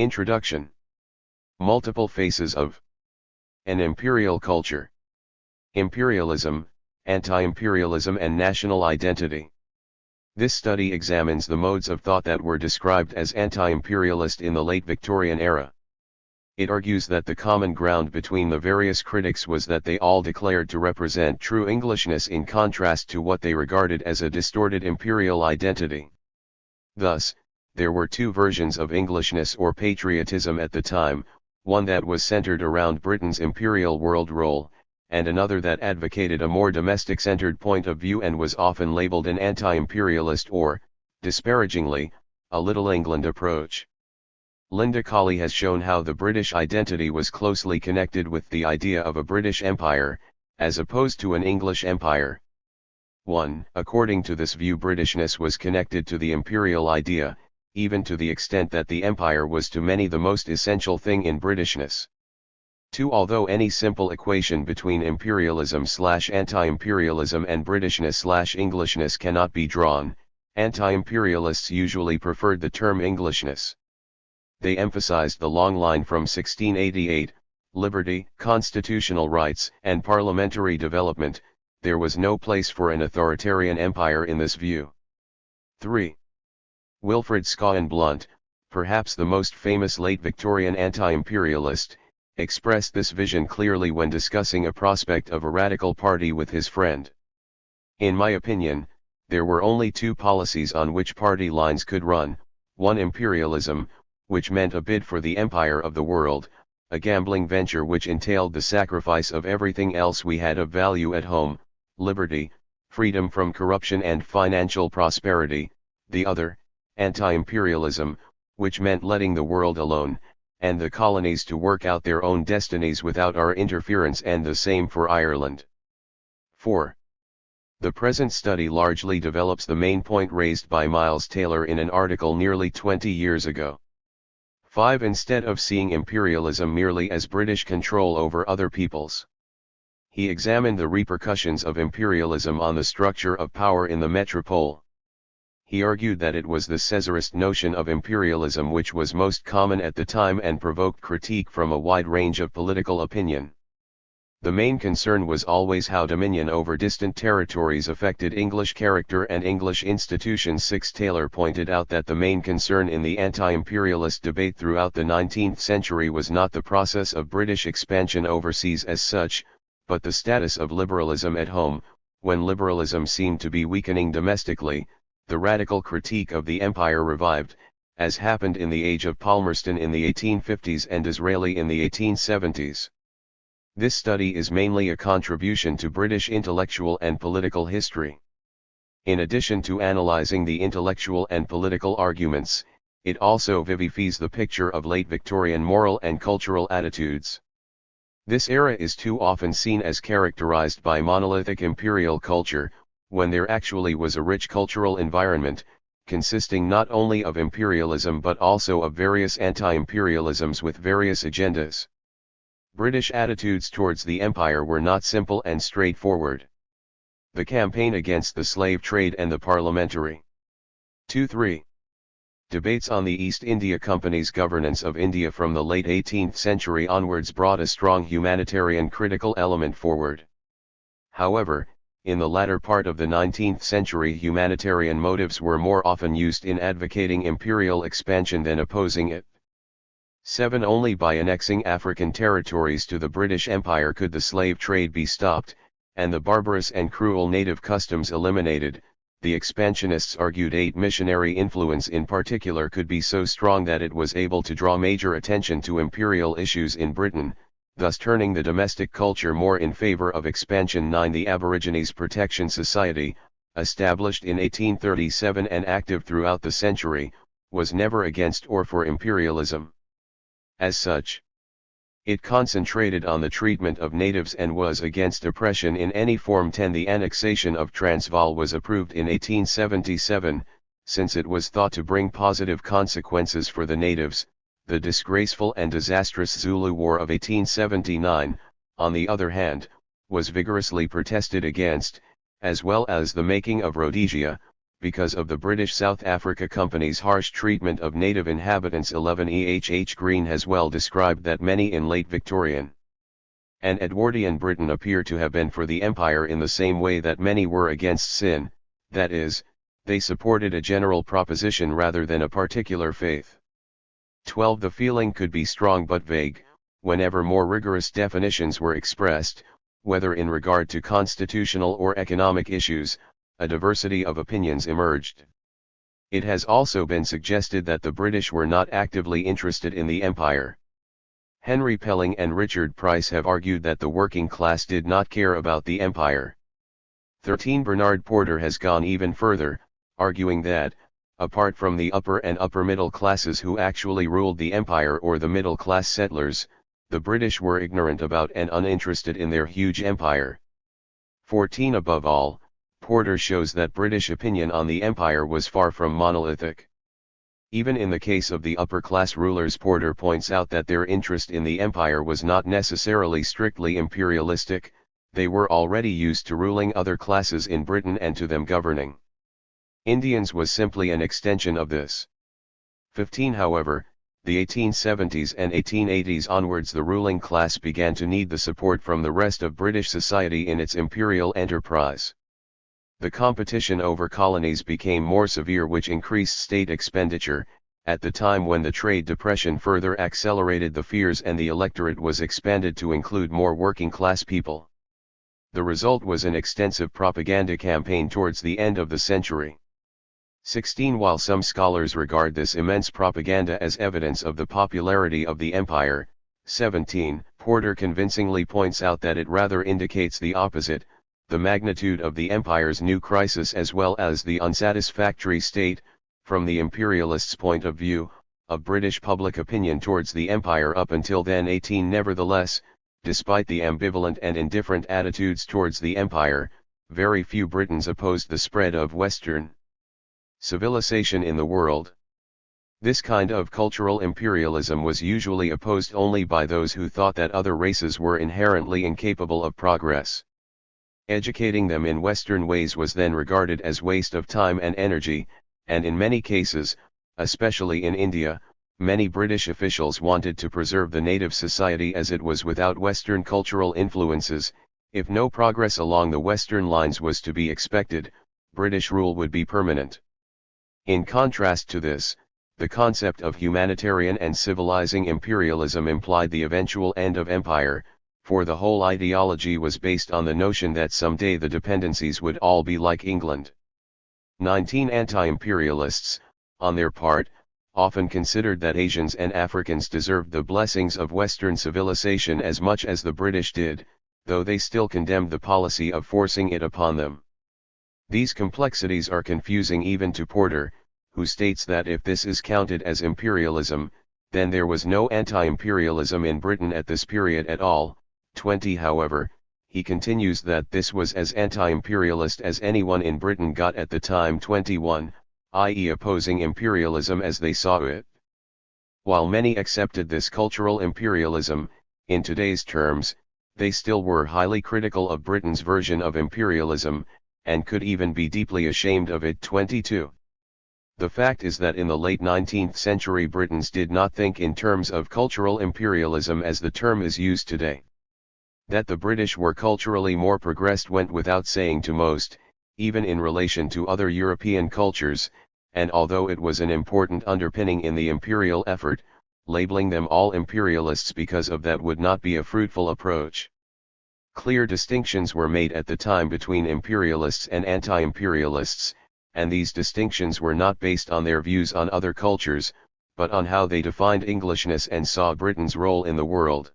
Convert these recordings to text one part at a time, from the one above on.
Introduction. Multiple faces of an imperial culture. Imperialism, anti-imperialism and national identity. This study examines the modes of thought that were described as anti-imperialist in the late Victorian era. It argues that the common ground between the various critics was that they all declared to represent true Englishness in contrast to what they regarded as a distorted imperial identity. Thus, there were two versions of Englishness or patriotism at the time, one that was centered around Britain's imperial world role, and another that advocated a more domestic-centered point of view and was often labeled an anti-imperialist or, disparagingly, a Little England approach. Linda Colley has shown how the British identity was closely connected with the idea of a British Empire, as opposed to an English Empire. 1. According to this view, Britishness was connected to the imperial idea, even to the extent that the empire was to many the most essential thing in Britishness. 2. Although any simple equation between imperialism/anti-imperialism and Britishness/Englishness cannot be drawn, anti-imperialists usually preferred the term Englishness. They emphasized the long line from 1688, liberty, constitutional rights, and parliamentary development. There was no place for an authoritarian empire in this view. 3. Wilfred Scawen Blunt, perhaps the most famous late Victorian anti-imperialist, expressed this vision clearly when discussing a prospect of a radical party with his friend. In my opinion, there were only two policies on which party lines could run: one, imperialism, which meant a bid for the empire of the world, a gambling venture which entailed the sacrifice of everything else we had of value at home: liberty, freedom from corruption and financial prosperity; the other, anti-imperialism, which meant letting the world alone, and the colonies to work out their own destinies without our interference, and the same for Ireland. 4. The present study largely develops the main point raised by Miles Taylor in an article nearly 20 years ago. 5. Instead of seeing imperialism merely as British control over other peoples, he examined the repercussions of imperialism on the structure of power in the metropole. He argued that it was the Caesarist notion of imperialism which was most common at the time and provoked critique from a wide range of political opinion. The main concern was always how dominion over distant territories affected English character and English institutions. 6. Taylor pointed out that the main concern in the anti-imperialist debate throughout the 19th century was not the process of British expansion overseas as such, but the status of liberalism at home. When liberalism seemed to be weakening domestically, the radical critique of the empire revived, as happened in the age of Palmerston in the 1850s and Disraeli in the 1870s. This study is mainly a contribution to British intellectual and political history. In addition to analysing the intellectual and political arguments, it also vivifies the picture of late Victorian moral and cultural attitudes. This era is too often seen as characterised by monolithic imperial culture, when there actually was a rich cultural environment, consisting not only of imperialism but also of various anti-imperialisms with various agendas. British attitudes towards the empire were not simple and straightforward. The campaign against the slave trade and the parliamentary 2-3 debates on the East India Company's governance of India from the late 18th century onwards brought a strong humanitarian critical element forward. However, in the latter part of the 19th century, humanitarian motives were more often used in advocating imperial expansion than opposing it. 7. Only by annexing African territories to the British Empire could the slave trade be stopped, and the barbarous and cruel native customs eliminated. The expansionists argued 8. Missionary influence in particular could be so strong that it was able to draw major attention to imperial issues in Britain, thus turning the domestic culture more in favor of expansion. 9. The Aborigines Protection Society, established in 1837 and active throughout the century, was never against or for imperialism. As such, it concentrated on the treatment of natives and was against oppression in any form. 10. The annexation of Transvaal was approved in 1877, since it was thought to bring positive consequences for the natives. The disgraceful and disastrous Zulu War of 1879, on the other hand, was vigorously protested against, as well as the making of Rhodesia, because of the British South Africa Company's harsh treatment of native inhabitants. 11 H. Green has well described that many in late Victorian and Edwardian Britain appear to have been for the empire in the same way that many were against sin, that is, they supported a general proposition rather than a particular faith. 12 The feeling could be strong but vague, whenever more rigorous definitions were expressed, whether in regard to constitutional or economic issues, a diversity of opinions emerged. It has also been suggested that the British were not actively interested in the empire. Henry Pelling and Richard Price have argued that the working class did not care about the empire. 13 Bernard Porter has gone even further, arguing that, apart from the upper and upper middle classes who actually ruled the empire or the middle class settlers, the British were ignorant about and uninterested in their huge empire. 14 Above all, Porter shows that British opinion on the empire was far from monolithic. Even in the case of the upper-class rulers, Porter points out that their interest in the empire was not necessarily strictly imperialistic, they were already used to ruling other classes in Britain and to them governing. Indians was simply an extension of this. 15 However, the 1870s and 1880s onwards the ruling class began to need the support from the rest of British society in its imperial enterprise. The competition over colonies became more severe, which increased state expenditure, at the time when the trade depression further accelerated the fears and the electorate was expanded to include more working class people. The result was an extensive propaganda campaign towards the end of the century. 16 While some scholars regard this immense propaganda as evidence of the popularity of the empire, 17 Porter convincingly points out that it rather indicates the opposite, the magnitude of the empire's new crisis as well as the unsatisfactory state, from the imperialists' point of view, of British public opinion towards the empire up until then. 18 Nevertheless, despite the ambivalent and indifferent attitudes towards the empire, very few Britons opposed the spread of Western civilization in the world. This kind of cultural imperialism was usually opposed only by those who thought that other races were inherently incapable of progress. Educating them in Western ways was then regarded as waste of time and energy, and in many cases, especially in India, many British officials wanted to preserve the native society as it was without Western cultural influences. If no progress along the Western lines was to be expected, British rule would be permanent. In contrast to this, the concept of humanitarian and civilizing imperialism implied the eventual end of empire, for the whole ideology was based on the notion that someday the dependencies would all be like England. 19 Anti-imperialists, on their part, often considered that Asians and Africans deserved the blessings of Western civilization as much as the British did, though they still condemned the policy of forcing it upon them. These complexities are confusing even to Porter, who states that if this is counted as imperialism, then there was no anti-imperialism in Britain at this period at all. 20 However, he continues that this was as anti-imperialist as anyone in Britain got at the time. 21, i.e. opposing imperialism as they saw it. While many accepted this cultural imperialism, in today's terms, they still were highly critical of Britain's version of imperialism, and could even be deeply ashamed of it. 22. The fact is that in the late 19th century Britons did not think in terms of cultural imperialism as the term is used today. That the British were culturally more progressed went without saying to most, even in relation to other European cultures, and although it was an important underpinning in the imperial effort, labeling them all imperialists because of that would not be a fruitful approach. Clear distinctions were made at the time between imperialists and anti-imperialists, and these distinctions were not based on their views on other cultures, but on how they defined Englishness and saw Britain's role in the world.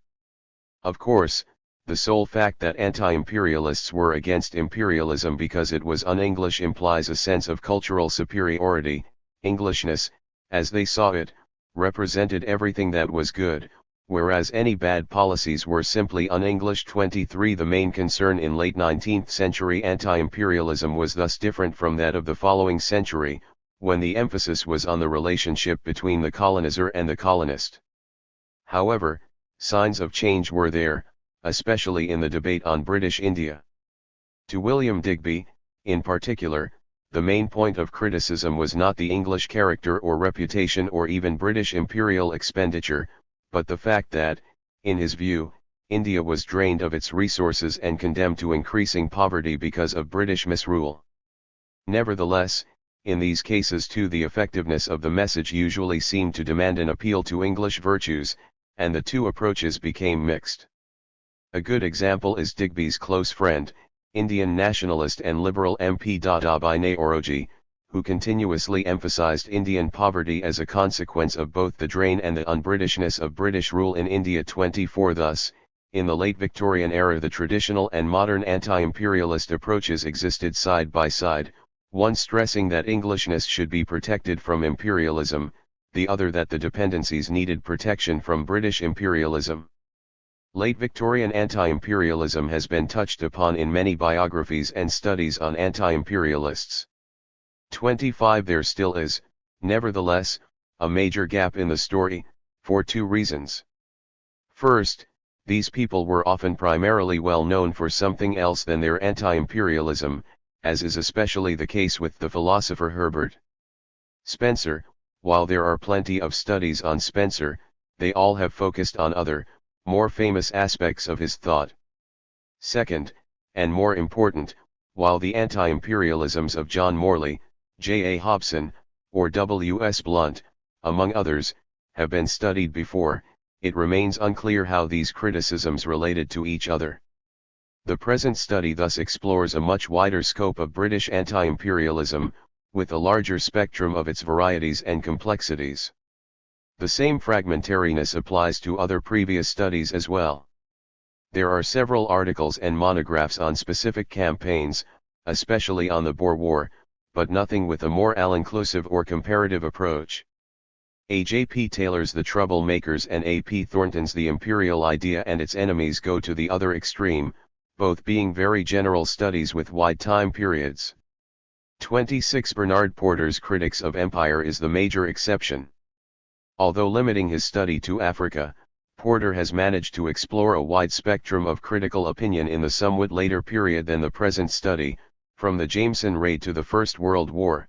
Of course, the sole fact that anti-imperialists were against imperialism because it was un-English implies a sense of cultural superiority. Englishness, as they saw it, represented everything that was good, whereas any bad policies were simply un-English. 23 The main concern in late 19th century anti-imperialism was thus different from that of the following century, when the emphasis was on the relationship between the colonizer and the colonist. However, signs of change were there, especially in the debate on British India. To William Digby, in particular, the main point of criticism was not the English character or reputation or even British imperial expenditure, but the fact that, in his view, India was drained of its resources and condemned to increasing poverty because of British misrule. Nevertheless, in these cases too the effectiveness of the message usually seemed to demand an appeal to English virtues, and the two approaches became mixed. A good example is Digby's close friend, Indian nationalist and liberal MP Dadabhai Naoroji, who continuously emphasized Indian poverty as a consequence of both the drain and the un-Britishness of British rule in India. 24 Thus, in the late Victorian era the traditional and modern anti-imperialist approaches existed side by side, one stressing that Englishness should be protected from imperialism, the other that the dependencies needed protection from British imperialism. Late Victorian anti-imperialism has been touched upon in many biographies and studies on anti-imperialists. 25 There still is, nevertheless, a major gap in the story, for two reasons. First, these people were often primarily well known for something else than their anti-imperialism, as is especially the case with the philosopher Herbert Spencer. While there are plenty of studies on Spencer, they all have focused on other, more famous aspects of his thought. Second, and more important, while the anti-imperialisms of John Morley, J. A. Hobson, or W. S. Blunt, among others, have been studied before, it remains unclear how these criticisms related to each other. The present study thus explores a much wider scope of British anti-imperialism, with a larger spectrum of its varieties and complexities. The same fragmentariness applies to other previous studies as well. There are several articles and monographs on specific campaigns, especially on the Boer War, but nothing with a more all-inclusive or comparative approach. A. J. P. Taylor's The Troublemakers and A. P. Thornton's The Imperial Idea and Its Enemies go to the other extreme, both being very general studies with wide time periods. 26 Bernard Porter's Critics of Empire is the major exception. Although limiting his study to Africa, Porter has managed to explore a wide spectrum of critical opinion in the somewhat later period than the present study, from the Jameson Raid to the First World War.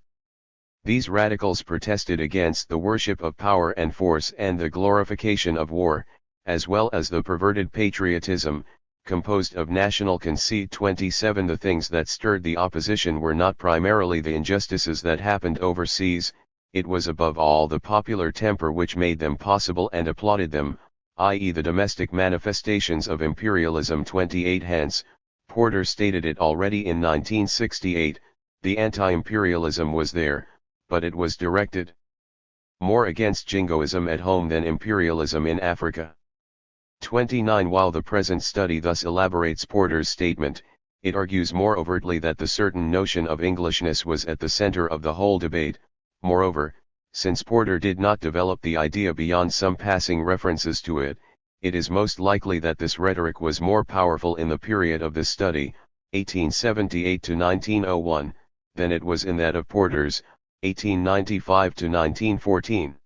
These radicals protested against the worship of power and force and the glorification of war, as well as the perverted patriotism, composed of national conceit. 27 The things that stirred the opposition were not primarily the injustices that happened overseas, it was above all the popular temper which made them possible and applauded them, i.e. the domestic manifestations of imperialism. 28 Hence, Porter stated it already in 1968, the anti-imperialism was there, but it was directed more against jingoism at home than imperialism in Africa. 29 While the present study thus elaborates Porter's statement, it argues more overtly that the certain notion of Englishness was at the center of the whole debate. Moreover, since Porter did not develop the idea beyond some passing references to it, it is most likely that this rhetoric was more powerful in the period of this study, 1878 to 1901, than it was in that of Porter's, 1895 to 1914.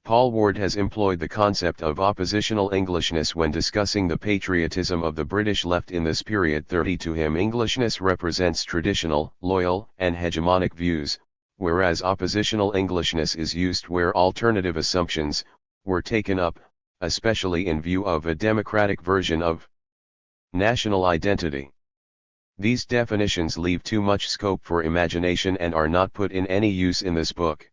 Paul Ward has employed the concept of oppositional Englishness when discussing the patriotism of the British left in this period. 30 To him Englishness represents traditional, loyal, and hegemonic views, whereas oppositional Englishness is used where alternative assumptions were taken up, especially in view of a democratic version of national identity. These definitions leave too much scope for imagination and are not put in any use in this book.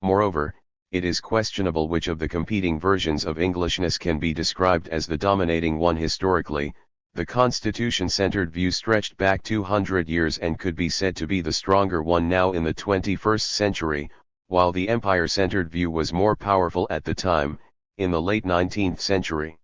Moreover, it is questionable which of the competing versions of Englishness can be described as the dominating one historically. The Constitution-centered view stretched back 200 years and could be said to be the stronger one now in the 21st century, while the empire-centered view was more powerful at the time, in the late 19th century.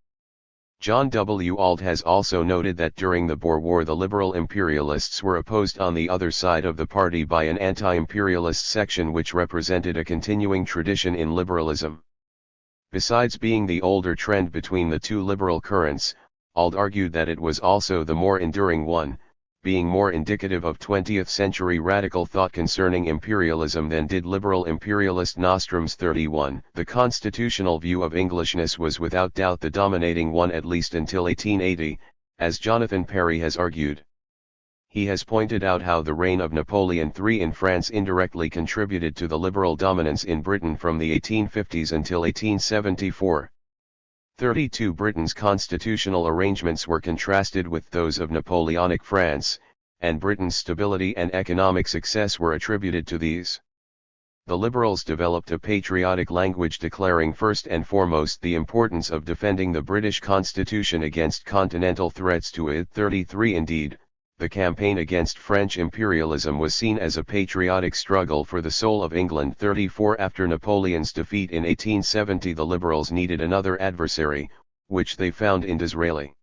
John W. Auld has also noted that during the Boer War the liberal imperialists were opposed on the other side of the party by an anti-imperialist section which represented a continuing tradition in liberalism. Besides being the older trend between the two liberal currents, Auld argued that it was also the more enduring one, being more indicative of 20th century radical thought concerning imperialism than did liberal imperialist nostrums. 31 The constitutional view of Englishness was without doubt the dominating one at least until 1880, as Jonathan Perry has argued. he has pointed out how the reign of Napoleon III in France indirectly contributed to the liberal dominance in Britain from the 1850s until 1874. 32. Britain's constitutional arrangements were contrasted with those of Napoleonic France, and Britain's stability and economic success were attributed to these. The liberals developed a patriotic language declaring first and foremost the importance of defending the British Constitution against continental threats to it. 33. Indeed, the campaign against French imperialism was seen as a patriotic struggle for the soul of England. 34. After Napoleon's defeat in 1870, the liberals needed another adversary, which they found in Disraeli.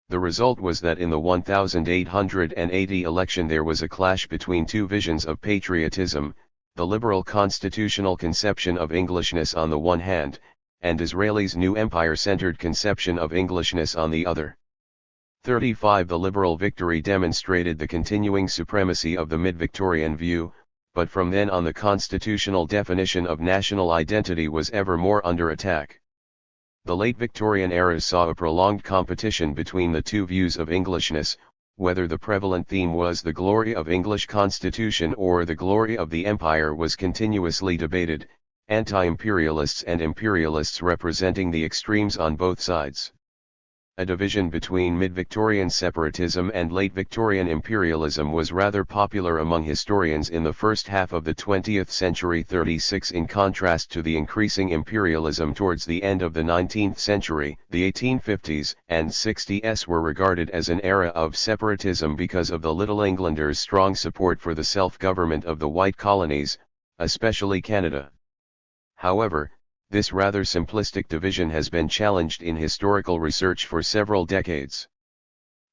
The result was that in the 1880 election there was a clash between two visions of patriotism, the liberal constitutional conception of Englishness on the one hand, and Disraeli's new empire-centered conception of Englishness on the other. 35. The liberal victory demonstrated the continuing supremacy of the mid-Victorian view, but from then on the constitutional definition of national identity was ever more under attack. The late Victorian era saw a prolonged competition between the two views of Englishness, whether the prevalent theme was the glory of English constitution or the glory of the empire was continuously debated, anti-imperialists and imperialists representing the extremes on both sides. A division between mid-Victorian separatism and late Victorian imperialism was rather popular among historians in the first half of the 20th century. 36. In contrast to the increasing imperialism towards the end of the 19th century, the 1850s and 60s were regarded as an era of separatism because of the Little Englanders' strong support for the self-government of the white colonies, especially Canada. However, this rather simplistic division has been challenged in historical research for several decades.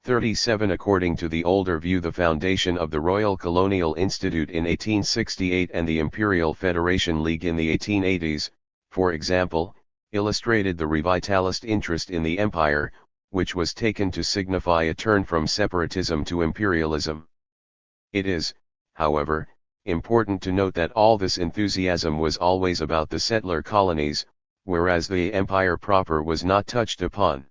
37. According to the older view, the foundation of the Royal Colonial Institute in 1868 and the Imperial Federation League in the 1880s, for example, illustrated the revitalist interest in the empire, which was taken to signify a turn from separatism to imperialism. It is, however, important to note that all this enthusiasm was always about the settler colonies, whereas the empire proper was not touched upon.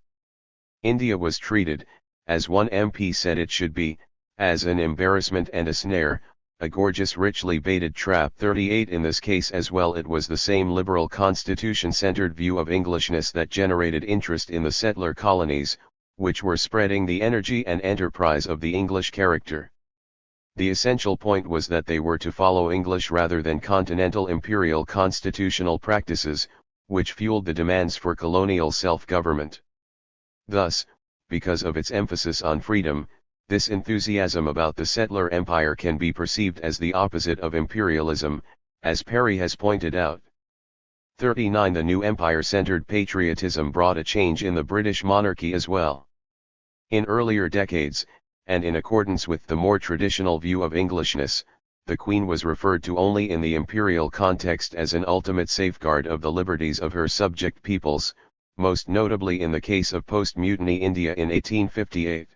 India was treated, as one MP said it should be, as an embarrassment and a snare, a gorgeous richly baited trap. 38. In this case as well, it was the same liberal constitution-centered view of Englishness that generated interest in the settler colonies, which were spreading the energy and enterprise of the English character. The essential point was that they were to follow English rather than continental imperial constitutional practices, which fueled the demands for colonial self-government. Thus, because of its emphasis on freedom, this enthusiasm about the settler empire can be perceived as the opposite of imperialism, as Perry has pointed out. 39. The new empire-centered patriotism brought a change in the British monarchy as well. In earlier decades, and in accordance with the more traditional view of Englishness, the Queen was referred to only in the imperial context as an ultimate safeguard of the liberties of her subject peoples, most notably in the case of post-mutiny India in 1858.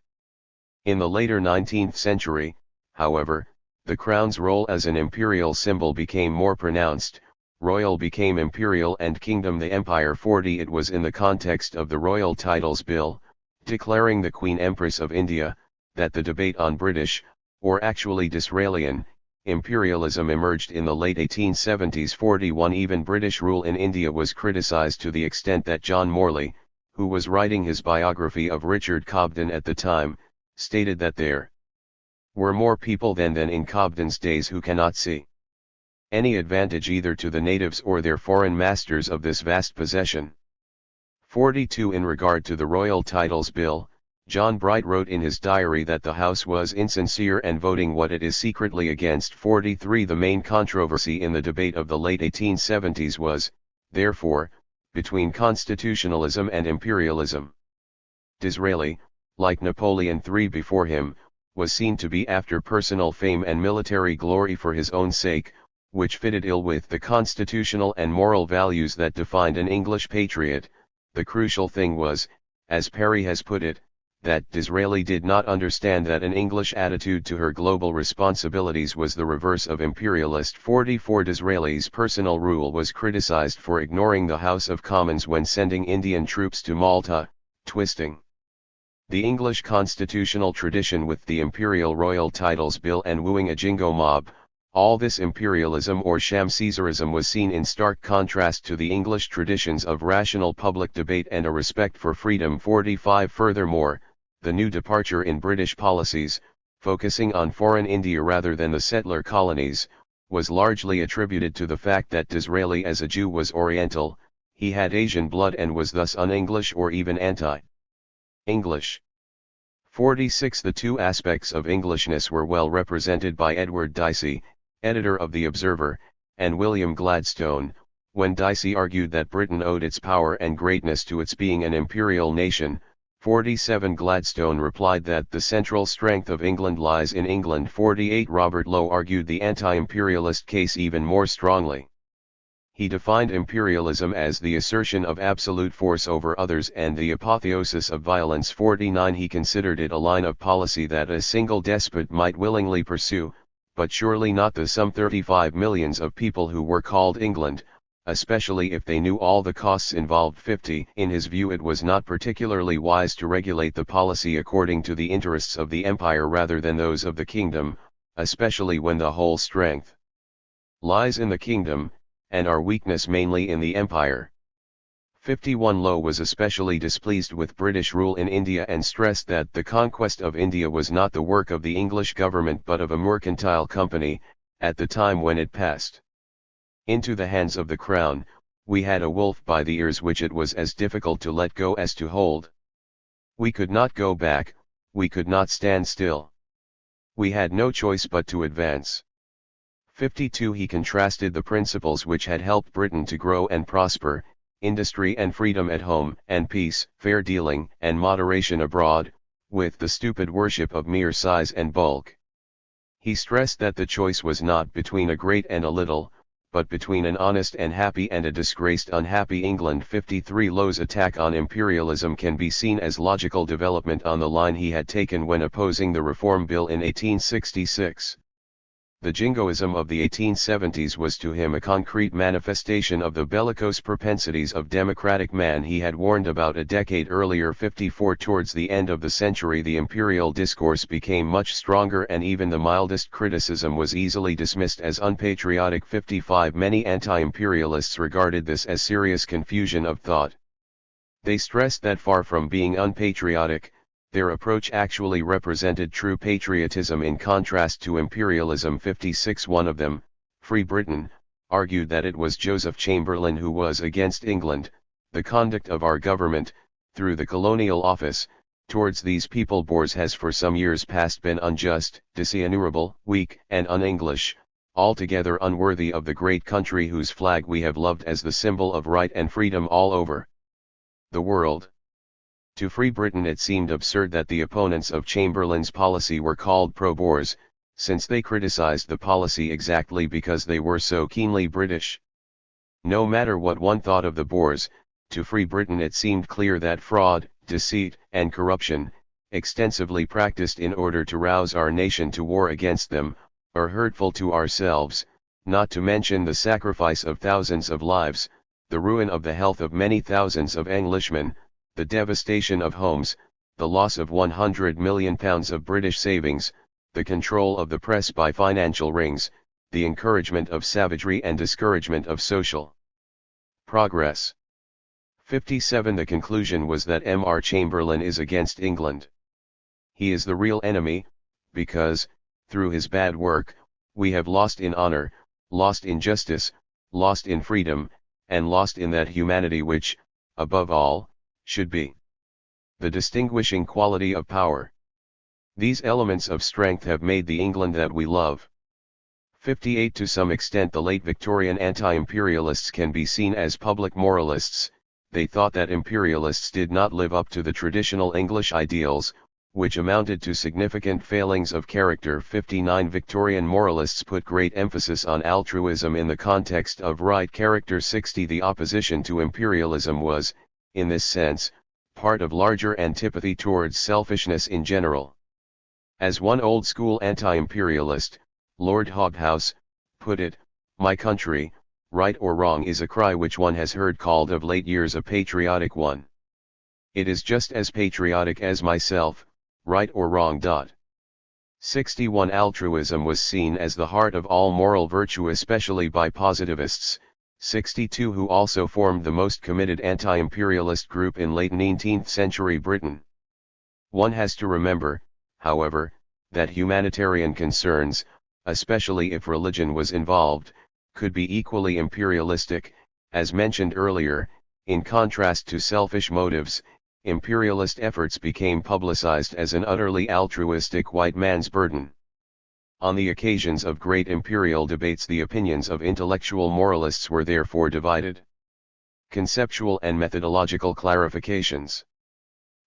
In the later 19th century, however, the crown's role as an imperial symbol became more pronounced. Royal became imperial and kingdom the empire. 40. It was in the context of the Royal Titles Bill, declaring the Queen Empress of India, that the debate on British, or actually Disraelian, imperialism emerged in the late 1870s. 41. Even British rule in India was criticised to the extent that John Morley, who was writing his biography of Richard Cobden at the time, stated that there were more people then than in Cobden's days who cannot see any advantage either to the natives or their foreign masters of this vast possession. 42. In regard to the Royal Titles Bill, John Bright wrote in his diary that the House was insincere and voting what it is secretly against. 43. The main controversy in the debate of the late 1870s was, therefore, between constitutionalism and imperialism. Disraeli, like Napoleon III before him, was seen to be after personal fame and military glory for his own sake, which fitted ill with the constitutional and moral values that defined an English patriot. The crucial thing was, as Perry has put it, that Disraeli did not understand that an English attitude to her global responsibilities was the reverse of imperialist. 44. Disraeli's personal rule was criticized for ignoring the House of Commons when sending Indian troops to Malta, twisting The English constitutional tradition with the imperial royal titles bill and wooing a jingo mob, all this imperialism or sham Caesarism was seen in stark contrast to the English traditions of rational public debate and a respect for freedom. 45 Furthermore, the new departure in British policies, focusing on foreign India rather than the settler colonies, was largely attributed to the fact that Disraeli as a Jew was Oriental, he had Asian blood and was thus un-English or even anti-English. 46 The two aspects of Englishness were well represented by Edward Dicey, editor of The Observer, and William Gladstone, when Dicey argued that Britain owed its power and greatness to its being an imperial nation. 47 Gladstone replied that the central strength of England lies in England. 48 Robert Lowe argued the anti-imperialist case even more strongly. He defined imperialism as the assertion of absolute force over others and the apotheosis of violence. 49 He considered it a line of policy that a single despot might willingly pursue, but surely not the some 35 millions of people who were called England, especially if they knew all the costs involved. 50 In his view it was not particularly wise to regulate the policy according to the interests of the empire rather than those of the kingdom, especially when the whole strength lies in the kingdom, and our weakness mainly in the empire. 51 Lowe was especially displeased with British rule in India and stressed that the conquest of India was not the work of the English government but of a mercantile company. At the time when it passed into the hands of the crown, we had a wolf by the ears which it was as difficult to let go as to hold. We could not go back, we could not stand still. We had no choice but to advance. 52 He contrasted the principles which had helped Britain to grow and prosper, industry and freedom at home, and peace, fair dealing, and moderation abroad, with the stupid worship of mere size and bulk. He stressed that the choice was not between a great and a little, but between an honest and happy and a disgraced unhappy England. 53 Lowe's attack on imperialism can be seen as logical development on the line he had taken when opposing the Reform Bill in 1866. The jingoism of the 1870s was to him a concrete manifestation of the bellicose propensities of democratic man he had warned about a decade earlier. 54 Towards the end of the century the imperial discourse became much stronger and even the mildest criticism was easily dismissed as unpatriotic. 55 Many anti-imperialists regarded this as serious confusion of thought. They stressed that far from being unpatriotic, their approach actually represented true patriotism in contrast to imperialism. 56 One of them, Free Britain, argued that it was Joseph Chamberlain who was against England, the conduct of our government, through the Colonial Office, towards these people Boers has for some years past been unjust, dishonourable, weak, and un-English, altogether unworthy of the great country whose flag we have loved as the symbol of right and freedom all over the world. To Free Britain it seemed absurd that the opponents of Chamberlain's policy were called pro-Boers, since they criticized the policy exactly because they were so keenly British. No matter what one thought of the Boers, to Free Britain it seemed clear that fraud, deceit, and corruption, extensively practiced in order to rouse our nation to war against them, are hurtful to ourselves, not to mention the sacrifice of thousands of lives, the ruin of the health of many thousands of Englishmen, the devastation of homes, the loss of £100 million of British savings, the control of the press by financial rings, the encouragement of savagery and discouragement of social progress. 57 The conclusion was that Mr. Chamberlain is against England. He is the real enemy, because, through his bad work, we have lost in honour, lost in justice, lost in freedom, and lost in that humanity which, above all, should be the distinguishing quality of power. These elements of strength have made the England that we love. 58 To some extent the late Victorian anti-imperialists can be seen as public moralists. They thought that imperialists did not live up to the traditional English ideals, which amounted to significant failings of character. 59 Victorian moralists put great emphasis on altruism in the context of right character. 60 The opposition to imperialism was, in this sense, part of larger antipathy towards selfishness in general. As one old-school anti-imperialist, Lord Hobhouse, put it, "My country, right or wrong is a cry which one has heard called of late years a patriotic one. It is just as patriotic as myself, right or wrong. 61 Altruism was seen as the heart of all moral virtue, especially by positivists. 62 Who also formed the most committed anti-imperialist group in late 19th century Britain. One has to remember, however, that humanitarian concerns, especially if religion was involved, could be equally imperialistic. As mentioned earlier, in contrast to selfish motives, imperialist efforts became publicized as an utterly altruistic white man's burden. On the occasions of great imperial debates, the opinions of intellectual moralists were therefore divided. Conceptual and methodological clarifications.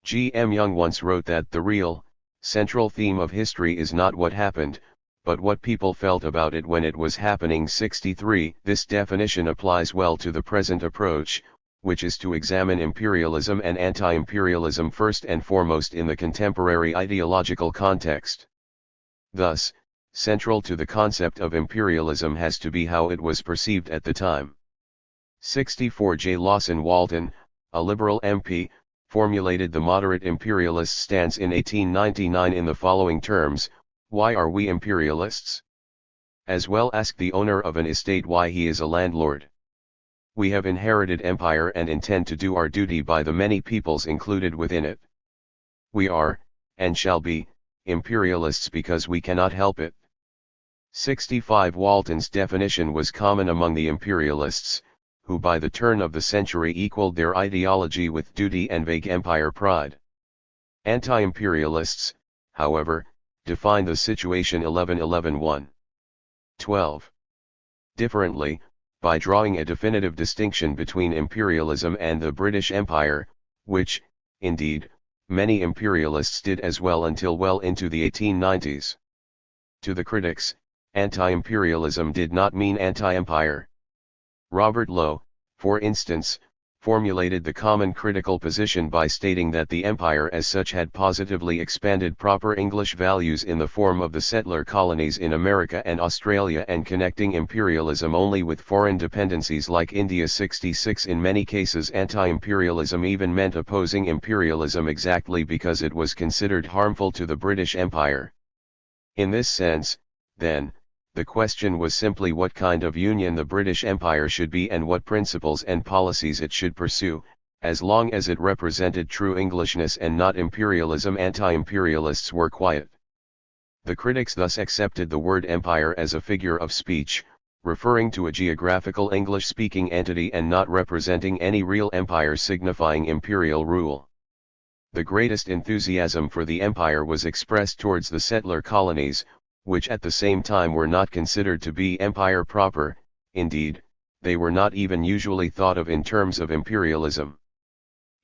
G. M. Young once wrote that the real, central theme of history is not what happened, but what people felt about it when it was happening. 63 This definition applies well to the present approach, which is to examine imperialism and anti-imperialism first and foremost in the contemporary ideological context. Thus, central to the concept of imperialism has to be how it was perceived at the time. 64 J. Lawson Walton, a Liberal MP, formulated the moderate imperialist stance in 1899 in the following terms: why are we imperialists? As well ask the owner of an estate why he is a landlord. We have inherited empire and intend to do our duty by the many peoples included within it. We are, and shall be, imperialists because we cannot help it. 65 Walton's definition was common among the imperialists, who by the turn of the century equaled their ideology with duty and vague empire pride. Anti-imperialists, however, define the situation 11.11.1. 12. Differently, by drawing a definitive distinction between imperialism and the British Empire, which, indeed, many imperialists did as well until well into the 1890s. To the critics, anti-imperialism did not mean anti-empire. Robert Lowe, for instance, formulated the common critical position by stating that the empire as such had positively expanded proper English values in the form of the settler colonies in America and Australia, and connecting imperialism only with foreign dependencies like India. 66 In many cases anti-imperialism even meant opposing imperialism exactly because it was considered harmful to the British Empire. In this sense, then, the question was simply what kind of union the British Empire should be and what principles and policies it should pursue, as long as it represented true Englishness and not imperialism. Anti-imperialists were quiet. The critics thus accepted the word empire as a figure of speech, referring to a geographical English-speaking entity and not representing any real empire signifying imperial rule. The greatest enthusiasm for the empire was expressed towards the settler colonies, which at the same time were not considered to be empire proper. Indeed, they were not even usually thought of in terms of imperialism.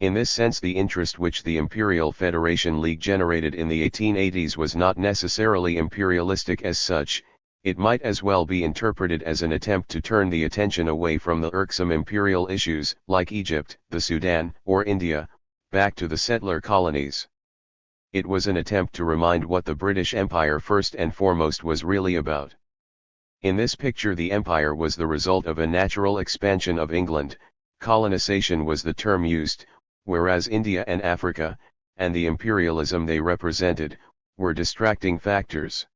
In this sense, the interest which the Imperial Federation League generated in the 1880s was not necessarily imperialistic as such. It might as well be interpreted as an attempt to turn the attention away from the irksome imperial issues, like Egypt, the Sudan, or India, back to the settler colonies. It was an attempt to remind what the British Empire first and foremost was really about. In this picture, the empire was the result of a natural expansion of England. Colonization was the term used, whereas India and Africa, and the imperialism they represented, were distracting factors.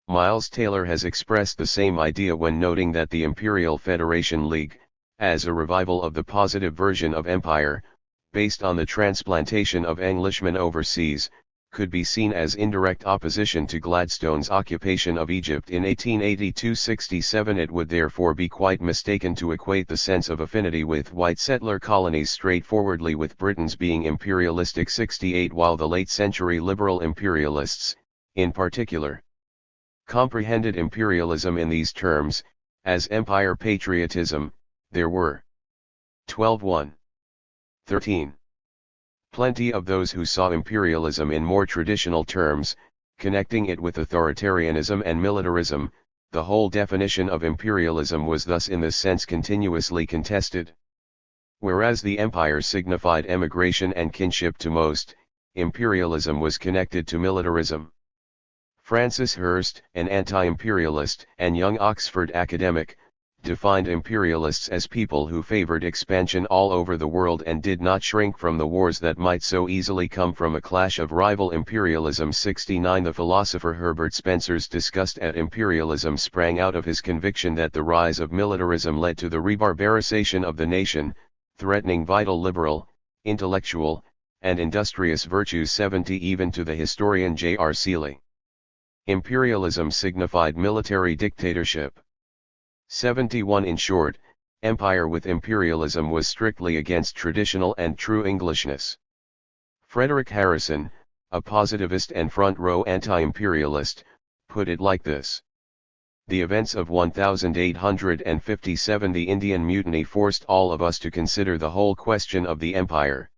Miles Taylor has expressed the same idea when noting that the Imperial Federation League, as a revival of the positive version of empire, based on the transplantation of Englishmen overseas, could be seen as indirect opposition to Gladstone's occupation of Egypt in 1882-67. It would therefore be quite mistaken to equate the sense of affinity with white settler colonies straightforwardly with Britain's being imperialistic. 68 While the late-century liberal imperialists, in particular, comprehended imperialism in these terms, as empire patriotism, there were 12.1. 13. Plenty of those who saw imperialism in more traditional terms, connecting it with authoritarianism and militarism. The whole definition of imperialism was thus in this sense continuously contested. Whereas the empire signified emigration and kinship to most, imperialism was connected to militarism. Francis Hurst, an anti-imperialist and young Oxford academic, defined imperialists as people who favored expansion all over the world and did not shrink from the wars that might so easily come from a clash of rival imperialism. 69 The philosopher Herbert Spencer's disgust at imperialism sprang out of his conviction that the rise of militarism led to the rebarbarization of the nation, threatening vital liberal, intellectual, and industrious virtues. 70 Even to the historian J.R. Seeley, imperialism signified military dictatorship. 71 In short, empire with imperialism was strictly against traditional and true Englishness. Frederick Harrison, a positivist and front-row anti-imperialist, put it like this. The events of 1857, the Indian Mutiny, forced all of us to consider the whole question of the empire.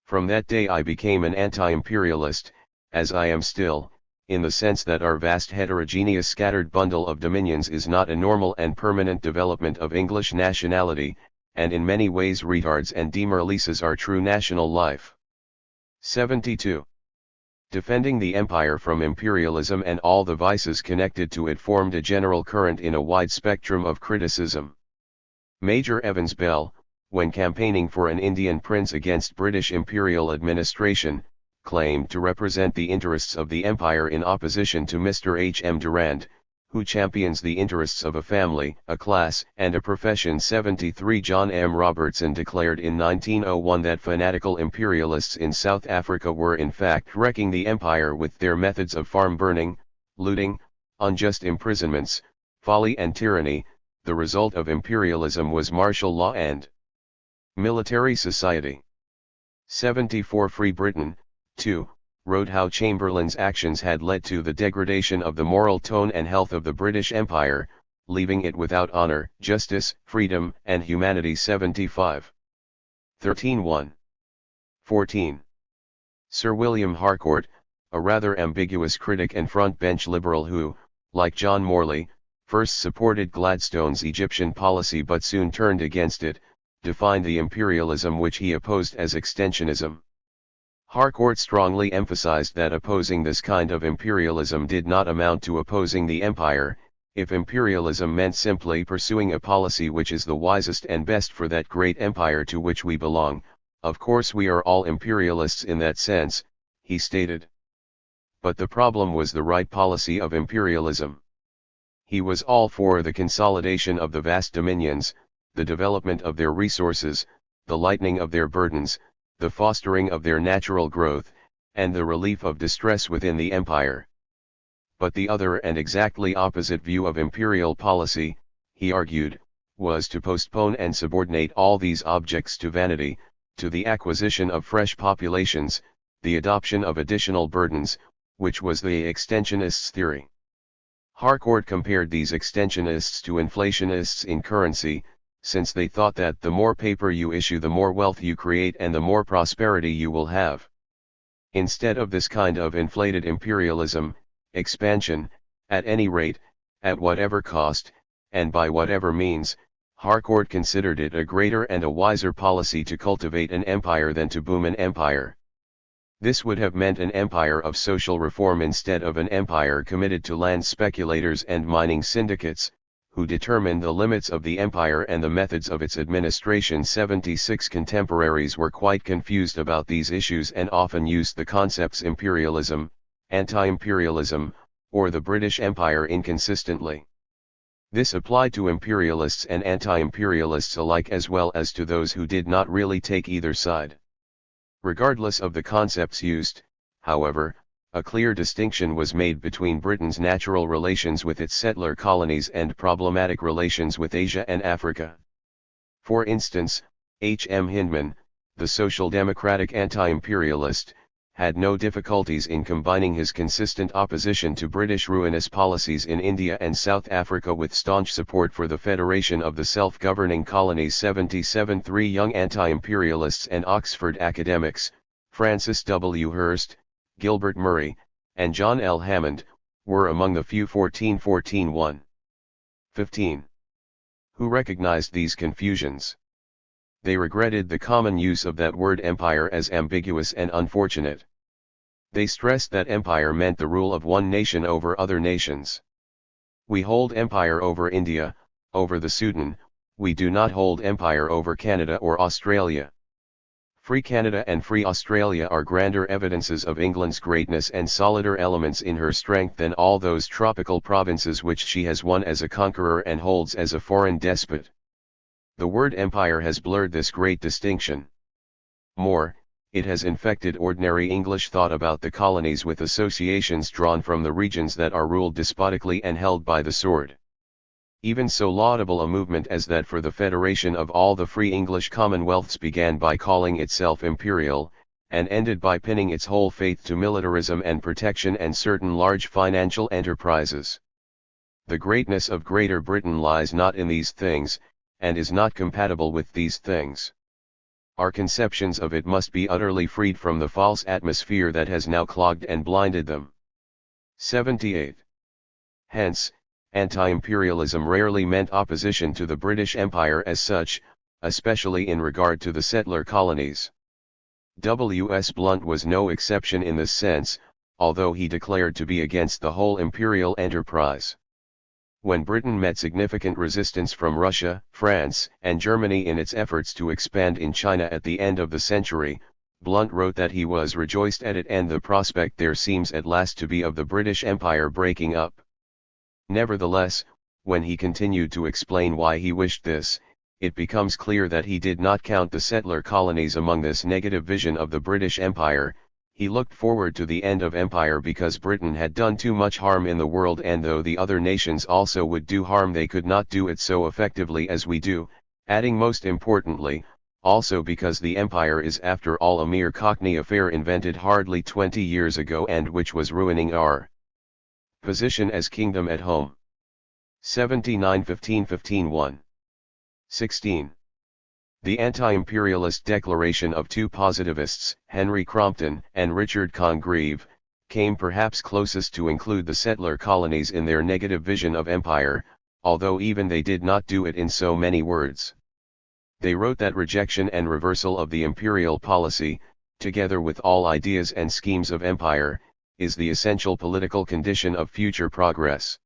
From that day I became an anti-imperialist, as I am still, in the sense that our vast heterogeneous scattered bundle of dominions is not a normal and permanent development of English nationality, and in many ways retards and demoralizes our true national life. 72. Defending the empire from imperialism and all the vices connected to it formed a general current in a wide spectrum of criticism. Major Evans Bell, when campaigning for an Indian prince against British imperial administration, claimed to represent the interests of the empire in opposition to Mr. H. M. Durand, who champions the interests of a family, a class, and a profession. 73 John M. Robertson declared in 1901 that fanatical imperialists in South Africa were in fact wrecking the empire with their methods of farm burning, looting, unjust imprisonments, folly and tyranny. The result of imperialism was martial law and military society. 74 Free Britain, 2, wrote how Chamberlain's actions had led to the degradation of the moral tone and health of the British Empire, leaving it without honor, justice, freedom, and humanity. 75. 13.1. 14. Sir William Harcourt, a rather ambiguous critic and front-bench liberal who, like John Morley, first supported Gladstone's Egyptian policy but soon turned against it, defined the imperialism which he opposed as extensionism. Harcourt strongly emphasized that opposing this kind of imperialism did not amount to opposing the empire. If imperialism meant simply pursuing a policy which is the wisest and best for that great empire to which we belong, of course we are all imperialists in that sense, he stated. But the problem was the right policy of imperialism. He was all for the consolidation of the vast dominions, the development of their resources, the lightening of their burdens, the fostering of their natural growth, and the relief of distress within the empire. But the other and exactly opposite view of imperial policy, he argued, was to postpone and subordinate all these objects to vanity, to the acquisition of fresh populations, the adoption of additional burdens, which was the extensionists' theory. Harcourt compared these extensionists to inflationists in currency, since they thought that the more paper you issue the more wealth you create and the more prosperity you will have. Instead of this kind of inflated imperialism, expansion, at any rate, at whatever cost, and by whatever means, Harcourt considered it a greater and a wiser policy to cultivate an empire than to boom an empire. This would have meant an empire of social reform instead of an empire committed to land speculators and mining syndicates, who determined the limits of the empire and the methods of its administration. 76 Contemporaries were quite confused about these issues and often used the concepts imperialism, anti-imperialism, or the British Empire inconsistently. This applied to imperialists and anti-imperialists alike as well as to those who did not really take either side. Regardless of the concepts used, however, a clear distinction was made between Britain's natural relations with its settler colonies and problematic relations with Asia and Africa. For instance, H. M. Hindman, the social democratic anti-imperialist, had no difficulties in combining his consistent opposition to British ruinous policies in India and South Africa with staunch support for the federation of the self-governing colonies. 77 Three young anti-imperialists and Oxford academics, Francis W. Hurst, Gilbert Murray, and John L. Hammond, were among the few 1414-1. 15. Who recognized these confusions. They regretted the common use of that word empire as ambiguous and unfortunate. They stressed that empire meant the rule of one nation over other nations. We hold empire over India, over the Sudan, we do not hold empire over Canada or Australia. Free Canada and free Australia are grander evidences of England's greatness and solider elements in her strength than all those tropical provinces which she has won as a conqueror and holds as a foreign despot. The word empire has blurred this great distinction. More, it has infected ordinary English thought about the colonies with associations drawn from the regions that are ruled despotically and held by the sword. Even so laudable a movement as that for the federation of all the free English commonwealths began by calling itself imperial, and ended by pinning its whole faith to militarism and protection and certain large financial enterprises. The greatness of Greater Britain lies not in these things, and is not compatible with these things. Our conceptions of it must be utterly freed from the false atmosphere that has now clogged and blinded them. 78. Hence, anti-imperialism rarely meant opposition to the British Empire as such, especially in regard to the settler colonies. W. S. Blount was no exception in this sense, although he declared to be against the whole imperial enterprise. When Britain met significant resistance from Russia, France, and Germany in its efforts to expand in China at the end of the century, Blount wrote that he was rejoiced at it and the prospect there seems at last to be of the British Empire breaking up. Nevertheless, when he continued to explain why he wished this, it becomes clear that he did not count the settler colonies among this negative vision of the British Empire. He looked forward to the end of empire because Britain had done too much harm in the world, and though the other nations also would do harm, they could not do it so effectively as we do, adding most importantly, also because the empire is after all a mere Cockney affair invented hardly 20 years ago and which was ruining our position as kingdom at home. 79-15-15-1. 16. The anti-imperialist declaration of two positivists, Henry Crompton and Richard Congreve, came perhaps closest to include the settler colonies in their negative vision of empire, although even they did not do it in so many words. They wrote that rejection and reversal of the imperial policy, together with all ideas and schemes of empire, is the essential political condition of future progress.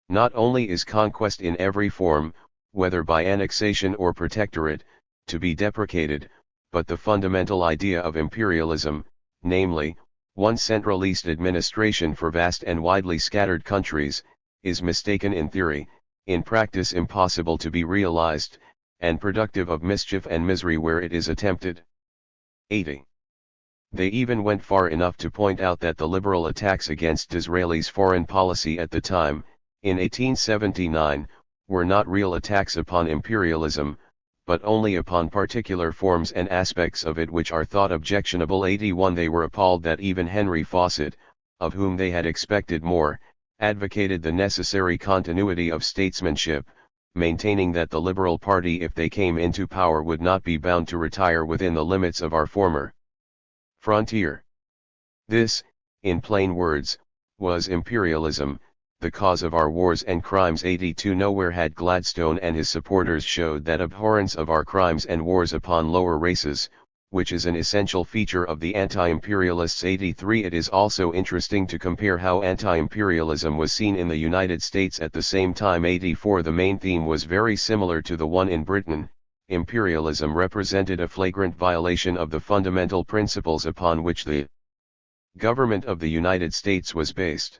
Not only is conquest in every form, whether by annexation or protectorate, to be deprecated, but the fundamental idea of imperialism, namely, one centralist administration for vast and widely scattered countries, is mistaken in theory, in practice impossible to be realized, and productive of mischief and misery where it is attempted. 80. They even went far enough to point out that the liberal attacks against Disraeli's foreign policy at the time, in 1879, were not real attacks upon imperialism, but only upon particular forms and aspects of it which are thought objectionable. 81. They were appalled that even Henry Fawcett, of whom they had expected more, advocated the necessary continuity of statesmanship, maintaining that the Liberal Party, if they came into power, would not be bound to retire within the limits of our former frontier. This, in plain words, was imperialism, the cause of our wars and crimes. 82. Nowhere had Gladstone and his supporters showed that abhorrence of our crimes and wars upon lower races, which is an essential feature of the anti-imperialists. 83. It is also interesting to compare how anti-imperialism was seen in the United States at the same time. 84. The main theme was very similar to the one in Britain. Imperialism represented a flagrant violation of the fundamental principles upon which the government of the United States was based.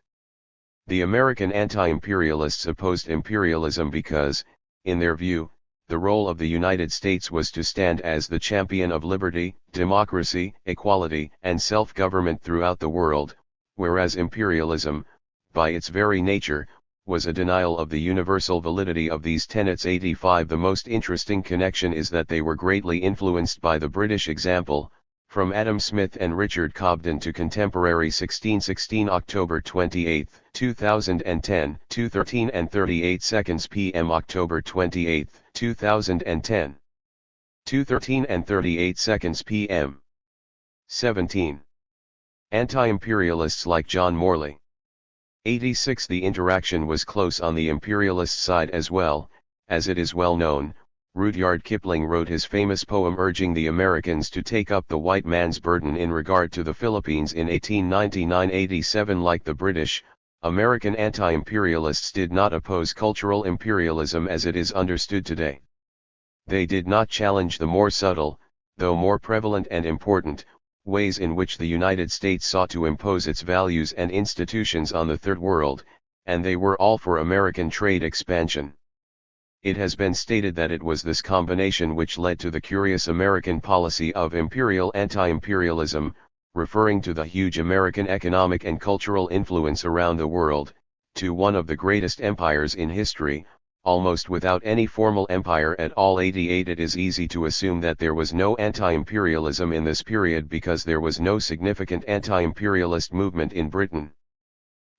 The American anti-imperialists opposed imperialism because, in their view, the role of the United States was to stand as the champion of liberty, democracy, equality, and self-government throughout the world, whereas imperialism, by its very nature, was a denial of the universal validity of these tenets. 85. The most interesting connection is that they were greatly influenced by the British example, from Adam Smith and Richard Cobden to contemporary 1616 October 28, 2010, 2:13 and 38 seconds p.m. October 28, 2010. 2:13 and 38 seconds p.m. 17. Anti-imperialists like John Morley. 86. The interaction was close on the imperialist side as well, as it is well known. Rudyard Kipling wrote his famous poem urging the Americans to take up the white man's burden in regard to the Philippines in 1899. 87. Like the British, American anti-imperialists did not oppose cultural imperialism as it is understood today. They did not challenge the more subtle, though more prevalent and important, ways in which the United States sought to impose its values and institutions on the Third World, and they were all for American trade expansion. It has been stated that it was this combination which led to the curious American policy of imperial anti-imperialism, referring to the huge American economic and cultural influence around the world, to one of the greatest empires in history, almost without any formal empire at all. 88 It is easy to assume that there was no anti-imperialism in this period because there was no significant anti-imperialist movement in Britain.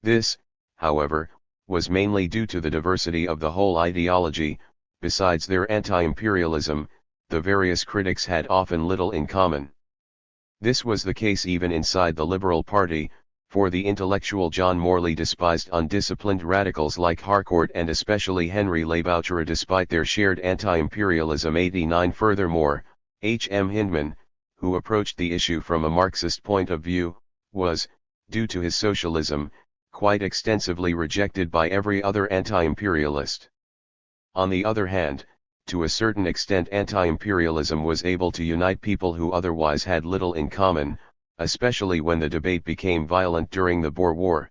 This, however, was mainly due to the diversity of the whole ideology. Besides their anti-imperialism, the various critics had often little in common. This was the case even inside the Liberal Party, for the intellectual John Morley despised undisciplined radicals like Harcourt and especially Henry Labouchere despite their shared anti-imperialism. 89 Furthermore, H. M. Hyndman, who approached the issue from a Marxist point of view, was, due to his socialism, quite extensively rejected by every other anti-imperialist. On the other hand, to a certain extent anti-imperialism was able to unite people who otherwise had little in common, especially when the debate became violent during the Boer War.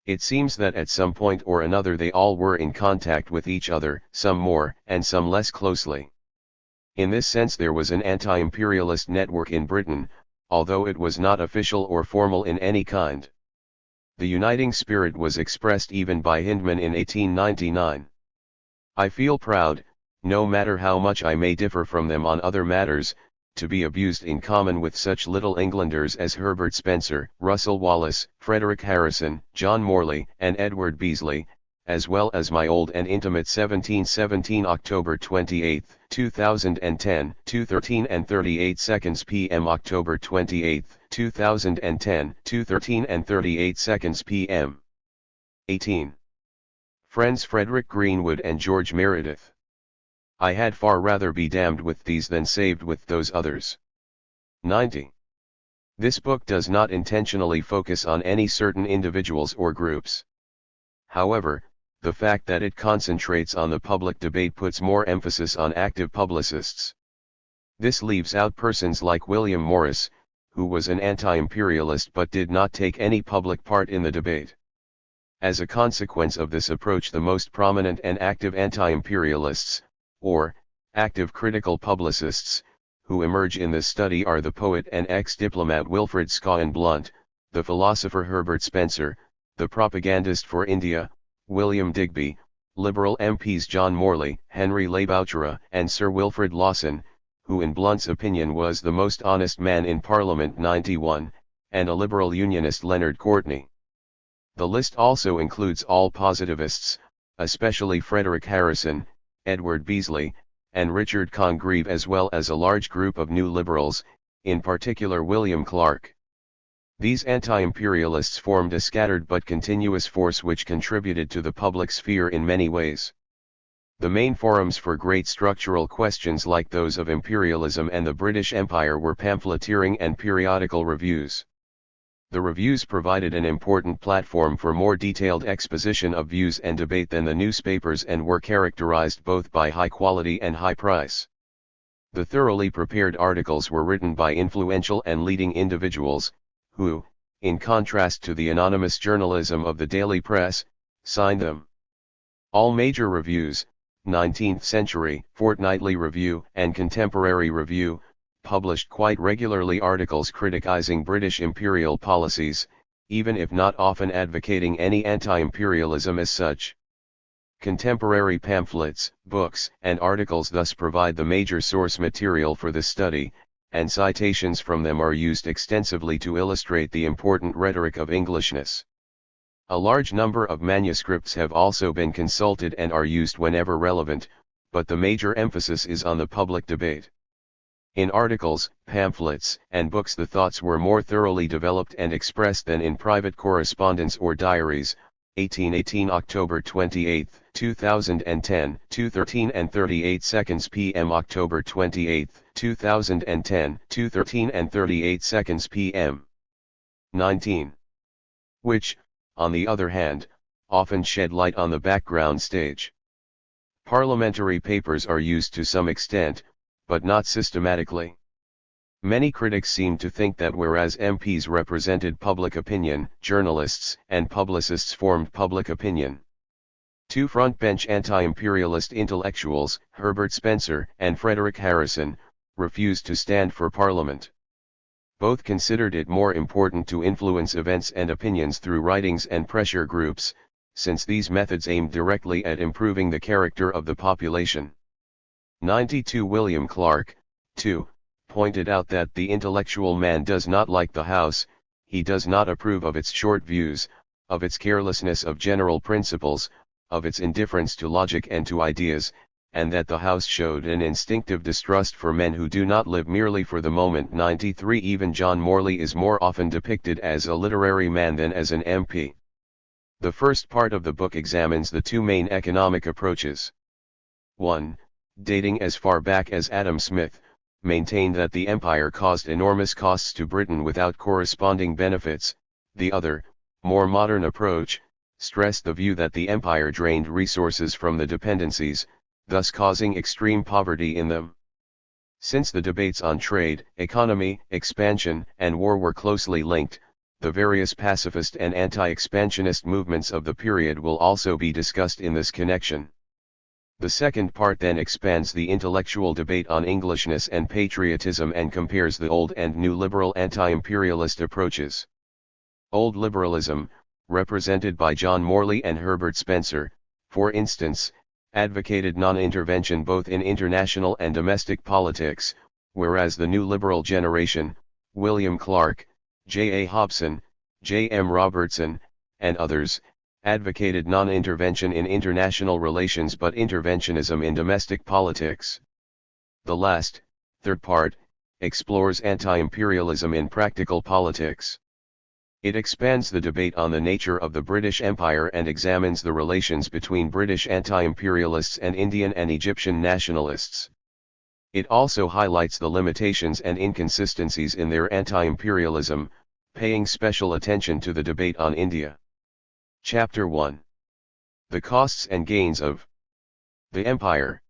It seems that at some point or another they all were in contact with each other, some more and some less closely. In this sense there was an anti-imperialist network in Britain, although it was not official or formal in any kind. The uniting spirit was expressed even by Hyndman in 1899. I feel proud, no matter how much I may differ from them on other matters, to be abused in common with such little Englanders as Herbert Spencer, Russell Wallace, Frederick Harrison, John Morley, and Edward Beazley, as well as my old and intimate 1717 October 28, 2010, 2:13 and 38 seconds p.m. October 28, 2010, 2:13 and 38 seconds p.m. 18. Friends Frederick Greenwood and George Meredith. I had far rather be damned with these than saved with those others. 90. This book does not intentionally focus on any certain individuals or groups. However, the fact that it concentrates on the public debate puts more emphasis on active publicists. This leaves out persons like William Morris, who was an anti-imperialist but did not take any public part in the debate. As a consequence of this approach, the most prominent and active anti-imperialists, or active critical publicists, who emerge in this study are the poet and ex-diplomat Wilfred Scawen Blunt, the philosopher Herbert Spencer, the propagandist for India, William Digby, Liberal MPs John Morley, Henry Labouchere, and Sir Wilfrid Lawson, who in Blunt's opinion was the most honest man in Parliament. 91, and a Liberal Unionist Leonard Courtney. The list also includes all positivists, especially Frederick Harrison, Edward Beazley, and Richard Congreve, as well as a large group of new liberals, in particular William Clark. These anti-imperialists formed a scattered but continuous force which contributed to the public sphere in many ways. The main forums for great structural questions like those of imperialism and the British Empire were pamphleteering and periodical reviews. The reviews provided an important platform for more detailed exposition of views and debate than the newspapers and were characterized both by high quality and high price. The thoroughly prepared articles were written by influential and leading individuals, who, in contrast to the anonymous journalism of the daily press, signed them. All major reviews, 19th Century, Fortnightly Review, and Contemporary Review, published quite regularly articles criticizing British imperial policies, even if not often advocating any anti-imperialism as such. Contemporary pamphlets, books, and articles thus provide the major source material for the study, and citations from them are used extensively to illustrate the important rhetoric of Englishness. A large number of manuscripts have also been consulted and are used whenever relevant, but the major emphasis is on the public debate. In articles, pamphlets, and books the thoughts were more thoroughly developed and expressed than in private correspondence or diaries. 1818 October 28, 2010, 2:13 and 38 seconds p.m. October 28, 2010, 2:13 and 38 seconds p.m. 19. Which, on the other hand, often shed light on the background stage. Parliamentary papers are used to some extent, but not systematically. Many critics seem to think that whereas MPs represented public opinion, journalists and publicists formed public opinion. Two frontbench anti-imperialist intellectuals, Herbert Spencer and Frederick Harrison, refused to stand for Parliament. Both considered it more important to influence events and opinions through writings and pressure groups, since these methods aimed directly at improving the character of the population. 92 William Clark, too, pointed out that the intellectual man does not like the House, he does not approve of its short views, of its carelessness of general principles, of its indifference to logic and to ideas, and that the House showed an instinctive distrust for men who do not live merely for the moment. 93 Even John Morley is more often depicted as a literary man than as an MP. The first part of the book examines the two main economic approaches. 1. Dating as far back as Adam Smith, maintained that the empire caused enormous costs to Britain without corresponding benefits. The other, more modern approach, stressed the view that the empire drained resources from the dependencies, thus causing extreme poverty in them. Since the debates on trade, economy, expansion, and war were closely linked, the various pacifist and anti-expansionist movements of the period will also be discussed in this connection. The second part then expands the intellectual debate on Englishness and patriotism and compares the old and new liberal anti-imperialist approaches. Old liberalism, represented by John Morley and Herbert Spencer, for instance, advocated non-intervention both in international and domestic politics, whereas the new liberal generation, William Clark, J. A. Hobson, J. M. Robertson, and others, advocated non-intervention in international relations but interventionism in domestic politics. The last, third part, explores anti-imperialism in practical politics. It expands the debate on the nature of the British Empire and examines the relations between British anti-imperialists and Indian and Egyptian nationalists. It also highlights the limitations and inconsistencies in their anti-imperialism, paying special attention to the debate on India. Chapter 1. The costs and gains of the Empire.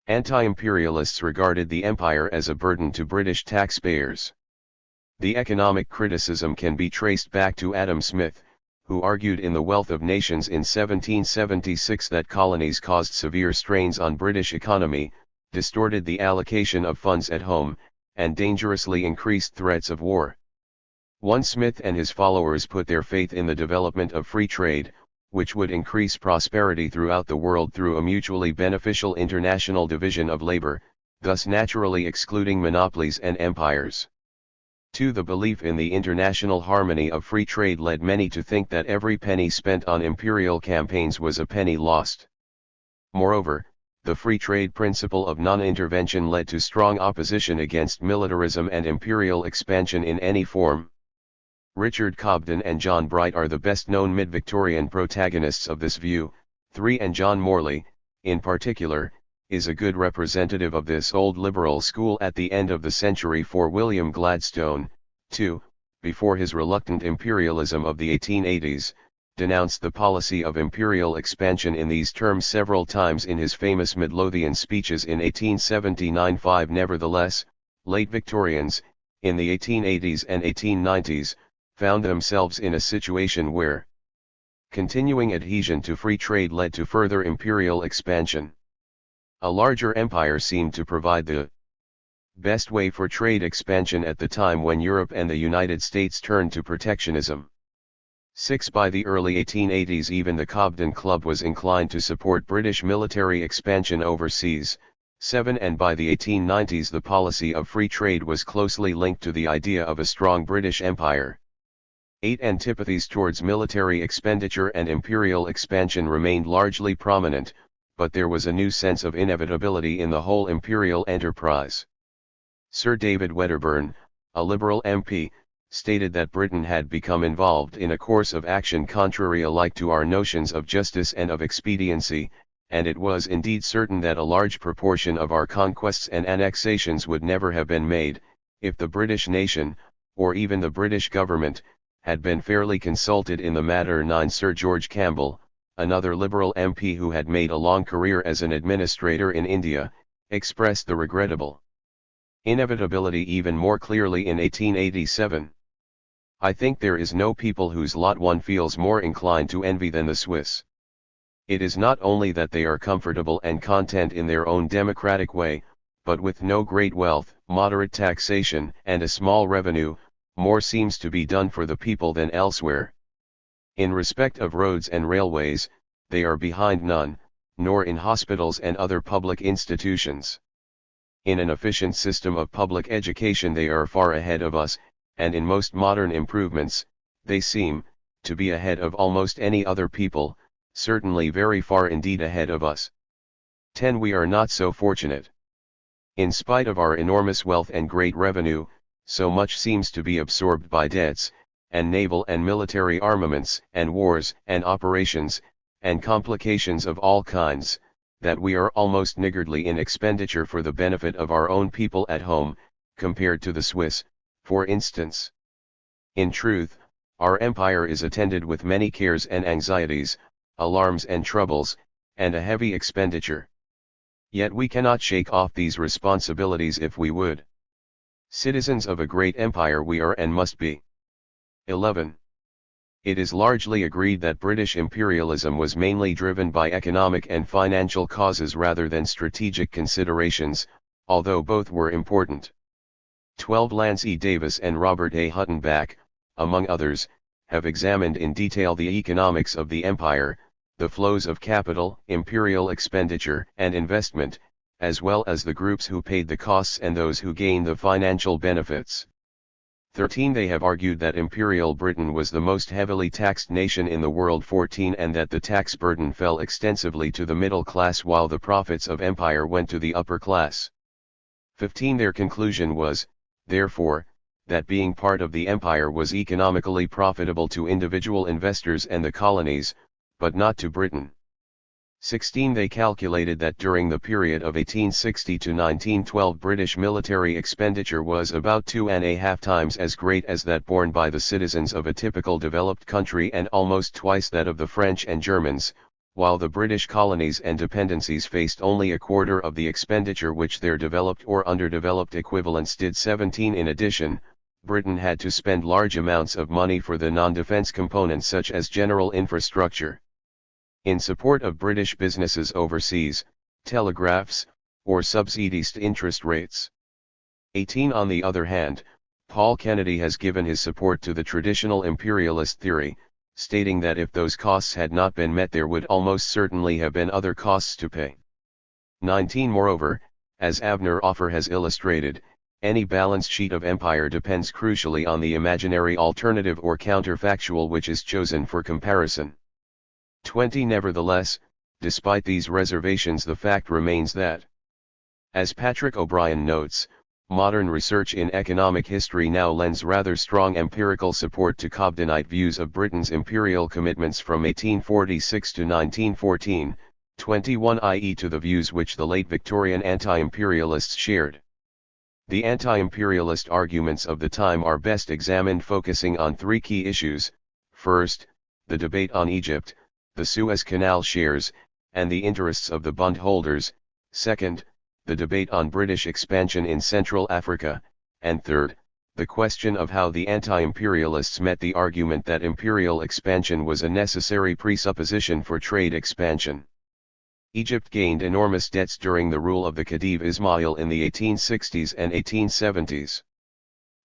Anti-imperialists regarded the Empire as a burden to British taxpayers. The economic criticism can be traced back to Adam Smith, who argued in The Wealth of Nations in 1776 that colonies caused severe strains on British economy, distorted the allocation of funds at home, and dangerously increased threats of war. Smith and his followers put their faith in the development of free trade, which would increase prosperity throughout the world through a mutually beneficial international division of labor, thus naturally excluding monopolies and empires. 2. The belief in the international harmony of free trade led many to think that every penny spent on imperial campaigns was a penny lost. Moreover, the free trade principle of non-intervention led to strong opposition against militarism and imperial expansion in any form. Richard Cobden and John Bright are the best-known mid-Victorian protagonists of this view. 3. And John Morley, in particular, is a good representative of this old liberal school at the end of the century. For William Gladstone, too, before his reluctant imperialism of the 1880s, denounced the policy of imperial expansion in these terms several times in his famous Midlothian speeches in 1879. 5. Nevertheless, late Victorians, in the 1880s and 1890s, found themselves in a situation where continuing adhesion to free trade led to further imperial expansion. A larger empire seemed to provide the best way for trade expansion at the time when Europe and the United States turned to protectionism. 6. By the early 1880s even the Cobden Club was inclined to support British military expansion overseas. 7. And by the 1890s the policy of free trade was closely linked to the idea of a strong British Empire. 8. Antipathies towards military expenditure and imperial expansion remained largely prominent, but there was a new sense of inevitability in the whole imperial enterprise. Sir David Wedderburn, a Liberal MP, stated that Britain had become involved in a course of action contrary alike to our notions of justice and of expediency, and it was indeed certain that a large proportion of our conquests and annexations would never have been made, if the British nation, or even the British government, had been fairly consulted in the matter. 9 Sir George Campbell, another Liberal MP who had made a long career as an administrator in India, expressed the regrettable inevitability even more clearly in 1887. I think there is no people whose lot one feels more inclined to envy than the Swiss. It is not only that they are comfortable and content in their own democratic way, but with no great wealth, moderate taxation, and a small revenue, more seems to be done for the people than elsewhere. In respect of roads and railways, they are behind none, nor in hospitals and other public institutions. In an efficient system of public education they are far ahead of us, and in most modern improvements, they seem to be ahead of almost any other people, certainly very far indeed ahead of us. 10 We are not so fortunate. In spite of our enormous wealth and great revenue, so much seems to be absorbed by debts, and naval and military armaments, and wars, and operations, and complications of all kinds, that we are almost niggardly in expenditure for the benefit of our own people at home, compared to the Swiss, for instance. In truth, our empire is attended with many cares and anxieties, alarms and troubles, and a heavy expenditure. Yet we cannot shake off these responsibilities if we would. Citizens of a great empire we are and must be. 11. It is largely agreed that British imperialism was mainly driven by economic and financial causes rather than strategic considerations, although both were important. 12 Lance E. Davis and Robert A. Huttenbach, among others, have examined in detail the economics of the empire, the flows of capital, imperial expenditure and investment, as well as the groups who paid the costs and those who gained the financial benefits. 13 They have argued that Imperial Britain was the most heavily taxed nation in the world. 14 And that the tax burden fell extensively to the middle class while the profits of empire went to the upper class. 15 Their conclusion was, therefore, that being part of the empire was economically profitable to individual investors and the colonies, but not to Britain. 16 They calculated that during the period of 1860 to 1912 British military expenditure was about 2.5 times as great as that borne by the citizens of a typical developed country and almost twice that of the French and Germans, while the British colonies and dependencies faced only a quarter of the expenditure which their developed or underdeveloped equivalents did. 17 In addition, Britain had to spend large amounts of money for the non-defense components such as general infrastructure. In support of British businesses overseas, telegraphs, or subsidized interest rates. 18 On the other hand, Paul Kennedy has given his support to the traditional imperialist theory, stating that if those costs had not been met there would almost certainly have been other costs to pay. 19 Moreover, as Avner Offer has illustrated, any balance sheet of empire depends crucially on the imaginary alternative or counterfactual which is chosen for comparison. 20 Nevertheless, despite these reservations the fact remains that, as Patrick O'Brien notes, modern research in economic history now lends rather strong empirical support to Cobdenite views of Britain's imperial commitments from 1846 to 1914, 21 i.e. to the views which the late Victorian anti-imperialists shared. The anti-imperialist arguments of the time are best examined focusing on three key issues: first, the debate on Egypt, the Suez Canal shares, and the interests of the bondholders; second, the debate on British expansion in Central Africa; and third, the question of how the anti-imperialists met the argument that imperial expansion was a necessary presupposition for trade expansion. Egypt gained enormous debts during the rule of the Khedive Ismail in the 1860s and 1870s.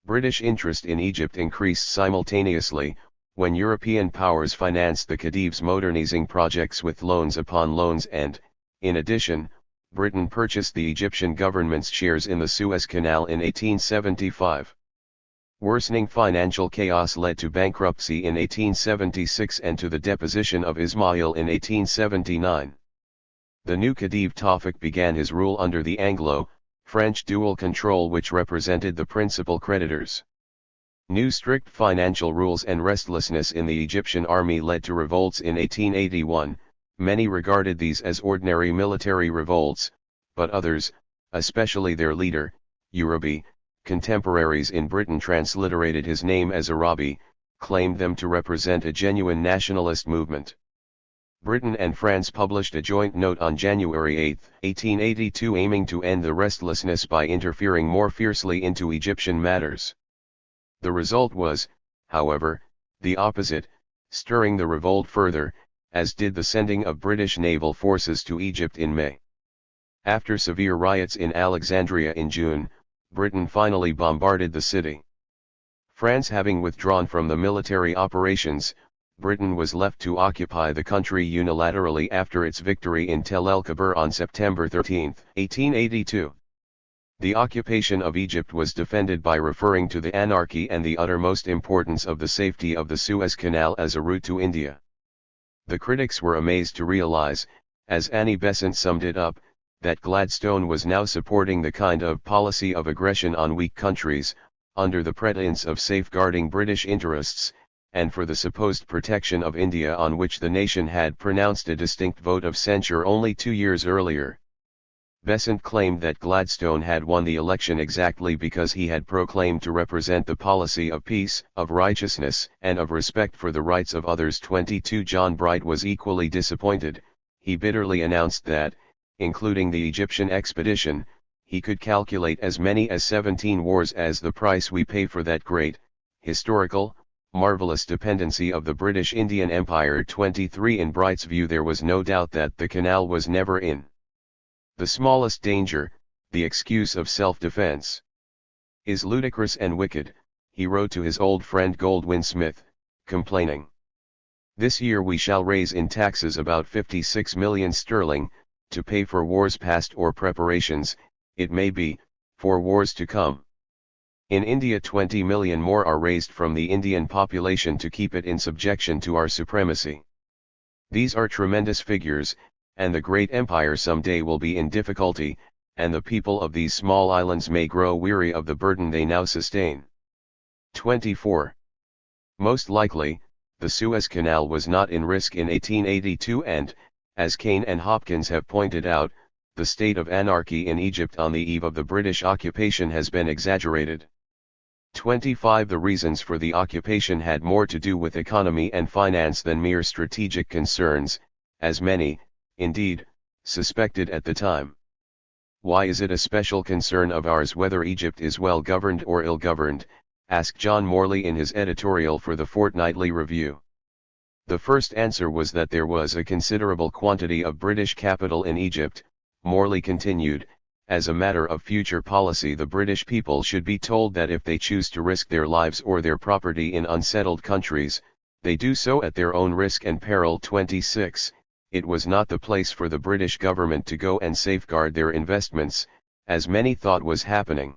British interest in Egypt increased simultaneously, when European powers financed the Khedive's modernizing projects with loans upon loans and, in addition, Britain purchased the Egyptian government's shares in the Suez Canal in 1875. Worsening financial chaos led to bankruptcy in 1876 and to the deposition of Ismail in 1879. The new Khedive Tawfiq began his rule under the Anglo-French dual control which represented the principal creditors. New strict financial rules and restlessness in the Egyptian army led to revolts in 1881. Many regarded these as ordinary military revolts, but others, especially their leader, Urabi, contemporaries in Britain transliterated his name as Arabi, claimed them to represent a genuine nationalist movement. Britain and France published a joint note on January 8, 1882 aiming to end the restlessness by interfering more fiercely into Egyptian matters. The result was, however, the opposite, stirring the revolt further, as did the sending of British naval forces to Egypt in May. After severe riots in Alexandria in June, Britain finally bombarded the city. France having withdrawn from the military operations, Britain was left to occupy the country unilaterally after its victory in Tel el-Kebir on September 13, 1882. The occupation of Egypt was defended by referring to the anarchy and the uttermost importance of the safety of the Suez Canal as a route to India. The critics were amazed to realize, as Annie Besant summed it up, that Gladstone was now supporting the kind of policy of aggression on weak countries, under the pretense of safeguarding British interests, and for the supposed protection of India on which the nation had pronounced a distinct vote of censure only 2 years earlier. Besant claimed that Gladstone had won the election exactly because he had proclaimed to represent the policy of peace, of righteousness, and of respect for the rights of others. 22 John Bright was equally disappointed. He bitterly announced that, including the Egyptian expedition, he could calculate as many as 17 wars as the price we pay for that great, historical, marvelous dependency of the British Indian Empire. 23 In Bright's view there was no doubt that the canal was never in the smallest danger. The excuse of self-defense is ludicrous and wicked, he wrote to his old friend Goldwin Smith, complaining. This year we shall raise in taxes about 56 million sterling, to pay for wars past or preparations, it may be, for wars to come. In India 20 million more are raised from the Indian population to keep it in subjection to our supremacy. These are tremendous figures, and the great empire some day will be in difficulty, and the people of these small islands may grow weary of the burden they now sustain. 24. Most likely, the Suez Canal was not in risk in 1882 and, as Kane and Hopkins have pointed out, the state of anarchy in Egypt on the eve of the British occupation has been exaggerated. 25 The reasons for the occupation had more to do with economy and finance than mere strategic concerns, as many, indeed, suspected at the time. Why is it a special concern of ours whether Egypt is well governed or ill governed? Asked John Morley in his editorial for the Fortnightly Review. The first answer was that there was a considerable quantity of British capital in Egypt. Morley continued, as a matter of future policy the British people should be told that if they choose to risk their lives or their property in unsettled countries, they do so at their own risk and peril. 26. It was not the place for the British government to go and safeguard their investments, as many thought was happening.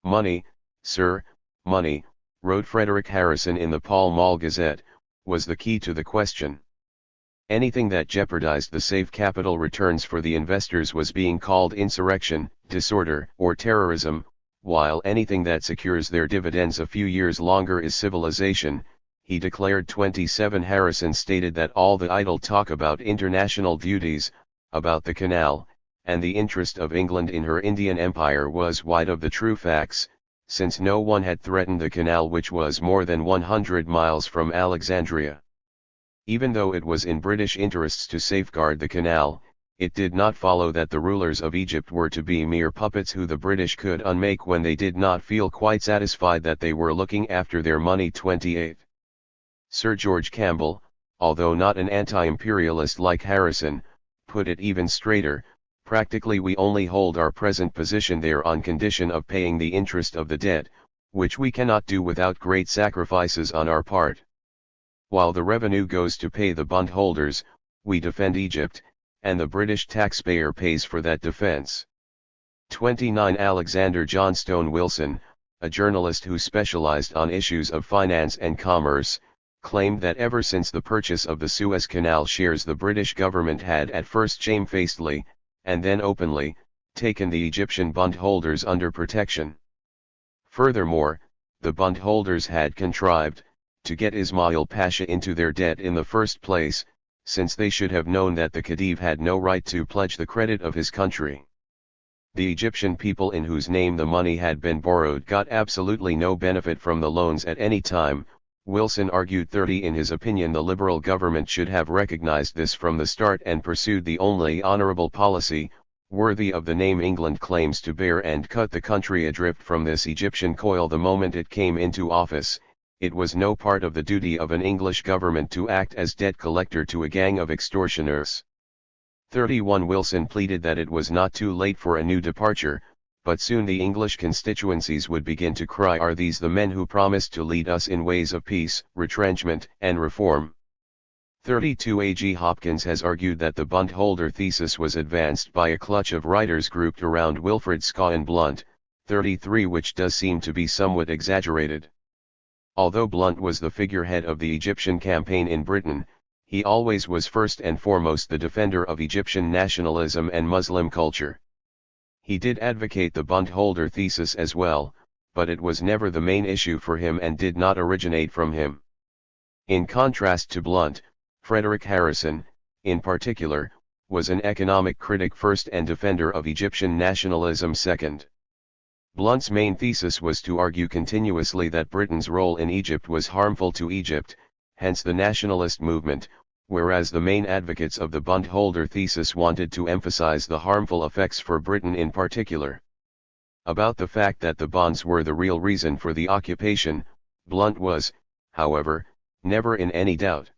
Money, sir, money, wrote Frederick Harrison in the Pall Mall Gazette, was the key to the question. Anything that jeopardized the safe capital returns for the investors was being called insurrection, disorder, or terrorism, while anything that secures their dividends a few years longer is civilization, he declared. 27 Harrison stated that all the idle talk about international duties, about the canal, and the interest of England in her Indian Empire was wide of the true facts, since no one had threatened the canal which was more than 100 miles from Alexandria. Even though it was in British interests to safeguard the canal, it did not follow that the rulers of Egypt were to be mere puppets who the British could unmake when they did not feel quite satisfied that they were looking after their money. 28. Sir George Campbell, although not an anti-imperialist like Harrison, put it even straighter: practically we only hold our present position there on condition of paying the interest of the debt, which we cannot do without great sacrifices on our part. While the revenue goes to pay the bondholders, we defend Egypt, and the British taxpayer pays for that defense. 29 Alexander Johnstone Wilson, a journalist who specialized on issues of finance and commerce, claimed that ever since the purchase of the Suez Canal shares the British government had at first shamefacedly, and then openly, taken the Egyptian bondholders under protection. Furthermore, the bondholders had contrived to get Ismail Pasha into their debt in the first place, since they should have known that the Khedive had no right to pledge the credit of his country. The Egyptian people in whose name the money had been borrowed got absolutely no benefit from the loans at any time, Wilson argued 30 in his opinion the Liberal government should have recognized this from the start and pursued the only honorable policy, worthy of the name England claims to bear, and cut the country adrift from this Egyptian coil the moment it came into office. It was no part of the duty of an English government to act as debt collector to a gang of extortioners. 31 Wilson pleaded that it was not too late for a new departure, but soon the English constituencies would begin to cry, "Are these the men who promised to lead us in ways of peace, retrenchment, and reform?" 32 A. G. Hopkins has argued that the bondholder thesis was advanced by a clutch of writers grouped around Wilfred Scott and Blunt, 33, which does seem to be somewhat exaggerated. Although Blunt was the figurehead of the Egyptian campaign in Britain, he always was first and foremost the defender of Egyptian nationalism and Muslim culture. He did advocate the bondholder thesis as well, but it was never the main issue for him and did not originate from him. In contrast to Blunt, Frederick Harrison, in particular, was an economic critic first and defender of Egyptian nationalism second. Blunt's main thesis was to argue continuously that Britain's role in Egypt was harmful to Egypt, hence the nationalist movement, whereas the main advocates of the bondholder thesis wanted to emphasize the harmful effects for Britain in particular. About the fact that the bonds were the real reason for the occupation, Blunt was, however, never in any doubt.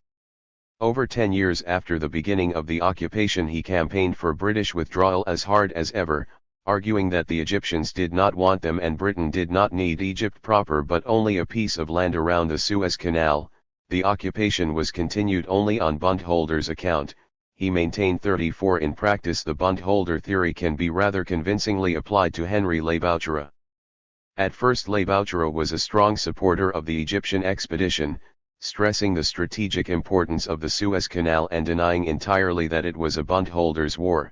Over 10 years after the beginning of the occupation he campaigned for British withdrawal as hard as ever, arguing that the Egyptians did not want them and Britain did not need Egypt proper but only a piece of land around the Suez Canal. The occupation was continued only on bondholders' account, he maintained. 34 In practice the bondholder theory can be rather convincingly applied to Henry Lavouture. At first Lavouture was a strong supporter of the Egyptian expedition, stressing the strategic importance of the Suez Canal and denying entirely that it was a bondholders' war.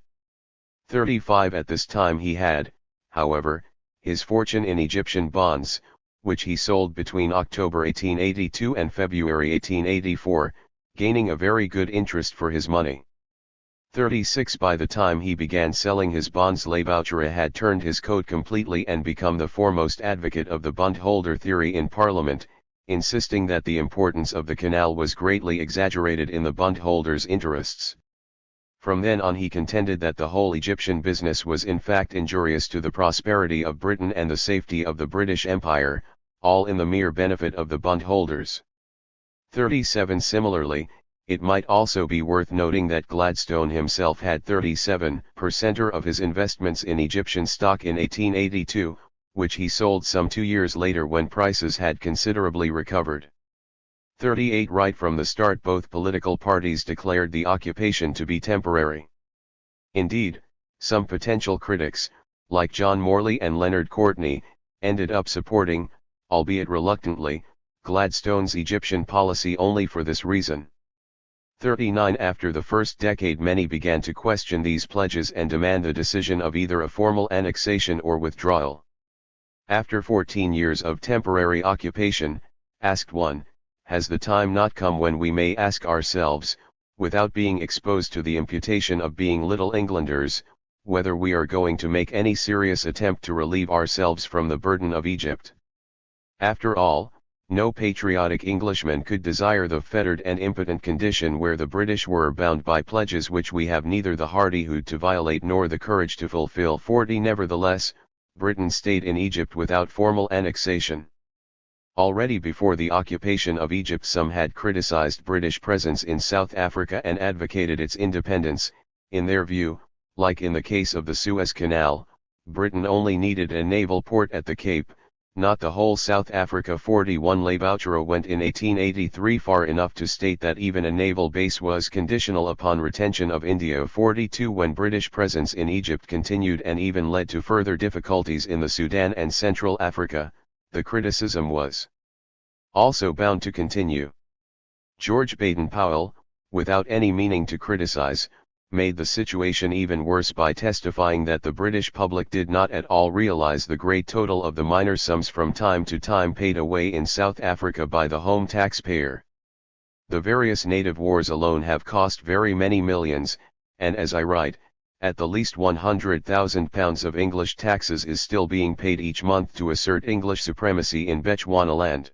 35 At this time he had, however, his fortune in Egyptian bonds, which he sold between October 1882 and February 1884, gaining a very good interest for his money. 36 By the time he began selling his bonds Lavouture had turned his coat completely and become the foremost advocate of the bondholder theory in Parliament, insisting that the importance of the canal was greatly exaggerated in the bondholders' interests. From then on he contended that the whole Egyptian business was in fact injurious to the prosperity of Britain and the safety of the British Empire, all in the mere benefit of the bondholders. 37 Similarly, it might also be worth noting that Gladstone himself had 37% of his investments in Egyptian stock in 1882, which he sold some 2 years later when prices had considerably recovered. 38 Right from the start both political parties declared the occupation to be temporary. Indeed, some potential critics, like John Morley and Leonard Courtney, ended up supporting, albeit reluctantly, Gladstone's Egyptian policy only for this reason. 39 After the first decade many began to question these pledges and demand the decision of either a formal annexation or withdrawal. After 14 years of temporary occupation, asked one, has the time not come when we may ask ourselves, without being exposed to the imputation of being Little Englanders, whether we are going to make any serious attempt to relieve ourselves from the burden of Egypt? After all, no patriotic Englishman could desire the fettered and impotent condition where the British were bound by pledges which we have neither the hardihood to violate nor the courage to fulfill. 40 Nevertheless, Britain stayed in Egypt without formal annexation. Already before the occupation of Egypt some had criticized British presence in South Africa and advocated its independence. In their view, like in the case of the Suez Canal, Britain only needed a naval port at the Cape, not the whole South Africa. 41 Lavouture went in 1883 far enough to state that even a naval base was conditional upon retention of India. 42 When British presence in Egypt continued and even led to further difficulties in the Sudan and Central Africa, the criticism was also bound to continue. George Baden-Powell, without any meaning to criticize, made the situation even worse by testifying that the British public did not at all realize the great total of the minor sums from time to time paid away in South Africa by the home taxpayer. The various native wars alone have cost very many millions, and as I write, at the least £100,000 of English taxes is still being paid each month to assert English supremacy in Bechuanaland.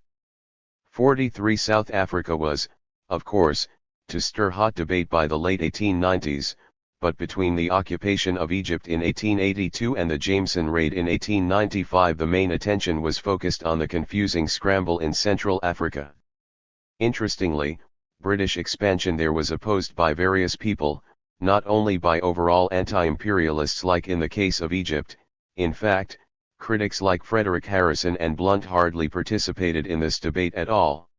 43 South Africa was, of course, to stir hot debate by the late 1890s, but between the occupation of Egypt in 1882 and the Jameson Raid in 1895 the main attention was focused on the confusing scramble in Central Africa. Interestingly, British expansion there was opposed by various people, not only by overall anti-imperialists like in the case of Egypt. In fact, critics like Frederick Harrison and Blunt hardly participated in this debate at all.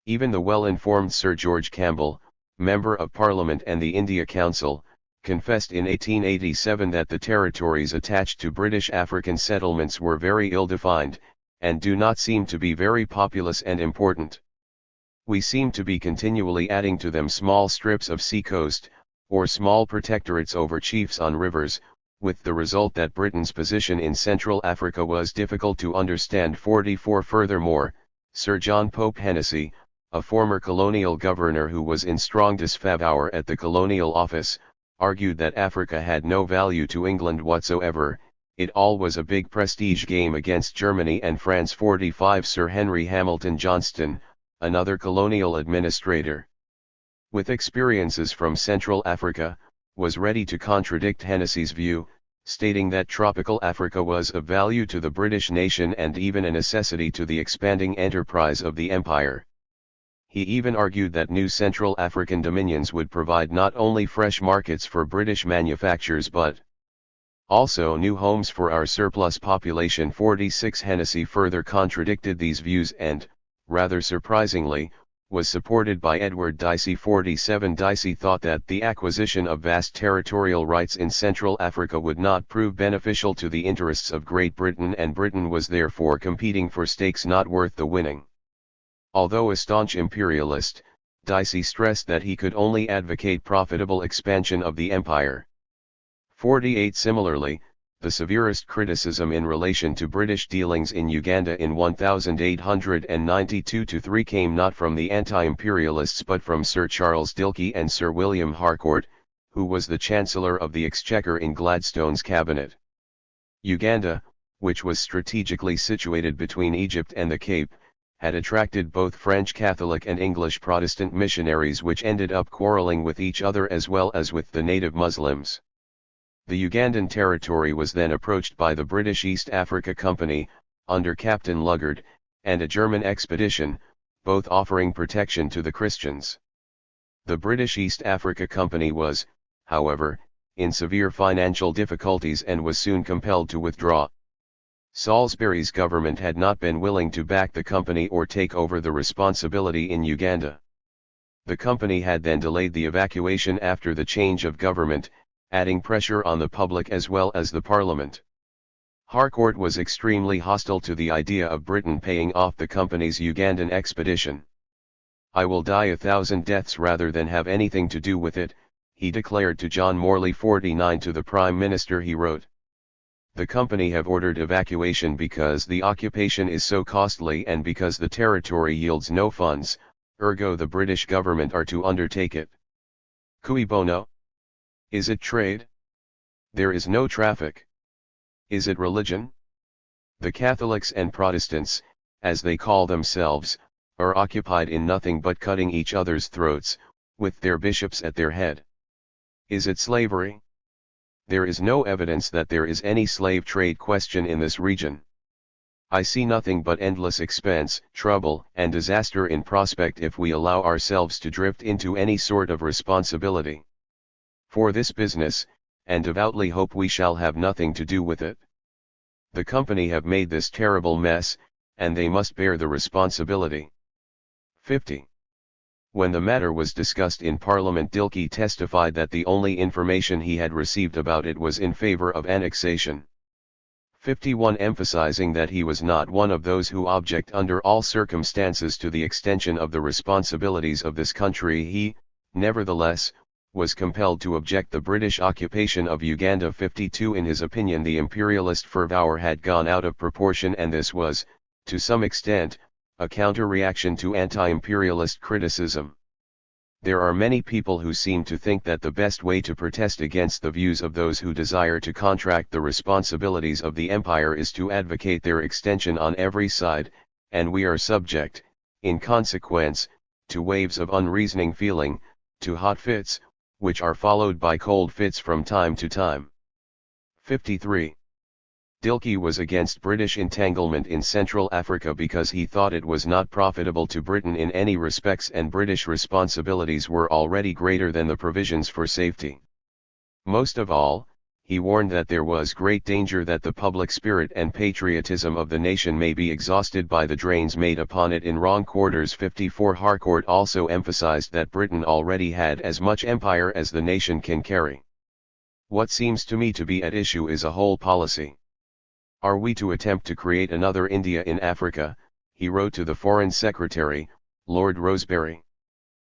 Even the well-informed Sir George Campbell, Member of Parliament and the India Council, confessed in 1887 that the territories attached to British African settlements were very ill-defined, and do not seem to be very populous and important. We seem to be continually adding to them small strips of sea coast, or small protectorates over chiefs on rivers, with the result that Britain's position in Central Africa was difficult to understand. 44 Furthermore, Sir John Pope Hennessy, a former colonial governor who was in strong disfavor at the colonial office, argued that Africa had no value to England whatsoever, it all was a big prestige game against Germany and France. 45 Sir Henry Hamilton Johnston, another colonial administrator with experiences from Central Africa, was ready to contradict Hennessy's view, stating that tropical Africa was of value to the British nation and even a necessity to the expanding enterprise of the empire. He even argued that new Central African dominions would provide not only fresh markets for British manufactures but also new homes for our surplus population. 46 Hennessy further contradicted these views and, rather surprisingly, was supported by Edward Dicey. 47 Dicey thought that the acquisition of vast territorial rights in Central Africa would not prove beneficial to the interests of Great Britain, and Britain was therefore competing for stakes not worth the winning. Although a staunch imperialist, Dicey stressed that he could only advocate profitable expansion of the empire. 48 Similarly, the severest criticism in relation to British dealings in Uganda in 1892-3 came not from the anti-imperialists but from Sir Charles Dilke and Sir William Harcourt, who was the Chancellor of the Exchequer in Gladstone's cabinet. Uganda, which was strategically situated between Egypt and the Cape, had attracted both French Catholic and English Protestant missionaries which ended up quarreling with each other as well as with the native Muslims. The Ugandan territory was then approached by the British East Africa Company, under Captain Luggard, and a German expedition, both offering protection to the Christians. The British East Africa Company was, however, in severe financial difficulties and was soon compelled to withdraw. Salisbury's government had not been willing to back the company or take over the responsibility in Uganda. The company had then delayed the evacuation after the change of government, adding pressure on the public as well as the Parliament. Harcourt was extremely hostile to the idea of Britain paying off the company's Ugandan expedition. "I will die 1,000 deaths rather than have anything to do with it," he declared to John Morley. 49 To the Prime Minister he wrote, "The company have ordered evacuation because the occupation is so costly and because the territory yields no funds, ergo the British government are to undertake it. Cui bono? Is it trade? There is no traffic. Is it religion? The Catholics and Protestants, as they call themselves, are occupied in nothing but cutting each other's throats, with their bishops at their head. Is it slavery? There is no evidence that there is any slave trade question in this region. I see nothing but endless expense, trouble, and disaster in prospect if we allow ourselves to drift into any sort of responsibility for this business, and devoutly hope we shall have nothing to do with it. The company have made this terrible mess, and they must bear the responsibility." 50. When the matter was discussed in Parliament, Dilke testified that the only information he had received about it was in favour of annexation. 51. Emphasizing that he was not one of those who object under all circumstances to the extension of the responsibilities of this country, he, nevertheless, was compelled to object the British occupation of Uganda. 52. In his opinion, the imperialist fervour had gone out of proportion, and this was, to some extent, a counter-reaction to anti-imperialist criticism. There are many people who seem to think that the best way to protest against the views of those who desire to contract the responsibilities of the empire is to advocate their extension on every side, and we are subject, in consequence, to waves of unreasoning feeling, to hot fits, which are followed by cold fits from time to time. 53. Dilke was against British entanglement in Central Africa because he thought it was not profitable to Britain in any respects and British responsibilities were already greater than the provisions for safety. Most of all, he warned that there was great danger that the public spirit and patriotism of the nation may be exhausted by the drains made upon it in wrong quarters. 54. Harcourt also emphasized that Britain already had as much empire as the nation can carry. What seems to me to be at issue is a whole policy. Are we to attempt to create another India in Africa? He wrote to the Foreign Secretary, Lord Rosebery.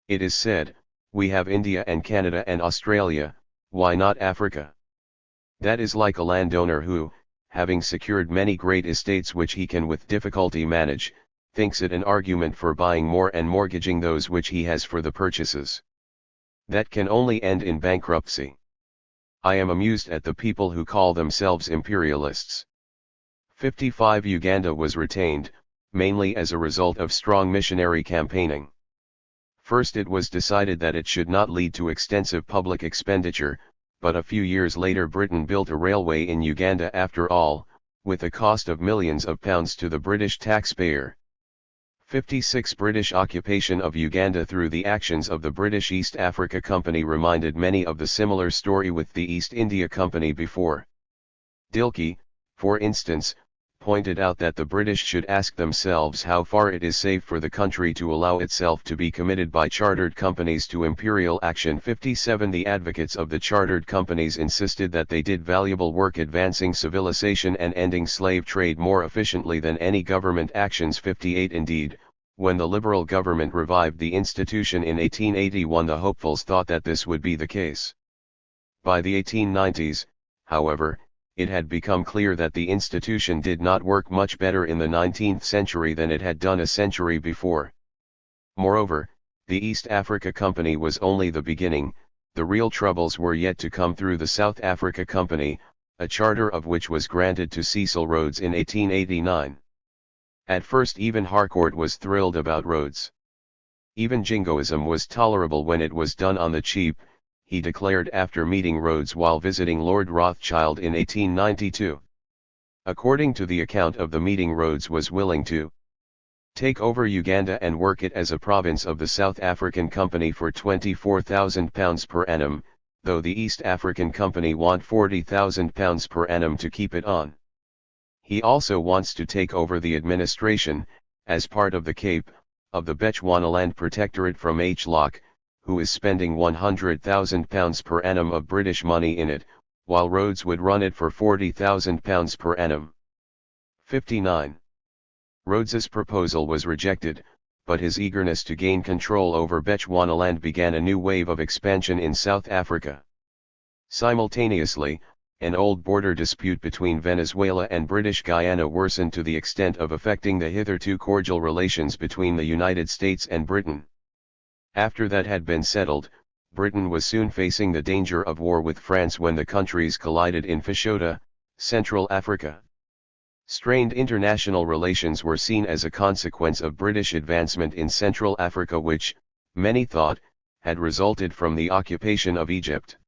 It is said, we have India and Canada and Australia, why not Africa? That is like a landowner who, having secured many great estates which he can with difficulty manage, thinks it an argument for buying more and mortgaging those which he has for the purchases. That can only end in bankruptcy. I am amused at the people who call themselves imperialists. 55. Uganda was retained, mainly as a result of strong missionary campaigning. First it was decided that it should not lead to extensive public expenditure, but a few years later Britain built a railway in Uganda after all, with a cost of millions of pounds to the British taxpayer. 56. British occupation of Uganda through the actions of the British East Africa Company reminded many of the similar story with the East India Company before. Dilke, for instance, pointed out that the British should ask themselves how far it is safe for the country to allow itself to be committed by chartered companies to imperial action. 57. The advocates of the chartered companies insisted that they did valuable work advancing civilization and ending slave trade more efficiently than any government actions. 58. Indeed, when the Liberal government revived the institution in 1881, the hopefuls thought that this would be the case. By the 1890s, however, it had become clear that the institution did not work much better in the 19th century than it had done a century before. Moreover, the East Africa Company was only the beginning, the real troubles were yet to come through the South Africa Company, a charter of which was granted to Cecil Rhodes in 1889. At first even Harcourt was thrilled about Rhodes. Even jingoism was tolerable when it was done on the cheap, he declared after meeting Rhodes while visiting Lord Rothschild in 1892. According to the account of the meeting, Rhodes was willing to take over Uganda and work it as a province of the South African Company for £24,000 per annum, though the East African Company want £40,000 per annum to keep it on. He also wants to take over the administration, as part of the Cape, of the Bechuanaland Protectorate from H. Locke, who is spending £100,000 per annum of British money in it, while Rhodes would run it for £40,000 per annum. 59. Rhodes's proposal was rejected, but his eagerness to gain control over Bechuanaland began a new wave of expansion in South Africa. Simultaneously, an old border dispute between Venezuela and British Guyana worsened to the extent of affecting the hitherto cordial relations between the United States and Britain. After that had been settled, Britain was soon facing the danger of war with France when the countries collided in Fashota, Central Africa. Strained international relations were seen as a consequence of British advancement in Central Africa, which, many thought, had resulted from the occupation of Egypt.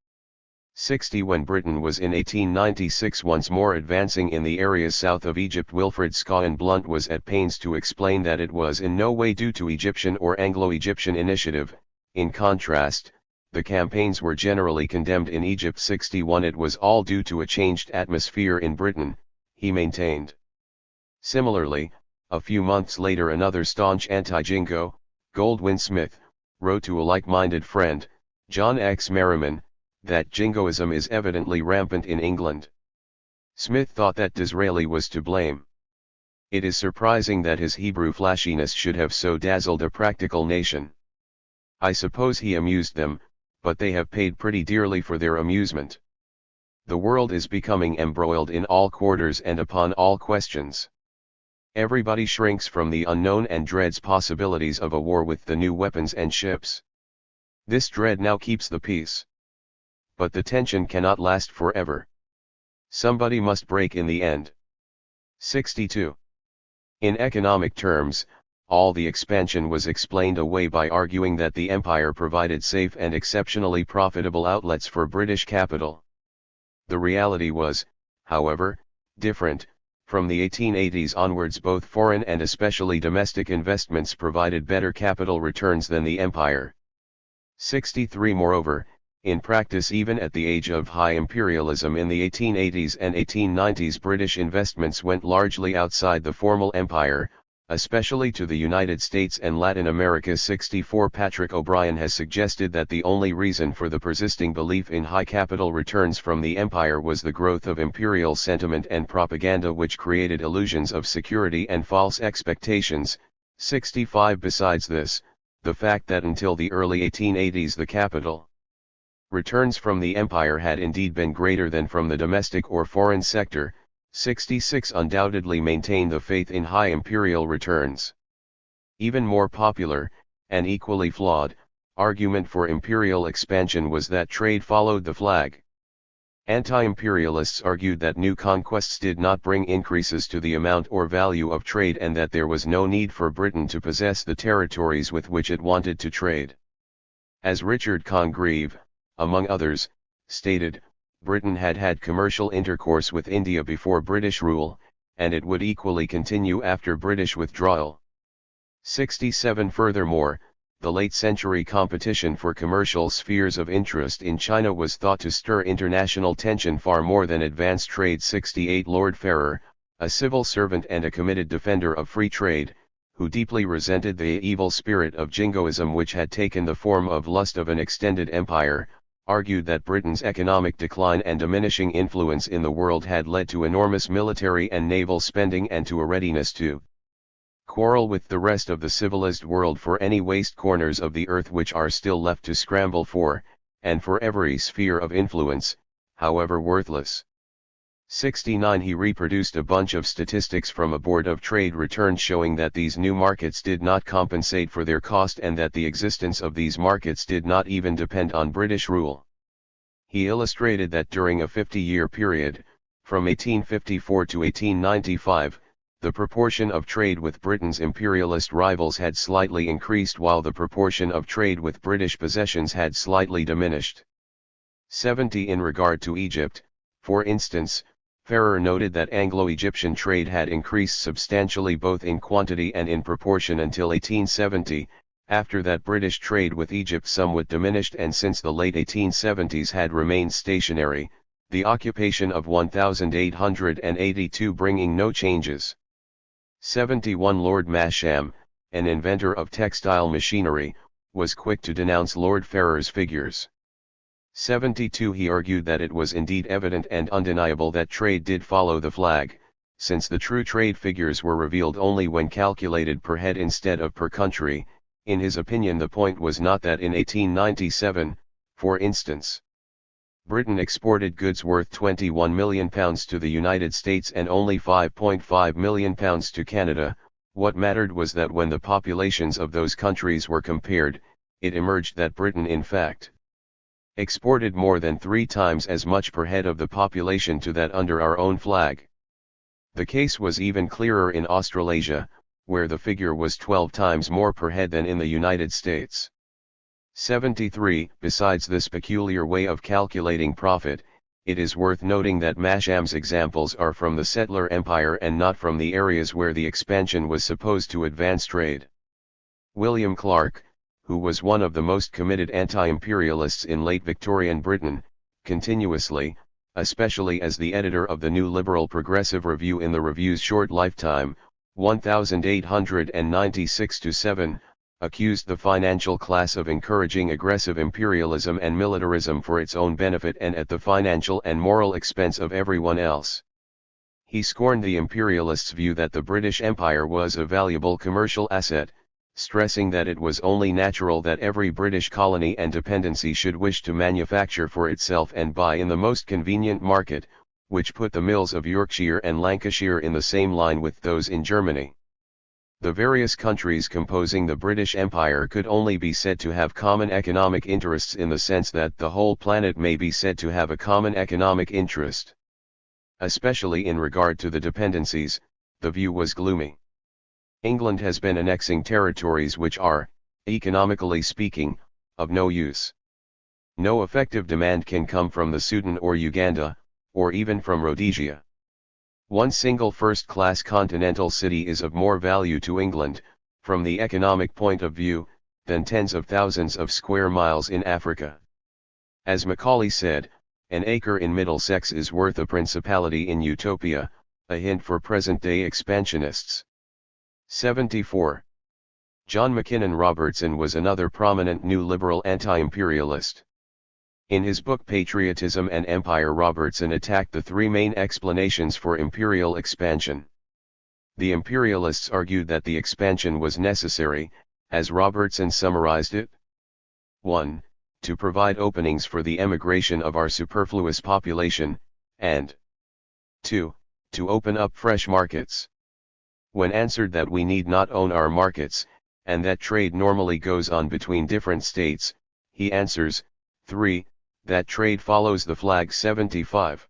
60. When Britain was in 1896 once more advancing in the areas south of Egypt, Wilfred Scawen Blunt was at pains to explain that it was in no way due to Egyptian or Anglo-Egyptian initiative. In contrast, the campaigns were generally condemned in Egypt. 61. It was all due to a changed atmosphere in Britain, he maintained. Similarly, a few months later another staunch anti-Jingo, Goldwin Smith, wrote to a like-minded friend, John X. Merriman, that jingoism is evidently rampant in England. Smith thought that Disraeli was to blame. It is surprising that his Hebrew flashiness should have so dazzled a practical nation. I suppose he amused them, but they have paid pretty dearly for their amusement. The world is becoming embroiled in all quarters and upon all questions. Everybody shrinks from the unknown and dreads possibilities of a war with the new weapons and ships. This dread now keeps the peace. But the tension cannot last forever. Somebody must break in the end. 62. In economic terms, all the expansion was explained away by arguing that the empire provided safe and exceptionally profitable outlets for British capital. The reality was, however, different. From the 1880s onwards, both foreign and especially domestic investments provided better capital returns than the empire. 63 Moreover, in practice, even at the age of high imperialism in the 1880s and 1890s, British investments went largely outside the formal empire, especially to the United States and Latin America. 64 Patrick O'Brien has suggested that the only reason for the persisting belief in high capital returns from the empire was the growth of imperial sentiment and propaganda, which created illusions of security and false expectations. 65 Besides this, the fact that until the early 1880s the capital returns from the empire had indeed been greater than from the domestic or foreign sector. 66 Undoubtedly maintained the faith in high imperial returns. Even more popular, and equally flawed, argument for imperial expansion was that trade followed the flag. Anti-imperialists argued that new conquests did not bring increases to the amount or value of trade, and that there was no need for Britain to possess the territories with which it wanted to trade. As Richard Congreve, among others, stated, Britain had had commercial intercourse with India before British rule, and it would equally continue after British withdrawal. 67 Furthermore, the late-century competition for commercial spheres of interest in China was thought to stir international tension far more than advance trade. 68 Lord Ferrer, a civil servant and a committed defender of free trade, who deeply resented the evil spirit of jingoism which had taken the form of lust of an extended empire, argued that Britain's economic decline and diminishing influence in the world had led to enormous military and naval spending and to a readiness to quarrel with the rest of the civilized world for any waste corners of the earth which are still left to scramble for, and for every sphere of influence, however worthless. 69 He reproduced a bunch of statistics from a Board of Trade returns showing that these new markets did not compensate for their cost and that the existence of these markets did not even depend on British rule. He illustrated that during a 50-year period, from 1854 to 1895, the proportion of trade with Britain's imperialist rivals had slightly increased while the proportion of trade with British possessions had slightly diminished. 70 In regard to Egypt, for instance, Ferrer noted that Anglo-Egyptian trade had increased substantially both in quantity and in proportion until 1870, after that British trade with Egypt somewhat diminished and since the late 1870s had remained stationary, the occupation of 1882 bringing no changes. 71 Lord Masham, an inventor of textile machinery, was quick to denounce Lord Ferrer's figures. 72 He argued that it was indeed evident and undeniable that trade did follow the flag, since the true trade figures were revealed only when calculated per head instead of per country. In his opinion, the point was not that in 1897, for instance, Britain exported goods worth £21 million to the United States and only £5.5 million to Canada. What mattered was that when the populations of those countries were compared, it emerged that Britain in fact exported more than 3 times as much per head of the population to that under our own flag. The case was even clearer in Australasia, where the figure was 12 times more per head than in the United States. 73 Besides this peculiar way of calculating profit, it is worth noting that Masham's examples are from the settler empire and not from the areas where the expansion was supposed to advance trade. William Clark, who was one of the most committed anti-imperialists in late Victorian Britain, continuously, especially as the editor of the New Liberal Progressive Review in the Review's short lifetime, 1896-7, accused the financial class of encouraging aggressive imperialism and militarism for its own benefit and at the financial and moral expense of everyone else. He scorned the imperialists' view that the British Empire was a valuable commercial asset, stressing that it was only natural that every British colony and dependency should wish to manufacture for itself and buy in the most convenient market, which put the mills of Yorkshire and Lancashire in the same line with those in Germany. The various countries composing the British Empire could only be said to have common economic interests in the sense that the whole planet may be said to have a common economic interest. Especially in regard to the dependencies, the view was gloomy. England has been annexing territories which are, economically speaking, of no use. No effective demand can come from the Sudan or Uganda, or even from Rhodesia. One single first-class continental city is of more value to England, from the economic point of view, than tens of thousands of square miles in Africa. As Macaulay said, an acre in Middlesex is worth a principality in Utopia, a hint for present-day expansionists. 74. John Mackinnon Robertson was another prominent New Liberal anti-imperialist. In his book Patriotism and Empire, Robertson attacked the three main explanations for imperial expansion. The imperialists argued that the expansion was necessary, as Robertson summarized it. 1. To provide openings for the emigration of our superfluous population, and 2. To open up fresh markets. When answered that we need not own our markets, and that trade normally goes on between different states, he answers, 3. That trade follows the flag. 75.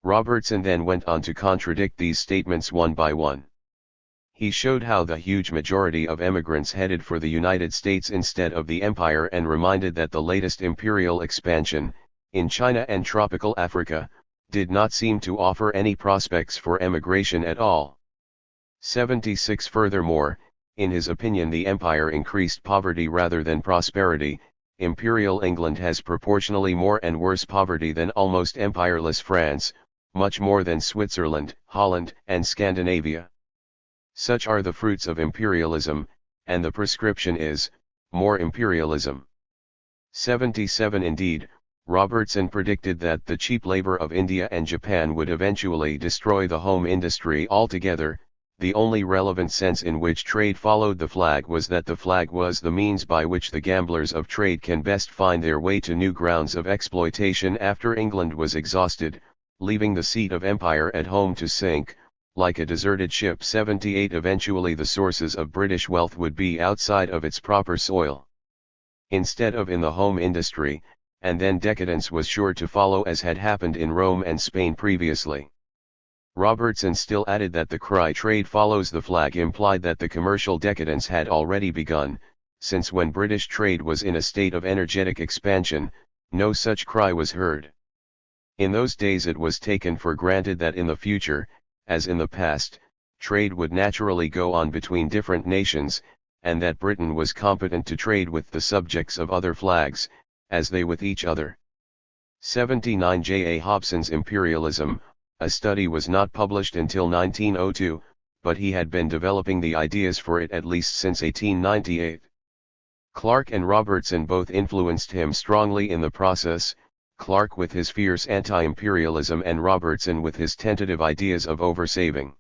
Robertson then went on to contradict these statements one by one. He showed how the huge majority of emigrants headed for the United States instead of the Empire, and reminded that the latest imperial expansion, in China and tropical Africa, did not seem to offer any prospects for emigration at all. 76. Furthermore, in his opinion, the Empire increased poverty rather than prosperity. Imperial England has proportionally more and worse poverty than almost empireless France, much more than Switzerland, Holland, and Scandinavia. Such are the fruits of imperialism, and the prescription is, more imperialism. 77. Indeed, Robertson predicted that the cheap labor of India and Japan would eventually destroy the home industry altogether. The only relevant sense in which trade followed the flag was that the flag was the means by which the gamblers of trade can best find their way to new grounds of exploitation after England was exhausted, leaving the seat of empire at home to sink, like a deserted ship. 78. Eventually the sources of British wealth would be outside of its proper soil, instead of in the home industry, and then decadence was sure to follow, as had happened in Rome and Spain previously. Robertson still added that the cry "trade follows the flag" implied that the commercial decadence had already begun, since when British trade was in a state of energetic expansion, no such cry was heard. In those days it was taken for granted that in the future, as in the past, trade would naturally go on between different nations, and that Britain was competent to trade with the subjects of other flags, as they with each other. 79. J. A. Hobson's Imperialism. A study was not published until 1902, but he had been developing the ideas for it at least since 1898. Clarke and Robertson both influenced him strongly in the process, Clarke with his fierce anti-imperialism and Robertson with his tentative ideas of oversaving.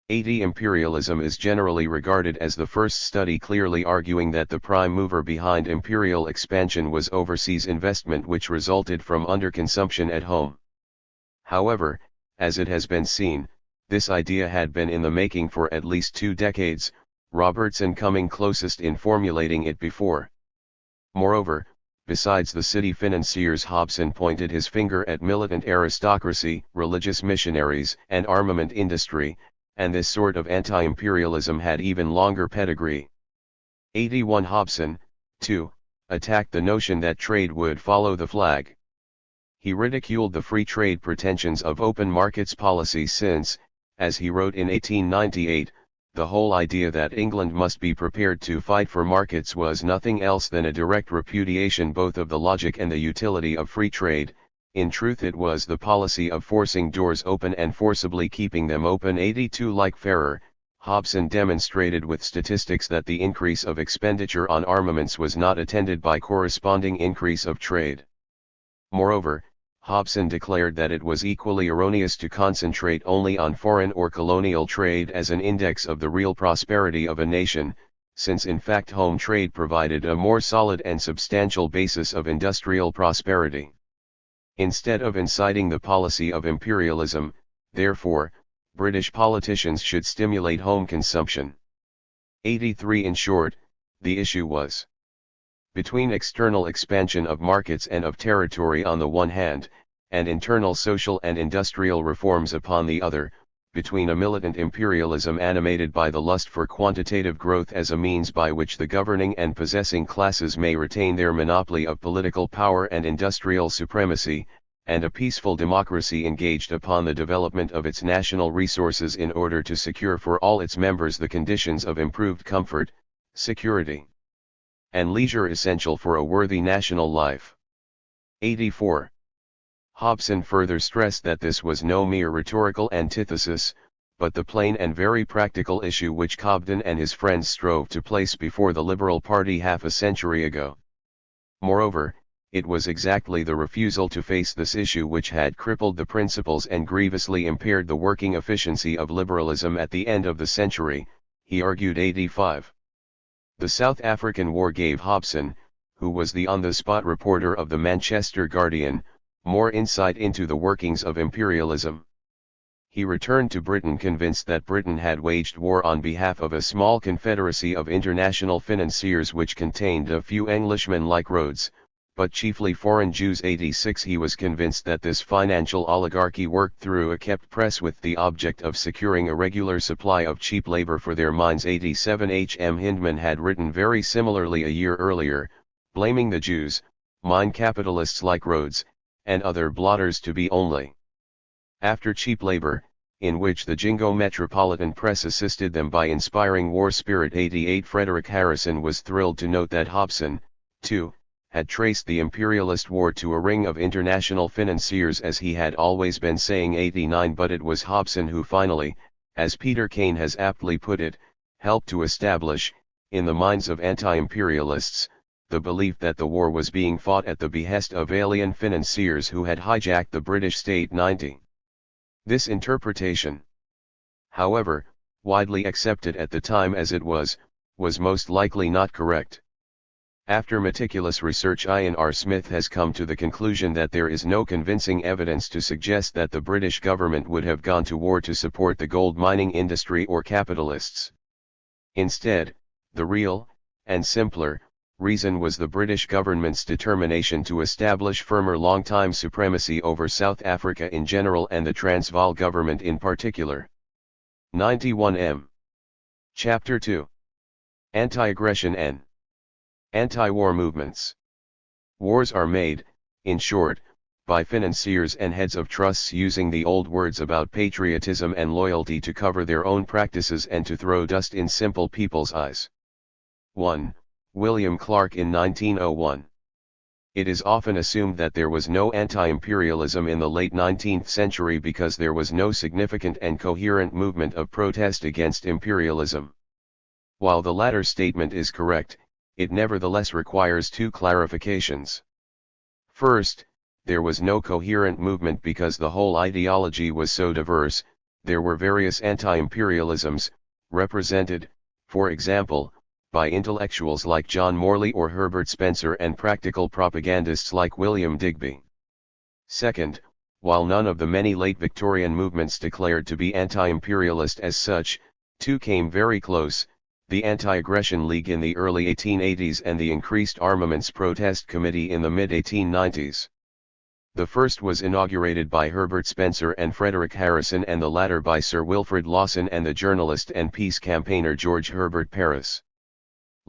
80. Imperialism is generally regarded as the first study clearly arguing that the prime mover behind imperial expansion was overseas investment, which resulted from underconsumption at home. However, as it has been seen, this idea had been in the making for at least 2 decades, Robertson coming closest in formulating it before. Moreover, besides the city financiers, Hobson pointed his finger at militant aristocracy, religious missionaries, and armament industry, and this sort of anti-imperialism had even longer pedigree. 81. Hobson, too, attacked the notion that trade would follow the flag. He ridiculed the free trade pretensions of open markets policy since, as he wrote in 1898, the whole idea that England must be prepared to fight for markets was nothing else than a direct repudiation both of the logic and the utility of free trade. In truth, it was the policy of forcing doors open and forcibly keeping them open. 82. Like Ferrer, Hobson demonstrated with statistics that the increase of expenditure on armaments was not attended by corresponding increase of trade. Moreover, Hobson declared that it was equally erroneous to concentrate only on foreign or colonial trade as an index of the real prosperity of a nation, since in fact home trade provided a more solid and substantial basis of industrial prosperity. Instead of inciting the policy of imperialism, therefore, British politicians should stimulate home consumption. 83. In short, the issue was between external expansion of markets and of territory on the one hand, and internal social and industrial reforms upon the other, between a militant imperialism animated by the lust for quantitative growth as a means by which the governing and possessing classes may retain their monopoly of political power and industrial supremacy, and a peaceful democracy engaged upon the development of its national resources in order to secure for all its members the conditions of improved comfort, security, and leisure essential for a worthy national life. 84. Hobson further stressed that this was no mere rhetorical antithesis, but the plain and very practical issue which Cobden and his friends strove to place before the Liberal Party half a century ago. Moreover, it was exactly the refusal to face this issue which had crippled the principles and grievously impaired the working efficiency of liberalism at the end of the century, he argued. 85. The South African War gave Hobson, who was the on-the-spot reporter of the Manchester Guardian, more insight into the workings of imperialism. He returned to Britain convinced that Britain had waged war on behalf of a small confederacy of international financiers which contained a few Englishmen like Rhodes, but chiefly foreign Jews. 86. He was convinced that this financial oligarchy worked through a kept press with the object of securing a regular supply of cheap labor for their mines. 87. H. M. Hindman had written very similarly a year earlier, blaming the Jews, mine capitalists like Rhodes, and other blotters to be only after cheap labor, in which the Jingo Metropolitan Press assisted them by inspiring war spirit. 88. Frederick Harrison was thrilled to note that Hobson, too, had traced the imperialist war to a ring of international financiers as he had always been saying. 89. But it was Hobson who finally, as Peter Kane has aptly put it, helped to establish, in the minds of anti-imperialists, the belief that the war was being fought at the behest of alien financiers who had hijacked the British state. 90. This interpretation, however, widely accepted at the time as it was most likely not correct. After meticulous research, Ian R. Smith has come to the conclusion that there is no convincing evidence to suggest that the British government would have gone to war to support the gold mining industry or capitalists. Instead, the real, and simpler, reason was the British government's determination to establish firmer long-time supremacy over South Africa in general and the Transvaal government in particular. 91 M. Chapter 2. Anti-aggression and anti-war movements. Wars are made, in short, by financiers and heads of trusts using the old words about patriotism and loyalty to cover their own practices and to throw dust in simple people's eyes. 1. William Clark in 1901. It is often assumed that there was no anti-imperialism in the late 19th century because there was no significant and coherent movement of protest against imperialism. While the latter statement is correct, it nevertheless requires two clarifications. First, there was no coherent movement because the whole ideology was so diverse. There were various anti-imperialisms, represented, for example, by intellectuals like John Morley or Herbert Spencer and practical propagandists like William Digby. Second, while none of the many late Victorian movements declared to be anti-imperialist as such, two came very close, the Anti-Aggression League in the early 1880s and the Increased Armaments Protest Committee in the mid-1890s. The first was inaugurated by Herbert Spencer and Frederick Harrison and the latter by Sir Wilfrid Lawson and the journalist and peace campaigner George Herbert Paris.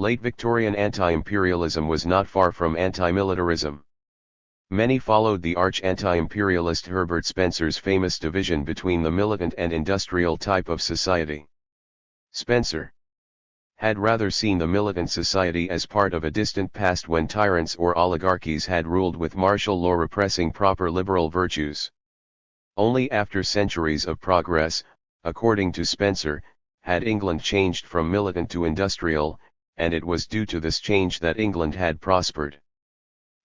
Late Victorian anti-imperialism was not far from anti-militarism. Many followed the arch-anti-imperialist Herbert Spencer's famous division between the militant and industrial type of society. Spencer had rather seen the militant society as part of a distant past when tyrants or oligarchies had ruled with martial law repressing proper liberal virtues. Only after centuries of progress, according to Spencer, had England changed from militant to industrial, and it was due to this change that England had prospered.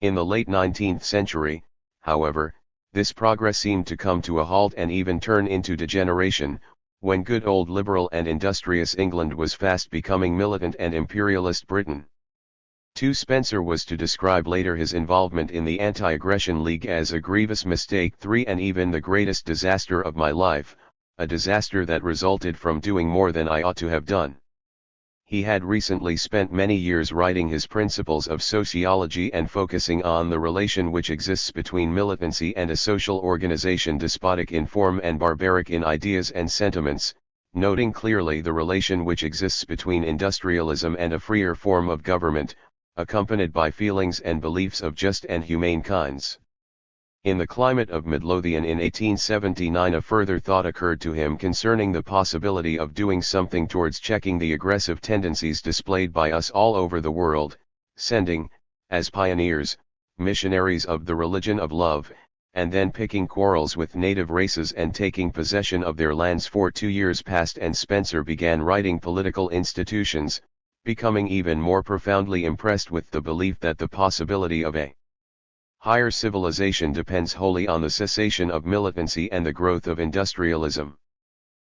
In the late 19th century, however, this progress seemed to come to a halt and even turn into degeneration, when good old liberal and industrious England was fast becoming militant and imperialist Britain. 2. Spencer was to describe later his involvement in the Anti-Aggression League as a grievous mistake. 3. And even the greatest disaster of my life, a disaster that resulted from doing more than I ought to have done. He had recently spent many years writing his Principles of Sociology and focusing on the relation which exists between militancy and a social organization, despotic in form and barbaric in ideas and sentiments, noting clearly the relation which exists between industrialism and a freer form of government, accompanied by feelings and beliefs of just and humane kinds. In the climate of Midlothian in 1879 a further thought occurred to him concerning the possibility of doing something towards checking the aggressive tendencies displayed by us all over the world, sending, as pioneers, missionaries of the religion of love, and then picking quarrels with native races and taking possession of their lands for 2 years past. And Spencer began writing Political Institutions, becoming even more profoundly impressed with the belief that the possibility of a higher civilization depends wholly on the cessation of militancy and the growth of industrialism.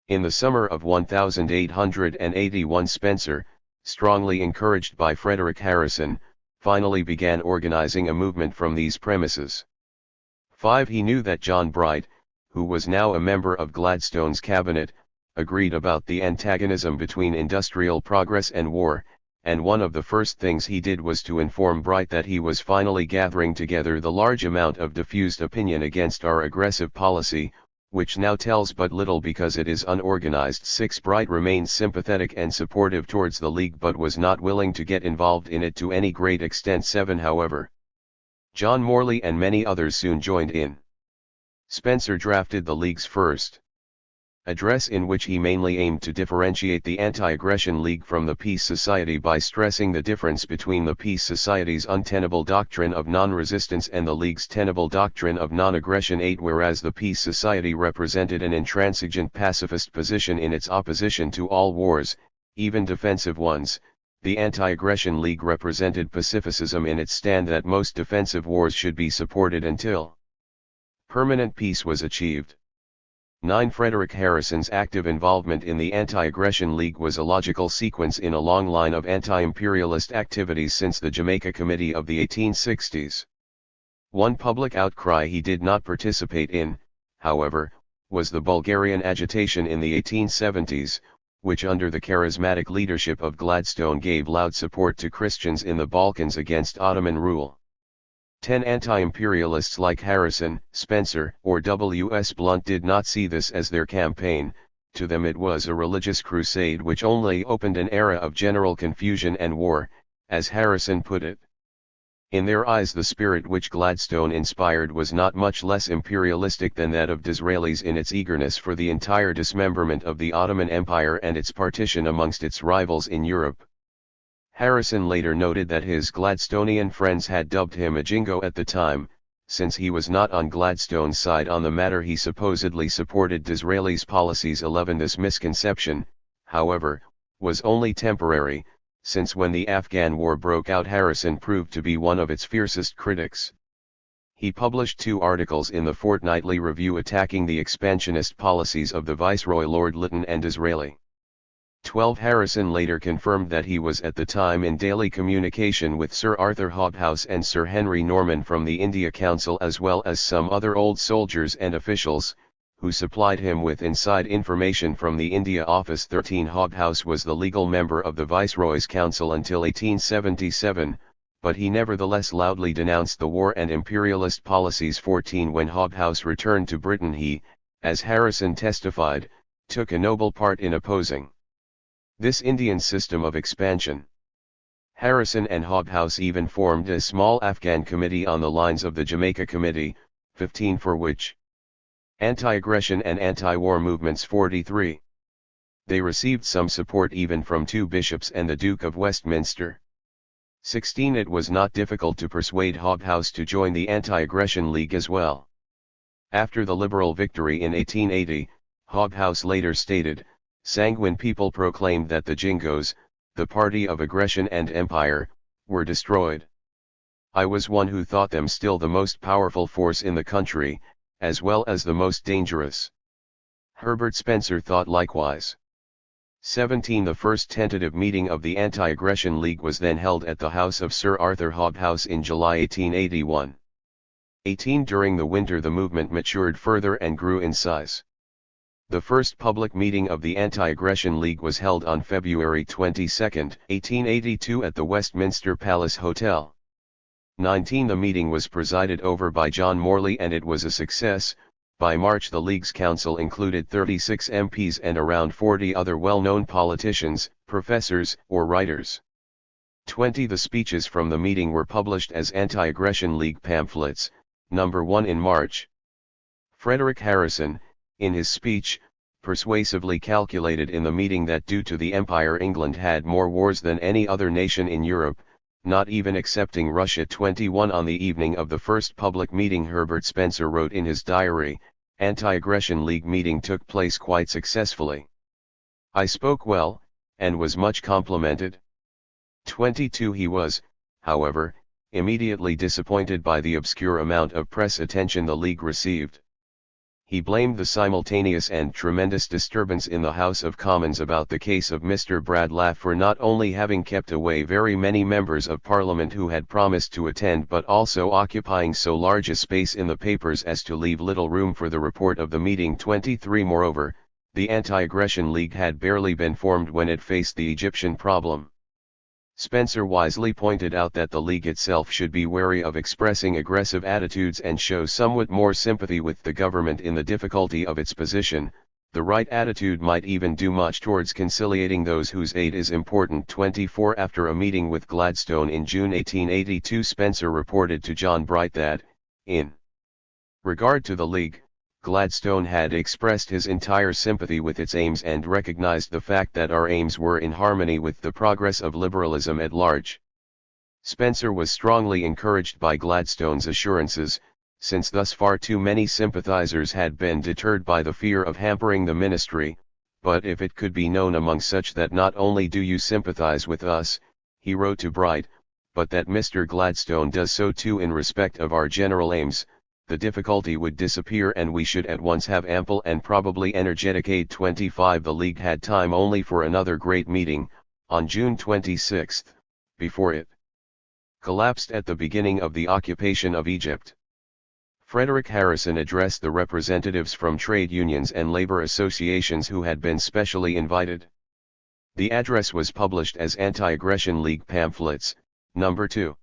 In the summer of 1881 Spencer, strongly encouraged by Frederick Harrison, finally began organizing a movement from these premises. 5. He knew that John Bright, who was now a member of Gladstone's cabinet, agreed about the antagonism between industrial progress and war, and one of the first things he did was to inform Bright that he was finally gathering together the large amount of diffused opinion against our aggressive policy, which now tells but little because it is unorganized. 6. Bright remained sympathetic and supportive towards the League but was not willing to get involved in it to any great extent. 7. However, John Morley and many others soon joined in. Spencer drafted the League's first address, in which he mainly aimed to differentiate the Anti-Aggression League from the Peace Society by stressing the difference between the Peace Society's untenable doctrine of non-resistance and the League's tenable doctrine of non-aggression. 8. Whereas the Peace Society represented an intransigent pacifist position in its opposition to all wars, even defensive ones, the Anti-Aggression League represented pacificism in its stand that most defensive wars should be supported until permanent peace was achieved. 9. Frederick Harrison's active involvement in the Anti-Aggression League was a logical sequence in a long line of anti-imperialist activities since the Jamaica Committee of the 1860s. One public outcry he did not participate in, however, was the Bulgarian agitation in the 1870s, which under the charismatic leadership of Gladstone gave loud support to Christians in the Balkans against Ottoman rule. 10. Anti-imperialists like Harrison, Spencer, or W.S. Blunt did not see this as their campaign. To them it was a religious crusade which only opened an era of general confusion and war, as Harrison put it. In their eyes the spirit which Gladstone inspired was not much less imperialistic than that of Disraeli's in its eagerness for the entire dismemberment of the Ottoman Empire and its partition amongst its rivals in Europe. Harrison later noted that his Gladstonian friends had dubbed him a jingo at the time, since he was not on Gladstone's side on the matter. He supposedly supported Disraeli's policies. 11. This misconception, however, was only temporary, since when the Afghan War broke out Harrison proved to be one of its fiercest critics. He published 2 articles in the Fortnightly Review attacking the expansionist policies of the Viceroy Lord Lytton and Disraeli. 12. Harrison later confirmed that he was at the time in daily communication with Sir Arthur Hobhouse and Sir Henry Norman from the India Council, as well as some other old soldiers and officials, who supplied him with inside information from the India Office. 13. Hobhouse was the legal member of the Viceroy's Council until 1877, but he nevertheless loudly denounced the war and imperialist policies. 14. When Hobhouse returned to Britain he, as Harrison testified, took a noble part in opposing this Indian system of expansion. Harrison and Hobhouse even formed a small Afghan committee on the lines of the Jamaica Committee, 15, for which anti-aggression and anti-war movements. 43. They received some support even from 2 bishops and the Duke of Westminster. 16. It was not difficult to persuade Hobhouse to join the Anti-Aggression League as well. After the Liberal victory in 1880, Hobhouse later stated, "Sanguine people proclaimed that the Jingos, the party of aggression and empire, were destroyed. I was one who thought them still the most powerful force in the country, as well as the most dangerous." Herbert Spencer thought likewise. 17. The first tentative meeting of the Anti-Aggression League was then held at the house of Sir Arthur Hobhouse in July 1881. 18. During the winter the movement matured further and grew in size. The first public meeting of the Anti-Aggression League was held on February 22, 1882 at the Westminster Palace Hotel. 19. The meeting was presided over by John Morley and it was a success. By March the League's council included 36 MPs and around 40 other well-known politicians, professors, or writers. 20. The speeches from the meeting were published as Anti-Aggression League pamphlets, number 1 in March. Frederick Harrison, in his speech, persuasively calculated in the meeting that due to the Empire England had more wars than any other nation in Europe, not even excepting Russia. 21. On the evening of the first public meeting, Herbert Spencer wrote in his diary, Anti-Aggression League meeting took place quite successfully. I spoke well, and was much complimented. 22. He was, however, immediately disappointed by the obscure amount of press attention the League received. He blamed the simultaneous and tremendous disturbance in the House of Commons about the case of Mr. Bradlaugh for not only having kept away very many members of Parliament who had promised to attend but also occupying so large a space in the papers as to leave little room for the report of the meeting. 23. Moreover, the Anti-Aggression League had barely been formed when it faced the Egyptian problem. Spencer wisely pointed out that the League itself should be wary of expressing aggressive attitudes and show somewhat more sympathy with the government in the difficulty of its position. The right attitude might even do much towards conciliating those whose aid is important. 24. After a meeting with Gladstone in June 1882, Spencer reported to John Bright that, in regard to the League, Gladstone had expressed his entire sympathy with its aims and recognized the fact that our aims were in harmony with the progress of liberalism at large. Spencer was strongly encouraged by Gladstone's assurances, since thus far too many sympathizers had been deterred by the fear of hampering the ministry, but if it could be known among such that not only do you sympathize with us, he wrote to Bright, but that Mr. Gladstone does so too in respect of our general aims, the difficulty would disappear and we should at once have ample and probably energetic aid. 25. The League had time only for another great meeting, on June 26, before it collapsed at the beginning of the occupation of Egypt. Frederick Harrison addressed the representatives from trade unions and labor associations who had been specially invited. The address was published as Anti-Aggression League pamphlets, number 2.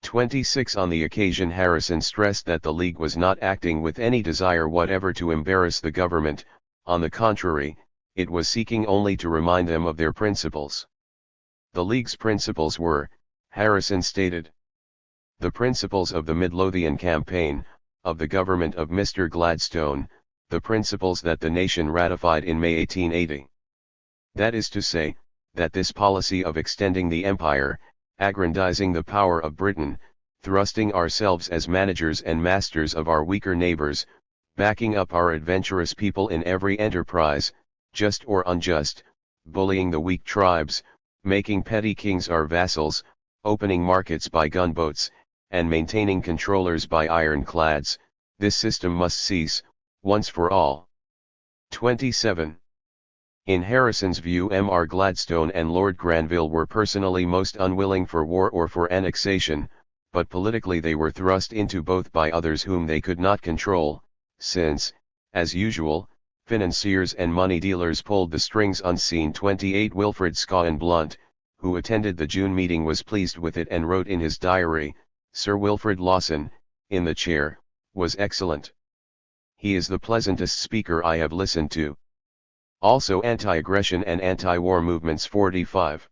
26. On the occasion, Harrison stressed that the League was not acting with any desire whatever to embarrass the government, on the contrary, it was seeking only to remind them of their principles. The League's principles were, Harrison stated, the principles of the Midlothian campaign, of the government of Mr. Gladstone, the principles that the nation ratified in May 1880. That is to say, that this policy of extending the empire, aggrandizing the power of Britain, thrusting ourselves as managers and masters of our weaker neighbors, backing up our adventurous people in every enterprise, just or unjust, bullying the weak tribes, making petty kings our vassals, opening markets by gunboats, and maintaining controllers by ironclads, this system must cease, once for all. 27. In Harrison's view, M.R. Gladstone and Lord Granville were personally most unwilling for war or for annexation, but politically they were thrust into both by others whom they could not control, since, as usual, financiers and money dealers pulled the strings unseen. 28. Wilfred Scawen Blunt, who attended the June meeting, was pleased with it and wrote in his diary, Sir Wilfrid Lawson, in the chair, was excellent. He is the pleasantest speaker I have listened to. Also anti-aggression and anti-war movements. 45.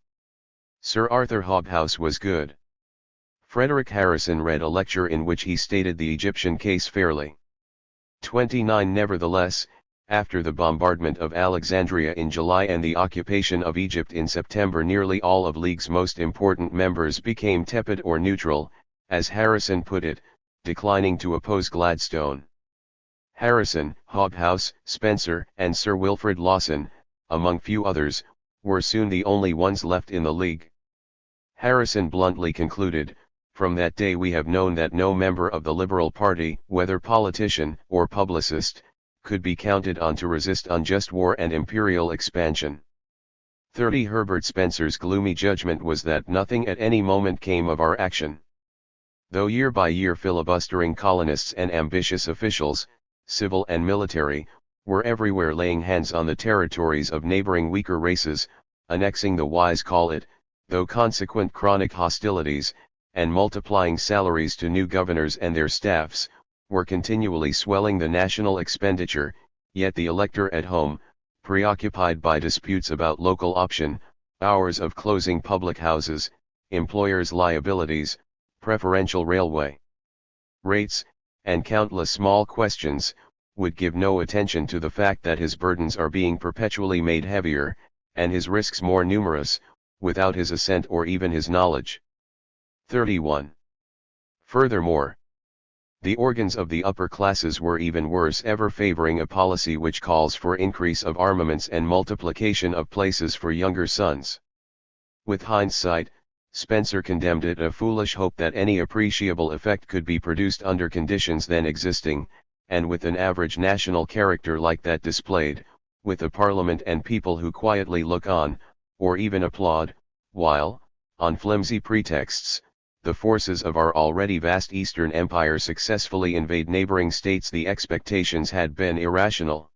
Sir Arthur Hobhouse was good. Frederick Harrison read a lecture in which he stated the Egyptian case fairly. 29. Nevertheless, after the bombardment of Alexandria in July and the occupation of Egypt in September, nearly all of League's most important members became tepid or neutral, as Harrison put it, declining to oppose Gladstone. Harrison, Hobhouse, Spencer, and Sir Wilfrid Lawson, among few others, were soon the only ones left in the League. Harrison bluntly concluded, from that day we have known that no member of the Liberal Party, whether politician or publicist, could be counted on to resist unjust war and imperial expansion. 30. Herbert Spencer's gloomy judgment was that nothing at any moment came of our action. Though year by year filibustering colonists and ambitious officials, civil and military, were everywhere laying hands on the territories of neighboring weaker races, annexing the wise call it, though consequent chronic hostilities, and multiplying salaries to new governors and their staffs, were continually swelling the national expenditure, yet the elector at home, preoccupied by disputes about local option, hours of closing public houses, employers' liabilities, preferential railway rates, and countless small questions, would give no attention to the fact that his burdens are being perpetually made heavier, and his risks more numerous, without his assent or even his knowledge. 31. Furthermore, the organs of the upper classes were even worse, ever favoring a policy which calls for increase of armaments and multiplication of places for younger sons. With hindsight, Spencer condemned it a foolish hope that any appreciable effect could be produced under conditions then existing, and with an average national character like that displayed, with a parliament and people who quietly look on, or even applaud, while, on flimsy pretexts, the forces of our already vast Eastern Empire successfully invade neighboring states. The expectations had been irrational.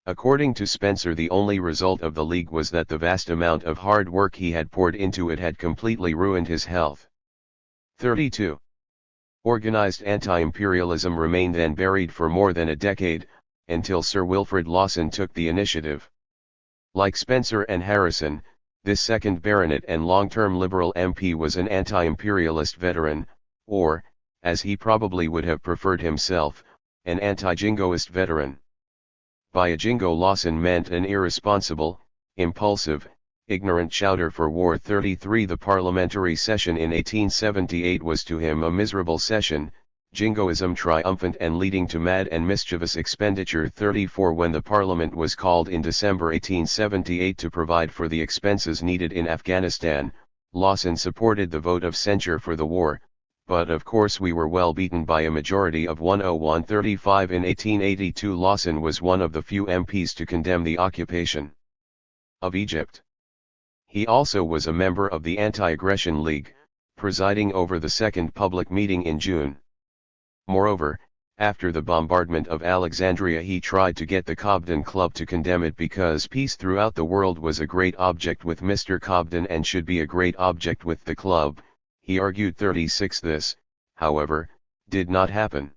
According to Spencer, the only result of the League was that the vast amount of hard work he had poured into it had completely ruined his health. 32. Organized anti-imperialism remained then buried for more than a decade, until Sir Wilfrid Lawson took the initiative. Like Spencer and Harrison, this second baronet and long-term Liberal MP was an anti-imperialist veteran, or, as he probably would have preferred himself, an anti-jingoist veteran. By a jingo, Lawson meant an irresponsible, impulsive, ignorant shouter for war. 33. The parliamentary session in 1878 was to him a miserable session, jingoism triumphant and leading to mad and mischievous expenditure. 34. When the parliament was called in December 1878 to provide for the expenses needed in Afghanistan, Lawson supported the vote of censure for the war, but of course we were well beaten by a majority of 101-35. In 1882 Lawson was one of the few MPs to condemn the occupation of Egypt. He also was a member of the Anti-Aggression League, presiding over the second public meeting in June. Moreover, after the bombardment of Alexandria he tried to get the Cobden Club to condemn it because peace throughout the world was a great object with Mr. Cobden and should be a great object with the club, he argued. 36. This, however, did not happen.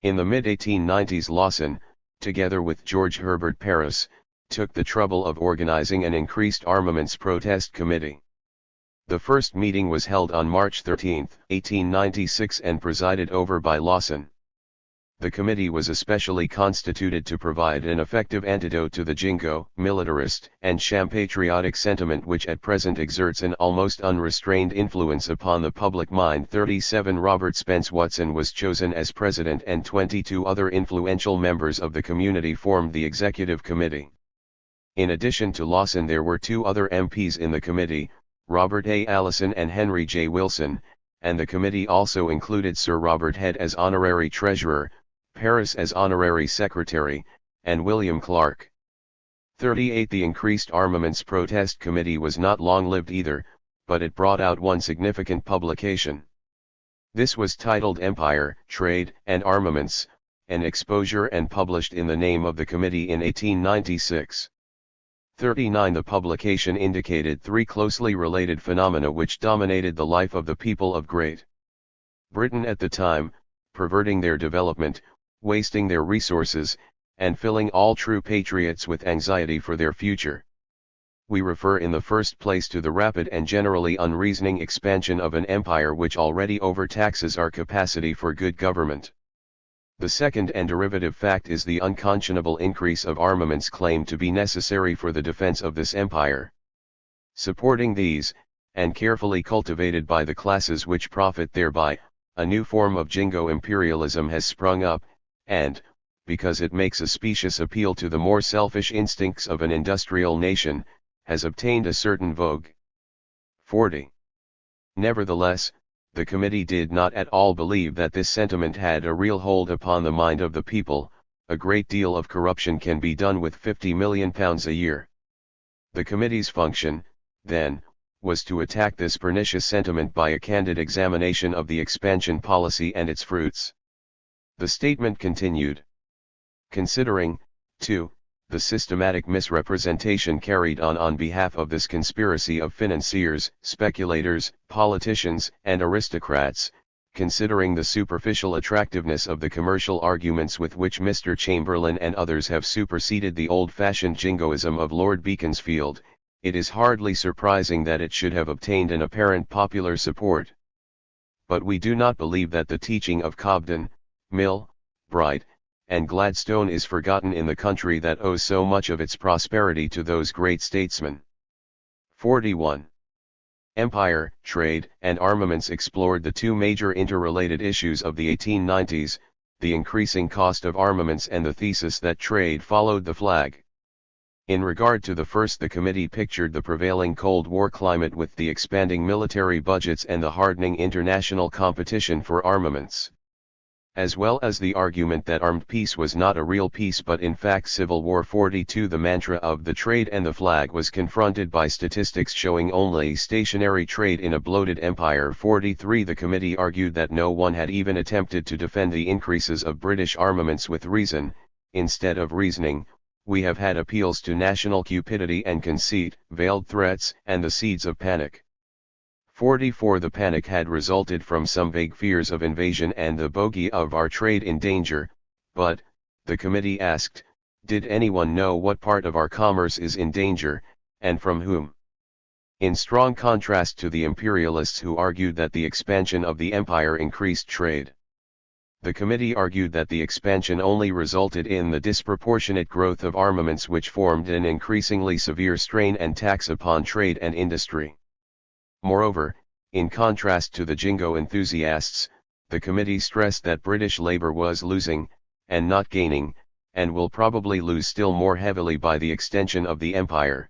In the mid-1890s Lawson, together with George Herbert Paris, took the trouble of organizing an increased armaments protest committee. The first meeting was held on March 13, 1896 and presided over by Lawson. The committee was especially constituted to provide an effective antidote to the jingo, militarist, and sham-patriotic sentiment which at present exerts an almost unrestrained influence upon the public mind. 37. Robert Spence Watson was chosen as president and 22 other influential members of the community formed the executive committee. In addition to Lawson there were two other MPs in the committee, Robert A. Allison and Henry J. Wilson, and the committee also included Sir Robert Head as honorary treasurer, Paris as honorary secretary, and William Clark. 38. The increased armaments protest committee was not long-lived either, but it brought out one significant publication. This was titled Empire, Trade, and Armaments, an exposure and published in the name of the committee in 1896. 39. The publication indicated three closely related phenomena which dominated the life of the people of Great Britain at the time, perverting their development, wasting their resources, and filling all true patriots with anxiety for their future. We refer in the first place to the rapid and generally unreasoning expansion of an empire which already overtaxes our capacity for good government. The second and derivative fact is the unconscionable increase of armaments claimed to be necessary for the defense of this empire. Supporting these, and carefully cultivated by the classes which profit thereby, a new form of jingo imperialism has sprung up, and, because it makes a specious appeal to the more selfish instincts of an industrial nation, has obtained a certain vogue. 40. Nevertheless, the committee did not at all believe that this sentiment had a real hold upon the mind of the people. A great deal of corruption can be done with £50 million a year. The committee's function, then, was to attack this pernicious sentiment by a candid examination of the expansion policy and its fruits. The statement continued. Considering, 2. The systematic misrepresentation carried on behalf of this conspiracy of financiers, speculators, politicians, and aristocrats, considering the superficial attractiveness of the commercial arguments with which Mr. Chamberlain and others have superseded the old-fashioned jingoism of Lord Beaconsfield, it is hardly surprising that it should have obtained an apparent popular support. But we do not believe that the teaching of Cobden, Mill, Bright, and Gladstone is forgotten in the country that owes so much of its prosperity to those great statesmen. 41. Empire, trade, and armaments explored the two major interrelated issues of the 1890s, the increasing cost of armaments and the thesis that trade followed the flag. In regard to the first, the committee pictured the prevailing Cold War climate with the expanding military budgets and the hardening international competition for armaments, as well as the argument that armed peace was not a real peace but in fact civil war. 42. The mantra of the trade and the flag was confronted by statistics showing only stationary trade in a bloated empire. 43. The committee argued that no one had even attempted to defend the increases of British armaments with reason. Instead of reasoning, we have had appeals to national cupidity and conceit, veiled threats, and the seeds of panic. 44. The panic had resulted from some vague fears of invasion and the bogey of our trade in danger, but, the committee asked, did anyone know what part of our commerce is in danger, and from whom? In strong contrast to the imperialists who argued that the expansion of the empire increased trade. The committee argued that the expansion only resulted in the disproportionate growth of armaments, which formed an increasingly severe strain and tax upon trade and industry. Moreover, in contrast to the jingo enthusiasts, the committee stressed that British labour was losing, and not gaining, and will probably lose still more heavily by the extension of the empire.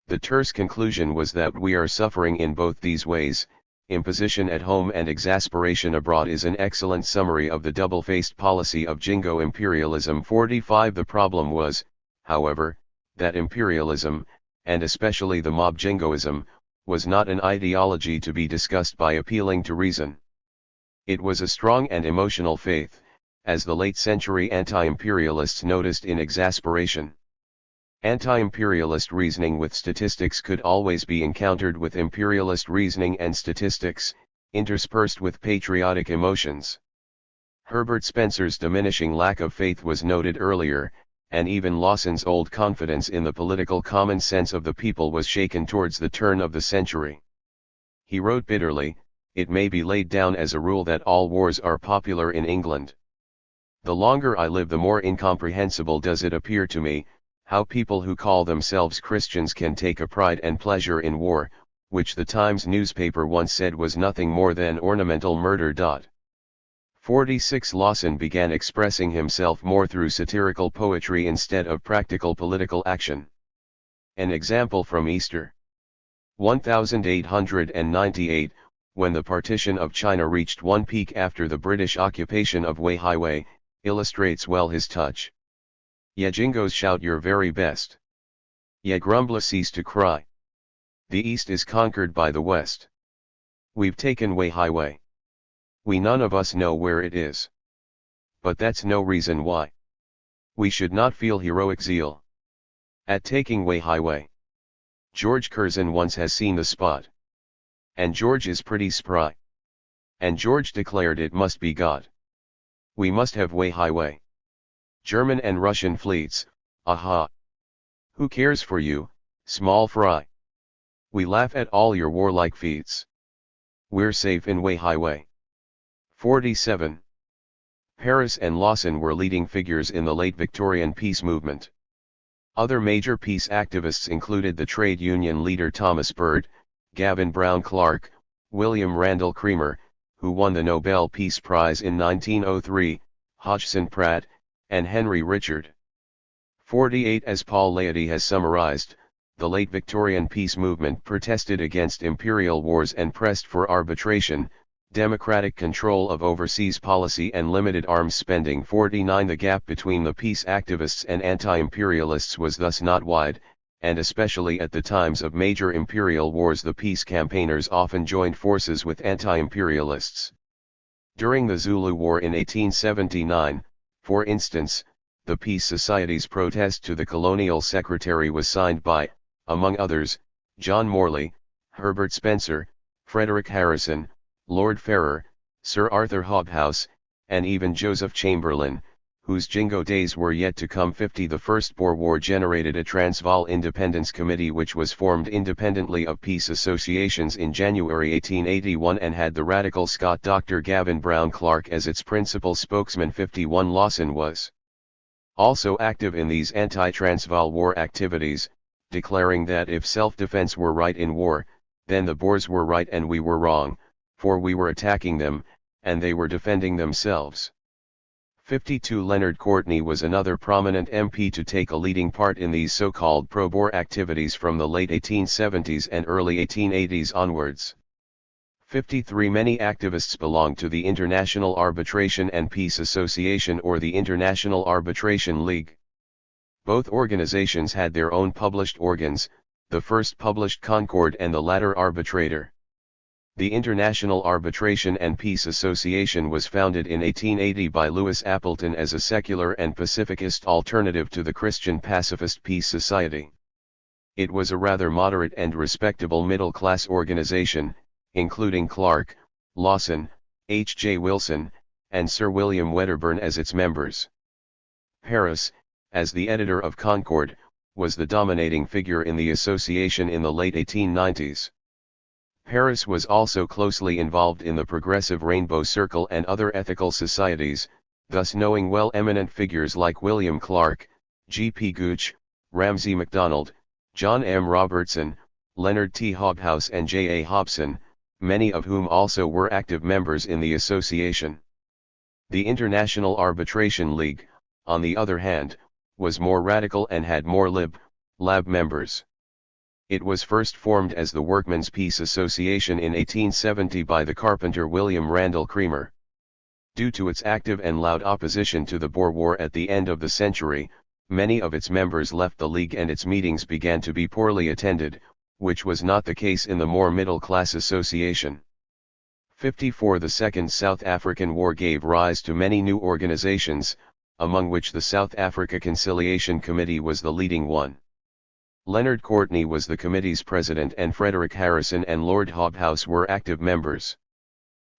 The terse conclusion was that we are suffering in both these ways. Imposition at home and exasperation abroad is an excellent summary of the double-faced policy of jingo imperialism. 45. The problem was, however, that imperialism, and especially the mob jingoism, was not an ideology to be discussed by appealing to reason. It was a strong and emotional faith, as the late-century anti-imperialists noticed in exasperation. Anti-imperialist reasoning with statistics could always be encountered with imperialist reasoning and statistics, interspersed with patriotic emotions. Herbert Spencer's diminishing lack of faith was noted earlier, and even Lawson's old confidence in the political common sense of the people was shaken towards the turn of the century. He wrote bitterly, "It may be laid down as a rule that all wars are popular in England. The longer I live the more incomprehensible does it appear to me, how people who call themselves Christians can take a pride and pleasure in war, which the Times newspaper once said was nothing more than ornamental murder." 46. Lawson began expressing himself more through satirical poetry instead of practical political action. An example from Easter 1898, when the partition of China reached one peak after the British occupation of Weihaiwei, illustrates well his touch. Ye jingos, shout your very best. Ye grumblers, cease to cry. The East is conquered by the West. We've taken Weihaiwei. We none of us know where it is. But that's no reason why we should not feel heroic zeal at taking Weihaiwei. George Curzon once has seen the spot. And George is pretty spry. And George declared it must be God. We must have Weihaiwei. German and Russian fleets, aha! Who cares for you, small fry? We laugh at all your warlike feats. We're safe in Weihaiwei. 47. Paris and Lawson were leading figures in the late Victorian peace movement. Other major peace activists included the trade union leader Thomas Byrd, Gavin Brown Clark, William Randall Cremer, who won the Nobel Peace Prize in 1903, Hodgson Pratt, and Henry Richard. 48. As Paul Laity has summarized, the late Victorian peace movement protested against imperial wars and pressed for arbitration, democratic control of overseas policy and limited arms spending. 49. The gap between the peace activists and anti-imperialists was thus not wide, and especially at the times of major imperial wars the peace campaigners often joined forces with anti-imperialists. During the Zulu War in 1879, for instance, the Peace Society's protest to the Colonial Secretary was signed by, among others, John Morley, Herbert Spencer, Frederick Harrison, Lord Ferrers, Sir Arthur Hobhouse, and even Joseph Chamberlain, whose jingo days were yet to come. The First Boer War generated a Transvaal Independence Committee which was formed independently of peace associations in January 1881 and had the radical Scot Dr. Gavin Brown Clark as its principal spokesman. 51 Lawson was also active in these anti-Transvaal war activities, declaring that if self-defense were right in war, then the Boers were right and we were wrong, for we were attacking them, and they were defending themselves. 52 Leonard Courtney was another prominent MP to take a leading part in these so-called pro-Boer activities from the late 1870s and early 1880s onwards. 53 Many activists belonged to the International Arbitration and Peace Association or the International Arbitration League. Both organizations had their own published organs, the first published Concord and the latter Arbitrator. The International Arbitration and Peace Association was founded in 1880 by Louis Appleton as a secular and pacifist alternative to the Christian Pacifist Peace Society. It was a rather moderate and respectable middle-class organization, including Clark, Lawson, H. J. Wilson, and Sir William Wedderburn as its members. Paris, as the editor of Concord, was the dominating figure in the association in the late 1890s. Paris was also closely involved in the Progressive Rainbow Circle and other ethical societies, thus knowing well eminent figures like William Clark, G. P. Gooch, Ramsay MacDonald, John M. Robertson, Leonard T. Hobhouse and J. A. Hobson, many of whom also were active members in the association. The International Arbitration League, on the other hand, was more radical and had more lab members. It was first formed as the Workmen's Peace Association in 1870 by the carpenter William Randall Creamer. Due to its active and loud opposition to the Boer War at the end of the century, many of its members left the League and its meetings began to be poorly attended, which was not the case in the more middle-class association. 54 The Second South African War gave rise to many new organizations, among which the South Africa Conciliation Committee was the leading one. Leonard Courtney was the committee's president and Frederick Harrison and Lord Hobhouse were active members.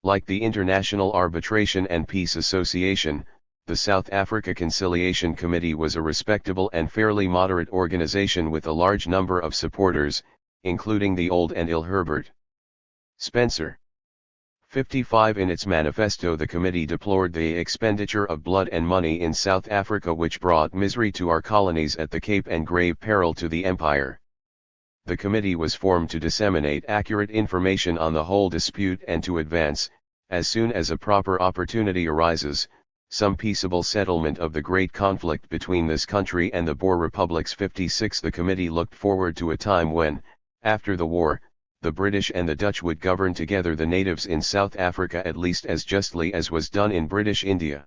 Like the International Arbitration and Peace Association, the South Africa Conciliation Committee was a respectable and fairly moderate organization with a large number of supporters, including the old and ill Herbert Spencer. 55 In its manifesto the committee deplored the expenditure of blood and money in South Africa which brought misery to our colonies at the Cape and grave peril to the Empire. The committee was formed to disseminate accurate information on the whole dispute and to advance, as soon as a proper opportunity arises, some peaceable settlement of the great conflict between this country and the Boer republics. 56 The committee looked forward to a time when, after the war, the British and the Dutch would govern together the natives in South Africa at least as justly as was done in British India.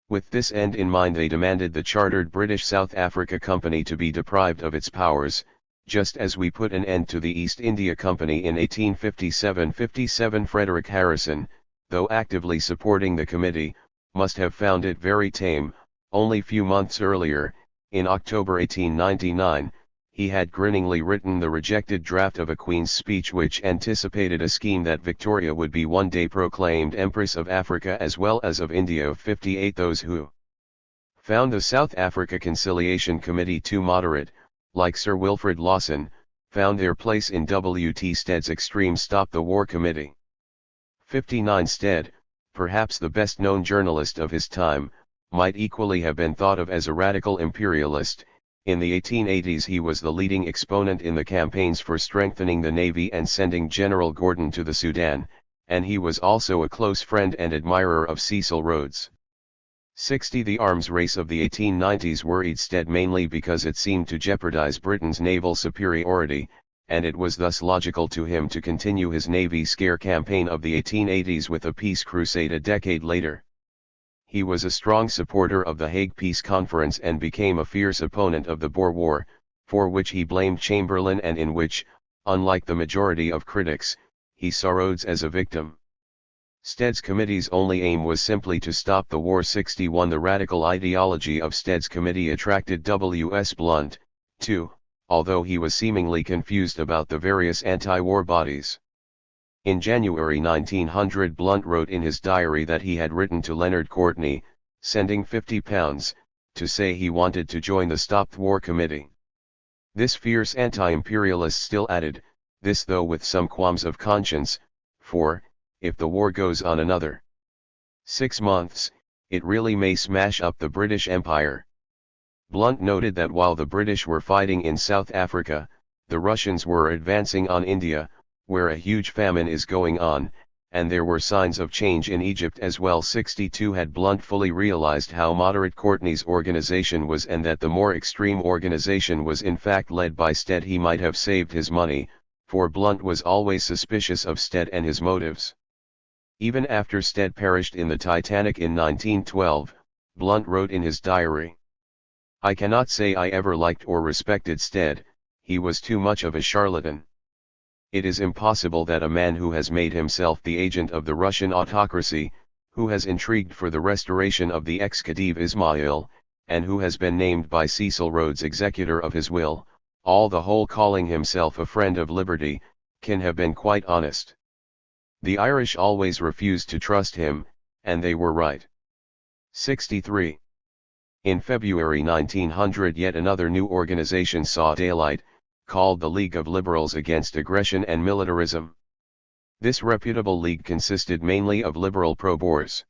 With this end in mind they demanded the chartered British South Africa Company to be deprived of its powers, just as we put an end to the East India Company in 1857. Frederick Harrison, though actively supporting the committee, must have found it very tame. Only few months earlier, in October 1899, he had grinningly written the rejected draft of a Queen's speech which anticipated a scheme that Victoria would be one day proclaimed Empress of Africa as well as of India. 58 Those who found the South Africa Conciliation Committee too moderate, like Sir Wilfrid Lawson, found their place in W. T. Stead's Extreme Stop the War Committee. 59 Stead, perhaps the best-known journalist of his time, might equally have been thought of as a radical imperialist. In the 1880s he was the leading exponent in the campaigns for strengthening the navy and sending General Gordon to the Sudan, and he was also a close friend and admirer of Cecil Rhodes. 60 The arms race of the 1890s worried Stead mainly because it seemed to jeopardize Britain's naval superiority, and it was thus logical to him to continue his Navy scare campaign of the 1880s with a peace crusade a decade later. He was a strong supporter of the Hague Peace Conference and became a fierce opponent of the Boer War, for which he blamed Chamberlain and in which, unlike the majority of critics, he saw Rhodes as a victim. Stead's committee's only aim was simply to stop the war. 61 The radical ideology of Stead's committee attracted W.S. Blunt, too, although he was seemingly confused about the various anti-war bodies. In January 1900 Blunt wrote in his diary that he had written to Leonard Courtney, sending £50, to say he wanted to join the Stop the War Committee. This fierce anti-imperialist still added, this though with some qualms of conscience, for, if the war goes on another 6 months, it really may smash up the British Empire. Blunt noted that while the British were fighting in South Africa, the Russians were advancing on India, where a huge famine is going on, and there were signs of change in Egypt as well. 62 Had Blunt fully realized how moderate Courtney's organization was and that the more extreme organization was in fact led by Stead, he might have saved his money, for Blunt was always suspicious of Stead and his motives. Even after Stead perished in the Titanic in 1912, Blunt wrote in his diary, "I cannot say I ever liked or respected Stead, he was too much of a charlatan. It is impossible that a man who has made himself the agent of the Russian autocracy, who has intrigued for the restoration of the ex-Khedive Ismail, and who has been named by Cecil Rhodes executor of his will, all the whole calling himself a friend of liberty, can have been quite honest. The Irish always refused to trust him, and they were right." 63. In February 1900 yet another new organization saw daylight, called the League of Liberals Against Aggression and Militarism. This reputable league consisted mainly of liberal pro-Boers.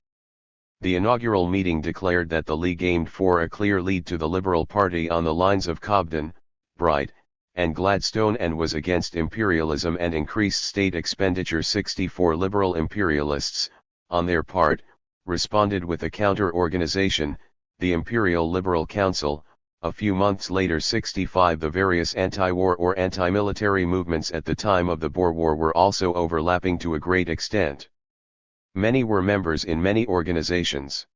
The inaugural meeting declared that the League aimed for a clear lead to the Liberal Party on the lines of Cobden, Bright, and Gladstone, and was against imperialism and increased state expenditure. 64 Liberal imperialists, on their part, responded with a counter-organization, the Imperial Liberal Council. A few months later 65 The various anti-war or anti-military movements at the time of the Boer War were also overlapping to a great extent. Many were members in many organizations.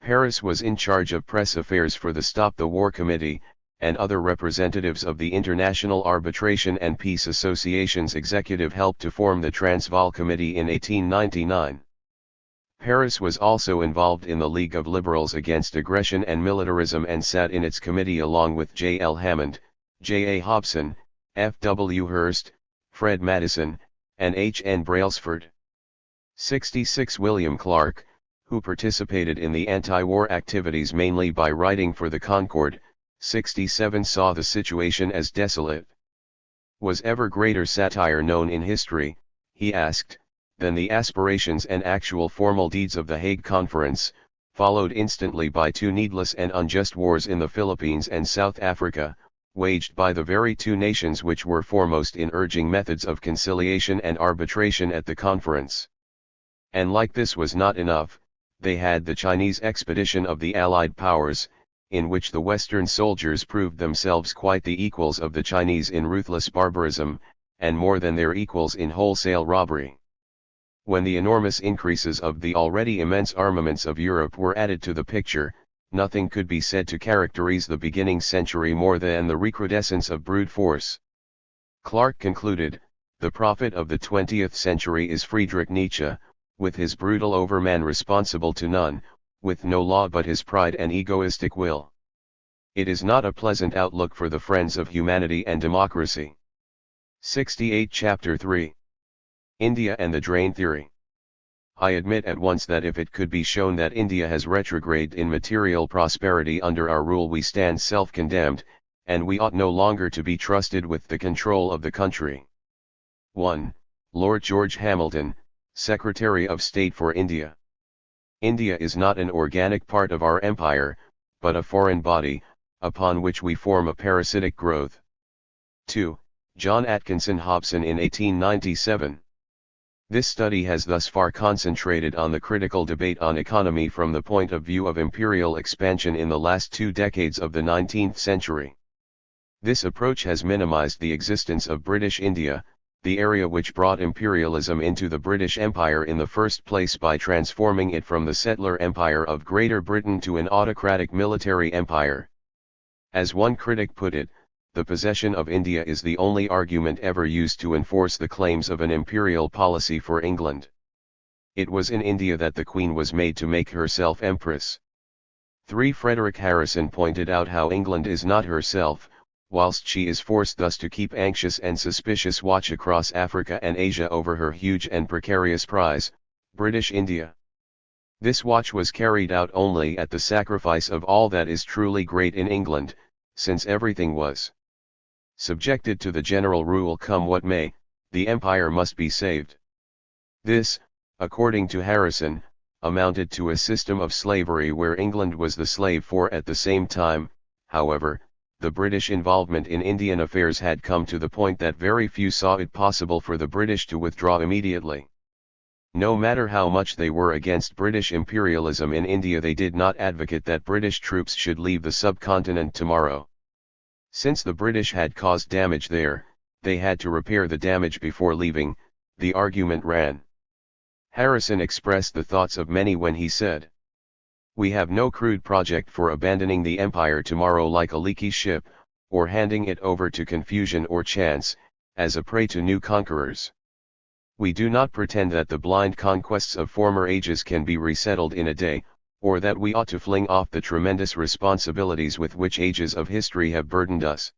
Paris was in charge of press affairs for the Stop the War Committee, and other representatives of the International Arbitration and Peace Association's executive helped to form the Transvaal Committee in 1899. Paris was also involved in the League of Liberals Against Aggression and Militarism and sat in its committee along with J. L. Hammond, J. A. Hobson, F. W. Hearst, Fred Madison, and H. N. Brailsford. 66 William Clark, who participated in the anti-war activities mainly by writing for the Concord, 67 saw the situation as desolate. Was ever greater satire known in history, he asked, than the aspirations and actual formal deeds of the Hague Conference, followed instantly by two needless and unjust wars in the Philippines and South Africa, waged by the very two nations which were foremost in urging methods of conciliation and arbitration at the conference. And like this was not enough, they had the Chinese expedition of the Allied powers, in which the Western soldiers proved themselves quite the equals of the Chinese in ruthless barbarism, and more than their equals in wholesale robbery. When the enormous increases of the already immense armaments of Europe were added to the picture, nothing could be said to characterize the beginning century more than the recrudescence of brute force. Clark concluded, the prophet of the 20th century is Friedrich Nietzsche, with his brutal overman responsible to none, with no law but his pride and egoistic will. It is not a pleasant outlook for the friends of humanity and democracy. 68 Chapter 3 India and the Drain Theory. I admit at once that if it could be shown that India has retrograded in material prosperity under our rule, we stand self-condemned, and we ought no longer to be trusted with the control of the country. 1. Lord George Hamilton, Secretary of State for India. India is not an organic part of our empire, but a foreign body, upon which we form a parasitic growth. 2. John Atkinson Hobson in 1897. This study has thus far concentrated on the critical debate on economy from the point of view of imperial expansion in the last 2 decades of the 19th century. This approach has minimized the existence of British India, the area which brought imperialism into the British Empire in the first place by transforming it from the settler empire of Greater Britain to an autocratic military empire. As one critic put it, the possession of India is the only argument ever used to enforce the claims of an imperial policy for England. It was in India that the Queen was made to make herself empress. 3. Frederick Harrison pointed out how England is not herself, whilst she is forced thus to keep anxious and suspicious watch across Africa and Asia over her huge and precarious prize, British India. This watch was carried out only at the sacrifice of all that is truly great in England, since everything was subjected to the general rule come what may, the empire must be saved. This, according to Harrison, amounted to a system of slavery where England was the slave for at the same time. However, the British involvement in Indian affairs had come to the point that very few saw it possible for the British to withdraw immediately. No matter how much they were against British imperialism in India, they did not advocate that British troops should leave the subcontinent tomorrow. Since the British had caused damage there, they had to repair the damage before leaving, the argument ran. Harrison expressed the thoughts of many when he said, "We have no crude project for abandoning the empire tomorrow like a leaky ship, or handing it over to confusion or chance, as a prey to new conquerors. We do not pretend that the blind conquests of former ages can be resettled in a day, or that we ought to fling off the tremendous responsibilities with which ages of history have burdened us.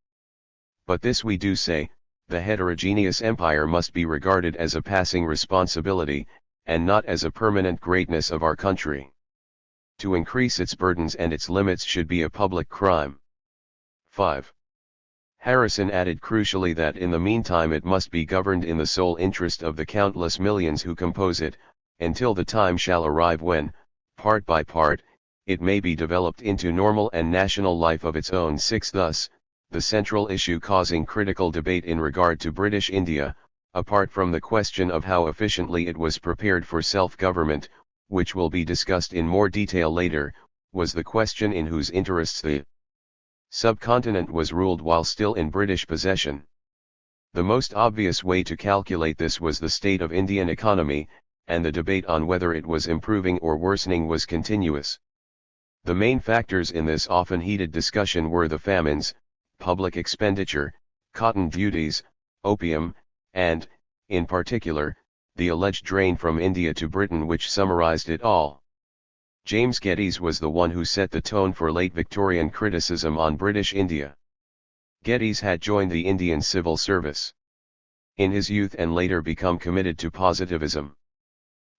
But this we do say, the heterogeneous empire must be regarded as a passing responsibility, and not as a permanent greatness of our country. To increase its burdens and its limits should be a public crime." 5. Harrison added crucially that in the meantime it must be governed in the sole interest of the countless millions who compose it, until the time shall arrive when, part by part, it may be developed into normal and national life of its own. 6. Thus, the central issue causing critical debate in regard to British India, apart from the question of how efficiently it was prepared for self-government, which will be discussed in more detail later, was the question in whose interests the subcontinent was ruled while still in British possession. The most obvious way to calculate this was the state of Indian economy, and the debate on whether it was improving or worsening was continuous. The main factors in this often heated discussion were the famines, public expenditure, cotton duties, opium, and, in particular, the alleged drain from India to Britain, which summarized it all. James Geddes was the one who set the tone for late Victorian criticism on British India. Geddes had joined the Indian civil service in his youth and later become committed to positivism.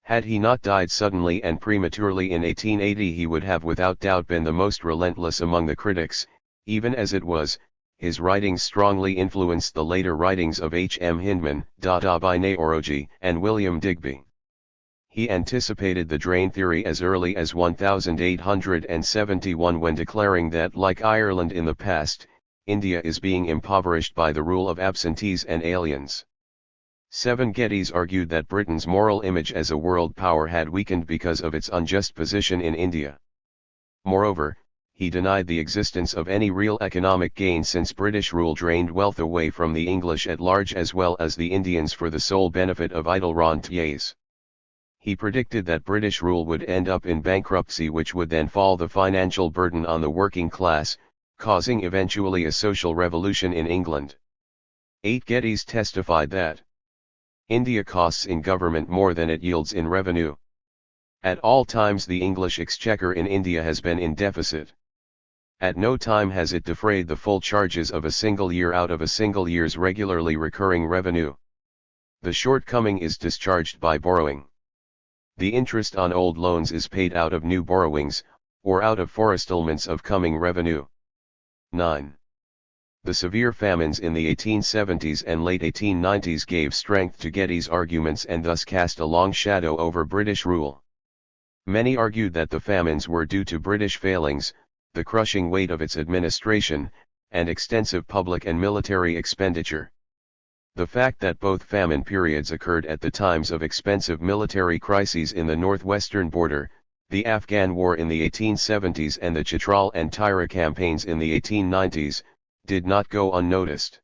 Had he not died suddenly and prematurely in 1880, he would have without doubt been the most relentless among the critics. Even as it was, his writings strongly influenced the later writings of H. M. Hindman, Dadabhai Naoroji, and William Digby. He anticipated the drain theory as early as 1871 when declaring that, like Ireland in the past, India is being impoverished by the rule of absentees and aliens. 7. Geddes argued that Britain's moral image as a world power had weakened because of its unjust position in India. Moreover, he denied the existence of any real economic gain since British rule drained wealth away from the English at large as well as the Indians for the sole benefit of idle rentiers. He predicted that British rule would end up in bankruptcy, which would then fall the financial burden on the working class, causing eventually a social revolution in England. 8. Geddes testified that India costs in government more than it yields in revenue. At all times the English exchequer in India has been in deficit. At no time has it defrayed the full charges of a single year out of a single year's regularly recurring revenue. The shortcoming is discharged by borrowing. The interest on old loans is paid out of new borrowings, or out of forestalments of coming revenue. 9. The severe famines in the 1870s and late 1890s gave strength to Geddes' arguments and thus cast a long shadow over British rule. Many argued that the famines were due to British failings, the crushing weight of its administration, and extensive public and military expenditure. The fact that both famine periods occurred at the times of expensive military crises in the northwestern border, the Afghan War in the 1870s and the Chitral and Tirah campaigns in the 1890s, did not go unnoticed.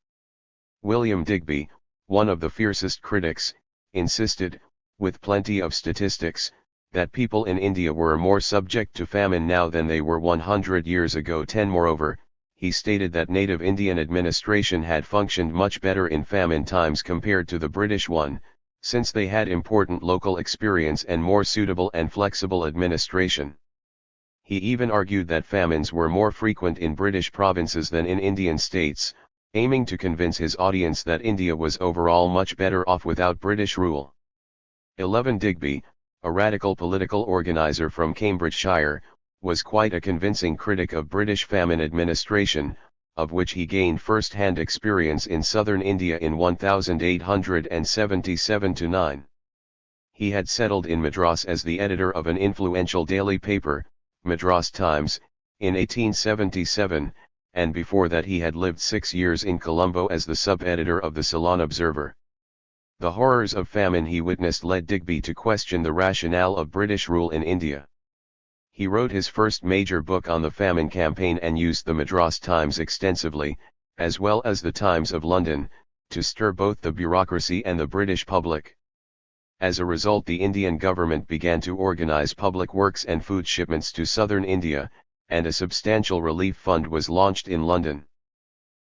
William Digby, one of the fiercest critics, insisted, with plenty of statistics, that people in India were more subject to famine now than they were 100 years ago. 10. Moreover, he stated that native Indian administration had functioned much better in famine times compared to the British one, since they had important local experience and more suitable and flexible administration. He even argued that famines were more frequent in British provinces than in Indian states, aiming to convince his audience that India was overall much better off without British rule. 11. Digby, a radical political organizer from Cambridgeshire, was quite a convincing critic of British famine administration, of which he gained first-hand experience in southern India in 1877-9. He had settled in Madras as the editor of an influential daily paper, Madras Times, in 1877, and before that he had lived 6 years in Colombo as the sub-editor of the Ceylon Observer. The horrors of famine he witnessed led Digby to question the rationale of British rule in India. He wrote his first major book on the famine campaign and used the Madras Times extensively, as well as the Times of London, to stir both the bureaucracy and the British public. As a result, the Indian government began to organize public works and food shipments to southern India, and a substantial relief fund was launched in London.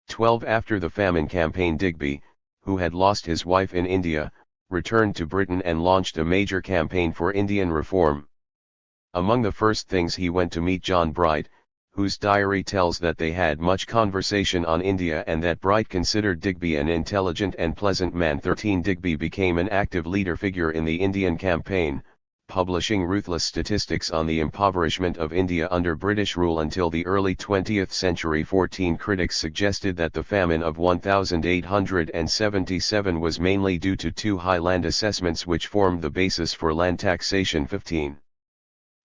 12. After the famine campaign, Digby, who had lost his wife in India, returned to Britain and launched a major campaign for Indian reform. Among the first things, he went to meet John Bright, whose diary tells that they had much conversation on India and that Bright considered Digby an intelligent and pleasant man. 13. Digby became an active leader figure in the Indian campaign, publishing ruthless statistics on the impoverishment of India under British rule until the early 20th century. 14. Critics suggested that the famine of 1877 was mainly due to too high land assessments, which formed the basis for land taxation. 15.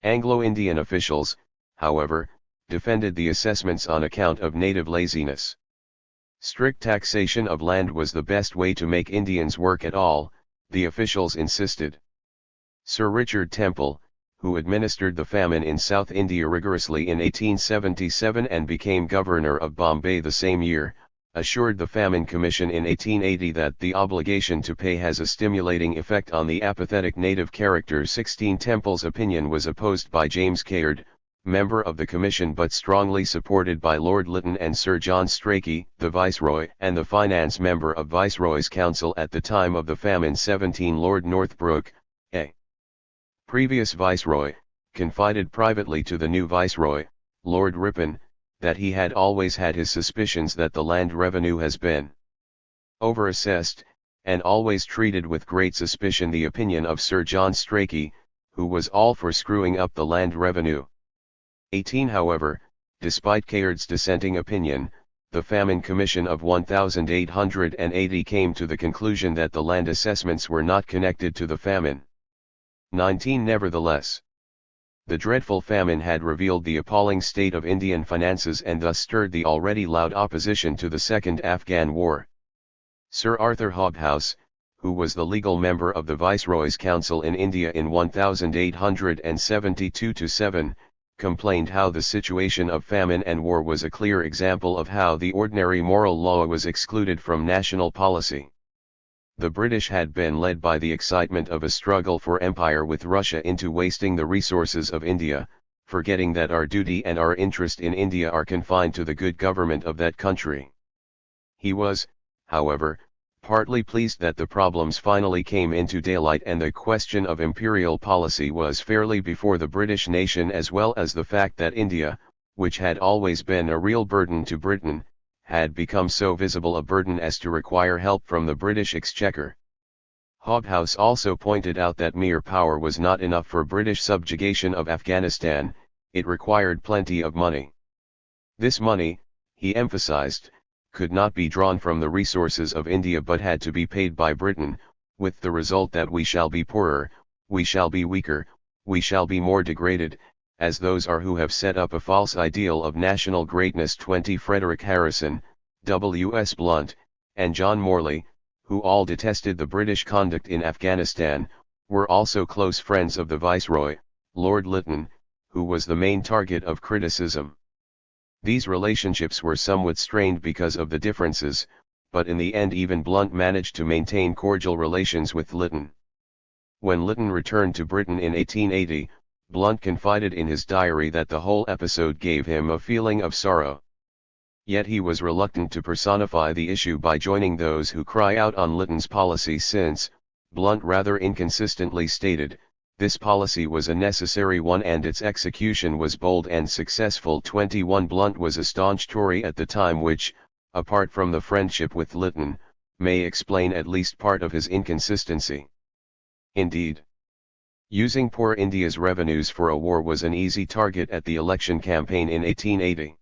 Anglo-Indian officials, however, defended the assessments on account of native laziness. Strict taxation of land was the best way to make Indians work at all, the officials insisted. Sir Richard Temple, who administered the famine in South India rigorously in 1877 and became governor of Bombay the same year, assured the Famine Commission in 1880 that the obligation to pay has a stimulating effect on the apathetic native character. 16. Temple's opinion was opposed by James Caird, member of the commission but strongly supported by Lord Lytton and Sir John Strachey, the Viceroy and the finance member of Viceroy's Council at the time of the famine. 17. Lord Northbrook, a previous Viceroy, confided privately to the new Viceroy, Lord Ripon, that he had always had his suspicions that the land revenue has been overassessed, and always treated with great suspicion the opinion of Sir John Strachey, who was all for screwing up the land revenue. 18. However, despite Caird's dissenting opinion, the Famine Commission of 1880 came to the conclusion that the land assessments were not connected to the famine. 19. Nevertheless, the dreadful famine had revealed the appalling state of Indian finances and thus stirred the already loud opposition to the Second Afghan War. Sir Arthur Hobhouse, who was the legal member of the Viceroy's Council in India in 1872-7, complained how the situation of famine and war was a clear example of how the ordinary moral law was excluded from national policy. The British had been led by the excitement of a struggle for empire with Russia into wasting the resources of India, forgetting that our duty and our interest in India are confined to the good government of that country. He was, however, partly pleased that the problems finally came into daylight and the question of imperial policy was fairly before the British nation, as well as the fact that India, which had always been a real burden to Britain, had become so visible a burden as to require help from the British Exchequer. Hobhouse also pointed out that mere power was not enough for British subjugation of Afghanistan, it required plenty of money. This money, he emphasized, could not be drawn from the resources of India but had to be paid by Britain, with the result that we shall be poorer, we shall be weaker, we shall be more degraded, as those are who have set up a false ideal of national greatness. 20. Frederick Harrison, W. S. Blunt, and John Morley, who all detested the British conduct in Afghanistan, were also close friends of the Viceroy, Lord Lytton, who was the main target of criticism. These relationships were somewhat strained because of the differences, but in the end even Blunt managed to maintain cordial relations with Lytton. When Lytton returned to Britain in 1880, Blunt confided in his diary that the whole episode gave him a feeling of sorrow. Yet he was reluctant to personify the issue by joining those who cry out on Lytton's policy since, Blunt rather inconsistently stated, this policy was a necessary one and its execution was bold and successful. 21 Blunt was a staunch Tory at the time, which, apart from the friendship with Lytton, may explain at least part of his inconsistency. Indeed, using poor India's revenues for a war was an easy target at the election campaign in 1880.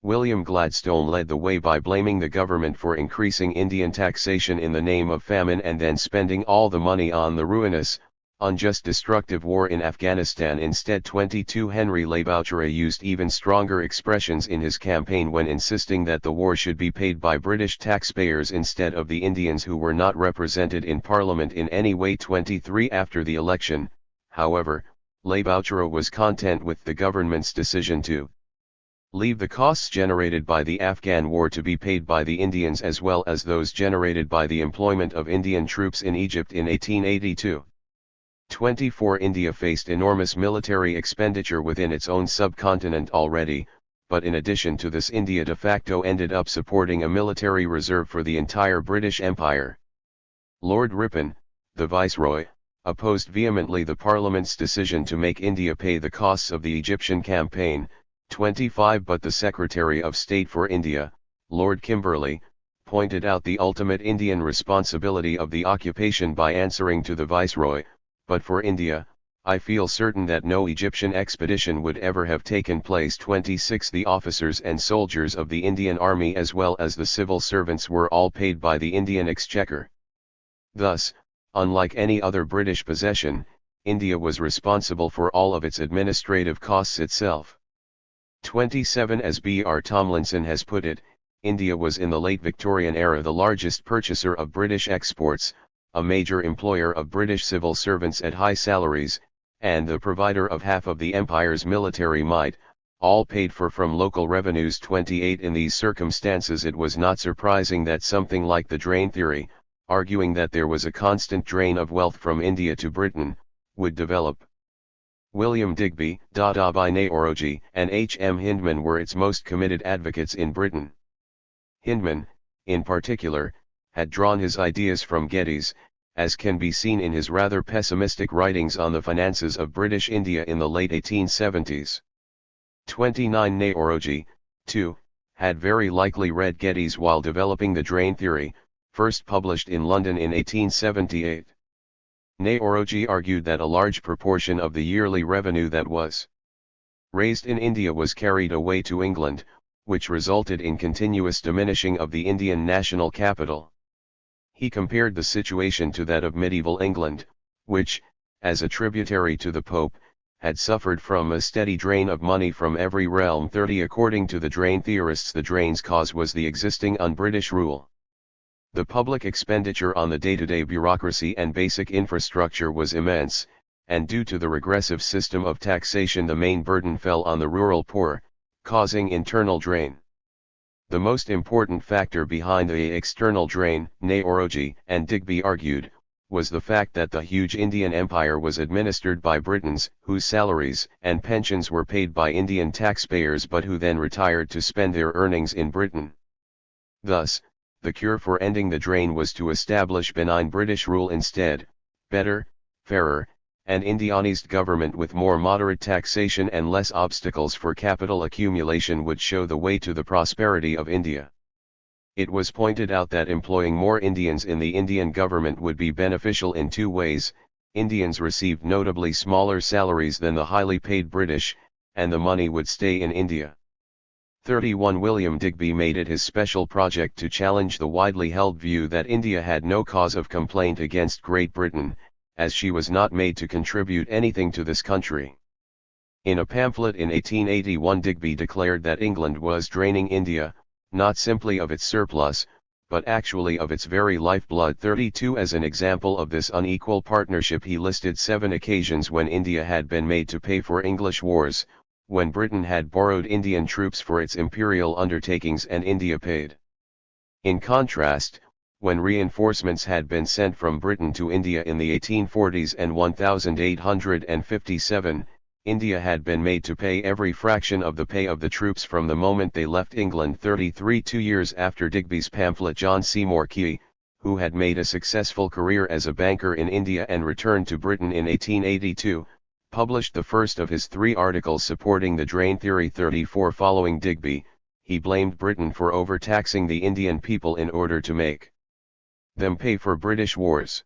William Gladstone led the way by blaming the government for increasing Indian taxation in the name of famine and then spending all the money on the ruinous, unjust destructive war in Afghanistan instead. 22 Henry Labouchere used even stronger expressions in his campaign when insisting that the war should be paid by British taxpayers instead of the Indians who were not represented in Parliament in any way. 23 After the election, however, Labouchere was content with the government's decision to leave the costs generated by the Afghan war to be paid by the Indians as well as those generated by the employment of Indian troops in Egypt in 1882. 24 India faced enormous military expenditure within its own subcontinent already, but in addition to this, India de facto ended up supporting a military reserve for the entire British Empire. Lord Ripon, the Viceroy, opposed vehemently the Parliament's decision to make India pay the costs of the Egyptian campaign. 25 But the Secretary of State for India, Lord Kimberley, pointed out the ultimate Indian responsibility of the occupation by answering to the Viceroy, "But for India, I feel certain that no Egyptian expedition would ever have taken place." 26 The officers and soldiers of the Indian Army as well as the civil servants were all paid by the Indian Exchequer. Thus, unlike any other British possession, India was responsible for all of its administrative costs itself. 27 As B.R. Tomlinson has put it, India was in the late Victorian era the largest purchaser of British exports, a major employer of British civil servants at high salaries, and the provider of half of the empire's military might, all paid for from local revenues. 28 In these circumstances it was not surprising that something like the drain theory, arguing that there was a constant drain of wealth from India to Britain, would develop. William Digby, Dadabhai Naoroji, and H.M. Hindman were its most committed advocates in Britain. Hindman, in particular, had drawn his ideas from Geddes, as can be seen in his rather pessimistic writings on the finances of British India in the late 1870s. 29 Naoroji, too, had very likely read Geddes while developing the drain theory, first published in London in 1878. Naoroji argued that a large proportion of the yearly revenue that was raised in India was carried away to England, which resulted in continuous diminishing of the Indian national capital. He compared the situation to that of medieval England, which, as a tributary to the Pope, had suffered from a steady drain of money from every realm. 30 According to the drain theorists, the drain's cause was the existing un-British rule. The public expenditure on the day-to-day bureaucracy and basic infrastructure was immense, and due to the regressive system of taxation the main burden fell on the rural poor, causing internal drain. The most important factor behind the external drain, Naoroji and Digby argued, was the fact that the huge Indian Empire was administered by Britons, whose salaries and pensions were paid by Indian taxpayers but who then retired to spend their earnings in Britain. Thus, the cure for ending the drain was to establish benign British rule instead. Better, fairer, and Indianized government with more moderate taxation and less obstacles for capital accumulation would show the way to the prosperity of India. It was pointed out that employing more Indians in the Indian government would be beneficial in two ways. Indians received notably smaller salaries than the highly paid British, and the money would stay in India. 31 William Digby made it his special project to challenge the widely held view that India had no cause of complaint against Great Britain, as she was not made to contribute anything to this country. In a pamphlet in 1881 Digby declared that England was draining India, not simply of its surplus, but actually of its very lifeblood. 32 As an example of this unequal partnership he listed 7 occasions when India had been made to pay for English wars, when Britain had borrowed Indian troops for its imperial undertakings and India paid. In contrast, when reinforcements had been sent from Britain to India in the 1840s and 1857, India had been made to pay every fraction of the pay of the troops from the moment they left England. 33 2 years after Digby's pamphlet John Seymour Key, who had made a successful career as a banker in India and returned to Britain in 1882, published the first of his 3 articles supporting the drain theory. 34 Following Digby, he blamed Britain for overtaxing the Indian people in order to make them pay for British wars.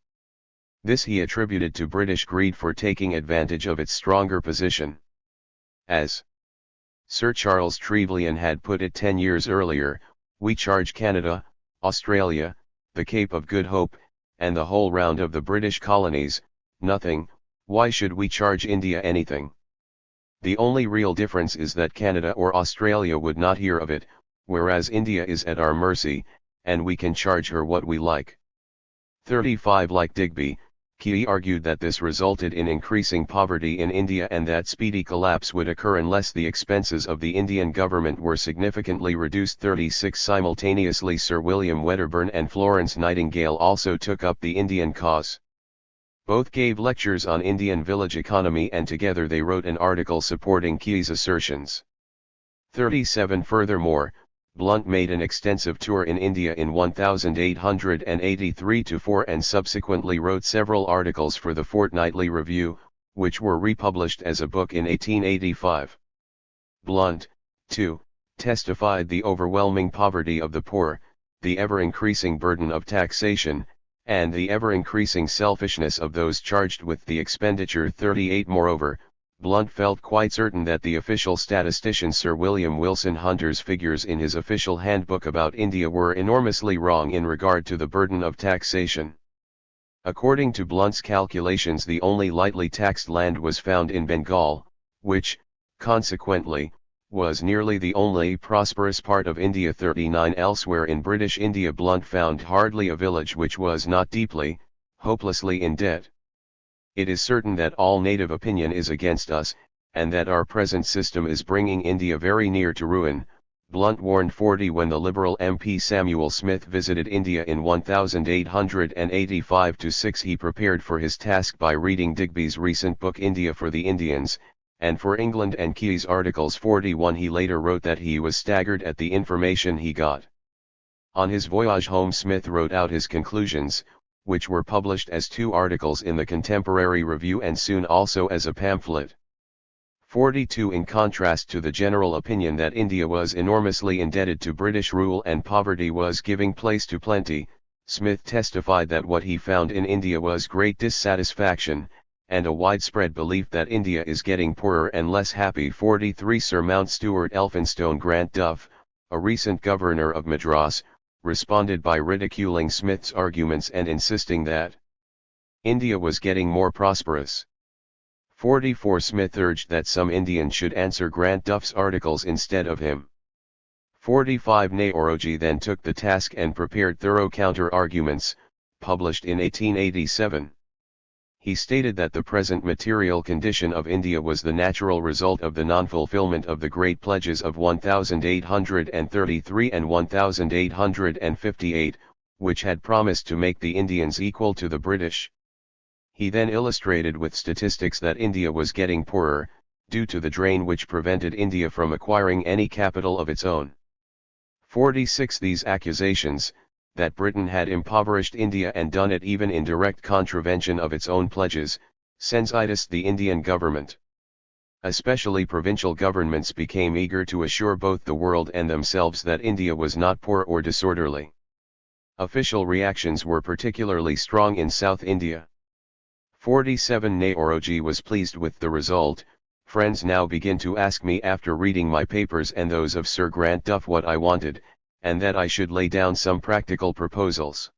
This he attributed to British greed for taking advantage of its stronger position. As Sir Charles Trevelyan had put it 10 years earlier, we charge Canada, Australia, the Cape of Good Hope, and the whole round of the British colonies, nothing. Why should we charge India anything? The only real difference is that Canada or Australia would not hear of it, whereas India is at our mercy, and we can charge her what we like. 35 Like Digby, Key argued that this resulted in increasing poverty in India and that speedy collapse would occur unless the expenses of the Indian government were significantly reduced. 36 Simultaneously Sir William Wedderburn and Florence Nightingale also took up the Indian cause. Both gave lectures on Indian village economy and together they wrote an article supporting Key's assertions. 37 Furthermore, Blunt made an extensive tour in India in 1883-4 and subsequently wrote several articles for the Fortnightly Review, which were republished as a book in 1885. Blunt, too, testified the overwhelming poverty of the poor, the ever-increasing burden of taxation, and the ever-increasing selfishness of those charged with the expenditure. 38 Moreover, Blunt felt quite certain that the official statistician Sir William Wilson Hunter's figures in his official handbook about India were enormously wrong in regard to the burden of taxation. According to Blunt's calculations, the only lightly taxed land was found in Bengal, which, consequently, was nearly the only prosperous part of India. 39 Elsewhere in British India, Blunt found hardly a village which was not deeply, hopelessly in debt. It is certain that all native opinion is against us, and that our present system is bringing India very near to ruin, Blunt warned. 40 When the Liberal MP Samuel Smith visited India in 1885-6, he prepared for his task by reading Digby's recent book India for the Indians, and for England and Key's articles. 41 He later wrote that he was staggered at the information he got. On his voyage home, Smith wrote out his conclusions, which were published as 2 articles in the Contemporary Review and soon also as a pamphlet. 42 In contrast to the general opinion that India was enormously indebted to British rule and poverty was giving place to plenty, Smith testified that what he found in India was great dissatisfaction, and a widespread belief that India is getting poorer and less happy. 43 Sir Mountstuart Elphinstone Grant Duff, a recent governor of Madras, responded by ridiculing Smith's arguments and insisting that India was getting more prosperous. 44 Smith urged that some Indians should answer Grant Duff's articles instead of him. 45 Nehoroji then took the task and prepared thorough counter-arguments, published in 1887. He stated that the present material condition of India was the natural result of the non-fulfillment of the great pledges of 1833 and 1858, which had promised to make the Indians equal to the British. He then illustrated with statistics that India was getting poorer, due to the drain which prevented India from acquiring any capital of its own. 46 These accusations, that Britain had impoverished India and done it even in direct contravention of its own pledges, sensitized the Indian government. Especially provincial governments became eager to assure both the world and themselves that India was not poor or disorderly. Official reactions were particularly strong in South India. 47 Nehoroji was pleased with the result. Friends now begin to ask me after reading my papers and those of Sir Grant Duff what I wanted, and that I should lay down some practical proposals.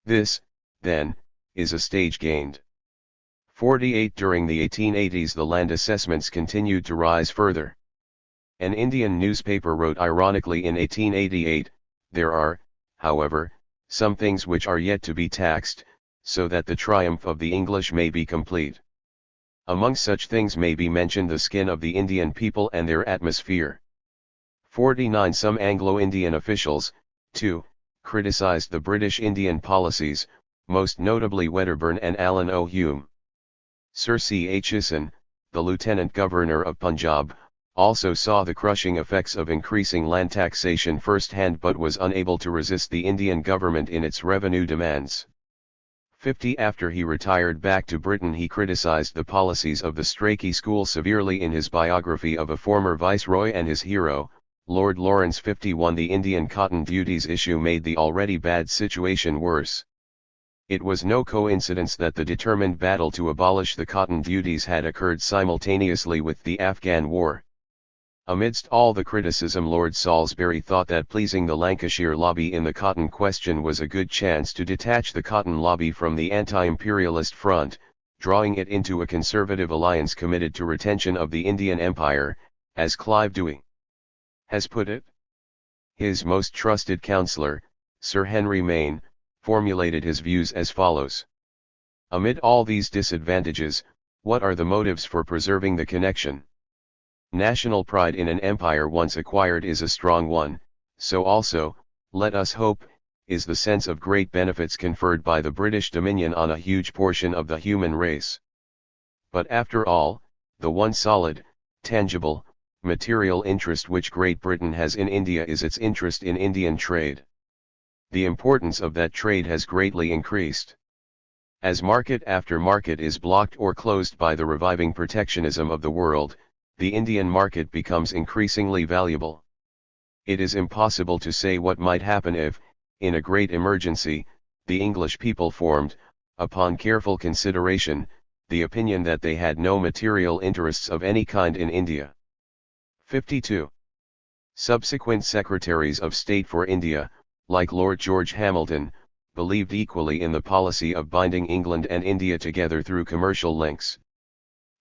This, then, is a stage gained. 48 During the 1880s the land assessments continued to rise further. An Indian newspaper wrote ironically in 1888, "There are, however, some things which are yet to be taxed, so that the triumph of the English may be complete. Among such things may be mentioned the skin of the Indian people and their atmosphere." 49 Some Anglo-Indian officials, too, criticized the British Indian policies, most notably Wedderburn and Allen O. Hume. Sir C. H. Ison, the Lieutenant Governor of Punjab, also saw the crushing effects of increasing land taxation firsthand but was unable to resist the Indian government in its revenue demands. 50 After he retired back to Britain, he criticized the policies of the Strachey school severely in his biography of a former viceroy and his hero, Lord Lawrence. 51 The Indian cotton duties issue made the already bad situation worse. It was no coincidence that the determined battle to abolish the cotton duties had occurred simultaneously with the Afghan War. Amidst all the criticism, Lord Salisbury thought that pleasing the Lancashire lobby in the cotton question was a good chance to detach the cotton lobby from the anti-imperialist front, drawing it into a conservative alliance committed to retention of the Indian Empire, as Clive Dewey has put it. His most trusted counsellor, Sir Henry Maine, formulated his views as follows. Amid all these disadvantages, what are the motives for preserving the connection? National pride in an empire once acquired is a strong one, so also, let us hope, is the sense of great benefits conferred by the British dominion on a huge portion of the human race. But after all, the one solid, tangible, material interest which Great Britain has in India is its interest in Indian trade. The importance of that trade has greatly increased. As market after market is blocked or closed by the reviving protectionism of the world, the Indian market becomes increasingly valuable. It is impossible to say what might happen if, in a great emergency, the English people formed, upon careful consideration, the opinion that they had no material interests of any kind in India. 52. Subsequent Secretaries of State for India, like Lord George Hamilton, believed equally in the policy of binding England and India together through commercial links.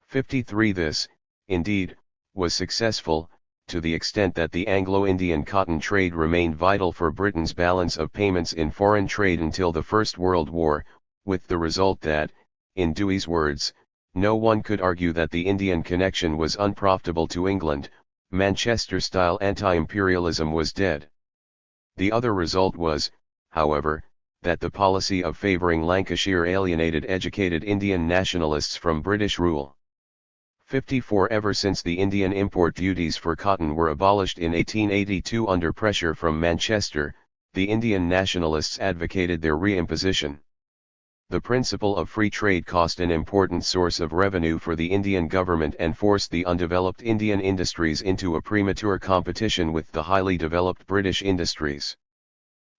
53. This, indeed, was successful, to the extent that the Anglo-Indian cotton trade remained vital for Britain's balance of payments in foreign trade until the First World War, with the result that, in Dewey's words, no one could argue that the Indian connection was unprofitable to England. Manchester-style anti-imperialism was dead. The other result was, however, that the policy of favouring Lancashire alienated educated Indian nationalists from British rule. 54. Ever since the Indian import duties for cotton were abolished in 1882 under pressure from Manchester, the Indian nationalists advocated their reimposition. The principle of free trade cost an important source of revenue for the Indian government and forced the undeveloped Indian industries into a premature competition with the highly developed British industries.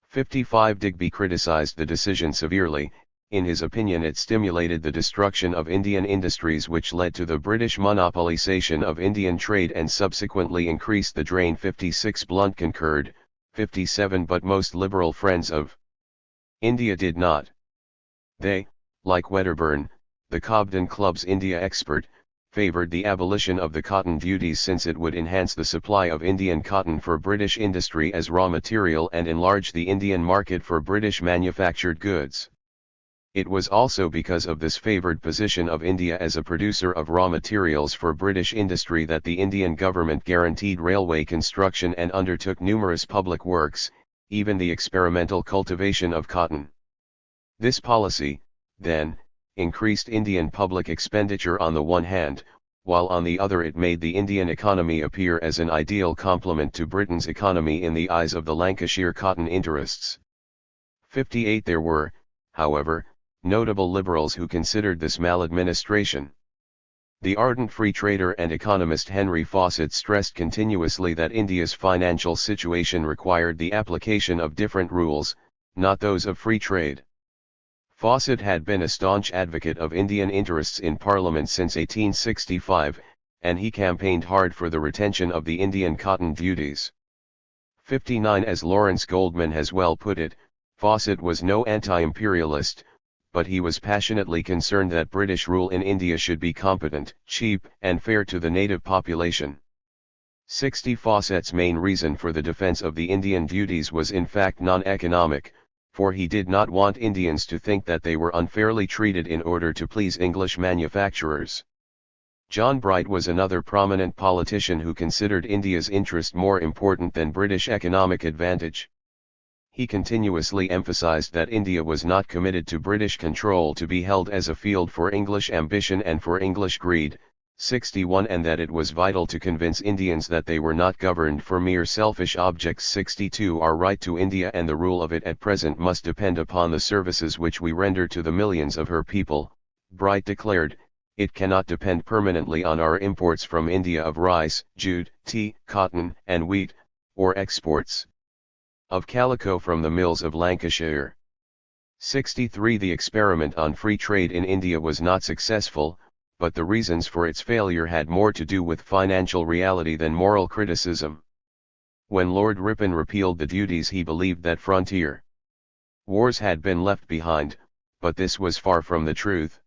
55. Digby criticized the decision severely. In his opinion, it stimulated the destruction of Indian industries, which led to the British monopolization of Indian trade and subsequently increased the drain. 56. Blunt concurred. 57. But most liberal friends of India did not. They, like Wedderburn, the Cobden Club's India expert, favoured the abolition of the cotton duties since it would enhance the supply of Indian cotton for British industry as raw material and enlarge the Indian market for British manufactured goods. It was also because of this favoured position of India as a producer of raw materials for British industry that the Indian government guaranteed railway construction and undertook numerous public works, even the experimental cultivation of cotton. This policy, then, increased Indian public expenditure on the one hand, while on the other it made the Indian economy appear as an ideal complement to Britain's economy in the eyes of the Lancashire cotton interests. 58. There were, however, notable liberals who considered this maladministration. The ardent free trader and economist Henry Fawcett stressed continuously that India's financial situation required the application of different rules, not those of free trade. Fawcett had been a staunch advocate of Indian interests in Parliament since 1865, and he campaigned hard for the retention of the Indian cotton duties. 59. As Lawrence Goldman has well put it, Fawcett was no anti-imperialist, but he was passionately concerned that British rule in India should be competent, cheap, and fair to the native population. 60. Fawcett's main reason for the defence of the Indian duties was in fact non-economic, for he did not want Indians to think that they were unfairly treated in order to please English manufacturers. John Bright was another prominent politician who considered India's interest more important than British economic advantage. He continuously emphasized that India was not committed to British control to be held as a field for English ambition and for English greed, 61 and that it was vital to convince Indians that they were not governed for mere selfish objects. 62 Our right to India and the rule of it at present must depend upon the services which we render to the millions of her people, Bright declared. It cannot depend permanently on our imports from India of rice, jute, tea, cotton, and wheat, or exports of calico from the mills of Lancashire. 63 The experiment on free trade in India was not successful, but the reasons for its failure had more to do with financial reality than moral criticism. When Lord Ripon repealed the duties, he believed that frontier wars had been left behind, but this was far from the truth.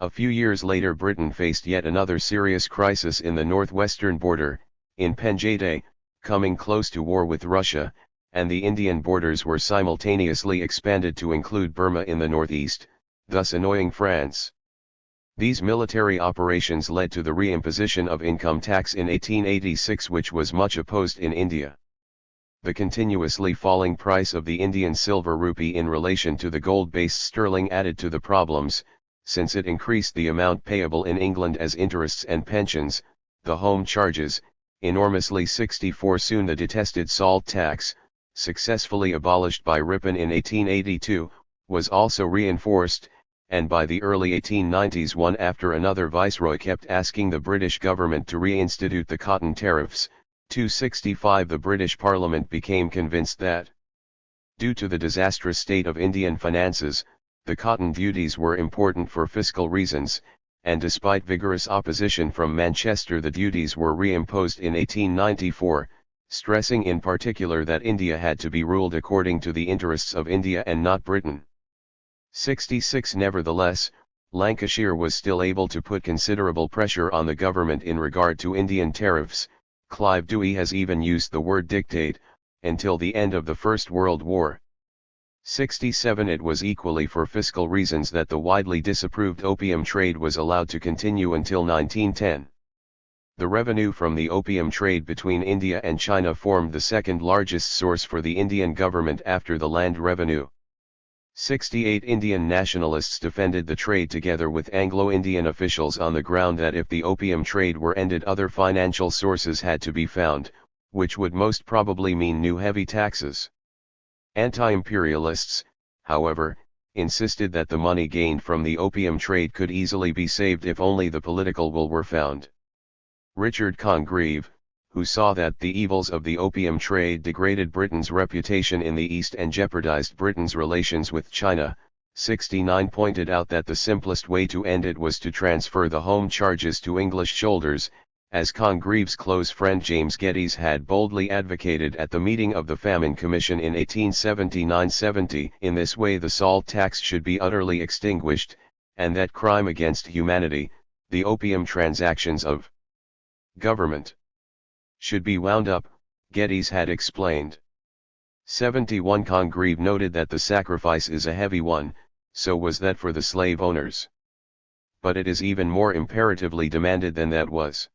A few years later Britain faced yet another serious crisis in the northwestern border, in Penjate, coming close to war with Russia, and the Indian borders were simultaneously expanded to include Burma in the northeast, thus annoying France. These military operations led to the reimposition of income tax in 1886, which was much opposed in India. The continuously falling price of the Indian silver rupee in relation to the gold-based sterling added to the problems, since it increased the amount payable in England as interests and pensions, the home charges, enormously. 64 Soon the detested salt tax, successfully abolished by Ripon in 1882, was also reinforced, and by the early 1890s one after another viceroy kept asking the British government to reinstitute the cotton tariffs. 265 The British Parliament became convinced that, due to the disastrous state of Indian finances, the cotton duties were important for fiscal reasons, and despite vigorous opposition from Manchester the duties were reimposed in 1894, stressing in particular that India had to be ruled according to the interests of India and not Britain. 66 Nevertheless, Lancashire was still able to put considerable pressure on the government in regard to Indian tariffs. Clive Dewey has even used the word dictate, until the end of the First World War. 67 It was equally for fiscal reasons that the widely disapproved opium trade was allowed to continue until 1910. The revenue from the opium trade between India and China formed the second largest source for the Indian government after the land revenue. 68 Indian nationalists defended the trade together with Anglo-Indian officials on the ground that if the opium trade were ended other financial sources had to be found, which would most probably mean new heavy taxes. Anti-imperialists, however, insisted that the money gained from the opium trade could easily be saved if only the political will were found. Richard Congreve, who saw that the evils of the opium trade degraded Britain's reputation in the East and jeopardized Britain's relations with China, 69 pointed out that the simplest way to end it was to transfer the home charges to English shoulders, as Congreve's close friend James Geddes had boldly advocated at the meeting of the Famine Commission in 1879-70. In this way the salt tax should be utterly extinguished, and that crime against humanity, the opium transactions of government, should be wound up, Geddes had explained. 71 Congreve noted that the sacrifice is a heavy one, so was that for the slave owners. But it is even more imperatively demanded than that was.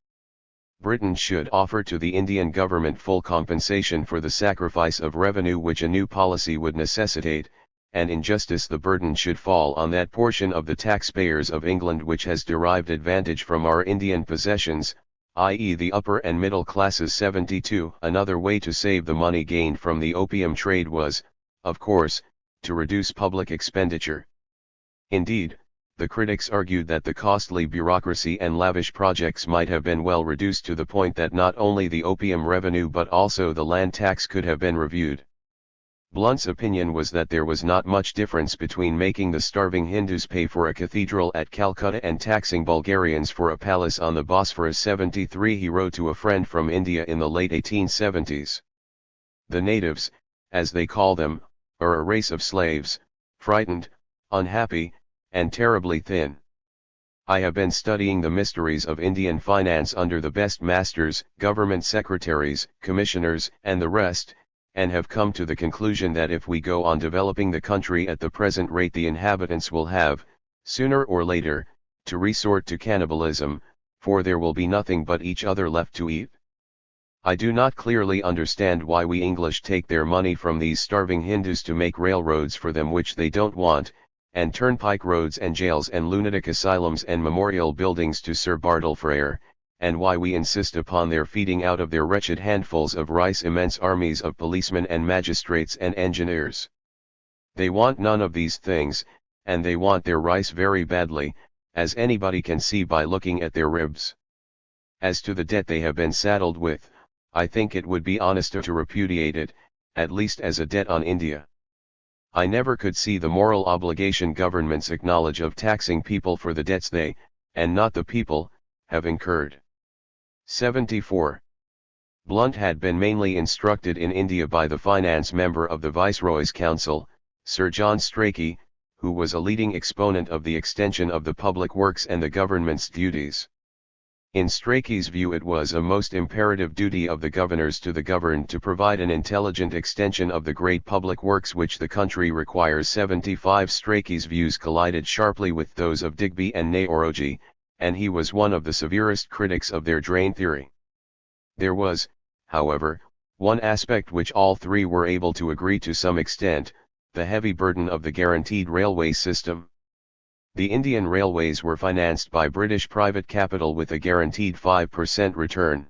Britain should offer to the Indian government full compensation for the sacrifice of revenue which a new policy would necessitate, and in justice the burden should fall on that portion of the taxpayers of England which has derived advantage from our Indian possessions, i.e. the upper and middle classes. 72 Another way to save the money gained from the opium trade was, of course, to reduce public expenditure. Indeed, the critics argued that the costly bureaucracy and lavish projects might have been well reduced to the point that not only the opium revenue but also the land tax could have been reviewed. Blunt's opinion was that there was not much difference between making the starving Hindus pay for a cathedral at Calcutta and taxing Bulgarians for a palace on the Bosphorus. 73 He wrote to a friend from India in the late 1870s. The natives, as they call them, are a race of slaves, frightened, unhappy, and terribly thin. I have been studying the mysteries of Indian finance under the best masters, government secretaries, commissioners, and the rest, and have come to the conclusion that if we go on developing the country at the present rate the inhabitants will have, sooner or later, to resort to cannibalism, for there will be nothing but each other left to eat. I do not clearly understand why we English take their money from these starving Hindus to make railroads for them which they don't want, and turnpike roads and jails and lunatic asylums and memorial buildings to Sir Bartle Frere, and why we insist upon their feeding out of their wretched handfuls of rice immense armies of policemen and magistrates and engineers. They want none of these things, and they want their rice very badly, as anybody can see by looking at their ribs. As to the debt they have been saddled with, I think it would be honester to repudiate it, at least as a debt on India. I never could see the moral obligation governments acknowledge of taxing people for the debts they, and not the people, have incurred. 74. Blunt had been mainly instructed in India by the finance member of the Viceroy's Council, Sir John Strachey, who was a leading exponent of the extension of the public works and the government's duties. In Strachey's view, it was a most imperative duty of the governors to the governed to provide an intelligent extension of the great public works which the country requires. 75. Strachey's views collided sharply with those of Digby and Nehoroji, and he was one of the severest critics of their drain theory. There was, however, one aspect which all three were able to agree to some extent: the heavy burden of the guaranteed railway system. The Indian railways were financed by British private capital with a guaranteed 5% return.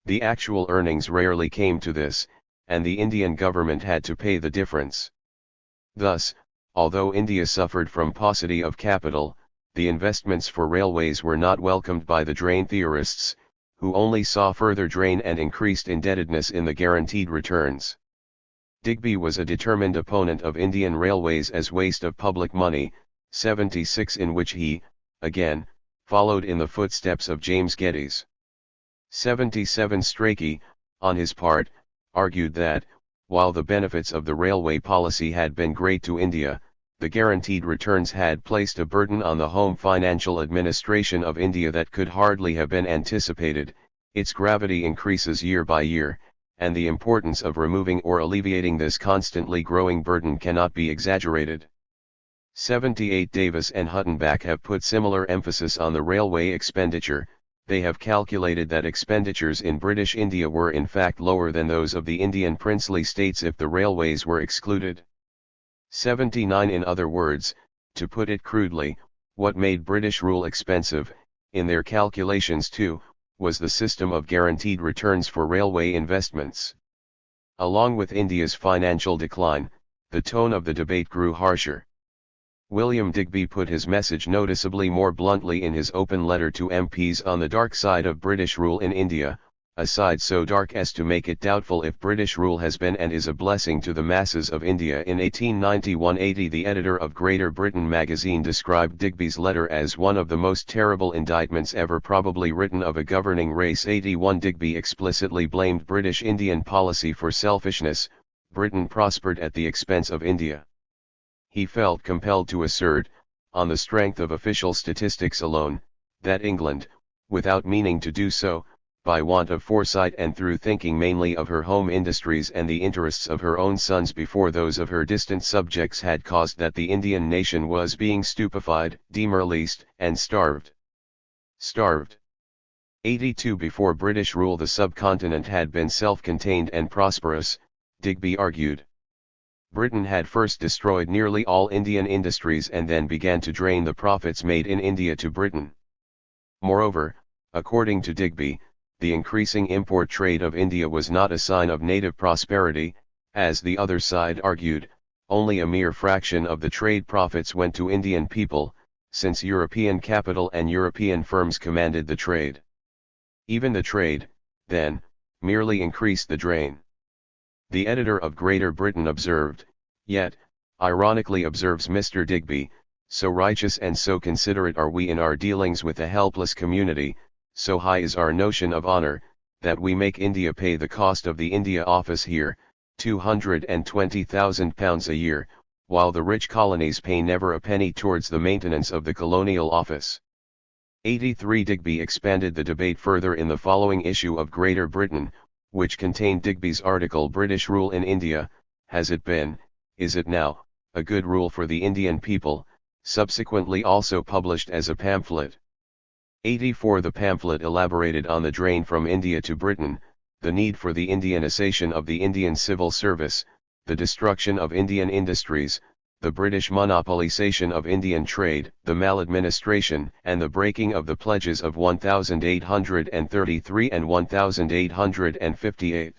The actual earnings rarely came to this, and the Indian government had to pay the difference. Thus, although India suffered from paucity of capital, the investments for railways were not welcomed by the drain theorists, who only saw further drain and increased indebtedness in the guaranteed returns. Digby was a determined opponent of Indian railways as waste of public money. 76. In which he, again, followed in the footsteps of James Geddes. 77. Strachey, on his part, argued that, while the benefits of the railway policy had been great to India, the guaranteed returns had placed a burden on the home financial administration of India that could hardly have been anticipated. Its gravity increases year by year, and the importance of removing or alleviating this constantly growing burden cannot be exaggerated. 78. Davis and Huttenbach have put similar emphasis on the railway expenditure. They have calculated that expenditures in British India were in fact lower than those of the Indian princely states if the railways were excluded. 79. In other words, to put it crudely, what made British rule expensive, in their calculations too, was the system of guaranteed returns for railway investments. Along with India's financial decline, the tone of the debate grew harsher. William Digby put his message noticeably more bluntly in his open letter to MPs on the dark side of British rule in India, a side so dark as to make it doubtful if British rule has been and is a blessing to the masses of India. In 1891-80, the editor of Greater Britain magazine described Digby's letter as one of the most terrible indictments ever probably written of a governing race. 81. Digby explicitly blamed British Indian policy for selfishness. Britain prospered at the expense of India. He felt compelled to assert, on the strength of official statistics alone, that England, without meaning to do so, by want of foresight and through thinking mainly of her home industries and the interests of her own sons before those of her distant subjects, had caused that the Indian nation was being stupefied, demoralized, and starved. 82. Before British rule the subcontinent had been self-contained and prosperous, Digby argued. Britain had first destroyed nearly all Indian industries and then began to drain the profits made in India to Britain. Moreover, according to Digby, the increasing import trade of India was not a sign of native prosperity, as the other side argued. Only a mere fraction of the trade profits went to Indian people, since European capital and European firms commanded the trade. Even the trade, then, merely increased the drain. The editor of Greater Britain observed, yet, ironically observes Mr. Digby, so righteous and so considerate are we in our dealings with a helpless community, so high is our notion of honor, that we make India pay the cost of the India Office here, £220,000 a year, while the rich colonies pay never a penny towards the maintenance of the Colonial Office. 83. Digby expanded the debate further in the following issue of Greater Britain, which contained Digby's article British Rule in India, Has It Been, Is It Now, a Good Rule for the Indian People, subsequently also published as a pamphlet. 84. The pamphlet elaborated on the drain from India to Britain, the need for the Indianization of the Indian civil service, the destruction of Indian industries, the British monopolization of Indian trade, the maladministration and the breaking of the pledges of 1833 and 1858.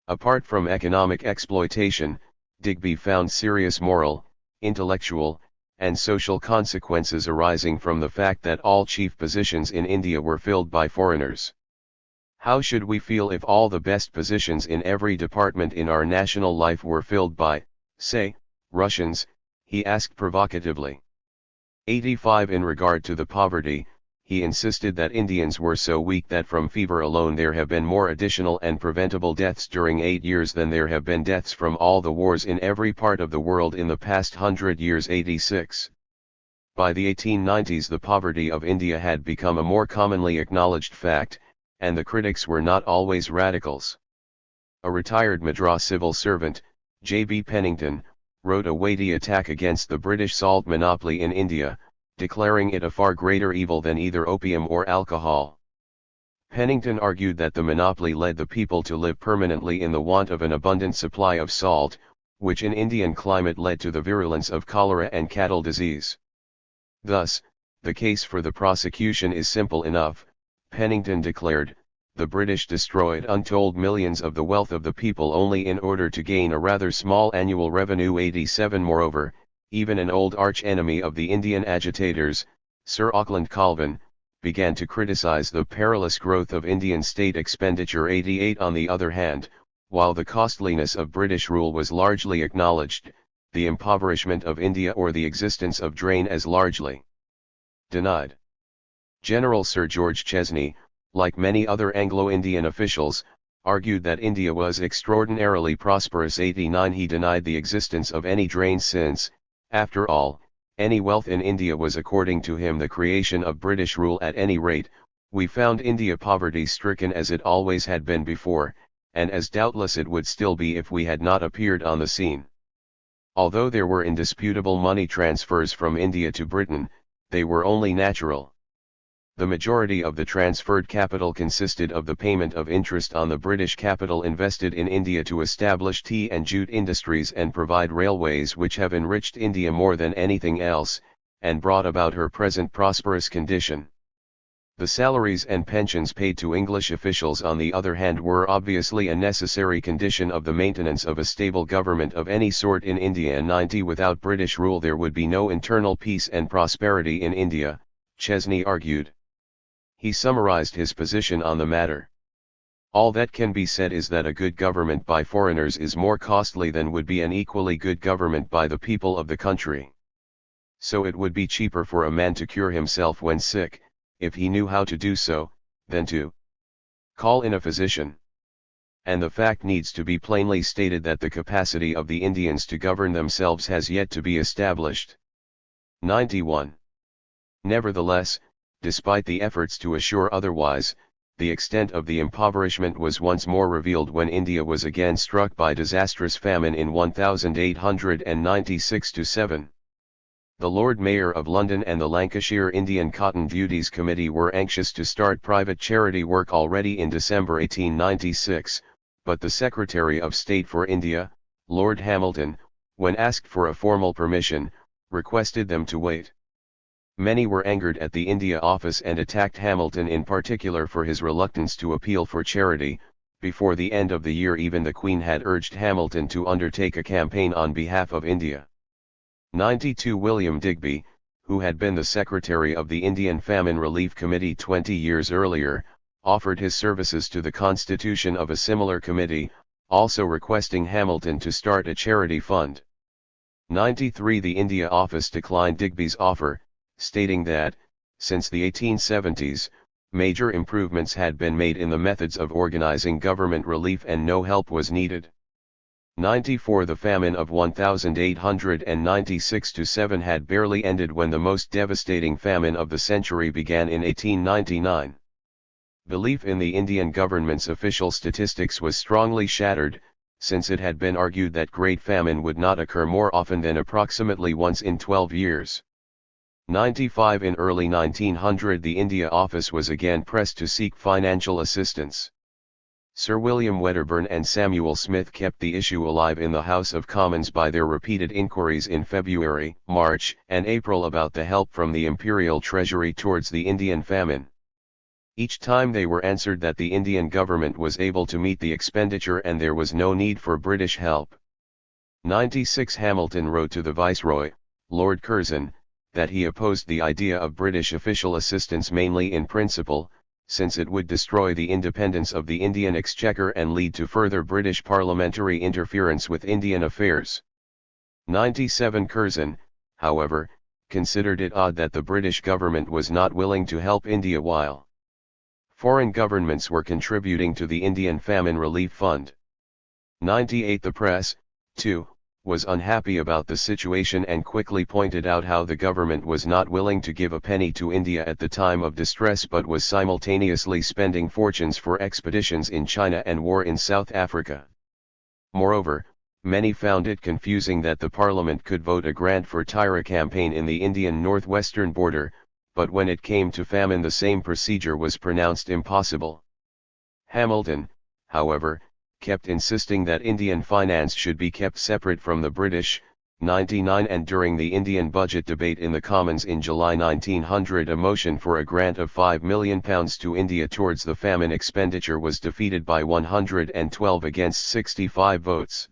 Apart from economic exploitation, Digby found serious moral, intellectual, and social consequences arising from the fact that all chief positions in India were filled by foreigners. How should we feel if all the best positions in every department in our national life were filled by, say, Russians? He asked provocatively. 85. In regard to the poverty, he insisted that Indians were so weak that from fever alone there have been more additional and preventable deaths during 8 years than there have been deaths from all the wars in every part of the world in the past 100 years. 86. By the 1890s the poverty of India had become a more commonly acknowledged fact, and the critics were not always radicals. A retired Madras civil servant, J.B. Pennington, wrote a weighty attack against the British salt monopoly in India, declaring it a far greater evil than either opium or alcohol. Pennington argued that the monopoly led the people to live permanently in the want of an abundant supply of salt, which in Indian climate led to the virulence of cholera and cattle disease. Thus, the case for the prosecution is simple enough, Pennington declared. The British destroyed untold millions of the wealth of the people only in order to gain a rather small annual revenue. 87. Moreover, even an old arch-enemy of the Indian agitators, Sir Auckland Colvin, began to criticize the perilous growth of Indian state expenditure. 88. On the other hand, while the costliness of British rule was largely acknowledged, the impoverishment of India or the existence of drain as largely denied. General Sir George Chesney, like many other Anglo-Indian officials, argued that India was extraordinarily prosperous. 89. He denied the existence of any drain since, after all, any wealth in India was according to him the creation of British rule. At any rate, we found India poverty-stricken as it always had been before, and as doubtless it would still be if we had not appeared on the scene. Although there were indisputable money transfers from India to Britain, they were only natural. The majority of the transferred capital consisted of the payment of interest on the British capital invested in India to establish tea and jute industries and provide railways, which have enriched India more than anything else, and brought about her present prosperous condition. The salaries and pensions paid to English officials, on the other hand, were obviously a necessary condition of the maintenance of a stable government of any sort in India. 90. Without British rule there would be no internal peace and prosperity in India, Chesney argued. He summarized his position on the matter. All that can be said is that a good government by foreigners is more costly than would be an equally good government by the people of the country. So it would be cheaper for a man to cure himself when sick, if he knew how to do so, than to call in a physician. And the fact needs to be plainly stated that the capacity of the Indians to govern themselves has yet to be established. 91. Nevertheless, despite the efforts to assure otherwise, the extent of the impoverishment was once more revealed when India was again struck by disastrous famine in 1896-7. The Lord Mayor of London and the Lancashire Indian Cotton Duties Committee were anxious to start private charity work already in December 1896, but the Secretary of State for India, Lord Hamilton, when asked for a formal permission, requested them to wait. Many were angered at the India Office and attacked Hamilton in particular for his reluctance to appeal for charity. Before the end of the year even the Queen had urged Hamilton to undertake a campaign on behalf of India. 92. William Digby, who had been the Secretary of the Indian Famine Relief Committee 20 years earlier, offered his services to the constitution of a similar committee, also requesting Hamilton to start a charity fund. 93. The India Office declined Digby's offer, stating that, since the 1870s, major improvements had been made in the methods of organizing government relief and no help was needed. 94. The famine of 1896-7 had barely ended when the most devastating famine of the century began in 1899. Belief in the Indian government's official statistics was strongly shattered, since it had been argued that great famine would not occur more often than approximately once in 12 years. 95. In early 1900 the India Office was again pressed to seek financial assistance. Sir William Wedderburn and Samuel Smith kept the issue alive in the House of Commons by their repeated inquiries in February, March, and April about the help from the imperial treasury towards the Indian famine. Each time they were answered that the Indian government was able to meet the expenditure and there was no need for British help. 96 Hamilton wrote to the Viceroy, Lord Curzon, that he opposed the idea of British official assistance mainly in principle, since it would destroy the independence of the Indian exchequer and lead to further British parliamentary interference with Indian affairs. 97 Curzon, however, considered it odd that the British government was not willing to help India while foreign governments were contributing to the Indian Famine Relief Fund. 98 The press, too, was unhappy about the situation and quickly pointed out how the government was not willing to give a penny to India at the time of distress but was simultaneously spending fortunes for expeditions in China and war in South Africa. Moreover, many found it confusing that the Parliament could vote a grant for Tyre campaign in the Indian northwestern border, but when it came to famine the same procedure was pronounced impossible. Hamilton, however, kept insisting that Indian finance should be kept separate from the British. 99 And during the Indian budget debate in the Commons in July 1900 a motion for a grant of £5 million to India towards the famine expenditure was defeated by 112 against 65 votes.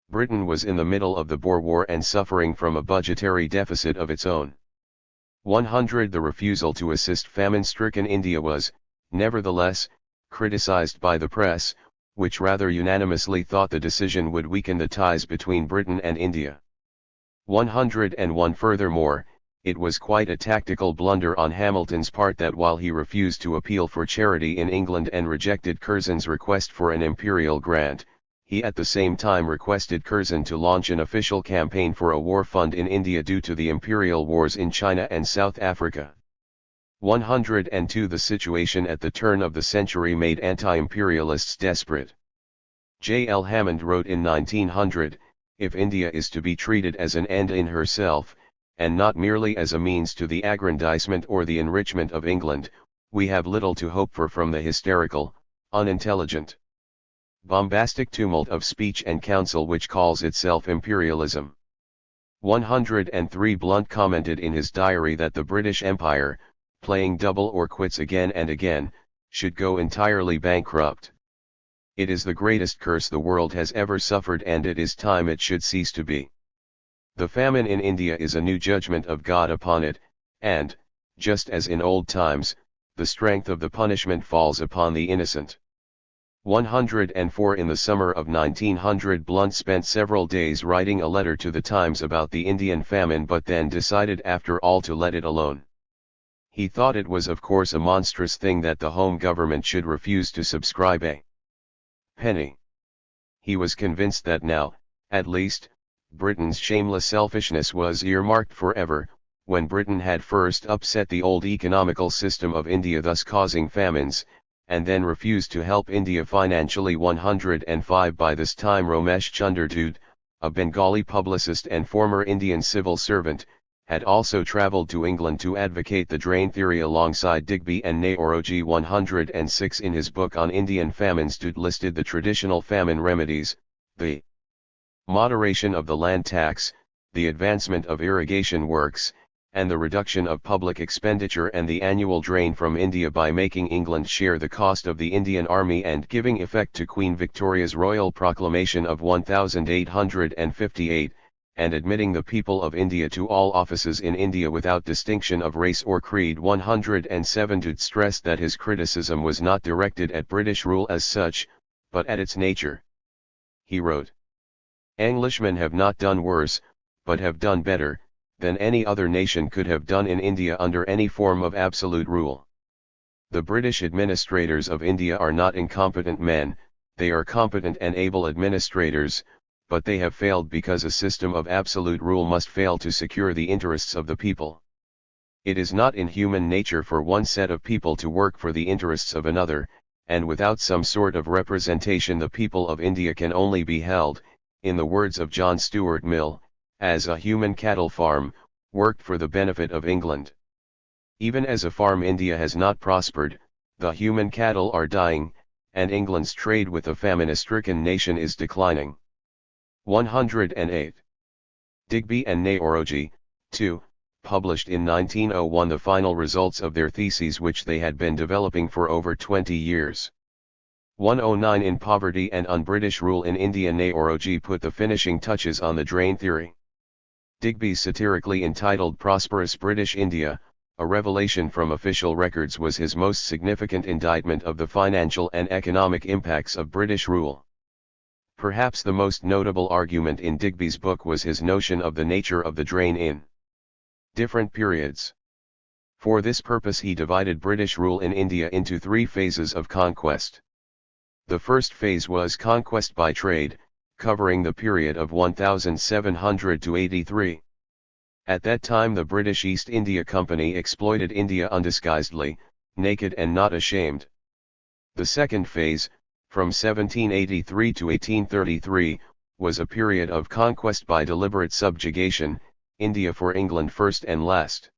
Britain was in the middle of the Boer War and suffering from a budgetary deficit of its own. 100 The refusal to assist famine-stricken India was, nevertheless, criticised by the press, which rather unanimously thought the decision would weaken the ties between Britain and India. 101 Furthermore, it was quite a tactical blunder on Hamilton's part that while he refused to appeal for charity in England and rejected Curzon's request for an imperial grant, he at the same time requested Curzon to launch an official campaign for a war fund in India due to the imperial wars in China and South Africa. 102 The situation at the turn of the century made anti-imperialists desperate. J. L. Hammond wrote in 1900, if India is to be treated as an end in herself, and not merely as a means to the aggrandizement or the enrichment of England, we have little to hope for from the hysterical, unintelligent, bombastic tumult of speech and counsel which calls itself imperialism. 103 Blunt commented in his diary that the British Empire, playing double or quits again and again, should go entirely bankrupt. It is the greatest curse the world has ever suffered and it is time it should cease to be. The famine in India is a new judgment of God upon it, and, just as in old times, the strength of the punishment falls upon the innocent. 104 In the summer of 1900 Blunt spent several days writing a letter to the Times about the Indian famine but then decided after all to let it alone. He thought it was of course a monstrous thing that the home government should refuse to subscribe a penny. He was convinced that now, at least, Britain's shameless selfishness was earmarked forever, when Britain had first upset the old economical system of India thus causing famines, and then refused to help India financially. 105 By this time Romesh Chundertud, a Bengali publicist and former Indian civil servant, had also travelled to England to advocate the drain theory alongside Digby and Naoroji. 106 In his book on Indian famines Tud listed the traditional famine remedies, the moderation of the land tax, the advancement of irrigation works, and the reduction of public expenditure and the annual drain from India by making England share the cost of the Indian Army and giving effect to Queen Victoria's Royal Proclamation of 1858, and admitting the people of India to all offices in India without distinction of race or creed. 107 Tud stressed that his criticism was not directed at British rule as such, but at its nature. He wrote, Englishmen have not done worse, but have done better, than any other nation could have done in India under any form of absolute rule. The British administrators of India are not incompetent men, they are competent and able administrators, but they have failed because a system of absolute rule must fail to secure the interests of the people. It is not in human nature for one set of people to work for the interests of another, and without some sort of representation the people of India can only be held, in the words of John Stuart Mill, as a human cattle farm, worked for the benefit of England. Even as a farm India has not prospered, the human cattle are dying, and England's trade with a famine-stricken nation is declining. 108. Digby and Naoroji, 2, published in 1901 the final results of their theses which they had been developing for over 20 years. 109 In Poverty and Un-British Rule in India. Naoroji put the finishing touches on the drain theory. Digby's satirically entitled Prosperous British India, a revelation from official records, was his most significant indictment of the financial and economic impacts of British rule. Perhaps the most notable argument in Digby's book was his notion of the nature of the drain in different periods. For this purpose he divided British rule in India into 3 phases of conquest. The first phase was conquest by trade, covering the period of 1700 to 83. At that time the British East India Company exploited India undisguisedly, naked and not ashamed. The second phase, from 1783 to 1833, was a period of conquest by deliberate subjugation, India for England first and last.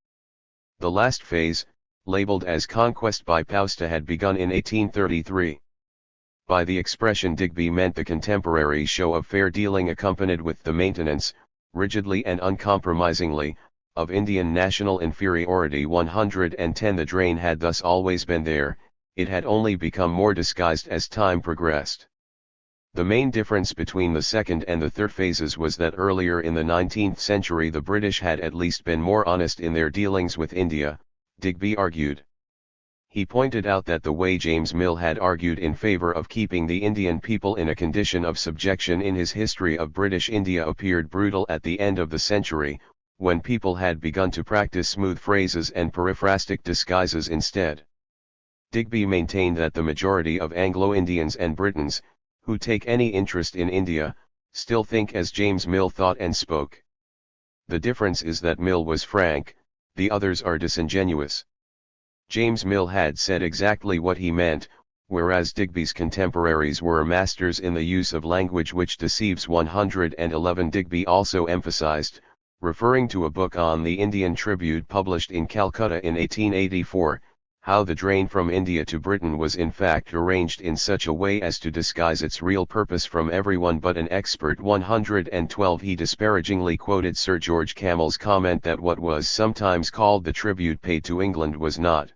The last phase, labelled as conquest by Pausta, had begun in 1833. By the expression Digby meant the contemporary show of fair dealing accompanied with the maintenance, rigidly and uncompromisingly, of Indian national inferiority. 110 The drain had thus always been there, it had only become more disguised as time progressed. The main difference between the second and the third phases was that earlier in the 19th century the British had at least been more honest in their dealings with India, Digby argued. He pointed out that the way James Mill had argued in favour of keeping the Indian people in a condition of subjection in his History of British India appeared brutal at the end of the century, when people had begun to practice smooth phrases and periphrastic disguises instead. Digby maintained that the majority of Anglo-Indians and Britons, who take any interest in India, still think as James Mill thought and spoke. The difference is that Mill was frank, the others are disingenuous. James Mill had said exactly what he meant, whereas Digby's contemporaries were masters in the use of language which deceives. 111 Digby also emphasized, referring to a book on the Indian Tribute published in Calcutta in 1884, how the drain from India to Britain was in fact arranged in such a way as to disguise its real purpose from everyone but an expert. 112 He disparagingly quoted Sir George Camel's comment that what was sometimes called the tribute paid to England was not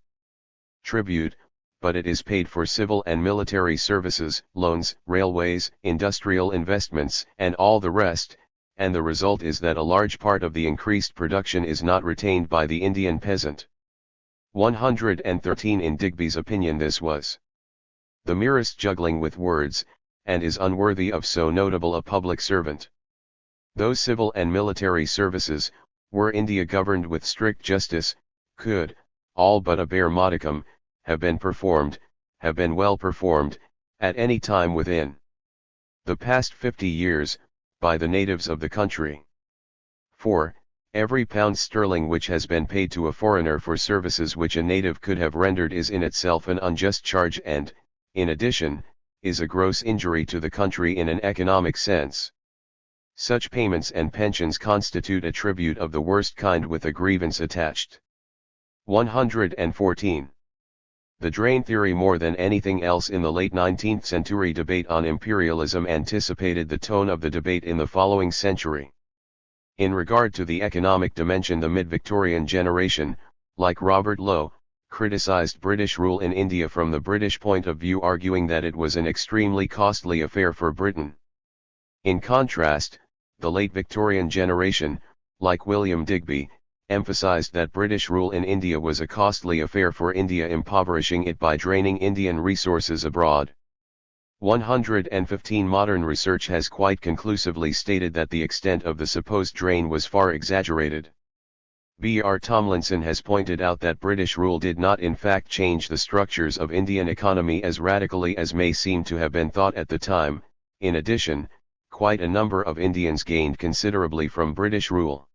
tribute, but it is paid for civil and military services, loans, railways, industrial investments, and all the rest, and the result is that a large part of the increased production is not retained by the Indian peasant. 113 In Digby's opinion this was the merest juggling with words, and is unworthy of so notable a public servant. Those civil and military services, were India governed with strict justice, could, all but a bare modicum, have been well performed, at any time within the past 50 years, by the natives of the country. 4. Every pound sterling which has been paid to a foreigner for services which a native could have rendered is in itself an unjust charge and, in addition, is a gross injury to the country in an economic sense. Such payments and pensions constitute a tribute of the worst kind with a grievance attached. 114. The drain theory more than anything else in the late 19th century debate on imperialism anticipated the tone of the debate in the following century. In regard to the economic dimension, the mid-Victorian generation, like Robert Lowe, criticized British rule in India from the British point of view, arguing that it was an extremely costly affair for Britain. In contrast, the late Victorian generation, like William Digby, emphasized that British rule in India was a costly affair for India, impoverishing it by draining Indian resources abroad. 115 Modern research has quite conclusively stated that the extent of the supposed drain was far exaggerated. B.R. Tomlinson has pointed out that British rule did not in fact change the structures of Indian economy as radically as may seem to have been thought at the time. In addition, quite a number of Indians gained considerably from British rule.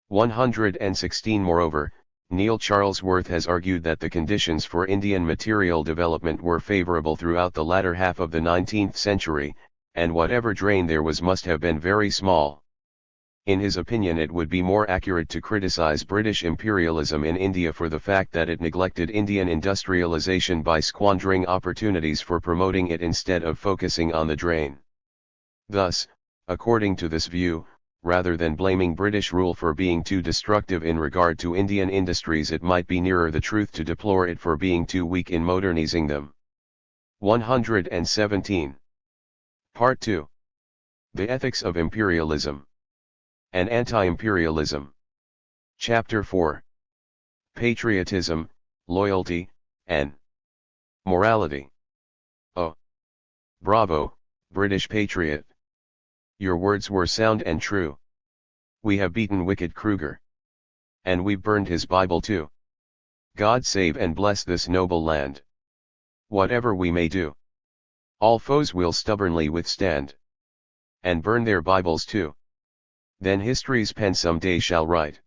116 Moreover, Neil Charlesworth has argued that the conditions for Indian material development were favourable throughout the latter half of the 19th century, and whatever drain there was must have been very small. In his opinion, it would be more accurate to criticize British imperialism in India for the fact that it neglected Indian industrialization by squandering opportunities for promoting it instead of focusing on the drain. Thus, according to this view, rather than blaming British rule for being too destructive in regard to Indian industries, it might be nearer the truth to deplore it for being too weak in modernizing them. 117. Part 2. The Ethics of Imperialism and Anti-Imperialism. Chapter 4. Patriotism, Loyalty, and Morality. Oh! Bravo, British patriot! Your words were sound and true. We have beaten wicked Kruger. And we've burned his Bible too. God save and bless this noble land. Whatever we may do, all foes will stubbornly withstand. And burn their Bibles too. Then history's pen some day shall write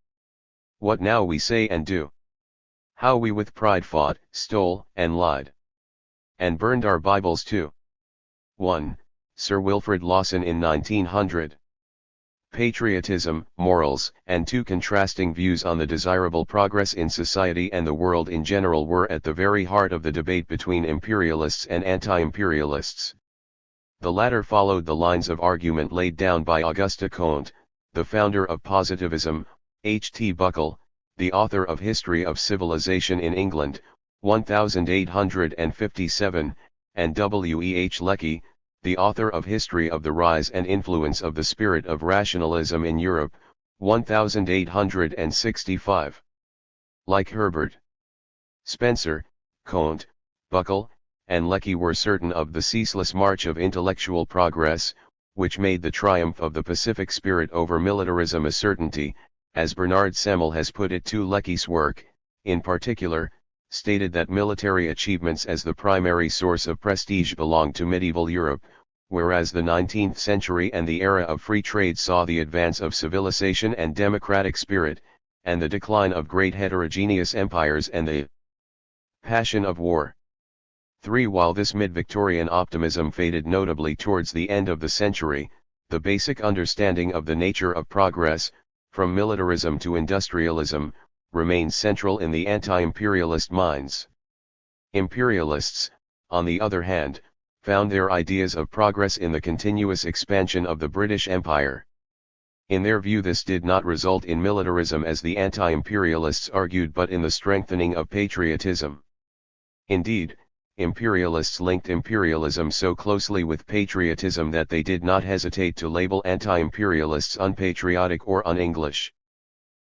what now we say and do. How we with pride fought, stole, and lied. And burned our Bibles too. 1. Sir Wilfrid Lawson in 1900. Patriotism, morals, and two contrasting views on the desirable progress in society and the world in general were at the very heart of the debate between imperialists and anti-imperialists. The latter followed the lines of argument laid down by Auguste Comte, the founder of positivism, H. T. Buckle, the author of History of Civilization in England, 1857, and W. E. H. Lecky, the author of History of the Rise and Influence of the Spirit of Rationalism in Europe, 1865. Like Herbert Spencer, Comte, Buckle, and Lecky were certain of the ceaseless march of intellectual progress, which made the triumph of the pacific spirit over militarism a certainty, as Bernard Semmel has put it to Lecky's work, in particular, stated that military achievements as the primary source of prestige belonged to medieval Europe, whereas the 19th century and the era of free trade saw the advance of civilization and democratic spirit, and the decline of great heterogeneous empires and the passion of war. 3. While this mid-Victorian optimism faded notably towards the end of the century, the basic understanding of the nature of progress, from militarism to industrialism, remains central in the anti-imperialist minds. Imperialists, on the other hand, found their ideas of progress in the continuous expansion of the British Empire. In their view, this did not result in militarism as the anti-imperialists argued, but in the strengthening of patriotism. Indeed, imperialists linked imperialism so closely with patriotism that they did not hesitate to label anti-imperialists unpatriotic or un-English.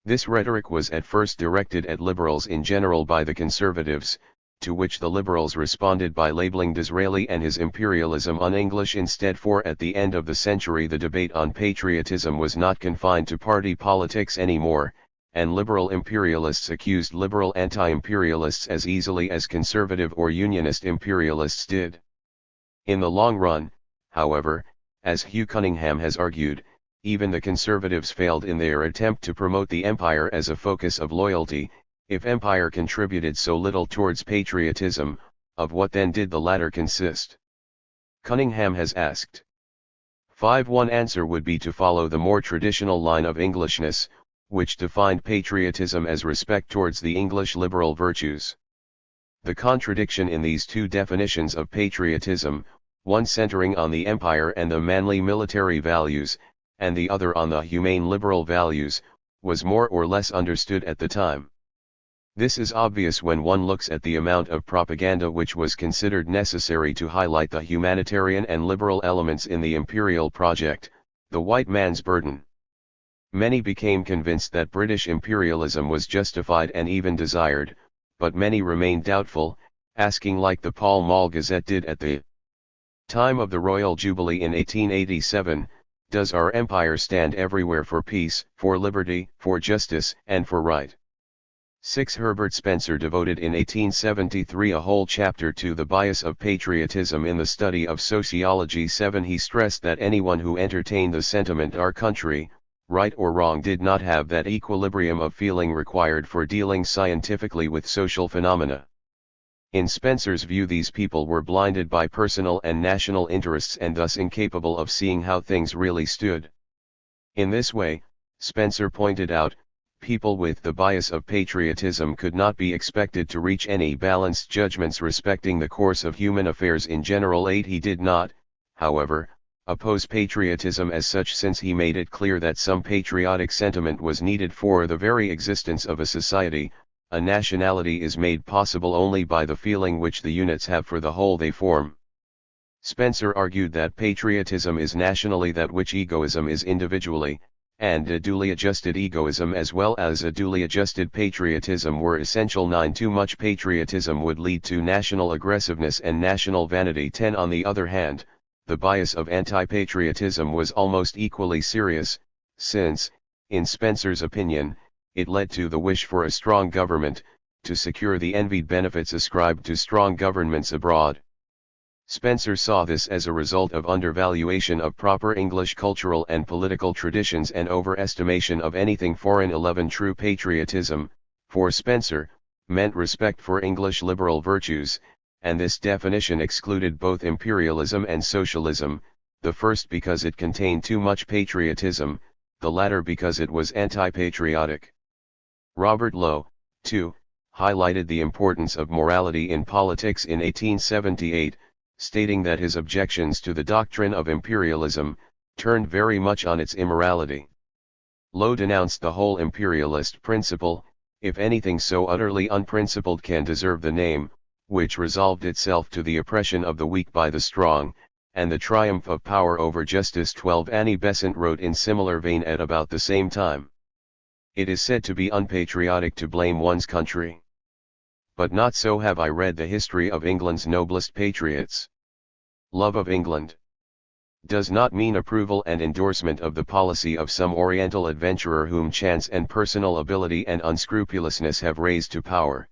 This rhetoric was at first directed at liberals in general by the conservatives, to which the liberals responded by labeling Disraeli and his imperialism un-English instead, for at the end of the century the debate on patriotism was not confined to party politics anymore, and liberal imperialists accused liberal anti-imperialists as easily as conservative or unionist imperialists did. In the long run, however, as Hugh Cunningham has argued, even the conservatives failed in their attempt to promote the empire as a focus of loyalty. If empire contributed so little towards patriotism, of what then did the latter consist? Cunningham has asked. 5. One answer would be to follow the more traditional line of Englishness, which defined patriotism as respect towards the English liberal virtues. The contradiction in these two definitions of patriotism, one centering on the empire and the manly military values, and the other on the humane liberal values, was more or less understood at the time. This is obvious when one looks at the amount of propaganda which was considered necessary to highlight the humanitarian and liberal elements in the imperial project, the white man's burden. Many became convinced that British imperialism was justified and even desired, but many remained doubtful, asking, like the Pall Mall Gazette did at the time of the Royal Jubilee in 1887, does our empire stand everywhere for peace, for liberty, for justice, and for right? 6. Herbert Spencer devoted in 1873 a whole chapter to the bias of patriotism in the study of sociology. 7. He stressed that anyone who entertained the sentiment our country, right or wrong, did not have that equilibrium of feeling required for dealing scientifically with social phenomena. In Spencer's view, these people were blinded by personal and national interests and thus incapable of seeing how things really stood. In this way, Spencer pointed out, people with the bias of patriotism could not be expected to reach any balanced judgments respecting the course of human affairs in general. 8. He did not, however, oppose patriotism as such, since he made it clear that some patriotic sentiment was needed for the very existence of a society. A nationality is made possible only by the feeling which the units have for the whole they form. Spencer argued that patriotism is nationally that which egoism is individually, and a duly adjusted egoism as well as a duly adjusted patriotism were essential. 9. Too much patriotism would lead to national aggressiveness and national vanity. 10. On the other hand, the bias of anti-patriotism was almost equally serious, since, in Spencer's opinion, it led to the wish for a strong government, to secure the envied benefits ascribed to strong governments abroad. Spencer saw this as a result of undervaluation of proper English cultural and political traditions and overestimation of anything foreign. 11. True patriotism, for Spencer, meant respect for English liberal virtues, and this definition excluded both imperialism and socialism, the first because it contained too much patriotism, the latter because it was anti-patriotic. Robert Lowe, too, highlighted the importance of morality in politics in 1878, stating that his objections to the doctrine of imperialism turned very much on its immorality. Lowe denounced the whole imperialist principle, if anything so utterly unprincipled can deserve the name, which resolved itself to the oppression of the weak by the strong, and the triumph of power over justice. 12. Annie Besant wrote in similar vein at about the same time. It is said to be unpatriotic to blame one's country. But not so have I read the history of England's noblest patriots. Love of England does not mean approval and endorsement of the policy of some Oriental adventurer whom chance and personal ability and unscrupulousness have raised to power.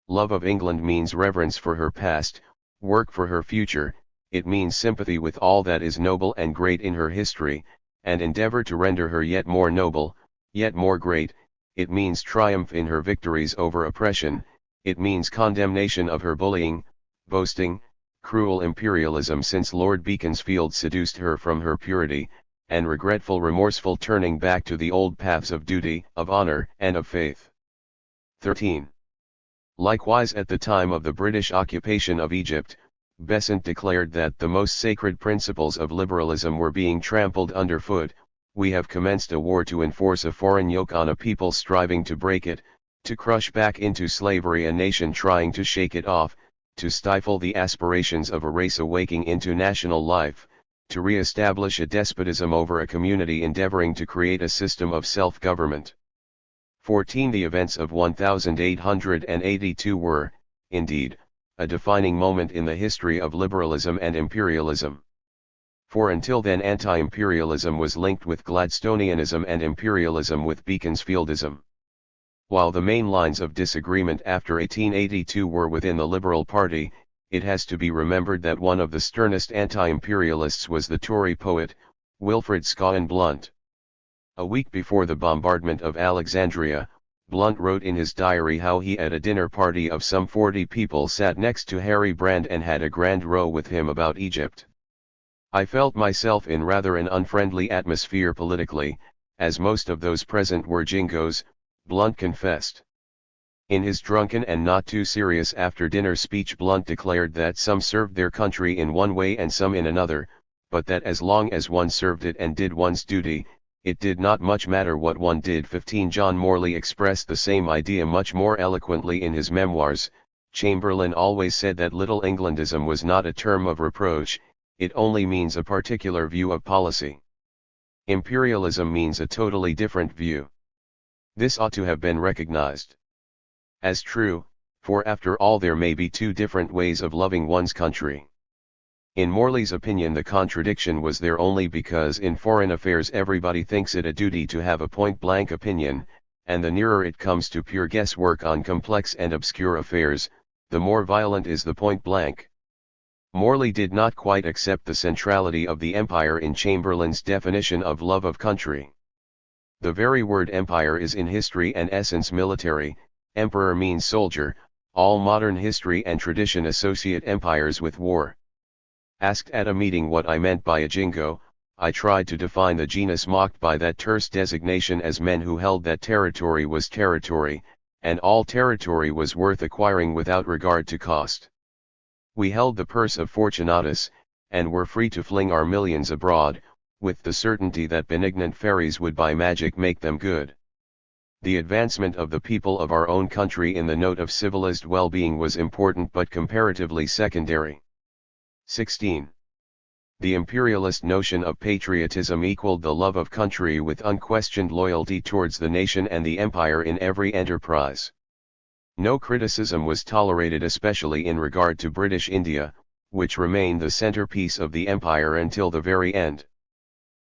Love of England means reverence for her past, work for her future. It means sympathy with all that is noble and great in her history, and endeavor to render her yet more noble, yet more great. It means triumph in her victories over oppression. It means condemnation of her bullying, boasting, cruel imperialism since Lord Beaconsfield seduced her from her purity, and regretful remorseful turning back to the old paths of duty, of honor, and of faith. 13. Likewise, at the time of the British occupation of Egypt, Besant declared that the most sacred principles of liberalism were being trampled underfoot. We have commenced a war to enforce a foreign yoke on a people striving to break it, to crush back into slavery a nation trying to shake it off, to stifle the aspirations of a race awaking into national life, to re-establish a despotism over a community endeavoring to create a system of self-government. 14. The events of 1882 were, indeed, a defining moment in the history of liberalism and imperialism. For until then anti-imperialism was linked with Gladstonianism and imperialism with Beaconsfieldism. While the main lines of disagreement after 1882 were within the Liberal Party, it has to be remembered that one of the sternest anti-imperialists was the Tory poet, Wilfred Scawen Blunt. A week before the bombardment of Alexandria, Blunt wrote in his diary how he at a dinner party of some 40 people sat next to Harry Brand and had a grand row with him about Egypt. I felt myself in rather an unfriendly atmosphere politically, as most of those present were jingoes, Blunt confessed. In his drunken and not too serious after-dinner speech, Blunt declared that some served their country in one way and some in another, but that as long as one served it and did one's duty, it did not much matter what one did. 15. John Morley expressed the same idea much more eloquently in his memoirs. Chamberlain always said that Little Englandism was not a term of reproach, it only means a particular view of policy. Imperialism means a totally different view. This ought to have been recognized as true, for after all there may be two different ways of loving one's country. In Morley's opinion the contradiction was there only because in foreign affairs everybody thinks it a duty to have a point-blank opinion, and the nearer it comes to pure guesswork on complex and obscure affairs, the more violent is the point-blank. Morley did not quite accept the centrality of the empire in Chamberlain's definition of love of country. The very word empire is in history and essence military, emperor means soldier, all modern history and tradition associate empires with war. Asked at a meeting what I meant by a jingo, I tried to define the genus mocked by that terse designation as men who held that territory was territory, and all territory was worth acquiring without regard to cost. We held the purse of Fortunatus, and were free to fling our millions abroad, with the certainty that benignant fairies would by magic make them good. The advancement of the people of our own country in the note of civilized well-being was important but comparatively secondary. 16. The imperialist notion of patriotism equaled the love of country with unquestioned loyalty towards the nation and the empire in every enterprise. No criticism was tolerated, especially in regard to British India, which remained the centerpiece of the empire until the very end.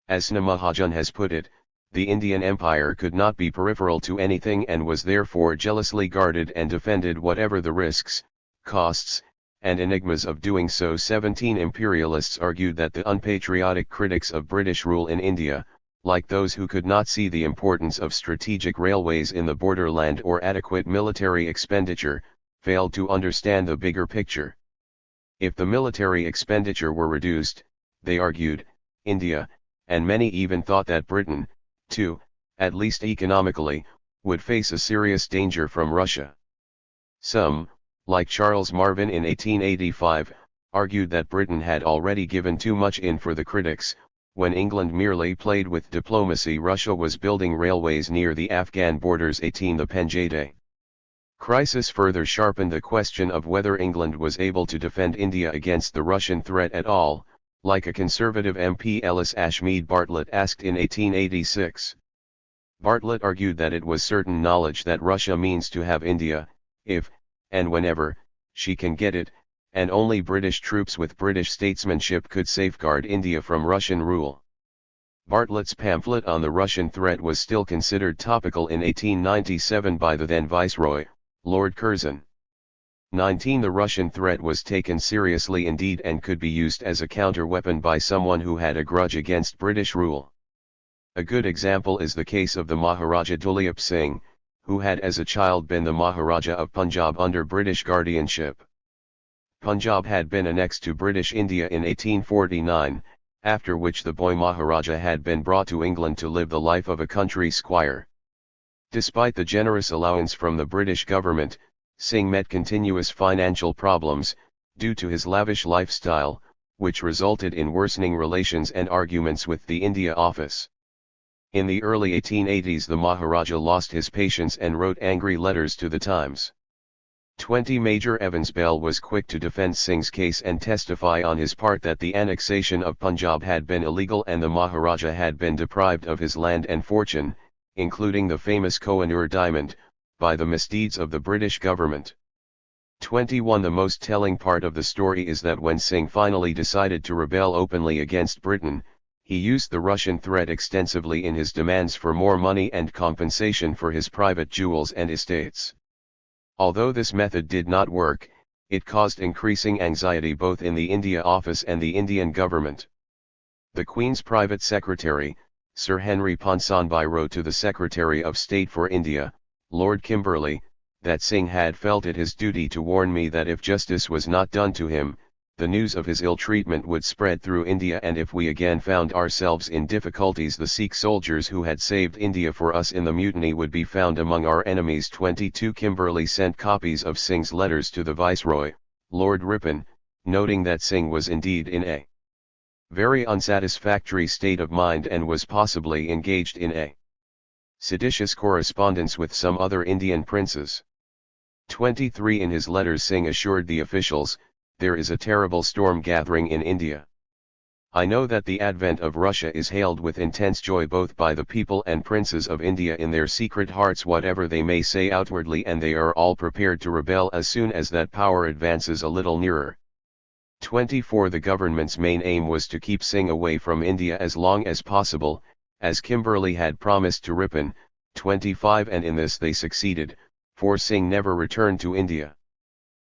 As Mahajan has put it, the Indian Empire could not be peripheral to anything and was therefore jealously guarded and defended whatever the risks, costs, and enigmas of doing so. 17 Imperialists argued that the unpatriotic critics of British rule in India, like those who could not see the importance of strategic railways in the borderland or adequate military expenditure, failed to understand the bigger picture. If the military expenditure were reduced, they argued, India, and many even thought that Britain, too, at least economically, would face a serious danger from Russia. Some, like Charles Marvin in 1885, argued that Britain had already given too much in for the critics. When England merely played with diplomacy, Russia was building railways near the Afghan borders. 18 The Panjshir crisis further sharpened the question of whether England was able to defend India against the Russian threat at all, like a conservative MP Ellis Ashmead Bartlett asked in 1886. Bartlett argued that it was certain knowledge that Russia means to have India, if, and whenever, she can get it, and only British troops with British statesmanship could safeguard India from Russian rule. Bartlett's pamphlet on the Russian threat was still considered topical in 1897 by the then Viceroy, Lord Curzon. 19 The Russian threat was taken seriously indeed and could be used as a counter-weapon by someone who had a grudge against British rule. A good example is the case of the Maharaja Duleep Singh, who had as a child been the Maharaja of Punjab under British guardianship. Punjab had been annexed to British India in 1849, after which the boy Maharaja had been brought to England to live the life of a country squire. Despite the generous allowance from the British government, Singh met continuous financial problems, due to his lavish lifestyle, which resulted in worsening relations and arguments with the India Office. In the early 1880s the Maharaja lost his patience and wrote angry letters to the Times. 20 Major Evans Bell was quick to defend Singh's case and testify on his part that the annexation of Punjab had been illegal and the Maharaja had been deprived of his land and fortune, including the famous Kohinoor diamond, by the misdeeds of the British government. 21 The most telling part of the story is that when Singh finally decided to rebel openly against Britain, he used the Russian threat extensively in his demands for more money and compensation for his private jewels and estates. Although this method did not work, it caused increasing anxiety both in the India Office and the Indian government. The Queen's private secretary, Sir Henry Ponsonby, wrote to the Secretary of State for India, Lord Kimberley, that Singh had felt it his duty to warn me that if justice was not done to him, the news of his ill treatment would spread through India, and if we again found ourselves in difficulties the Sikh soldiers who had saved India for us in the mutiny would be found among our enemies. 22 Kimberley sent copies of Singh's letters to the Viceroy, Lord Ripon, noting that Singh was indeed in a very unsatisfactory state of mind and was possibly engaged in a seditious correspondence with some other Indian princes. 23 In his letters Singh assured the officials, there is a terrible storm gathering in India. I know that the advent of Russia is hailed with intense joy both by the people and princes of India in their secret hearts, whatever they may say outwardly, and they are all prepared to rebel as soon as that power advances a little nearer. 24 The government's main aim was to keep Singh away from India as long as possible, as Kimberley had promised to Ripon. 25 And in this they succeeded, for Singh never returned to India.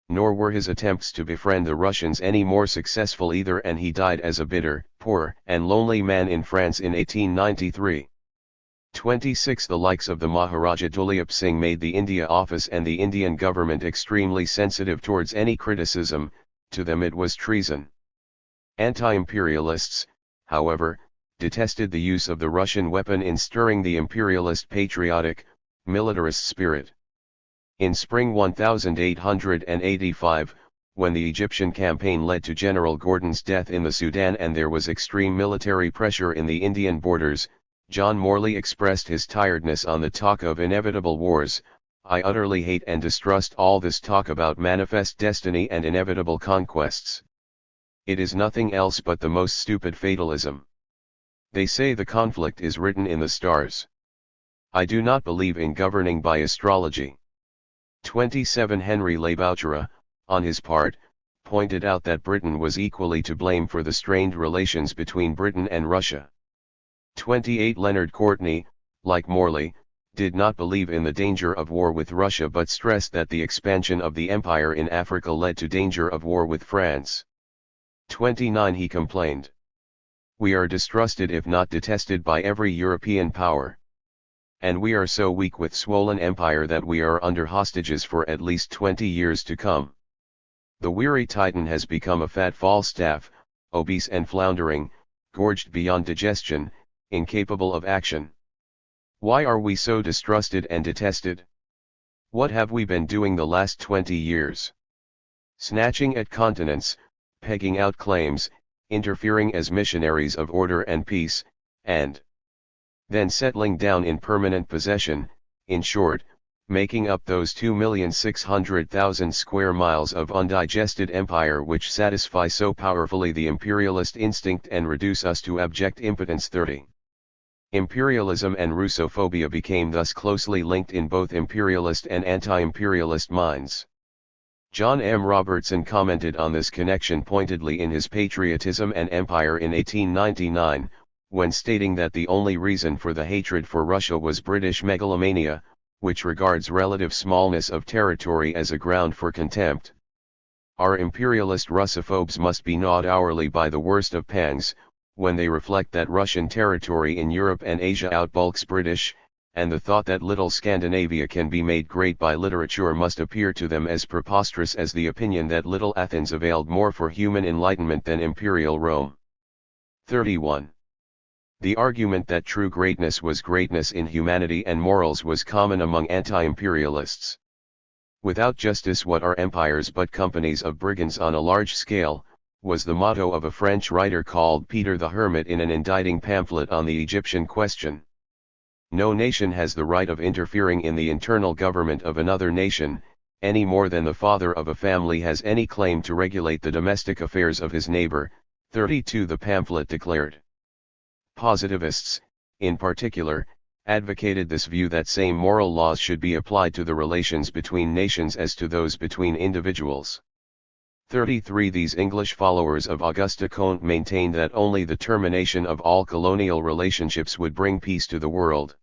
Nor were his attempts to befriend the Russians any more successful either, and he died as a bitter, poor, and lonely man in France in 1893. 26 The likes of the Maharaja Duleep Singh made the India Office and the Indian government extremely sensitive towards any criticism. To them it was treason. Anti-imperialists, however, detested the use of the Russian weapon in stirring the imperialist patriotic, militarist spirit. In spring 1885, when the Egyptian campaign led to General Gordon's death in the Sudan and there was extreme military pressure in the Indian borders, John Morley expressed his tiredness on the talk of inevitable wars. I utterly hate and distrust all this talk about manifest destiny and inevitable conquests. It is nothing else but the most stupid fatalism. They say the conflict is written in the stars. I do not believe in governing by astrology. 27 Henry Labouchere, on his part, pointed out that Britain was equally to blame for the strained relations between Britain and Russia. 28 Leonard Courtney, like Morley, did not believe in the danger of war with Russia but stressed that the expansion of the empire in Africa led to danger of war with France. 29 He complained. We are distrusted if not detested by every European power. And we are so weak with swollen empire that we are under hostages for at least 20 years to come. The weary Titan has become a fat Falstaff, obese and floundering, gorged beyond digestion, incapable of action. Why are we so distrusted and detested? What have we been doing the last 20 years? Snatching at continents, pegging out claims, interfering as missionaries of order and peace, and then settling down in permanent possession, in short, making up those 2,600,000 square miles of undigested empire which satisfy so powerfully the imperialist instinct and reduce us to abject impotence. 30. Imperialism and Russophobia became thus closely linked in both imperialist and anti-imperialist minds. John M. Robertson commented on this connection pointedly in his Patriotism and Empire in 1899, when stating that the only reason for the hatred for Russia was British megalomania, which regards relative smallness of territory as a ground for contempt. Our imperialist Russophobes must be gnawed hourly by the worst of pangs, when they reflect that Russian territory in Europe and Asia outbulks British, and the thought that little Scandinavia can be made great by literature must appear to them as preposterous as the opinion that little Athens availed more for human enlightenment than imperial Rome. 31. The argument that true greatness was greatness in humanity and morals was common among anti-imperialists. Without justice what are empires but companies of brigands on a large scale, was the motto of a French writer called Peter the Hermit in an indicting pamphlet on the Egyptian question. No nation has the right of interfering in the internal government of another nation, any more than the father of a family has any claim to regulate the domestic affairs of his neighbor. 32 The pamphlet declared. Positivists, in particular, advocated this view that same moral laws should be applied to the relations between nations as to those between individuals. 33 These English followers of Auguste Comte maintained that only the termination of all colonial relationships would bring peace to the world.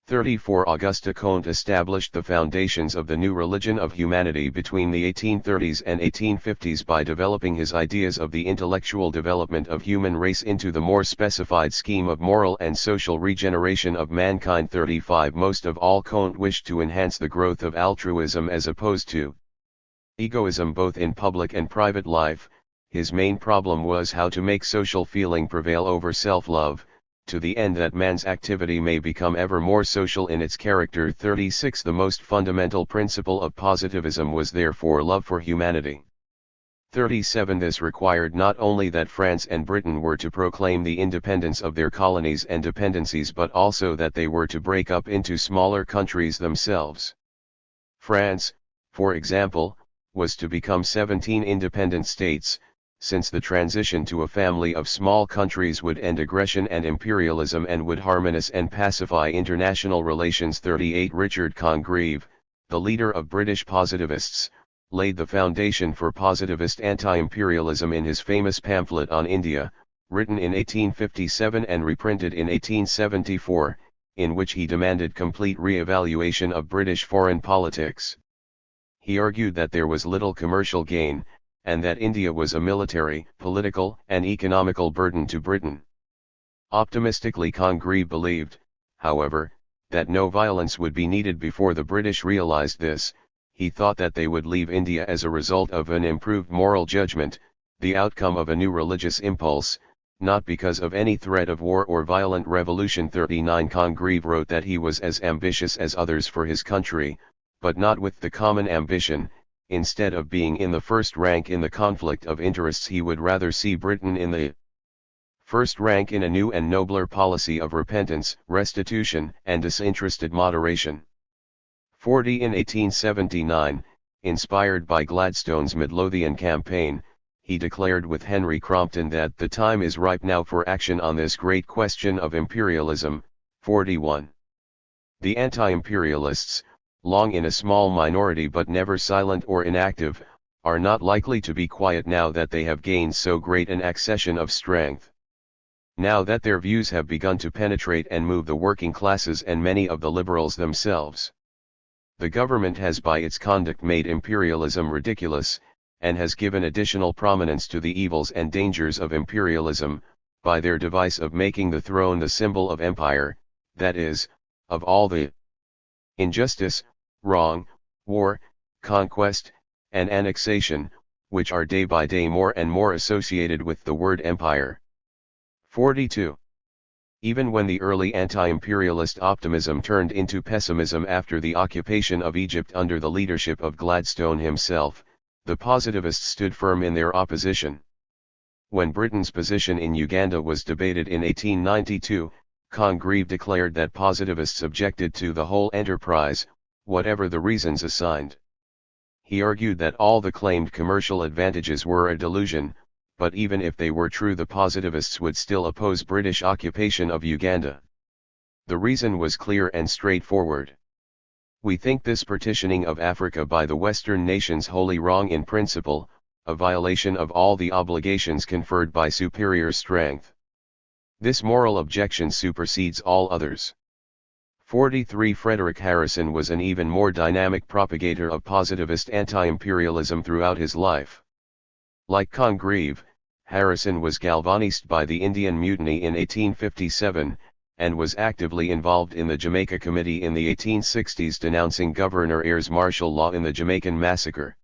34 Auguste Comte established the foundations of the new religion of humanity between the 1830s and 1850s by developing his ideas of the intellectual development of human race into the more specified scheme of moral and social regeneration of mankind. 35 Most of all, Comte wished to enhance the growth of altruism as opposed to egoism both in public and private life. His main problem was how to make social feeling prevail over self-love, to the end that man's activity may become ever more social in its character. 36 The most fundamental principle of positivism was therefore love for humanity. 37 This required not only that France and Britain were to proclaim the independence of their colonies and dependencies but also that they were to break up into smaller countries themselves. France, for example, was to become 17 independent states, since the transition to a family of small countries would end aggression and imperialism and would harmonize and pacify international relations. 38 Richard Congreve, the leader of British positivists, laid the foundation for positivist anti-imperialism in his famous pamphlet on India, written in 1857 and reprinted in 1874, in which he demanded complete re-evaluation of British foreign politics. He argued that there was little commercial gain, and that India was a military, political, and economical burden to Britain. Optimistically, Congreve believed, however, that no violence would be needed before the British realized this. He thought that they would leave India as a result of an improved moral judgment, the outcome of a new religious impulse, not because of any threat of war or violent revolution. 39 Congreve wrote that he was as ambitious as others for his country, but not with the common ambition. Instead of being in the first rank in the conflict of interests, he would rather see Britain in the first rank in a new and nobler policy of repentance, restitution, and disinterested moderation. 40 In 1879, inspired by Gladstone's Midlothian campaign, he declared with Henry Crompton that the time is ripe now for action on this great question of imperialism. 41. The anti-imperialists, long in a small minority but never silent or inactive, are not likely to be quiet now that they have gained so great an accession of strength. Now that their views have begun to penetrate and move the working classes and many of the liberals themselves. The government has by its conduct made imperialism ridiculous, and has given additional prominence to the evils and dangers of imperialism, by their device of making the throne the symbol of empire, that is, of all the injustice, wrong, war, conquest, and annexation, which are day by day more and more associated with the word empire. 42. Even when the early anti-imperialist optimism turned into pessimism after the occupation of Egypt under the leadership of Gladstone himself, the positivists stood firm in their opposition. When Britain's position in Uganda was debated in 1892, Congreve declared that positivists objected to the whole enterprise, whatever the reasons assigned. He argued that all the claimed commercial advantages were a delusion, but even if they were true, the positivists would still oppose British occupation of Uganda. The reason was clear and straightforward. We think this partitioning of Africa by the Western nations wholly wrong in principle, a violation of all the obligations conferred by superior strength. This moral objection supersedes all others. 43 Frederick Harrison was an even more dynamic propagator of positivist anti-imperialism throughout his life. Like Congreve, Harrison was galvanized by the Indian Mutiny in 1857, and was actively involved in the Jamaica Committee in the 1860s denouncing Governor Eyre's martial law in the Jamaican massacre.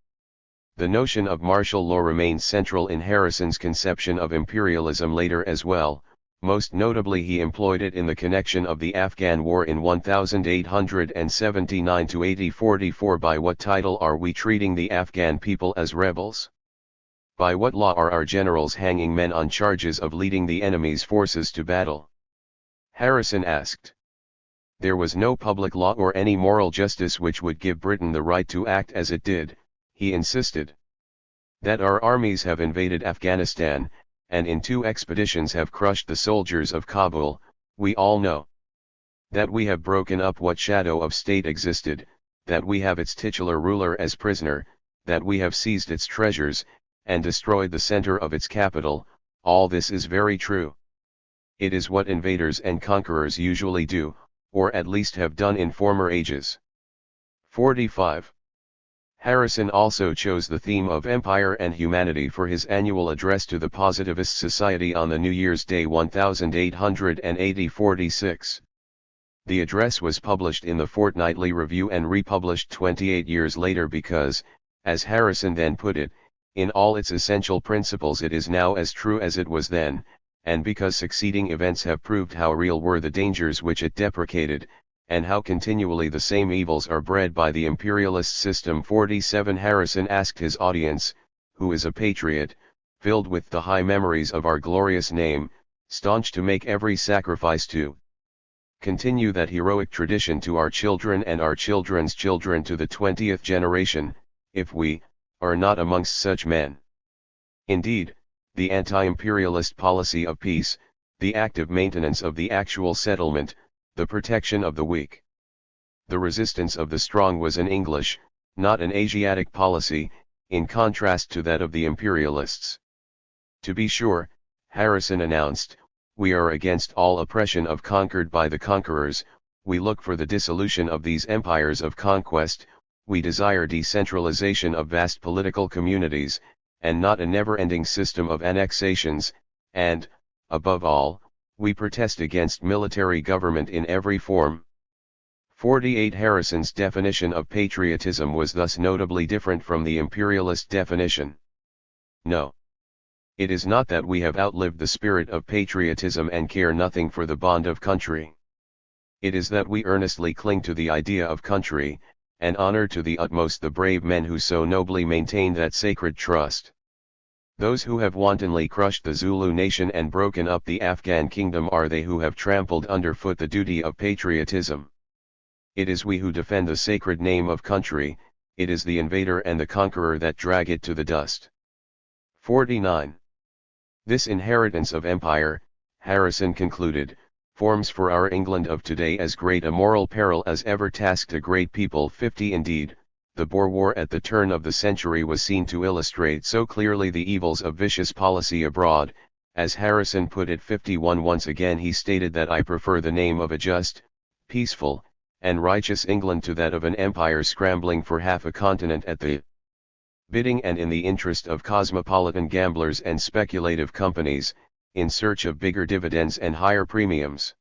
The notion of martial law remained central in Harrison's conception of imperialism later as well. Most notably, he employed it in the connection of the Afghan War in 1879–80. 44 By what title are we treating the Afghan people as rebels? By what law are our generals hanging men on charges of leading the enemy's forces to battle? Harrison asked. There was no public law or any moral justice which would give Britain the right to act as it did, he insisted. That our armies have invaded Afghanistan, and in 2 expeditions have crushed the soldiers of Kabul, we all know. That we have broken up what shadow of state existed, that we have its titular ruler as prisoner, that we have seized its treasures, and destroyed the center of its capital, all this is very true. It is what invaders and conquerors usually do, or at least have done in former ages. 45. Harrison also chose the theme of empire and humanity for his annual address to the Positivist Society on the New Year's Day 1880. 46. The address was published in the Fortnightly Review and republished 28 years later because, as Harrison then put it, in all its essential principles it is now as true as it was then, and because succeeding events have proved how real were the dangers which it deprecated, and how continually the same evils are bred by the imperialist system. 47 Harrison asked his audience, who is a patriot, filled with the high memories of our glorious name, staunch to make every sacrifice to continue that heroic tradition to our children and our children's children to the 20th generation, if we are not amongst such men. Indeed, the anti-imperialist policy of peace, the active maintenance of the actual settlement, the protection of the weak, the resistance of the strong was an English, not an Asiatic policy, in contrast to that of the imperialists. To be sure, Harrison announced, we are against all oppression of conquered by the conquerors, we look for the dissolution of these empires of conquest, we desire decentralization of vast political communities, and not a never-ending system of annexations, and, above all, we protest against military government in every form. 48 Harrison's definition of patriotism was thus notably different from the imperialist definition. No. It is not that we have outlived the spirit of patriotism and care nothing for the bond of country. It is that we earnestly cling to the idea of country, and honor to the utmost the brave men who so nobly maintain that sacred trust. Those who have wantonly crushed the Zulu nation and broken up the Afghan kingdom are they who have trampled underfoot the duty of patriotism. It is we who defend the sacred name of country, it is the invader and the conqueror that drag it to the dust. 49. This inheritance of empire, Harrison concluded, forms for our England of today as great a moral peril as ever tasked a great people. 50. Indeed, the Boer War at the turn of the century was seen to illustrate so clearly the evils of vicious policy abroad, as Harrison put it. 51. Once again he stated that I prefer the name of a just, peaceful, and righteous England to that of an empire scrambling for half a continent at the bidding and in the interest of cosmopolitan gamblers and speculative companies, in search of bigger dividends and higher premiums.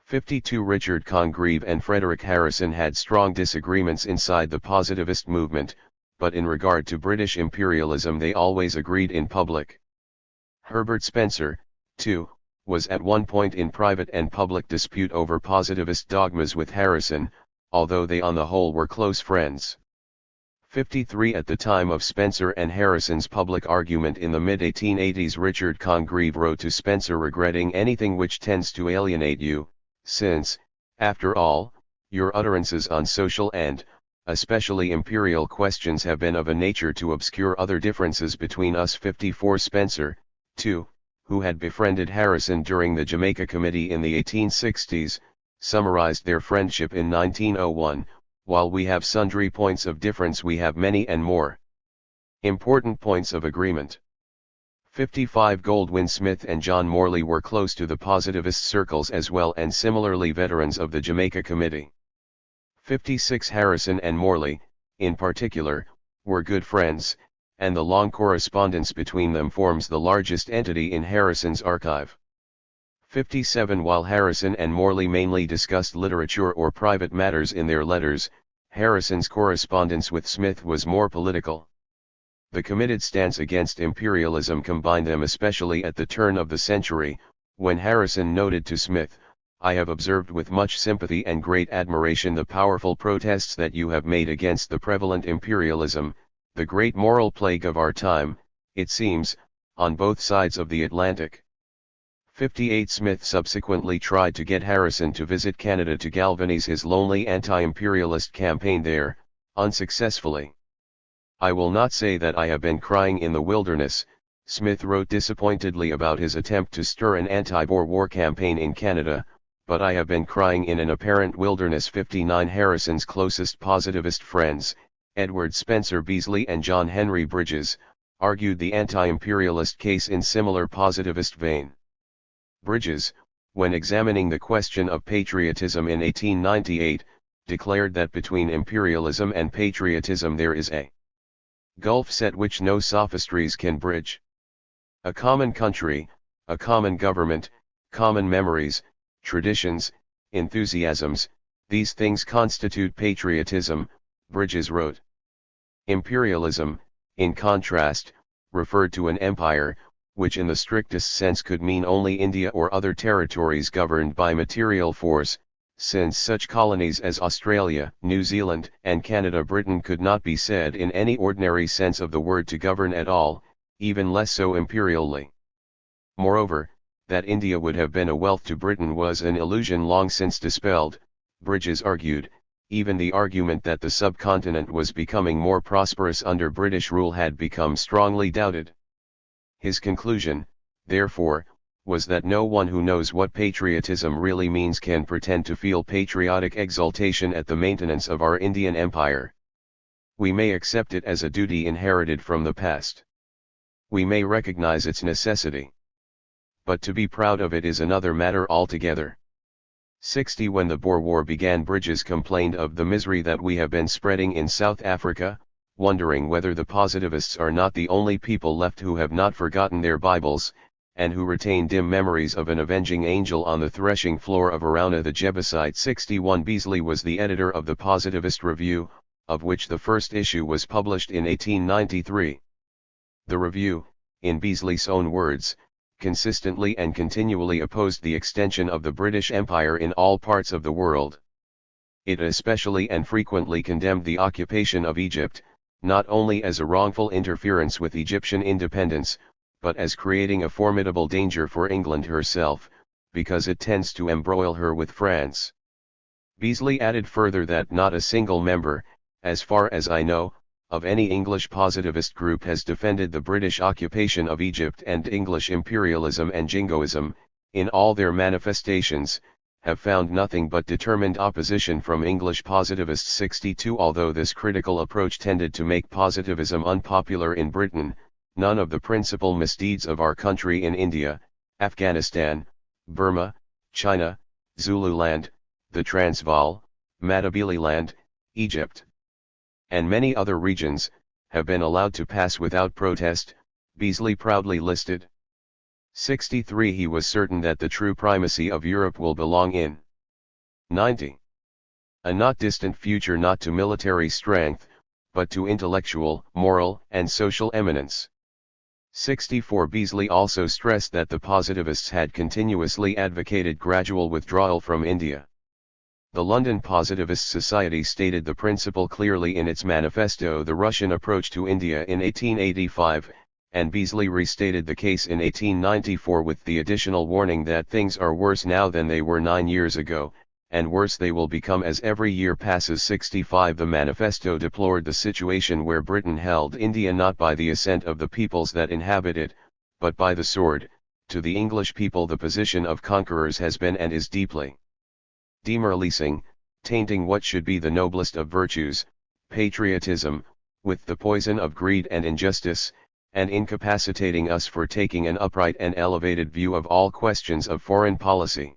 52. Richard Congreve and Frederick Harrison had strong disagreements inside the positivist movement, but in regard to British imperialism they always agreed in public. Herbert Spencer, too, was at one point in private and public dispute over positivist dogmas with Harrison, although they on the whole were close friends. 53. At the time of Spencer and Harrison's public argument in the mid-1880s, Richard Congreve wrote to Spencer regretting anything which tends to alienate you, since, after all, your utterances on social and, especially imperial questions have been of a nature to obscure other differences between us. 54. Spencer, too, who had befriended Harrison during the Jamaica Committee in the 1860s, summarized their friendship in 1901, while we have sundry points of difference we have many and more important points of agreement. 55. Goldwin Smith and John Morley were close to the positivist circles as well and similarly veterans of the Jamaica Committee. 56. Harrison and Morley, in particular, were good friends, and the long correspondence between them forms the largest entity in Harrison's archive. 57. While Harrison and Morley mainly discussed literature or private matters in their letters, Harrison's correspondence with Smith was more political. The committed stance against imperialism combined them especially at the turn of the century, when Harrison noted to Smith, "I have observed with much sympathy and great admiration the powerful protests that you have made against the prevalent imperialism, the great moral plague of our time, it seems, on both sides of the Atlantic." 58. Smith subsequently tried to get Harrison to visit Canada to galvanize his lonely anti-imperialist campaign there, unsuccessfully. "I will not say that I have been crying in the wilderness," Smith wrote disappointedly about his attempt to stir an anti-Boer War campaign in Canada, "but I have been crying in an apparent wilderness." 59. Harrison's closest positivist friends, Edward Spencer Beasley and John Henry Bridges, argued the anti-imperialist case in similar positivist vein. Bridges, when examining the question of patriotism in 1898, declared that between imperialism and patriotism there is a gulf set which no sophistries can bridge. A common country, a common government, common memories, traditions, enthusiasms, these things constitute patriotism, Bridges wrote. Imperialism, in contrast, referred to an empire, which in the strictest sense could mean only India or other territories governed by material force, since such colonies as Australia, New Zealand, and Canada. Britain could not be said in any ordinary sense of the word to govern at all, even less so imperially. Moreover, that India would have been a wealth to Britain was an illusion long since dispelled, Bridges argued. Even the argument that the subcontinent was becoming more prosperous under British rule had become strongly doubted. His conclusion, therefore, was that no one who knows what patriotism really means can pretend to feel patriotic exultation at the maintenance of our Indian Empire. We may accept it as a duty inherited from the past. We may recognize its necessity. But to be proud of it is another matter altogether. 60. When the Boer War began, Bridges complained of the misery that we have been spreading in South Africa, wondering whether the positivists are not the only people left who have not forgotten their Bibles, and who retain dim memories of an avenging angel on the threshing floor of Araunah the Jebusite. 61. Beasley was the editor of the Positivist Review, of which the first issue was published in 1893. The review, in Beazley's own words, consistently and continually opposed the extension of the British Empire in all parts of the world. It especially and frequently condemned the occupation of Egypt, not only as a wrongful interference with Egyptian independence, but as creating a formidable danger for England herself, because it tends to embroil her with France. Beazley added further that not a single member, as far as I know, of any English positivist group has defended the British occupation of Egypt and English imperialism and jingoism, in all their manifestations, have found nothing but determined opposition from English positivists. 62 Although this critical approach tended to make positivism unpopular in Britain, none of the principal misdeeds of our country in India, Afghanistan, Burma, China, Zululand, the Transvaal, Matabeleland, Egypt, and many other regions, have been allowed to pass without protest, Beazley proudly listed. 63 He was certain that the true primacy of Europe will belong in 90. A not distant future, not to military strength, but to intellectual, moral, and social eminence. 64 Beazley also stressed that the positivists had continuously advocated gradual withdrawal from India. The London Positivist Society stated the principle clearly in its manifesto, The Russian Approach to India, in 1885, and Beazley restated the case in 1894 with the additional warning that things are worse now than they were 9 years ago, and worse they will become as every year passes. 65 The manifesto deplored the situation where Britain held India not by the assent of the peoples that inhabit it, but by the sword. To the English people the position of conquerors has been and is deeply demoralizing, tainting what should be the noblest of virtues, patriotism, with the poison of greed and injustice, and incapacitating us for taking an upright and elevated view of all questions of foreign policy.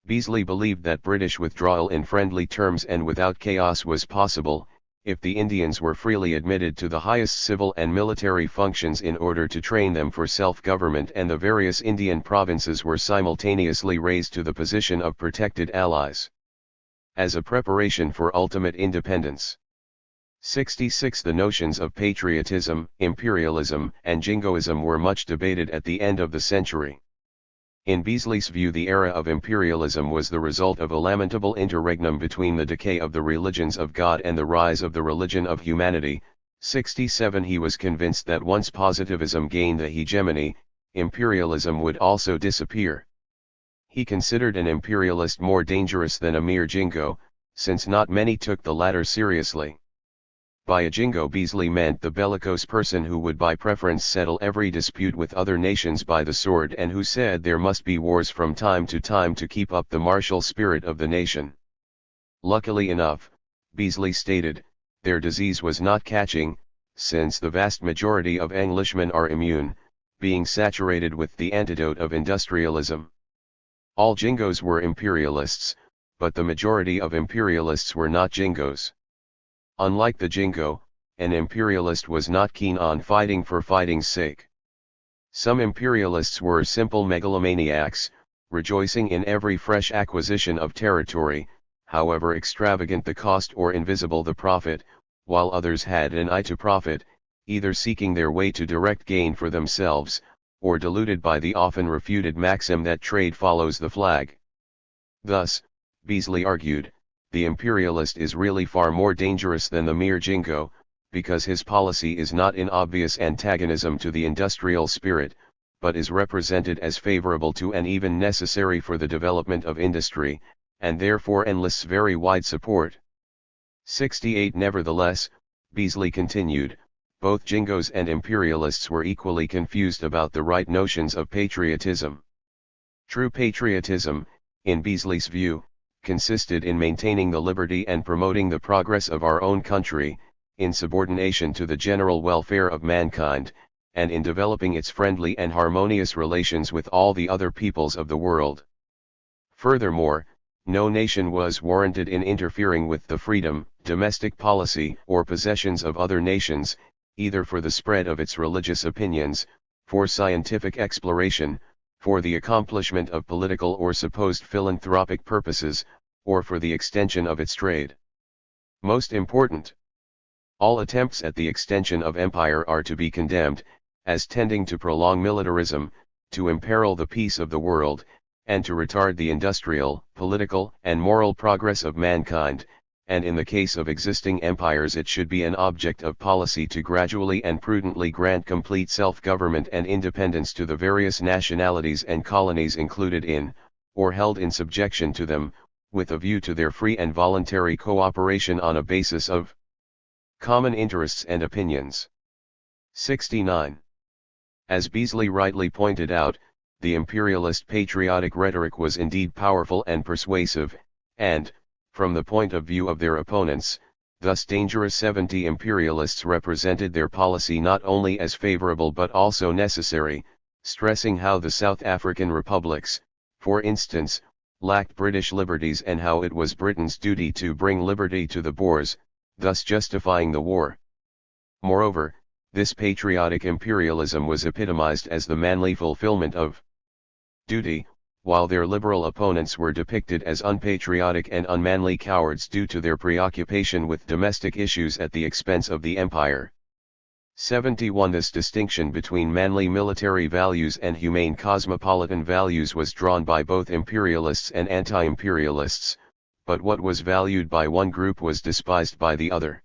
Beazley believed that British withdrawal in friendly terms and without chaos was possible, if the Indians were freely admitted to the highest civil and military functions in order to train them for self-government, and the various Indian provinces were simultaneously raised to the position of protected allies, as a preparation for ultimate independence. 66 The notions of patriotism, imperialism, and jingoism were much debated at the end of the century. In Beazley's view, the era of imperialism was the result of a lamentable interregnum between the decay of the religions of God and the rise of the religion of humanity. 67 He was convinced that once positivism gained the hegemony, imperialism would also disappear. He considered an imperialist more dangerous than a mere jingo, since not many took the latter seriously. By a jingo Beazley meant the bellicose person who would by preference settle every dispute with other nations by the sword, and who said there must be wars from time to time to keep up the martial spirit of the nation. Luckily enough, Beazley stated, their disease was not catching, since the vast majority of Englishmen are immune, being saturated with the antidote of industrialism. All jingos were imperialists, but the majority of imperialists were not jingos. Unlike the jingo, an imperialist was not keen on fighting for fighting's sake. Some imperialists were simple megalomaniacs, rejoicing in every fresh acquisition of territory, however extravagant the cost or invisible the profit, while others had an eye to profit, either seeking their way to direct gain for themselves, or deluded by the often refuted maxim that trade follows the flag. Thus, Beazley argued, the imperialist is really far more dangerous than the mere jingo, because his policy is not in obvious antagonism to the industrial spirit, but is represented as favorable to and even necessary for the development of industry, and therefore enlists very wide support. 68 Nevertheless, Beazley continued, both jingos and imperialists were equally confused about the right notions of patriotism. True patriotism, in Beazley's view, consisted in maintaining the liberty and promoting the progress of our own country, in subordination to the general welfare of mankind, and in developing its friendly and harmonious relations with all the other peoples of the world. Furthermore, no nation was warranted in interfering with the freedom, domestic policy, or possessions of other nations, either for the spread of its religious opinions, for scientific exploration, for the accomplishment of political or supposed philanthropic purposes, or for the extension of its trade. Most important, all attempts at the extension of empire are to be condemned, as tending to prolong militarism, to imperil the peace of the world, and to retard the industrial, political, and moral progress of mankind, and in the case of existing empires it should be an object of policy to gradually and prudently grant complete self-government and independence to the various nationalities and colonies included in, or held in subjection to them, with a view to their free and voluntary cooperation on a basis of common interests and opinions. 69. As Beazley rightly pointed out, the imperialist patriotic rhetoric was indeed powerful and persuasive, and, from the point of view of their opponents, thus dangerous, 70 imperialists represented their policy not only as favorable but also necessary, stressing how the South African republics, for instance, lacked British liberties and how it was Britain's duty to bring liberty to the Boers, thus justifying the war. Moreover, this patriotic imperialism was epitomized as the manly fulfillment of duty, while their liberal opponents were depicted as unpatriotic and unmanly cowards due to their preoccupation with domestic issues at the expense of the empire. 71. This distinction between manly military values and humane cosmopolitan values was drawn by both imperialists and anti-imperialists, but what was valued by one group was despised by the other.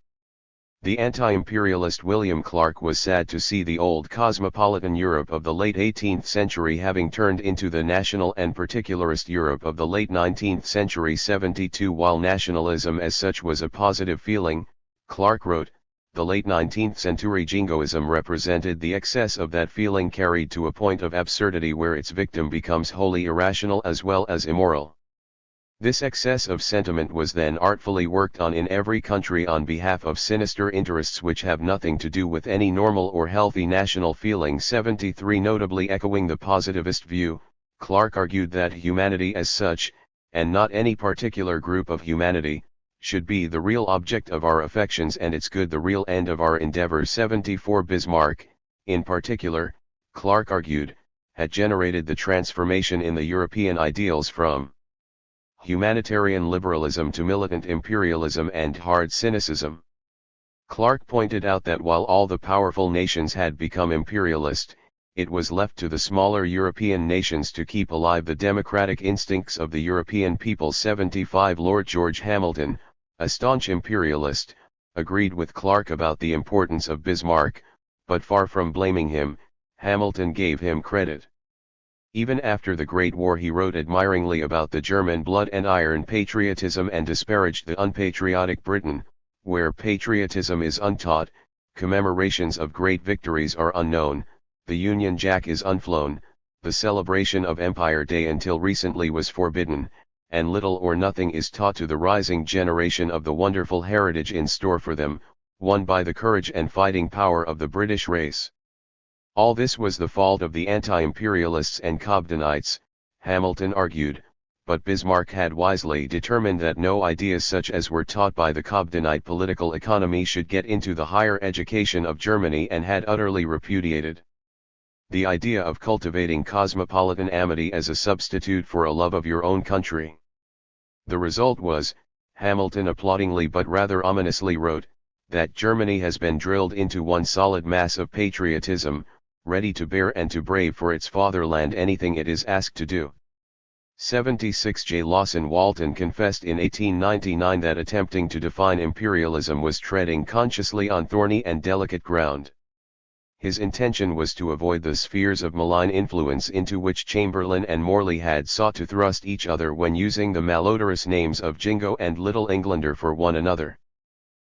The anti-imperialist William Clark was sad to see the old cosmopolitan Europe of the late 18th century having turned into the national and particularist Europe of the late 19th century. 72. While nationalism as such was a positive feeling, Clark wrote, the late 19th century jingoism represented the excess of that feeling carried to a point of absurdity where its victim becomes wholly irrational as well as immoral. This excess of sentiment was then artfully worked on in every country on behalf of sinister interests which have nothing to do with any normal or healthy national feeling. 73. Notably echoing the positivist view, Clark argued that humanity as such, and not any particular group of humanity, should be the real object of our affections and its good the real end of our endeavors. 74. Bismarck, in particular, Clark argued, had generated the transformation in the European ideals from humanitarian liberalism to militant imperialism and hard cynicism. Clark pointed out that while all the powerful nations had become imperialist, it was left to the smaller European nations to keep alive the democratic instincts of the European people. 75. Lord George Hamilton, a staunch imperialist, agreed with Clark about the importance of Bismarck, but far from blaming him, Hamilton gave him credit. Even after the Great War he wrote admiringly about the German blood and iron patriotism and disparaged the unpatriotic Britain, where patriotism is untaught, commemorations of great victories are unknown, the Union Jack is unflown, the celebration of Empire Day until recently was forbidden, and little or nothing is taught to the rising generation of the wonderful heritage in store for them, won by the courage and fighting power of the British race. All this was the fault of the anti-imperialists and Cobdenites, Hamilton argued, but Bismarck had wisely determined that no ideas such as were taught by the Cobdenite political economy should get into the higher education of Germany and had utterly repudiated the idea of cultivating cosmopolitan amity as a substitute for a love of your own country. The result was, Hamilton applaudingly but rather ominously wrote, that Germany has been drilled into one solid mass of patriotism, ready to bear and to brave for its fatherland anything it is asked to do. 76. J. Lawson Walton confessed in 1899 that attempting to define imperialism was treading consciously on thorny and delicate ground. His intention was to avoid the spheres of malign influence into which Chamberlain and Morley had sought to thrust each other when using the malodorous names of Jingo and Little Englander for one another.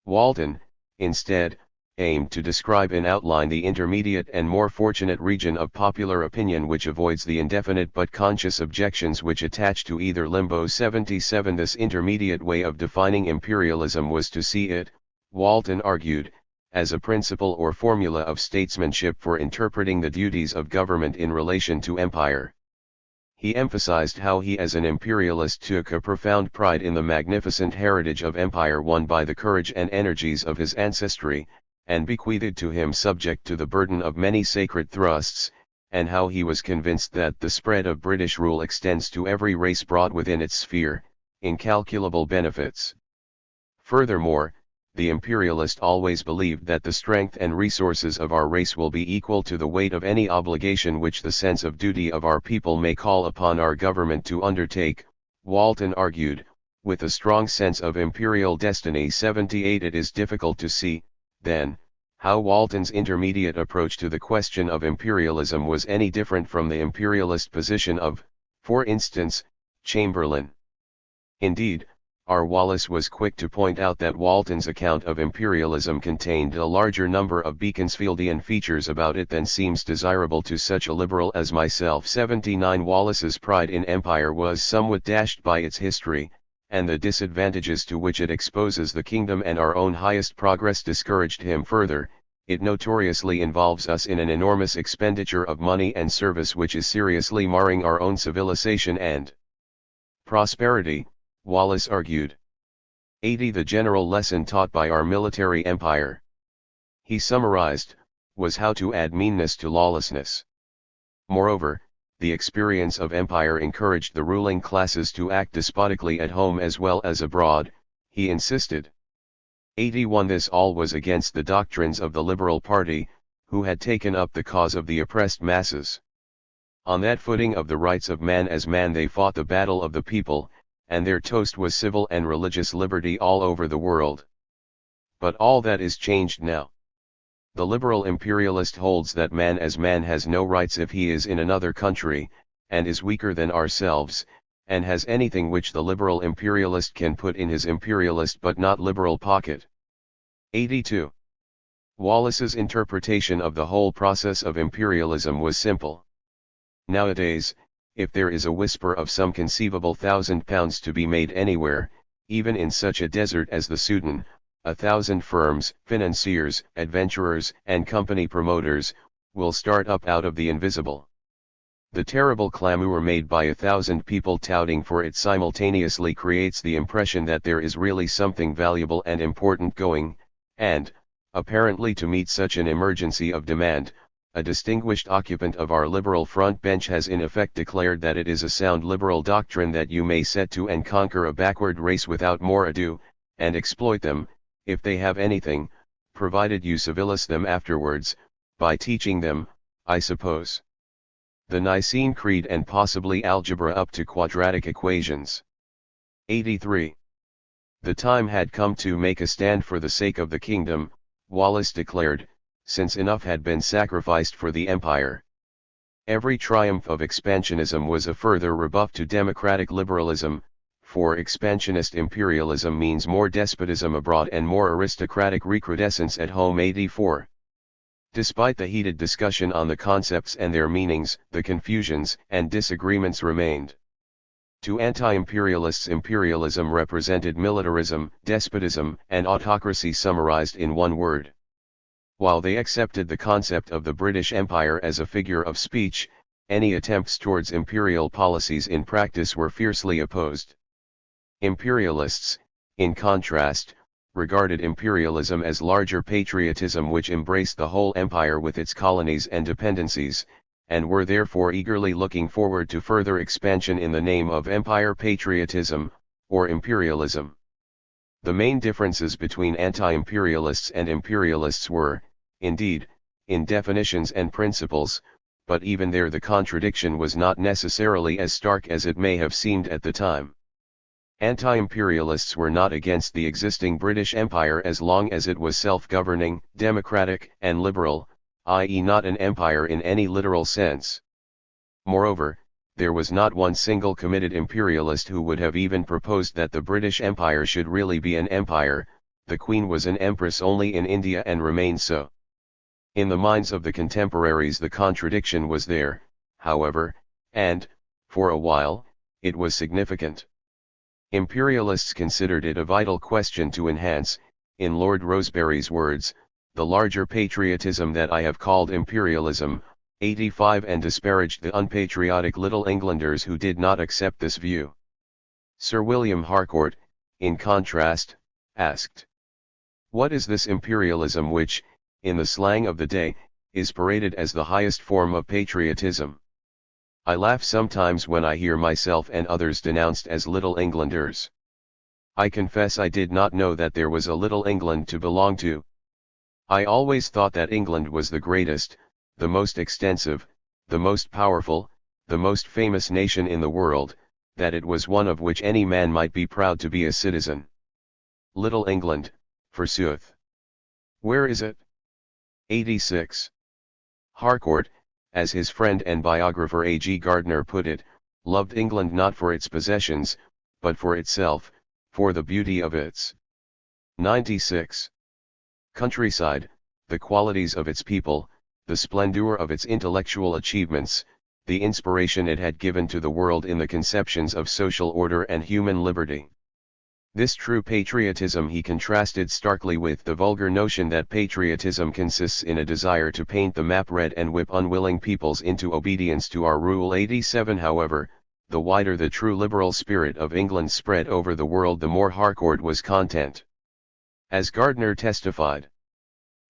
Walton, instead, aimed to describe in outline the intermediate and more fortunate region of popular opinion which avoids the indefinite but conscious objections which attach to either limbo. 77. This intermediate way of defining imperialism was to see it, Walton argued, as a principle or formula of statesmanship for interpreting the duties of government in relation to empire. He emphasized how he as an imperialist took a profound pride in the magnificent heritage of empire won by the courage and energies of his ancestry, and bequeathed to him subject to the burden of many sacred thrusts, and how he was convinced that the spread of British rule extends to every race brought within its sphere, incalculable benefits. Furthermore, the imperialist always believed that the strength and resources of our race will be equal to the weight of any obligation which the sense of duty of our people may call upon our government to undertake. Walton argued, with a strong sense of imperial destiny. 78. It is difficult to see, then, how Walton's intermediate approach to the question of imperialism was any different from the imperialist position of, for instance, Chamberlain. Indeed, R. Wallace was quick to point out that Walton's account of imperialism contained a larger number of Beaconsfieldian features about it than seems desirable to such a liberal as myself. 79. Wallace's pride in empire was somewhat dashed by its history, and the disadvantages to which it exposes the kingdom and our own highest progress discouraged him further. It notoriously involves us in an enormous expenditure of money and service which is seriously marring our own civilization and prosperity, Wallace argued. 80. The general lesson taught by our military empire, he summarized, was how to add meanness to lawlessness. Moreover, the experience of empire encouraged the ruling classes to act despotically at home as well as abroad, he insisted. 81. This all was against the doctrines of the Liberal Party, who had taken up the cause of the oppressed masses. On that footing of the rights of man as man they fought the battle of the people, and their toast was civil and religious liberty all over the world. But all that is changed now. The liberal imperialist holds that man as man has no rights if he is in another country, and is weaker than ourselves, and has anything which the liberal imperialist can put in his imperialist but not liberal pocket. 82. Wallace's interpretation of the whole process of imperialism was simple. Nowadays, if there is a whisper of some conceivable £1,000 to be made anywhere, even in such a desert as the Sudan, 1,000 firms, financiers, adventurers, and company promoters, will start up out of the invisible. The terrible clamour made by 1,000 people touting for it simultaneously creates the impression that there is really something valuable and important going, and, apparently to meet such an emergency of demand, a distinguished occupant of our liberal front bench has in effect declared that it is a sound liberal doctrine that you may set to and conquer a backward race without more ado, and exploit them, if they have anything, provided you civilize them afterwards, by teaching them, I suppose, the Nicene Creed and possibly algebra up to quadratic equations. 83. The time had come to make a stand for the sake of the kingdom, Wallace declared, since enough had been sacrificed for the empire. Every triumph of expansionism was a further rebuff to democratic liberalism, for expansionist imperialism means more despotism abroad and more aristocratic recrudescence at home. 84. Despite the heated discussion on the concepts and their meanings, the confusions and disagreements remained. To anti-imperialists, imperialism represented militarism, despotism, and autocracy summarized in one word. While they accepted the concept of the British Empire as a figure of speech, any attempts towards imperial policies in practice were fiercely opposed. Imperialists, in contrast, regarded imperialism as larger patriotism which embraced the whole empire with its colonies and dependencies, and were therefore eagerly looking forward to further expansion in the name of empire patriotism, or imperialism. The main differences between anti-imperialists and imperialists were, indeed, in definitions and principles, but even there the contradiction was not necessarily as stark as it may have seemed at the time. Anti-imperialists were not against the existing British Empire as long as it was self-governing, democratic, and liberal, i.e. not an empire in any literal sense. Moreover, there was not one single committed imperialist who would have even proposed that the British Empire should really be an empire. The Queen was an empress only in India and remained so. In the minds of the contemporaries the contradiction was there, however, and, for a while, it was significant. Imperialists considered it a vital question to enhance, in Lord Rosebery's words, the larger patriotism that I have called imperialism. 85 and disparaged the unpatriotic Little Englanders who did not accept this view. Sir William Harcourt, in contrast, asked, "What is this imperialism which, in the slang of the day, is paraded as the highest form of patriotism? I laugh sometimes when I hear myself and others denounced as Little Englanders. I confess I did not know that there was a little England to belong to. I always thought that England was the greatest, the most extensive, the most powerful, the most famous nation in the world, that it was one of which any man might be proud to be a citizen. Little England, forsooth. Where is it? 86. Harcourt, as his friend and biographer A. G. Gardner put it, loved England not for its possessions, but for itself, for the beauty of its 96. Countryside, the qualities of its people, the splendor of its intellectual achievements, the inspiration it had given to the world in the conceptions of social order and human liberty. This true patriotism he contrasted starkly with the vulgar notion that patriotism consists in a desire to paint the map red and whip unwilling peoples into obedience to our rule. 87. However, the wider the true liberal spirit of England spread over the world, the more Harcourt was content. As Gardner testified,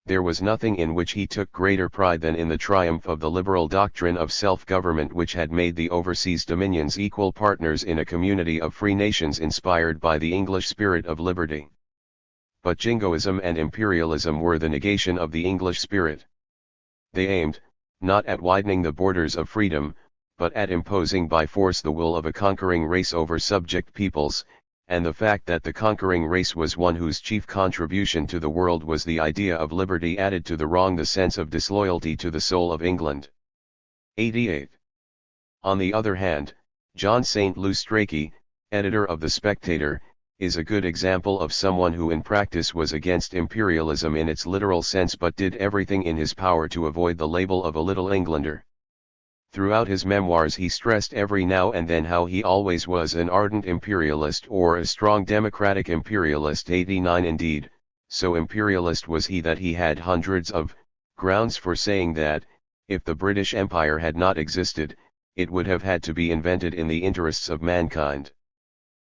there was nothing in which he took greater pride than in the triumph of the liberal doctrine of self-government, which had made the overseas dominions equal partners in a community of free nations inspired by the English spirit of liberty. But jingoism and imperialism were the negation of the English spirit. They aimed, not at widening the borders of freedom, but at imposing by force the will of a conquering race over subject peoples, and the fact that the conquering race was one whose chief contribution to the world was the idea of liberty added to the wrong the sense of disloyalty to the soul of England. 88. On the other hand, John St. Louis Strachey, editor of The Spectator, is a good example of someone who in practice was against imperialism in its literal sense but did everything in his power to avoid the label of a Little Englander. Throughout his memoirs he stressed every now and then how he always was an ardent imperialist or a strong democratic imperialist. 89. Indeed, so imperialist was he that he had hundreds of grounds for saying that, if the British Empire had not existed, it would have had to be invented in the interests of mankind.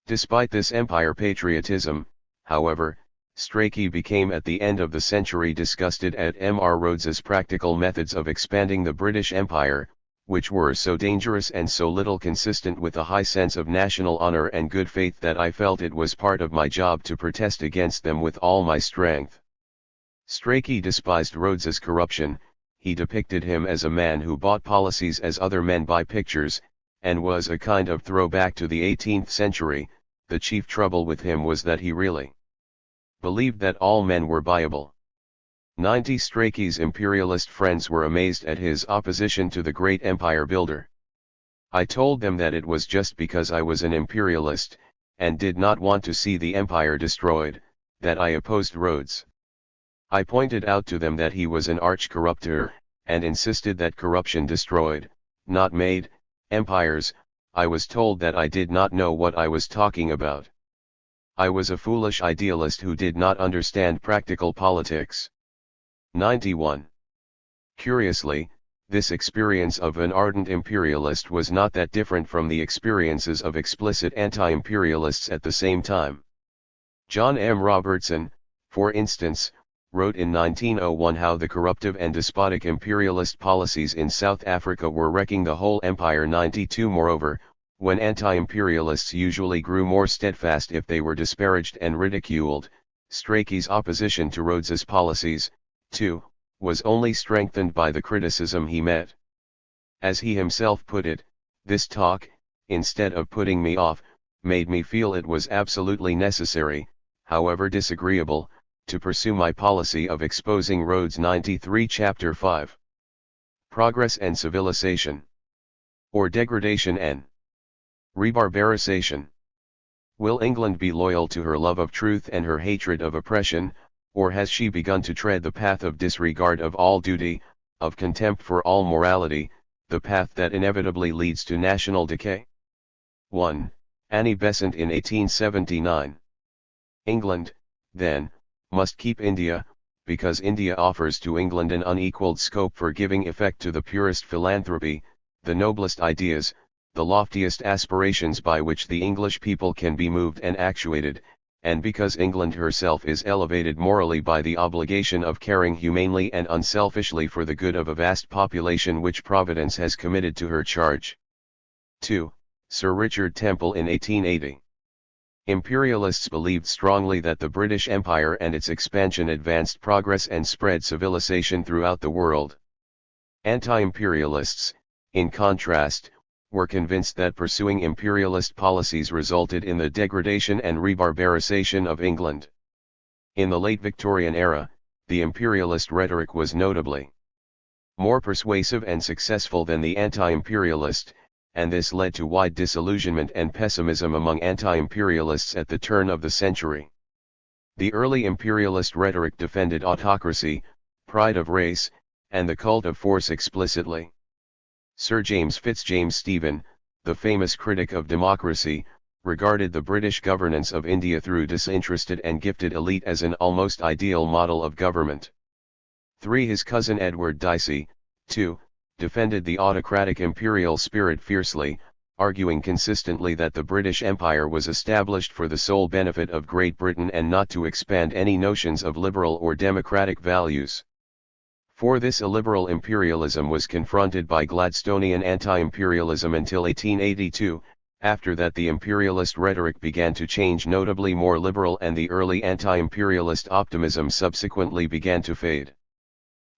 Despite this empire patriotism, however, Strachey became at the end of the century disgusted at M.R. Rhodes's practical methods of expanding the British Empire, which were so dangerous and so little consistent with a high sense of national honor and good faith that I felt it was part of my job to protest against them with all my strength. Strachey despised Rhodes's corruption. He depicted him as a man who bought policies as other men buy pictures, and was a kind of throwback to the 18th century. The chief trouble with him was that he really believed that all men were buyable. 90. Strachey's imperialist friends were amazed at his opposition to the great empire builder. I told them that it was just because I was an imperialist, and did not want to see the empire destroyed, that I opposed Rhodes. I pointed out to them that he was an arch-corrupter, and insisted that corruption destroyed, not made, empires. I was told that I did not know what I was talking about. I was a foolish idealist who did not understand practical politics. 91. Curiously, this experience of an ardent imperialist was not that different from the experiences of explicit anti-imperialists at the same time. John M. Robertson, for instance, wrote in 1901 how the corruptive and despotic imperialist policies in South Africa were wrecking the whole empire. 92. Moreover, when anti-imperialists usually grew more steadfast if they were disparaged and ridiculed, Strachey's opposition to Rhodes's policies, too, was only strengthened by the criticism he met. As he himself put it, this talk, instead of putting me off, made me feel it was absolutely necessary, however disagreeable, to pursue my policy of exposing Rhodes. 93. Chapter 5. Progress and Civilization. Or Degradation and Rebarbarization. Will England be loyal to her love of truth and her hatred of oppression, or has she begun to tread the path of disregard of all duty, of contempt for all morality, the path that inevitably leads to national decay? 1. Annie Besant in 1879. England, then, must keep India, because India offers to England an unequalled scope for giving effect to the purest philanthropy, the noblest ideas, the loftiest aspirations by which the English people can be moved and actuated, and because England herself is elevated morally by the obligation of caring humanely and unselfishly for the good of a vast population which Providence has committed to her charge. 2. Sir Richard Temple in 1880. Imperialists believed strongly that the British Empire and its expansion advanced progress and spread civilization throughout the world. Anti-imperialists, in contrast, were convinced that pursuing imperialist policies resulted in the degradation and rebarbarization of England. In the late Victorian era, the imperialist rhetoric was notably more persuasive and successful than the anti-imperialist, and this led to wide disillusionment and pessimism among anti-imperialists at the turn of the century. The early imperialist rhetoric defended autocracy, pride of race, and the cult of force explicitly. Sir James Fitzjames Stephen, the famous critic of democracy, regarded the British governance of India through disinterested and gifted elite as an almost ideal model of government. 3. His cousin Edward Dicey, 2, defended the autocratic imperial spirit fiercely, arguing consistently that the British Empire was established for the sole benefit of Great Britain and not to expand any notions of liberal or democratic values. 4. This illiberal imperialism was confronted by Gladstonian anti-imperialism until 1882, after that the imperialist rhetoric began to change notably more liberal and the early anti-imperialist optimism subsequently began to fade.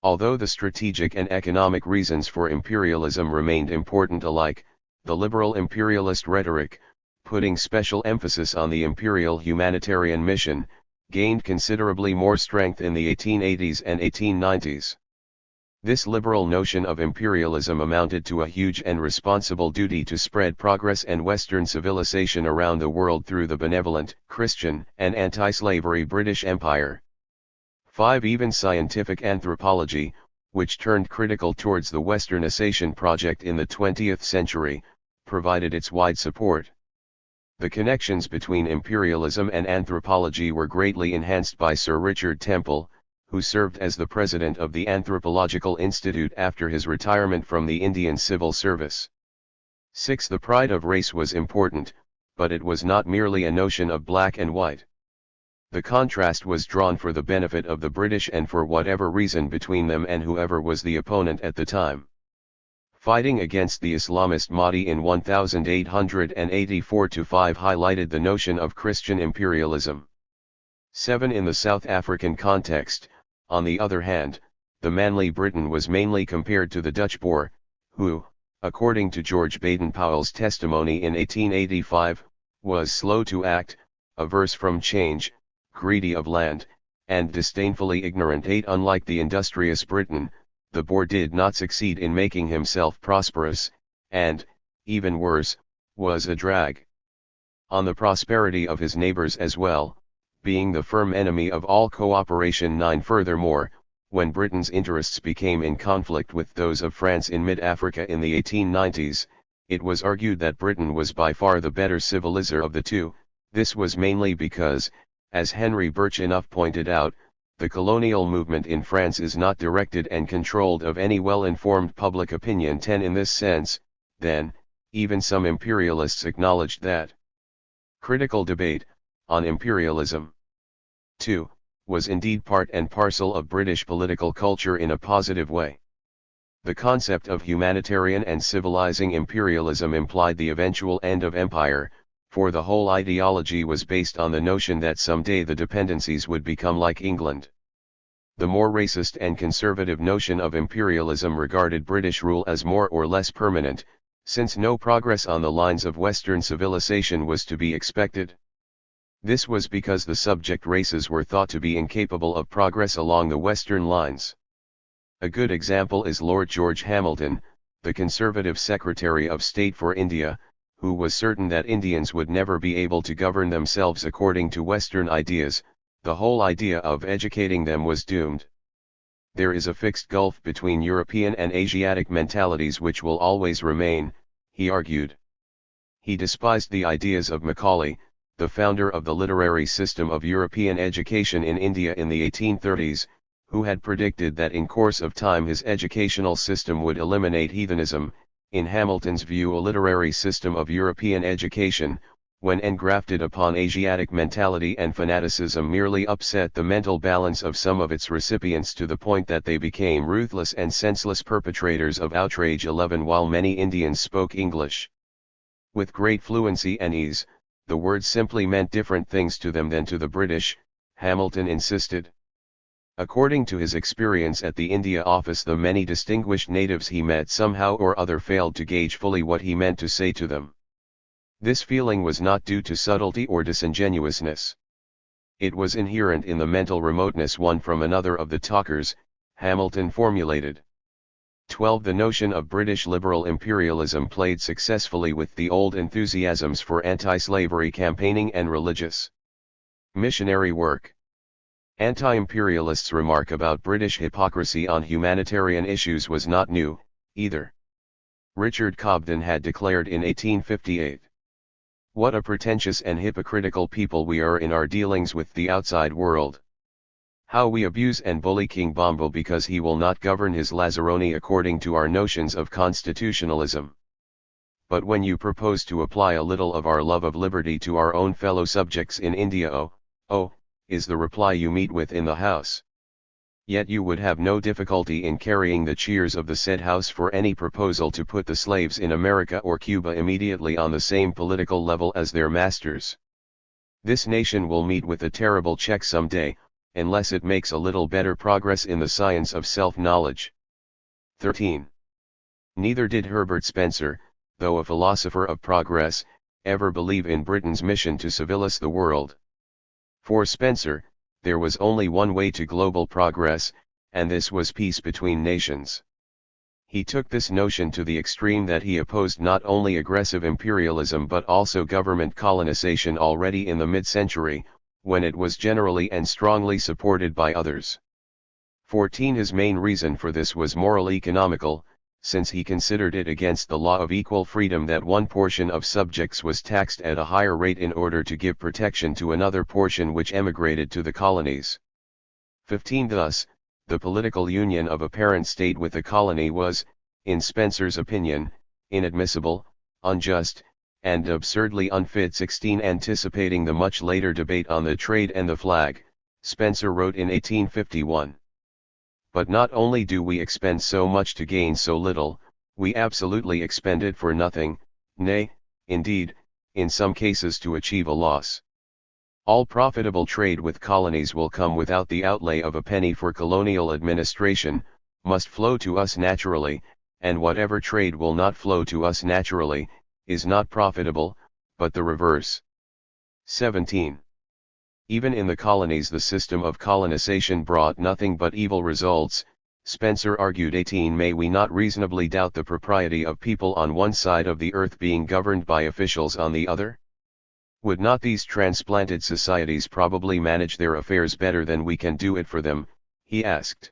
Although the strategic and economic reasons for imperialism remained important alike, the liberal imperialist rhetoric, putting special emphasis on the imperial humanitarian mission, gained considerably more strength in the 1880s and 1890s. This liberal notion of imperialism amounted to a huge and responsible duty to spread progress and Western civilization around the world through the benevolent, Christian, and anti-slavery British Empire. 5. Even scientific anthropology, which turned critical towards the Westernization project in the 20th century, provided its wide support. The connections between imperialism and anthropology were greatly enhanced by Sir Richard Temple, who served as the president of the Anthropological Institute after his retirement from the Indian Civil Service. 6. The pride of race was important, but it was not merely a notion of black and white. The contrast was drawn for the benefit of the British and for whatever reason between them and whoever was the opponent at the time. Fighting against the Islamist Mahdi in 1884-5 highlighted the notion of Christian imperialism. 7. In the South African context, on the other hand, the manly Briton was mainly compared to the Dutch Boer, who, according to George Baden-Powell's testimony in 1885, was slow to act, averse from change, greedy of land, and disdainfully ignorant. 8. Unlike the industrious Briton, the Boer did not succeed in making himself prosperous, and, even worse, was a drag on the prosperity of his neighbors as well, being the firm enemy of all cooperation. 9. Furthermore, when Britain's interests became in conflict with those of France in mid-Africa in the 1890s, it was argued that Britain was by far the better civilizer of the two. This was mainly because, as Henry Birchenough pointed out, the colonial movement in France is not directed and controlled of any well-informed public opinion. 10. In this sense, then, even some imperialists acknowledged that critical debate, on imperialism, 2, was indeed part and parcel of British political culture in a positive way. The concept of humanitarian and civilizing imperialism implied the eventual end of empire, for the whole ideology was based on the notion that someday the dependencies would become like England. The more racist and conservative notion of imperialism regarded British rule as more or less permanent, since no progress on the lines of Western civilization was to be expected. This was because the subject races were thought to be incapable of progress along the Western lines. A good example is Lord George Hamilton, the Conservative Secretary of State for India, who was certain that Indians would never be able to govern themselves according to Western ideas. The whole idea of educating them was doomed. There is a fixed gulf between European and Asiatic mentalities which will always remain, he argued. He despised the ideas of Macaulay, the founder of the literary system of European education in India in the 1830s, who had predicted that in course of time his educational system would eliminate heathenism. In Hamilton's view, a literary system of European education, when engrafted upon Asiatic mentality and fanaticism, merely upset the mental balance of some of its recipients to the point that they became ruthless and senseless perpetrators of outrage. 11. While many Indians spoke English with great fluency and ease, the word simply meant different things to them than to the British, Hamilton insisted. According to his experience at the India Office, the many distinguished natives he met somehow or other failed to gauge fully what he meant to say to them. This feeling was not due to subtlety or disingenuousness. It was inherent in the mental remoteness one from another of the talkers, Hamilton formulated. 12. The notion of British liberal imperialism played successfully with the old enthusiasms for anti-slavery campaigning and religious missionary work. Anti-imperialists' remark about British hypocrisy on humanitarian issues was not new, either. Richard Cobden had declared in 1858, "What a pretentious and hypocritical people we are in our dealings with the outside world. How we abuse and bully King Bombo because he will not govern his lazzaroni according to our notions of constitutionalism. But when you propose to apply a little of our love of liberty to our own fellow subjects in India, oh, is the reply you meet with in the House. Yet you would have no difficulty in carrying the cheers of the said House for any proposal to put the slaves in America or Cuba immediately on the same political level as their masters. This nation will meet with a terrible check some day, unless it makes a little better progress in the science of self-knowledge." 13. Neither did Herbert Spencer, though a philosopher of progress, ever believe in Britain's mission to civilize the world. For Spencer, there was only one way to global progress, and this was peace between nations. He took this notion to the extreme that he opposed not only aggressive imperialism but also government colonization already in the mid-century, when it was generally and strongly supported by others. 14. His main reason for this was moral economical, since he considered it against the law of equal freedom that one portion of subjects was taxed at a higher rate in order to give protection to another portion which emigrated to the colonies. 15. Thus, the political union of a parent state with a colony was, in Spencer's opinion, inadmissible, unjust, and absurdly unfit. 16. Anticipating the much later debate on the trade and the flag, Spencer wrote in 1851. "But not only do we expend so much to gain so little, we absolutely expend it for nothing, nay, indeed, in some cases to achieve a loss. All profitable trade with colonies will come without the outlay of a penny for colonial administration, must flow to us naturally, and whatever trade will not flow to us naturally, is not profitable, but the reverse." 17. Even in the colonies the system of colonization brought nothing but evil results, Spencer argued. 18. May we not reasonably doubt the propriety of people on one side of the earth being governed by officials on the other? Would not these transplanted societies probably manage their affairs better than we can do it for them, he asked.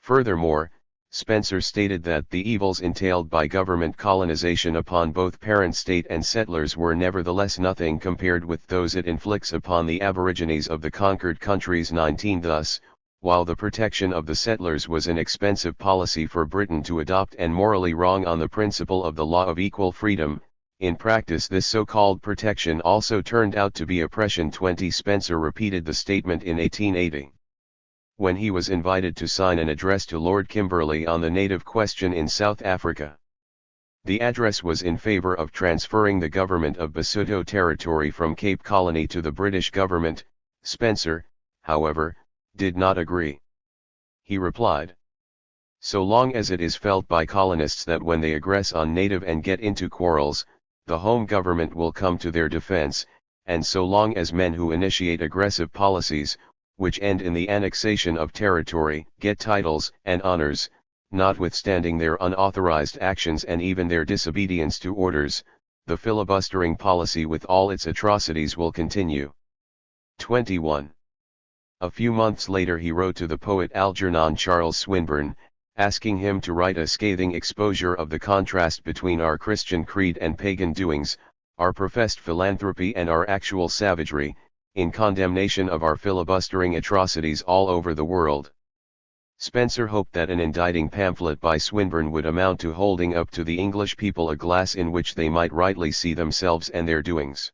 Furthermore, Spencer stated that the evils entailed by government colonization upon both parent state and settlers were nevertheless nothing compared with those it inflicts upon the aborigines of the conquered countries. 19. Thus, while the protection of the settlers was an expensive policy for Britain to adopt and morally wrong on the principle of the law of equal freedom, in practice this so-called protection also turned out to be oppression. 20. Spencer repeated the statement in 1880. When he was invited to sign an address to Lord Kimberley on the native question in South Africa. The address was in favor of transferring the government of Basuto territory from Cape Colony to the British government. Spencer, however, did not agree. He replied, "So long as it is felt by colonists that when they aggress on native and get into quarrels, the home government will come to their defense, and so long as men who initiate aggressive policies, which end in the annexation of territory, get titles and honors, notwithstanding their unauthorized actions and even their disobedience to orders, the filibustering policy with all its atrocities will continue." 21. A few months later he wrote to the poet Algernon Charles Swinburne, asking him to write a scathing exposure of the contrast between our Christian creed and pagan doings, our professed philanthropy and our actual savagery, in condemnation of our filibustering atrocities all over the world. Spencer hoped that an indicting pamphlet by Swinburne would amount to holding up to the English people a glass in which they might rightly see themselves and their doings.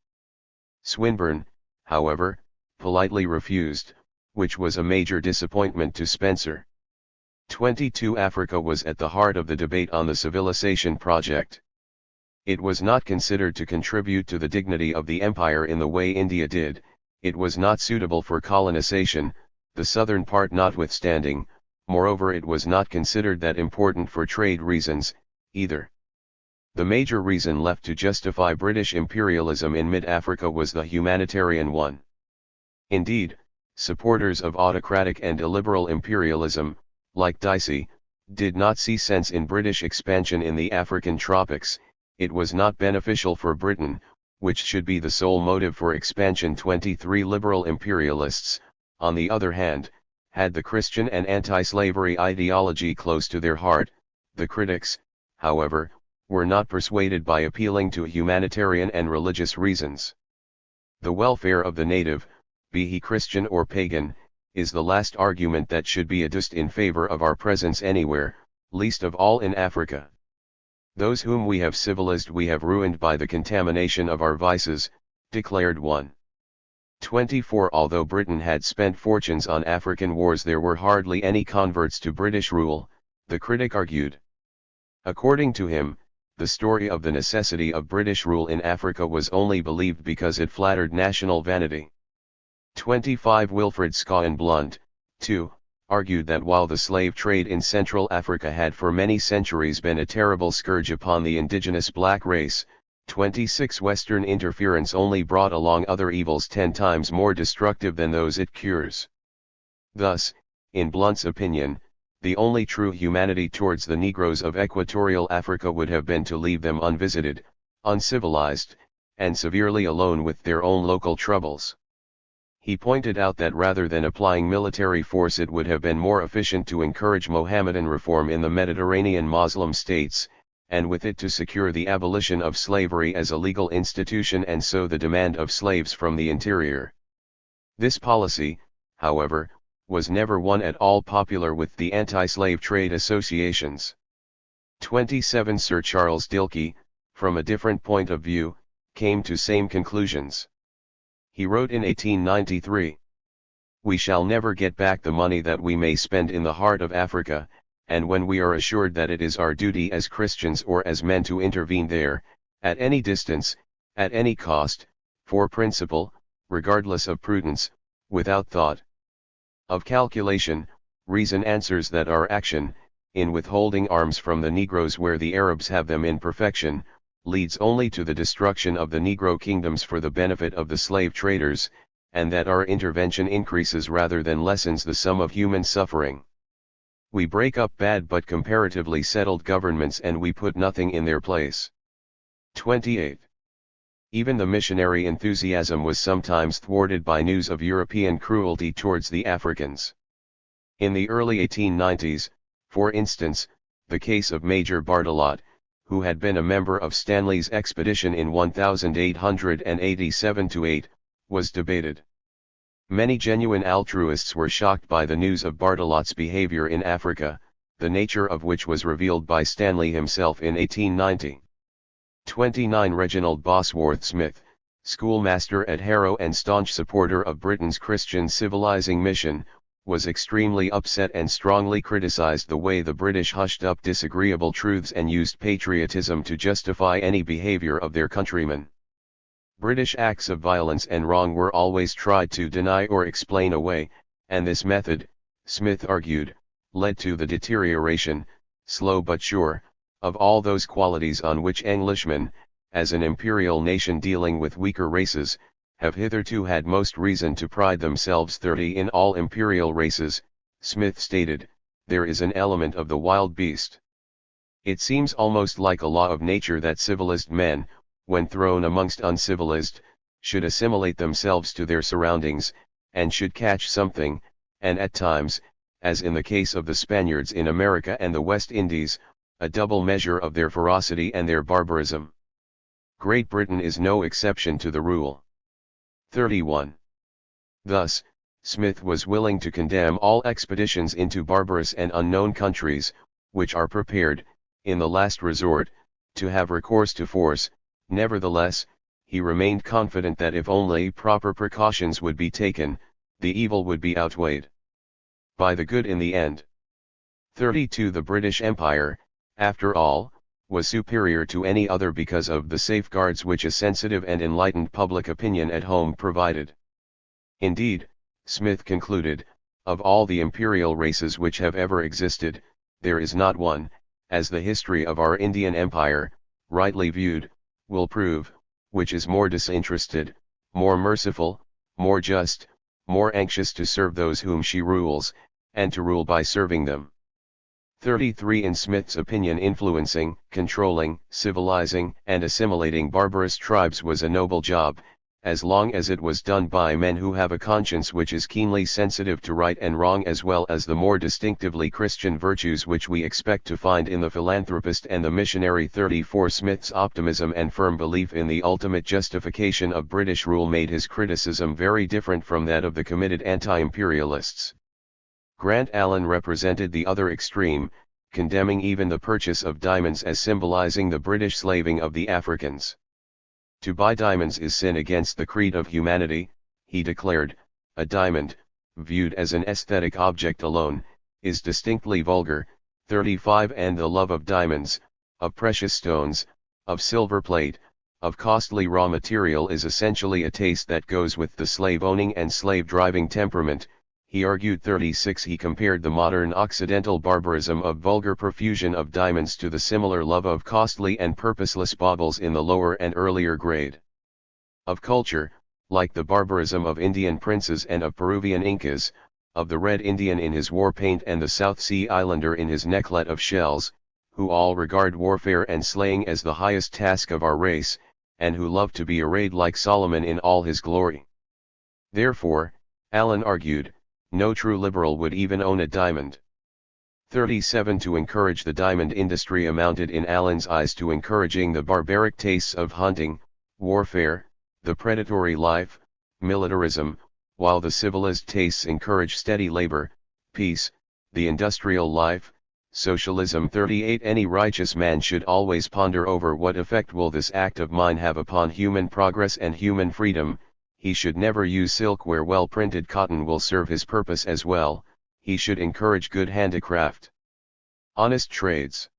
Swinburne, however, politely refused, which was a major disappointment to Spencer. 22. Africa was at the heart of the debate on the civilization project. It was not considered to contribute to the dignity of the empire in the way India did. It was not suitable for colonization, the southern part notwithstanding. Moreover, it was not considered that important for trade reasons, either. The major reason left to justify British imperialism in mid-Africa was the humanitarian one. Indeed, supporters of autocratic and illiberal imperialism, like Dicey, did not see sense in British expansion in the African tropics. It was not beneficial for Britain, which should be the sole motive for expansion. 23 liberal imperialists, on the other hand, had the Christian and anti-slavery ideology close to their heart. The critics, however, were not persuaded by appealing to humanitarian and religious reasons. The welfare of the native, be he Christian or pagan, is the last argument that should be adduced in favor of our presence anywhere, least of all in Africa. Those whom we have civilized we have ruined by the contamination of our vices, declared one. 24 Although Britain had spent fortunes on African wars, there were hardly any converts to British rule, the critic argued. According to him, the story of the necessity of British rule in Africa was only believed because it flattered national vanity. 25 Wilfred Scawen Blunt, 2, argued that while the slave trade in Central Africa had for many centuries been a terrible scourge upon the indigenous black race, 26 Western interference only brought along other evils 10 times more destructive than those it cures. Thus, in Blunt's opinion, the only true humanity towards the Negroes of Equatorial Africa would have been to leave them unvisited, uncivilized, and severely alone with their own local troubles. He pointed out that rather than applying military force, it would have been more efficient to encourage Mohammedan reform in the Mediterranean Muslim states, and with it to secure the abolition of slavery as a legal institution and so the demand of slaves from the interior. This policy, however, was never one at all popular with the anti-slave trade associations. 27 Sir Charles Dilke, from a different point of view, came to same conclusions. He wrote in 1893, "We shall never get back the money that we may spend in the heart of Africa, and when we are assured that it is our duty as Christians or as men to intervene there, at any distance, at any cost, for principle, regardless of prudence, without thought of calculation, reason answers that our action, in withholding arms from the Negroes where the Arabs have them in perfection, leads only to the destruction of the Negro kingdoms for the benefit of the slave traders, and that our intervention increases rather than lessens the sum of human suffering. We break up bad but comparatively settled governments and we put nothing in their place." 28. Even the missionary enthusiasm was sometimes thwarted by news of European cruelty towards the Africans. In the early 1890s, for instance, the case of Major Barttelot, who had been a member of Stanley's expedition in 1887-8, was debated. Many genuine altruists were shocked by the news of Barttelot's behavior in Africa, the nature of which was revealed by Stanley himself in 1890. 29 Reginald Bosworth Smith, schoolmaster at Harrow and staunch supporter of Britain's Christian civilizing mission, was extremely upset and strongly criticized the way the British hushed up disagreeable truths and used patriotism to justify any behavior of their countrymen. British acts of violence and wrong were always tried to deny or explain away, and this method, Smith argued, led to the deterioration, slow but sure, of all those qualities on which Englishmen, as an imperial nation dealing with weaker races, have hitherto had most reason to pride themselves. 30 In all imperial races, Smith stated, there is an element of the wild beast. It seems almost like a law of nature that civilized men, when thrown amongst uncivilized, should assimilate themselves to their surroundings, and should catch something, and at times, as in the case of the Spaniards in America and the West Indies, a double measure of their ferocity and their barbarism. Great Britain is no exception to the rule. 31. Thus, Smith was willing to condemn all expeditions into barbarous and unknown countries, which are prepared, in the last resort, to have recourse to force. Nevertheless, he remained confident that if only proper precautions would be taken, the evil would be outweighed by the good in the end. 32 The British Empire, after all, was superior to any other because of the safeguards which a sensitive and enlightened public opinion at home provided. Indeed, Smith concluded, of all the imperial races which have ever existed, there is not one, as the history of our Indian Empire, rightly viewed, will prove, which is more disinterested, more merciful, more just, more anxious to serve those whom she rules, and to rule by serving them. 33. In Smith's opinion, influencing, controlling, civilizing, and assimilating barbarous tribes was a noble job, as long as it was done by men who have a conscience which is keenly sensitive to right and wrong, as well as the more distinctively Christian virtues which we expect to find in the philanthropist and the missionary. 34. Smith's optimism and firm belief in the ultimate justification of British rule made his criticism very different from that of the committed anti-imperialists. Grant Allen represented the other extreme, condemning even the purchase of diamonds as symbolizing the British slaving of the Africans. To buy diamonds is sin against the creed of humanity, he declared. A diamond, viewed as an aesthetic object alone, is distinctly vulgar. 35. And the love of diamonds, of precious stones, of silver plate, of costly raw material is essentially a taste that goes with the slave-owning and slave-driving temperament, he argued. 36. He compared the modern Occidental barbarism of vulgar profusion of diamonds to the similar love of costly and purposeless baubles in the lower and earlier grade of culture, like the barbarism of Indian princes and of Peruvian Incas, of the Red Indian in his war paint and the South Sea Islander in his necklet of shells, who all regard warfare and slaying as the highest task of our race, and who love to be arrayed like Solomon in all his glory. Therefore, Allen argued, no true liberal would even own a diamond. 37. To encourage the diamond industry amounted in Allen's eyes to encouraging the barbaric tastes of hunting, warfare, the predatory life, militarism, while the civilized tastes encourage steady labor, peace, the industrial life, socialism. 38. Any righteous man should always ponder over what effect will this act of mine have upon human progress and human freedom. He should never use silk where well-printed cotton will serve his purpose as well. He should encourage good handicraft, honest trades,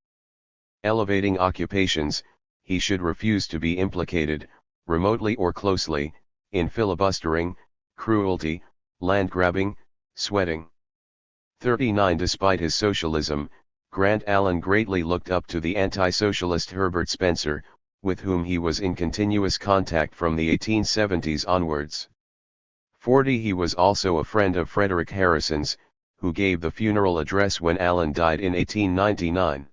elevating occupations. He should refuse to be implicated, remotely or closely, in filibustering, cruelty, land-grabbing, sweating. 39. Despite his socialism, Grant Allen greatly looked up to the anti-socialist Herbert Spencer, with whom he was in continuous contact from the 1870s onwards. 40. He was also a friend of Frederick Harrison's, who gave the funeral address when Allen died in 1899.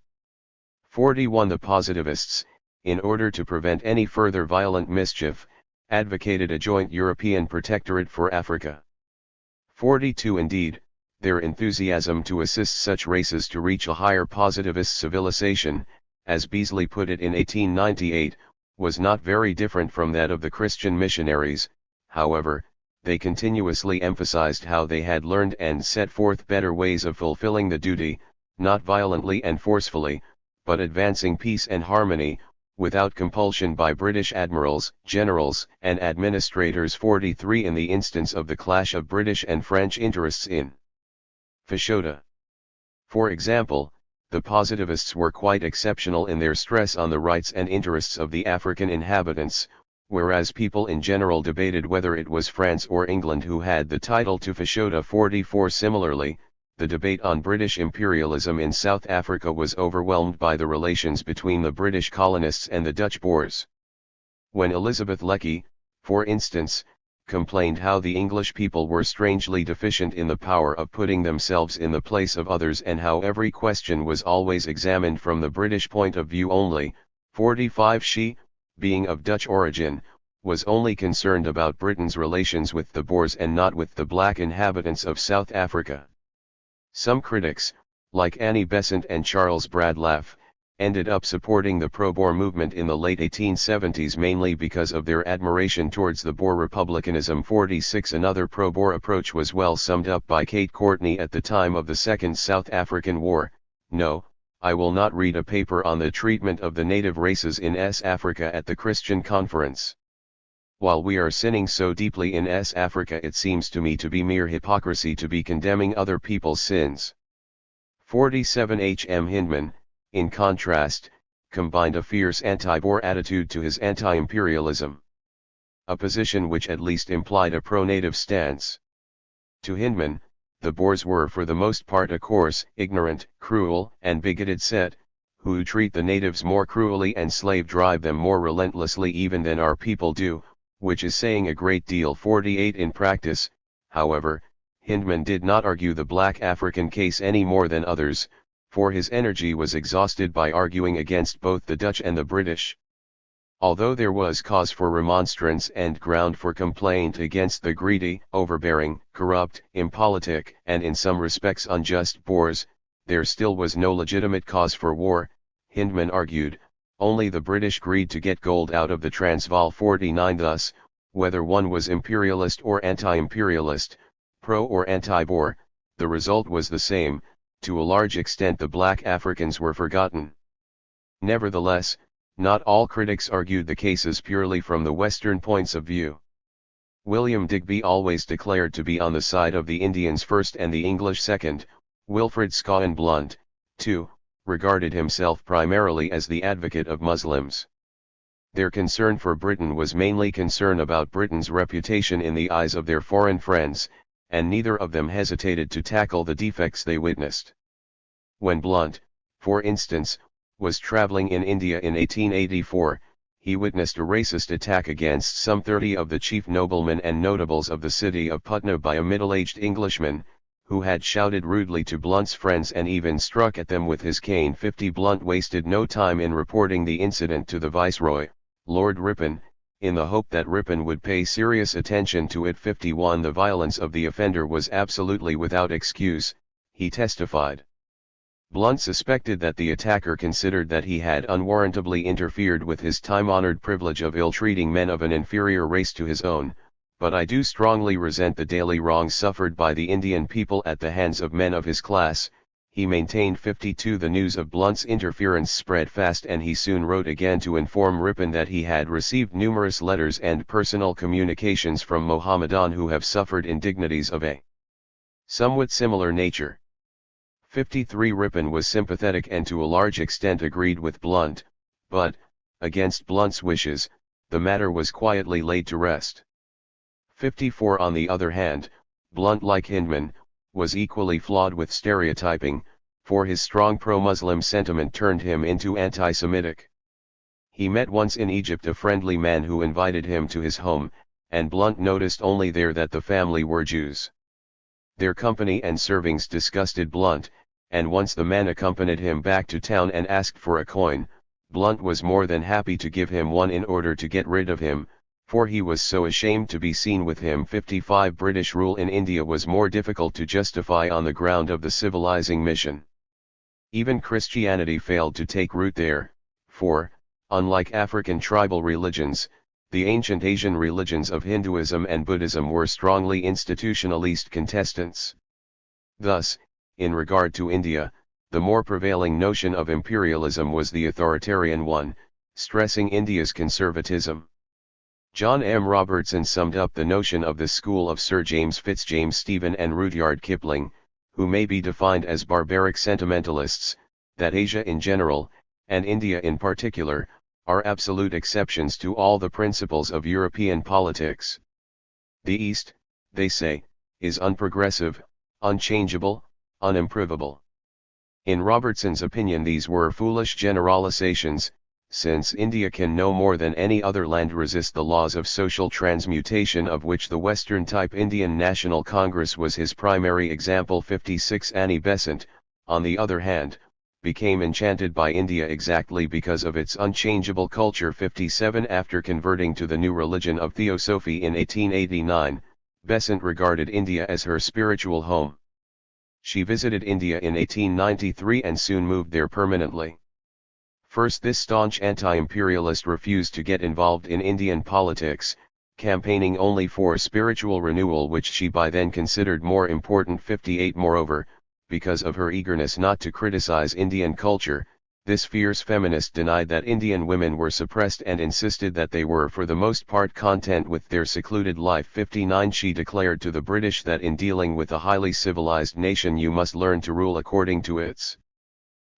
41. The positivists, in order to prevent any further violent mischief, advocated a joint European protectorate for Africa. 42. Indeed, their enthusiasm to assist such races to reach a higher positivist civilization, as Beazley put it in 1898, was not very different from that of the Christian missionaries. However, they continuously emphasized how they had learned and set forth better ways of fulfilling the duty, not violently and forcefully, but advancing peace and harmony, without compulsion by British admirals, generals, and administrators. 43. In the instance of the clash of British and French interests in Fashoda, for example, the positivists were quite exceptional in their stress on the rights and interests of the African inhabitants, whereas people in general debated whether it was France or England who had the title to Fashoda. 44. Similarly, the debate on British imperialism in South Africa was overwhelmed by the relations between the British colonists and the Dutch Boers. When Elizabeth Lecky, for instance, complained how the English people were strangely deficient in the power of putting themselves in the place of others and how every question was always examined from the British point of view only. 45. She, being of Dutch origin, was only concerned about Britain's relations with the Boers and not with the black inhabitants of South Africa. Some critics, like Annie Besant and Charles Bradlaugh, ended up supporting the pro-Boer movement in the late 1870s mainly because of their admiration towards the Boer republicanism. 46. Another pro-Boer approach was well summed up by Kate Courtney at the time of the Second South African War. No, I will not read a paper on the treatment of the native races in Africa at the Christian Conference. While we are sinning so deeply in Africa, it seems to me to be mere hypocrisy to be condemning other people's sins. 47. H. M. Hindman, in contrast, combined a fierce anti-Boer attitude to his anti-imperialism. A position which at least implied a pro-native stance. To Hindman, the Boers were for the most part a coarse, ignorant, cruel, and bigoted set, who treat the natives more cruelly and slave-drive them more relentlessly even than our people do, which is saying a great deal. 48 In practice, however, Hindman did not argue the black African case any more than others, for his energy was exhausted by arguing against both the Dutch and the British. Although there was cause for remonstrance and ground for complaint against the greedy, overbearing, corrupt, impolitic, and in some respects unjust Boers, there still was no legitimate cause for war, Hindman argued. Only the British greed to get gold out of the Transvaal. 49 Thus, whether one was imperialist or anti-imperialist, pro or anti-Boer, the result was the same. To a large extent the black Africans were forgotten. Nevertheless, not all critics argued the cases purely from the Western points of view. William Digby always declared to be on the side of the Indians first and the English second. Wilfred Scawen Blunt, too, regarded himself primarily as the advocate of Muslims. Their concern for Britain was mainly concern about Britain's reputation in the eyes of their foreign friends, and neither of them hesitated to tackle the defects they witnessed. When Blunt, for instance, was traveling in India in 1884, he witnessed a racist attack against some 30 of the chief noblemen and notables of the city of Putna by a middle-aged Englishman, who had shouted rudely to Blunt's friends and even struck at them with his cane. 50 Blunt wasted no time in reporting the incident to the Viceroy, Lord Ripon, in the hope that Ripon would pay serious attention to it. 51 The violence of the offender was absolutely without excuse, he testified. Blunt suspected that the attacker considered that he had unwarrantably interfered with his time-honored privilege of ill-treating men of an inferior race to his own, but I do strongly resent the daily wrongs suffered by the Indian people at the hands of men of his class, he maintained. 52 The news of Blunt's interference spread fast and he soon wrote again to inform Ripon that he had received numerous letters and personal communications from Mohammedan who have suffered indignities of a somewhat similar nature. 53 Ripon was sympathetic and to a large extent agreed with Blunt, but, against Blunt's wishes, the matter was quietly laid to rest. 54 On the other hand, Blunt, like Hindman, was equally flawed with stereotyping, for his strong pro-Muslim sentiment turned him into anti-Semitic. He met once in Egypt a friendly man who invited him to his home, and Blunt noticed only there that the family were Jews. Their company and servings disgusted Blunt, and once the man accompanied him back to town and asked for a coin, Blunt was more than happy to give him one in order to get rid of him, for he was so ashamed to be seen with him. 55 British rule in India was more difficult to justify on the ground of the civilizing mission. Even Christianity failed to take root there, for, unlike African tribal religions, the ancient Asian religions of Hinduism and Buddhism were strongly institutionalist contestants. Thus, in regard to India, the more prevailing notion of imperialism was the authoritarian one, stressing India's conservatism. John M. Robertson summed up the notion of this school of Sir James Fitzjames Stephen and Rudyard Kipling, who may be defined as barbaric sentimentalists, that Asia in general, and India in particular, are absolute exceptions to all the principles of European politics. The East, they say, is unprogressive, unchangeable, unimprovable. In Robertson's opinion these were foolish generalizations, since India can no more than any other land resist the laws of social transmutation of which the Western-type Indian National Congress was his primary example. 56 Annie Besant, on the other hand, became enchanted by India exactly because of its unchangeable culture. 57 After converting to the new religion of Theosophy in 1889, Besant regarded India as her spiritual home. She visited India in 1893 and soon moved there permanently. First, this staunch anti-imperialist refused to get involved in Indian politics, campaigning only for spiritual renewal, which she by then considered more important. 58 Moreover, because of her eagerness not to criticize Indian culture, this fierce feminist denied that Indian women were suppressed and insisted that they were for the most part content with their secluded life. 59 She declared to the British that in dealing with a highly civilized nation you must learn to rule according to its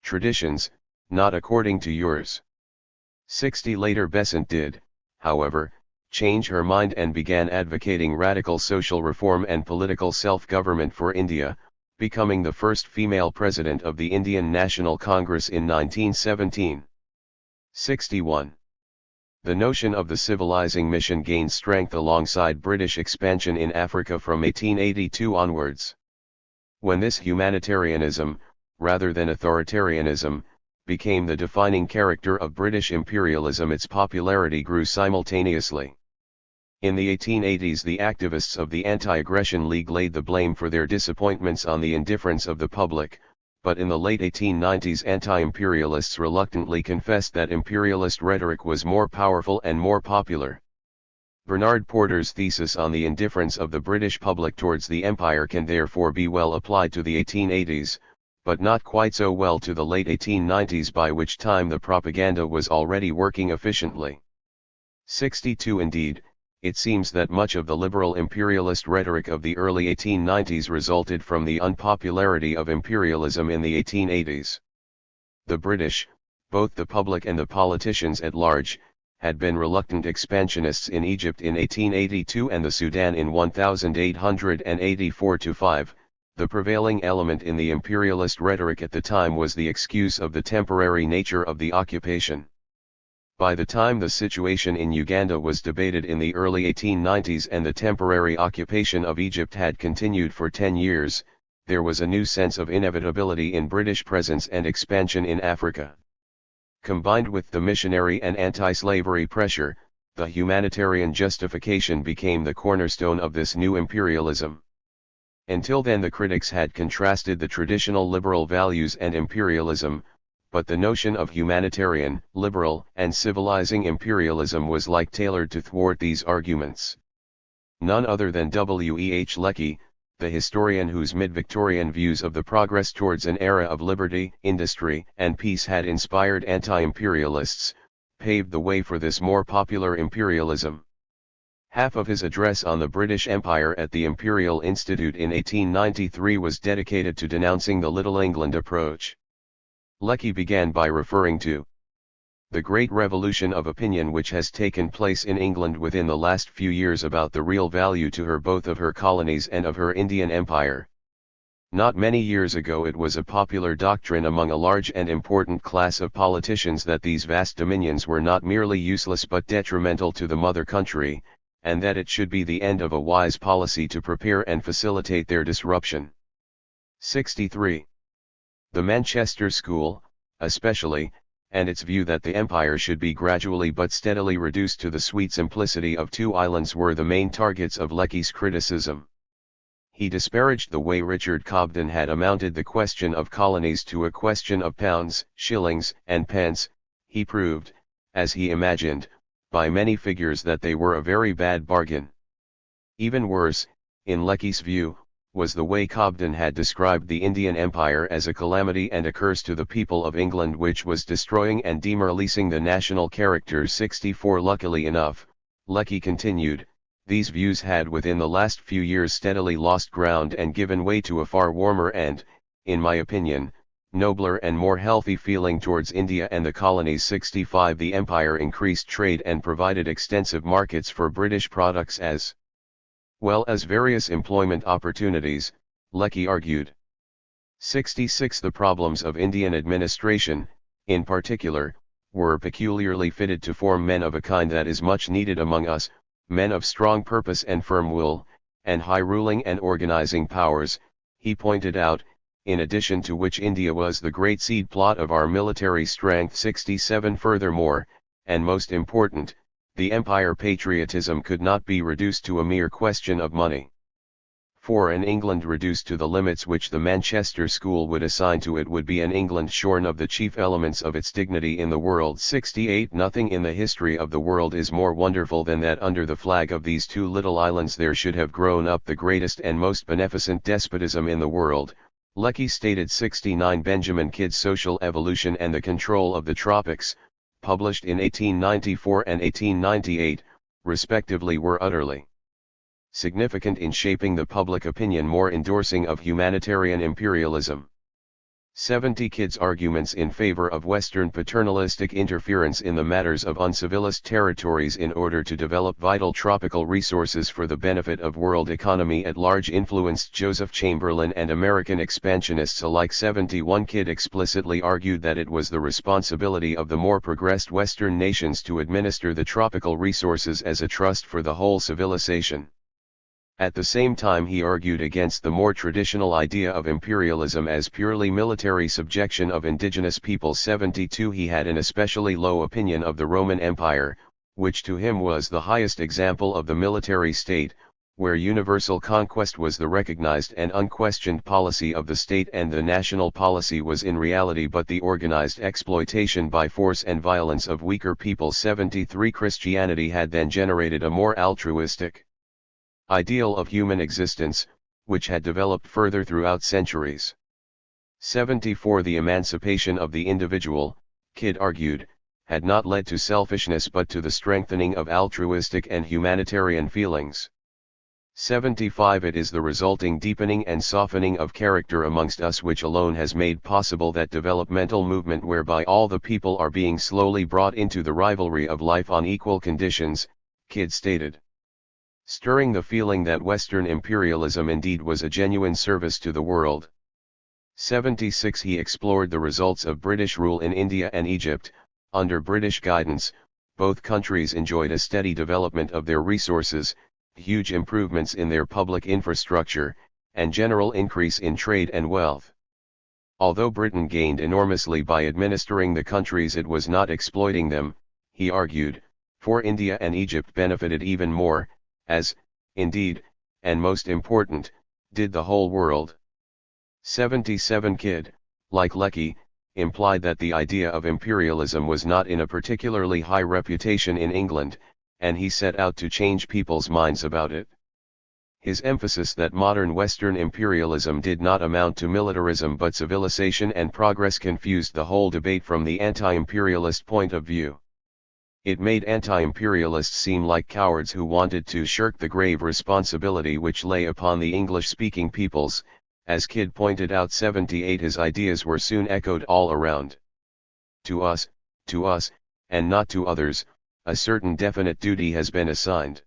traditions, not according to yours. 60 later Besant did, however, change her mind and began advocating radical social reform and political self-government for India, becoming the first female president of the Indian National Congress in 1917. 61. The notion of the civilizing mission gained strength alongside British expansion in Africa from 1882 onwards. When this humanitarianism, rather than authoritarianism, became the defining character of British imperialism, its popularity grew simultaneously. In the 1880s, the activists of the Anti-Aggression League laid the blame for their disappointments on the indifference of the public, but in the late 1890s anti-imperialists reluctantly confessed that imperialist rhetoric was more powerful and more popular. Bernard Porter's thesis on the indifference of the British public towards the empire can therefore be well applied to the 1880s, but not quite so well to the late 1890s, by which time the propaganda was already working efficiently. 62. Indeed, it seems that much of the liberal imperialist rhetoric of the early 1890s resulted from the unpopularity of imperialism in the 1880s. The British, both the public and the politicians at large, had been reluctant expansionists in Egypt in 1882 and the Sudan in 1884-5. The prevailing element in the imperialist rhetoric at the time was the excuse of the temporary nature of the occupation. By the time the situation in Uganda was debated in the early 1890s and the temporary occupation of Egypt had continued for 10 years, there was a new sense of inevitability in British presence and expansion in Africa. Combined with the missionary and anti-slavery pressure, the humanitarian justification became the cornerstone of this new imperialism. Until then the critics had contrasted the traditional liberal values and imperialism, but the notion of humanitarian, liberal, and civilizing imperialism was like tailored to thwart these arguments. None other than W. E. H. Lecky, the historian whose mid-Victorian views of the progress towards an era of liberty, industry, and peace had inspired anti-imperialists, paved the way for this more popular imperialism. Half of his address on the British Empire at the Imperial Institute in 1893 was dedicated to denouncing the Little England approach. Lecky began by referring to the great revolution of opinion which has taken place in England within the last few years about the real value to her both of her colonies and of her Indian Empire. Not many years ago it was a popular doctrine among a large and important class of politicians that these vast dominions were not merely useless but detrimental to the mother country, and that it should be the end of a wise policy to prepare and facilitate their disruption. 63. The Manchester School, especially, and its view that the empire should be gradually but steadily reduced to the sweet simplicity of two islands were the main targets of Lecky's criticism. He disparaged the way Richard Cobden had amounted the question of colonies to a question of pounds, shillings, and pence. He proved, as he imagined, by many figures that they were a very bad bargain. Even worse, in Lecky's view, was the way Cobden had described the Indian Empire as a calamity and a curse to the people of England which was destroying and demoralizing the national character. 64. Luckily enough, Lecky continued, these views had within the last few years steadily lost ground and given way to a far warmer and, in my opinion, nobler and more healthy feeling towards India and the colonies. 65. The empire increased trade and provided extensive markets for British products as well as various employment opportunities, Lecky argued. 66. The problems of Indian administration, in particular, were peculiarly fitted to form men of a kind that is much needed among us, men of strong purpose and firm will, and high ruling and organizing powers, he pointed out, in addition to which India was the great seed plot of our military strength. 67. Furthermore, and most important, the empire patriotism could not be reduced to a mere question of money. For an England reduced to the limits which the Manchester School would assign to it would be an England shorn of the chief elements of its dignity in the world. 68. Nothing in the history of the world is more wonderful than that under the flag of these two little islands there should have grown up the greatest and most beneficent despotism in the world, Lecky stated. 69. Benjamin Kidd's Social Evolution and the Control of the Tropics, published in 1894 and 1898, respectively, were utterly significant in shaping the public opinion more endorsing of humanitarian imperialism. 70 Kidd's arguments in favor of Western paternalistic interference in the matters of uncivilized territories in order to develop vital tropical resources for the benefit of world economy at large influenced Joseph Chamberlain and American expansionists alike. 71 Kidd explicitly argued that it was the responsibility of the more progressed Western nations to administer the tropical resources as a trust for the whole civilization. At the same time he argued against the more traditional idea of imperialism as purely military subjection of indigenous peoples. 72 He had an especially low opinion of the Roman Empire, which to him was the highest example of the military state, where universal conquest was the recognized and unquestioned policy of the state and the national policy was in reality but the organized exploitation by force and violence of weaker peoples. 73 Christianity had then generated a more altruistic ideal of human existence, which had developed further throughout centuries. 74 The emancipation of the individual, Kidd argued, had not led to selfishness but to the strengthening of altruistic and humanitarian feelings. 75 It is the resulting deepening and softening of character amongst us which alone has made possible that developmental movement whereby all the people are being slowly brought into the rivalry of life on equal conditions, Kidd stated, stirring the feeling that Western imperialism indeed was a genuine service to the world. 76 He explored the results of British rule in India and Egypt. Under British guidance, both countries enjoyed a steady development of their resources, huge improvements in their public infrastructure, and general increase in trade and wealth. Although Britain gained enormously by administering the countries it was not exploiting them, he argued, for India and Egypt benefited even more, as, indeed, and most important, did the whole world. 77 Kidd, like Lecky, implied that the idea of imperialism was not in a particularly high reputation in England, and he set out to change people's minds about it. His emphasis that modern Western imperialism did not amount to militarism but civilization and progress confused the whole debate from the anti-imperialist point of view. It made anti-imperialists seem like cowards who wanted to shirk the grave responsibility which lay upon the English-speaking peoples. As Kidd pointed out 78 His ideas were soon echoed all around. To us, and not to others, a certain definite duty has been assigned.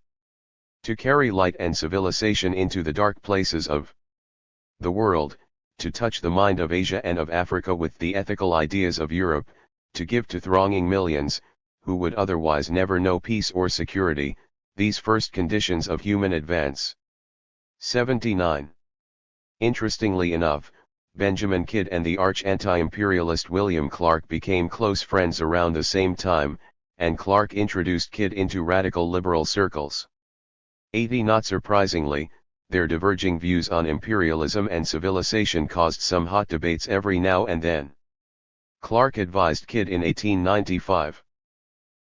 To carry light and civilization into the dark places of the world, to touch the mind of Asia and of Africa with the ethical ideas of Europe, to give to thronging millions, who would otherwise never know peace or security, these first conditions of human advance. 79. Interestingly enough, Benjamin Kidd and the arch-anti-imperialist William Clark became close friends around the same time, and Clark introduced Kidd into radical liberal circles. 80 Not surprisingly, their diverging views on imperialism and civilization caused some hot debates every now and then. Clark advised Kidd in 1895.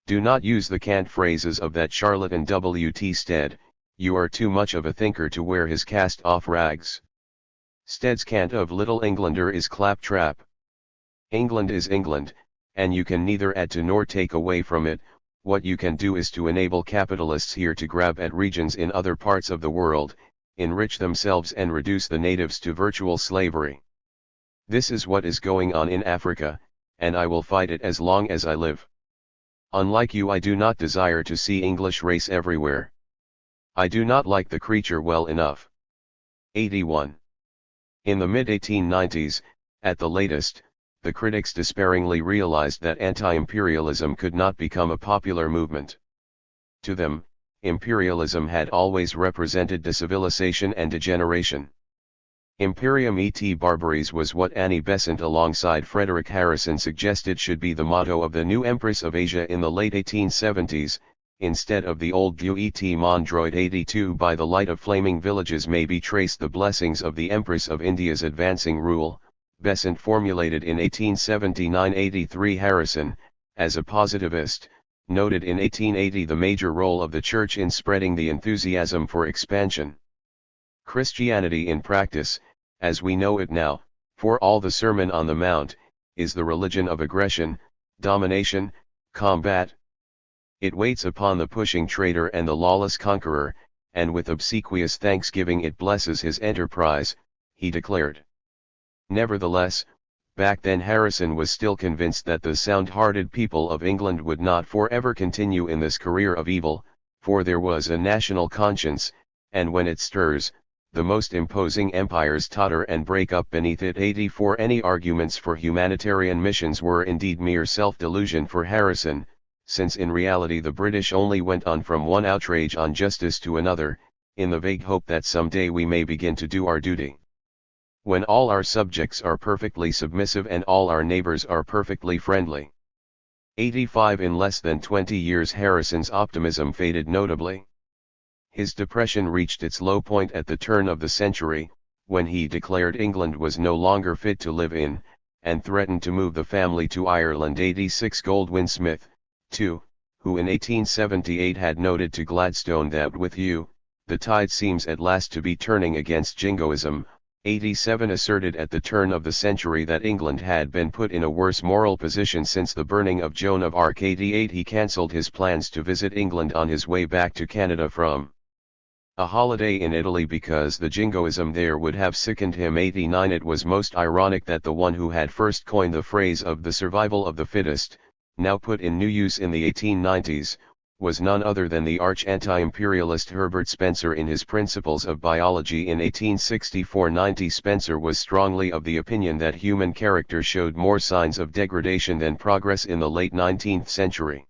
Do not use the cant phrases of that charlatan W.T. Stead, you are too much of a thinker to wear his cast-off rags. Stead's cant of Little Englander is claptrap. England is England, and you can neither add to nor take away from it. What you can do is to enable capitalists here to grab at regions in other parts of the world, enrich themselves and reduce the natives to virtual slavery. This is what is going on in Africa, and I will fight it as long as I live. Unlike you, I do not desire to see English race everywhere. I do not like the creature well enough. 81. In the mid-1890s, at the latest, the critics despairingly realized that anti-imperialism could not become a popular movement. To them, imperialism had always represented decivilization and degeneration. Imperium et barbaris was what Annie Besant alongside Frederick Harrison suggested should be the motto of the new Empress of Asia in the late 1870s, instead of the old Dieu et Mondroid 82. By the light of flaming villages may be traced the blessings of the Empress of India's advancing rule, Besant formulated in 1879-83. Harrison, as a positivist, noted in 1880 the major role of the Church in spreading the enthusiasm for expansion. Christianity in practice, as we know it now, for all the Sermon on the Mount, is the religion of aggression, domination, combat. It waits upon the pushing traitor and the lawless conqueror, and with obsequious thanksgiving it blesses his enterprise, he declared. Nevertheless, Back then Harrison was still convinced that the sound-hearted people of England would not forever continue in this career of evil, for there was a national conscience, and when it stirs, the most imposing empires totter and break up beneath it. 84 Any arguments for humanitarian missions were indeed mere self-delusion for Harrison, since in reality the British only went on from one outrage on justice to another, in the vague hope that someday we may begin to do our duty. When all our subjects are perfectly submissive and all our neighbors are perfectly friendly. 85 In less than 20 years Harrison's optimism faded notably. His depression reached its low point at the turn of the century, when he declared England was no longer fit to live in, and threatened to move the family to Ireland. 86 Goldwin Smith, too, who in 1878 had noted to Gladstone that with you, the tide seems at last to be turning against jingoism, 87 asserted at the turn of the century that England had been put in a worse moral position since the burning of Joan of Arc. 88 He cancelled his plans to visit England on his way back to Canada from a holiday in Italy because the jingoism there would have sickened him. 89 It was most ironic that the one who had first coined the phrase of the survival of the fittest, now put in new use in the 1890s, was none other than the arch-anti-imperialist Herbert Spencer. In his Principles of Biology in 1864-90 Spencer was strongly of the opinion that human character showed more signs of degradation than progress in the late 19th century.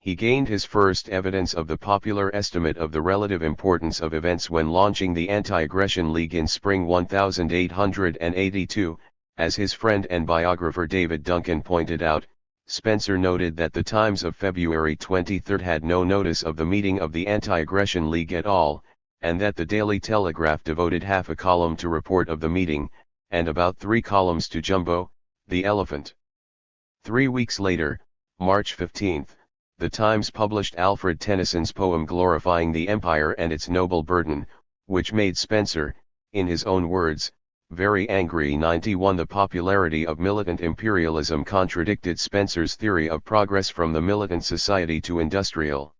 He gained his first evidence of the popular estimate of the relative importance of events when launching the Anti-Aggression League in spring 1882, as his friend and biographer David Duncan pointed out. Spencer noted that the Times of February 23 had no notice of the meeting of the Anti-Aggression League at all, and that the Daily Telegraph devoted half a column to report of the meeting, and about 3 columns to Jumbo, the elephant. 3 weeks later, March 15, the Times published Alfred Tennyson's poem glorifying the empire and its noble burden, which made Spencer, in his own words, very angry. 91 The popularity of militant imperialism contradicted Spencer's theory of progress from the militant society to industrial.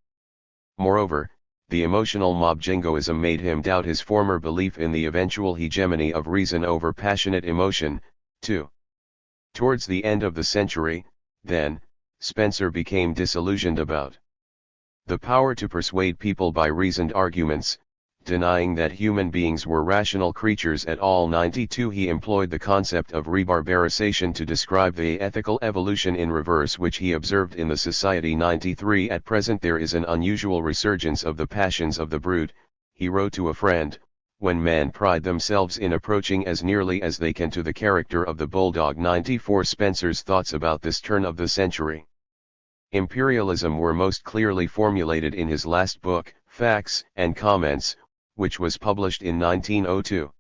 Moreover, the emotional mob jingoism made him doubt his former belief in the eventual hegemony of reason over passionate emotion, too. Towards the end of the century, then, Spencer became disillusioned about the power to persuade people by reasoned arguments, denying that human beings were rational creatures at all. 92 He employed the concept of rebarbarization to describe the ethical evolution in reverse which he observed in the society. 93 At present there is an unusual resurgence of the passions of the brute, he wrote to a friend, when men pride themselves in approaching as nearly as they can to the character of the bulldog. 94 Spencer's thoughts about this turn of the century imperialism were most clearly formulated in his last book, Facts and Comments, which was published in 1902.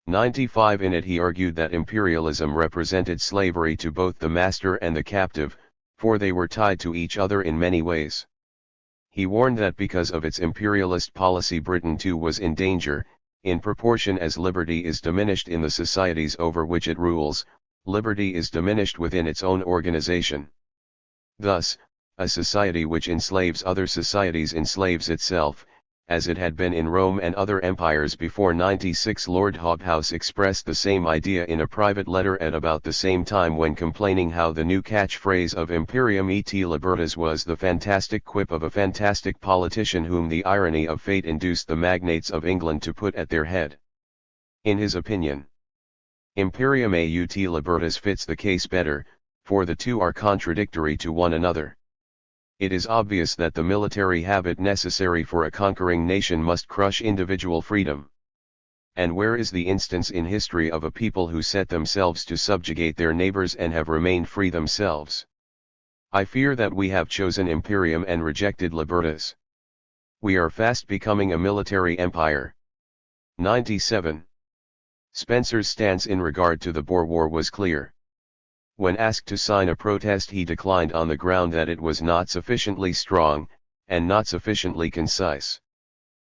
95 In it he argued that imperialism represented slavery to both the master and the captive, for they were tied to each other in many ways. He warned that because of its imperialist policy Britain too was in danger, in proportion as liberty is diminished in the societies over which it rules, liberty is diminished within its own organization. Thus, a society which enslaves other societies enslaves itself, as it had been in Rome and other empires before. 96 Lord Hobhouse expressed the same idea in a private letter at about the same time when complaining how the new catchphrase of Imperium et Libertas was the fantastic quip of a fantastic politician whom the irony of fate induced the magnates of England to put at their head. In his opinion, Imperium et Libertas fits the case better, for the two are contradictory to one another. It is obvious that the military habit necessary for a conquering nation must crush individual freedom. And where is the instance in history of a people who set themselves to subjugate their neighbors and have remained free themselves? I fear that we have chosen Imperium and rejected Libertas. We are fast becoming a military empire. 97. Spencer's stance in regard to the Boer War was clear. When asked to sign a protest he declined on the ground that it was not sufficiently strong, and not sufficiently concise.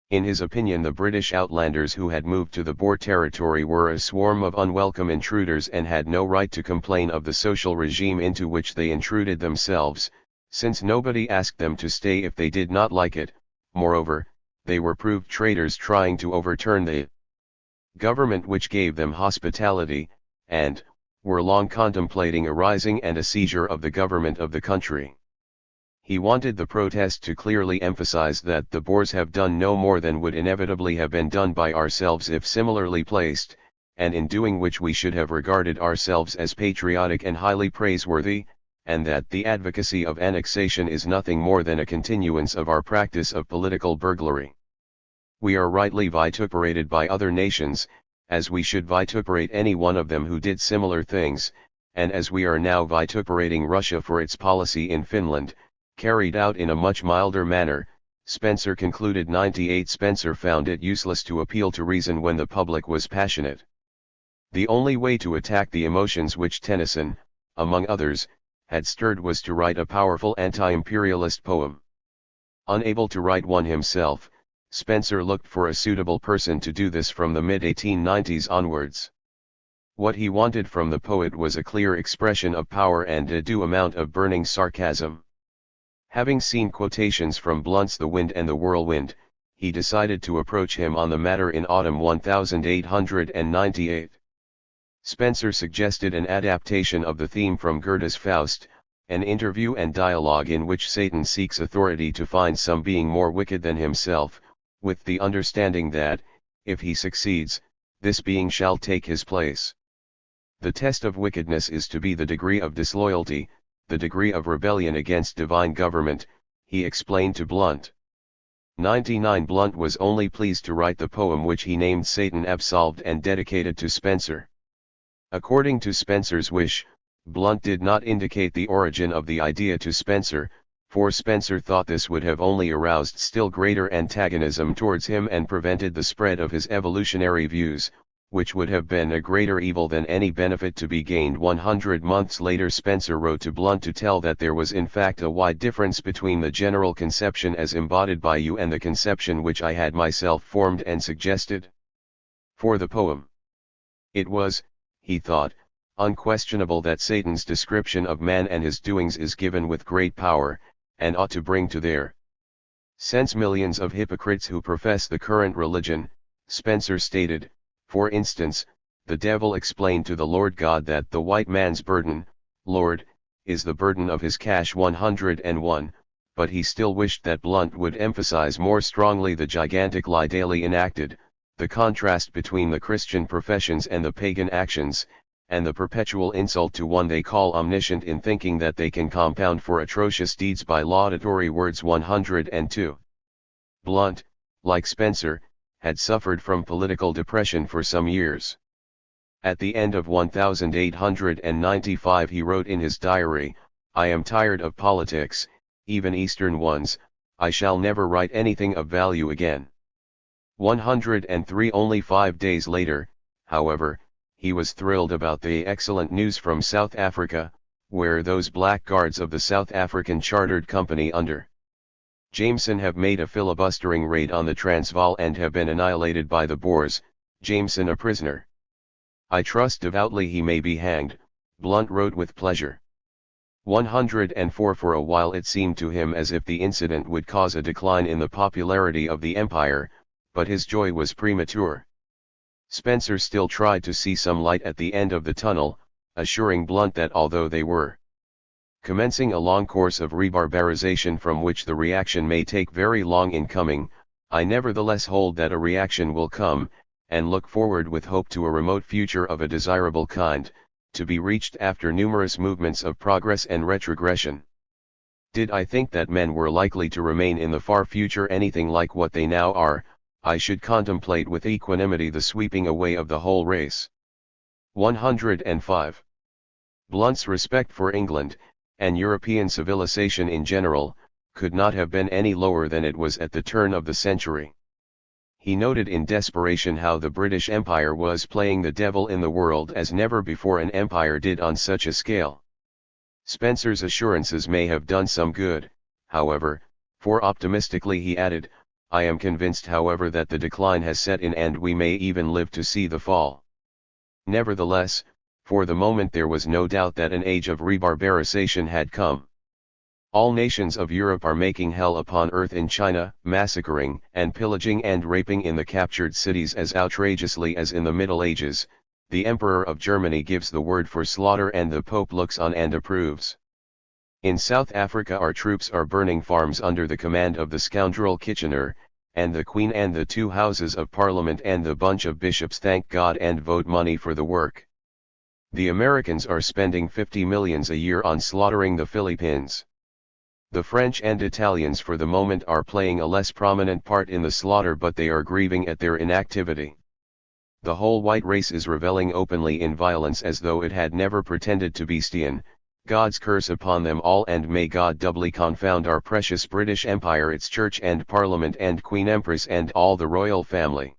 In his opinion the British outlanders who had moved to the Boer territory were a swarm of unwelcome intruders and had no right to complain of the social regime into which they intruded themselves, since nobody asked them to stay if they did not like it. Moreover, they were proved traitors trying to overturn the government which gave them hospitality, and, were long contemplating a rising and a seizure of the government of the country. He wanted the protest to clearly emphasize that the Boers have done no more than would inevitably have been done by ourselves if similarly placed, and in doing which we should have regarded ourselves as patriotic and highly praiseworthy, and that the advocacy of annexation is nothing more than a continuance of our practice of political burglary. We are rightly vituperated by other nations, as we should vituperate any one of them who did similar things, and as we are now vituperating Russia for its policy in Finland, carried out in a much milder manner. Spencer concluded 98. Spencer found it useless to appeal to reason when the public was passionate. The only way to attack the emotions which Tennyson, among others, had stirred was to write a powerful anti-imperialist poem. Unable to write one himself, Spencer looked for a suitable person to do this from the mid-1890s onwards. What he wanted from the poet was a clear expression of power and a due amount of burning sarcasm. Having seen quotations from Blunt's The Wind and the Whirlwind, he decided to approach him on the matter in autumn 1898. Spencer suggested an adaptation of the theme from Goethe's Faust, an interview and dialogue in which Satan seeks authority to find some being more wicked than himself, with the understanding that, if he succeeds, this being shall take his place. The test of wickedness is to be the degree of disloyalty, the degree of rebellion against divine government, he explained to Blunt. 99. Blunt was only pleased to write the poem which he named Satan Absolved and dedicated to Spencer. According to Spencer's wish, Blunt did not indicate the origin of the idea to Spencer, for Spencer thought this would have only aroused still greater antagonism towards him and prevented the spread of his evolutionary views, which would have been a greater evil than any benefit to be gained. 100 months later Spencer wrote to Blunt to tell that there was in fact a wide difference between the general conception as embodied by you and the conception which I had myself formed and suggested. For the poem, it was, he thought, unquestionable that Satan's description of man and his doings is given with great power, and ought to bring to their sense millions of hypocrites who profess the current religion. Spencer stated, for instance, the devil explained to the Lord God that the white man's burden, Lord, is the burden of his cash. 101, but he still wished that Blunt would emphasize more strongly the gigantic lie daily enacted, the contrast between the Christian professions and the pagan actions, and the perpetual insult to one they call omniscient in thinking that they can compound for atrocious deeds by laudatory words. 102. Blunt, like Spencer, had suffered from political depression for some years. At the end of 1895 he wrote in his diary, I am tired of politics, even Eastern ones, I shall never write anything of value again. 103. Only 5 days later, however, he was thrilled about the excellent news from South Africa, where those blackguards of the South African Chartered Company under Jameson have made a filibustering raid on the Transvaal and have been annihilated by the Boers, Jameson a prisoner. I trust devoutly he may be hanged, Blunt wrote with pleasure. 104. For a while it seemed to him as if the incident would cause a decline in the popularity of the empire, but his joy was premature. Spencer still tried to see some light at the end of the tunnel, assuring Blunt that although they were commencing a long course of rebarbarization from which the reaction may take very long in coming, I nevertheless hold that a reaction will come, and look forward with hope to a remote future of a desirable kind, to be reached after numerous movements of progress and retrogression. Did I think that men were likely to remain in the far future anything like what they now are, I should contemplate with equanimity the sweeping away of the whole race. 105. Blunt's respect for England, and European civilization in general, could not have been any lower than it was at the turn of the century. He noted in desperation how the British Empire was playing the devil in the world as never before an empire did on such a scale. Spencer's assurances may have done some good, however, for optimistically he added, I am convinced however that the decline has set in and we may even live to see the fall. Nevertheless, for the moment there was no doubt that an age of rebarbarization had come. All nations of Europe are making hell upon earth in China, massacring and pillaging and raping in the captured cities as outrageously as in the Middle Ages. The Emperor of Germany gives the word for slaughter and the Pope looks on and approves. In South Africa our troops are burning farms under the command of the scoundrel Kitchener, and the Queen and the 2 Houses of Parliament and the bunch of bishops thank God and vote money for the work. The Americans are spending 50 millions a year on slaughtering the Philippines. The French and Italians for the moment are playing a less prominent part in the slaughter, but they are grieving at their inactivity. The whole white race is reveling openly in violence as though it had never pretended to be Stygian. God's curse upon them all, and may God doubly confound our precious British Empire, its Church and Parliament and Queen Empress and all the royal family.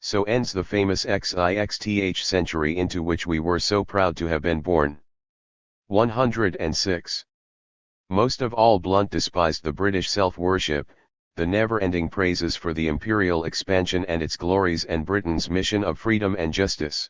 So ends the famous XIXTH century into which we were so proud to have been born. 106. Most of all Blount despised the British self-worship, the never-ending praises for the imperial expansion and its glories and Britain's mission of freedom and justice.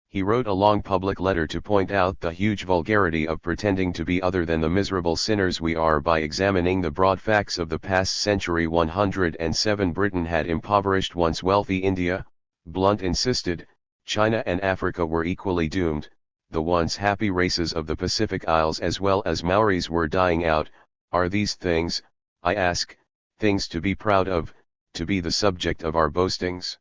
He wrote a long public letter to point out the huge vulgarity of pretending to be other than the miserable sinners we are by examining the broad facts of the past century. 107 Britain had impoverished once wealthy India, Blount insisted, China and Africa were equally doomed, the once happy races of the Pacific Isles as well as Maoris were dying out. Are these things, I ask, things to be proud of, to be the subject of our boastings?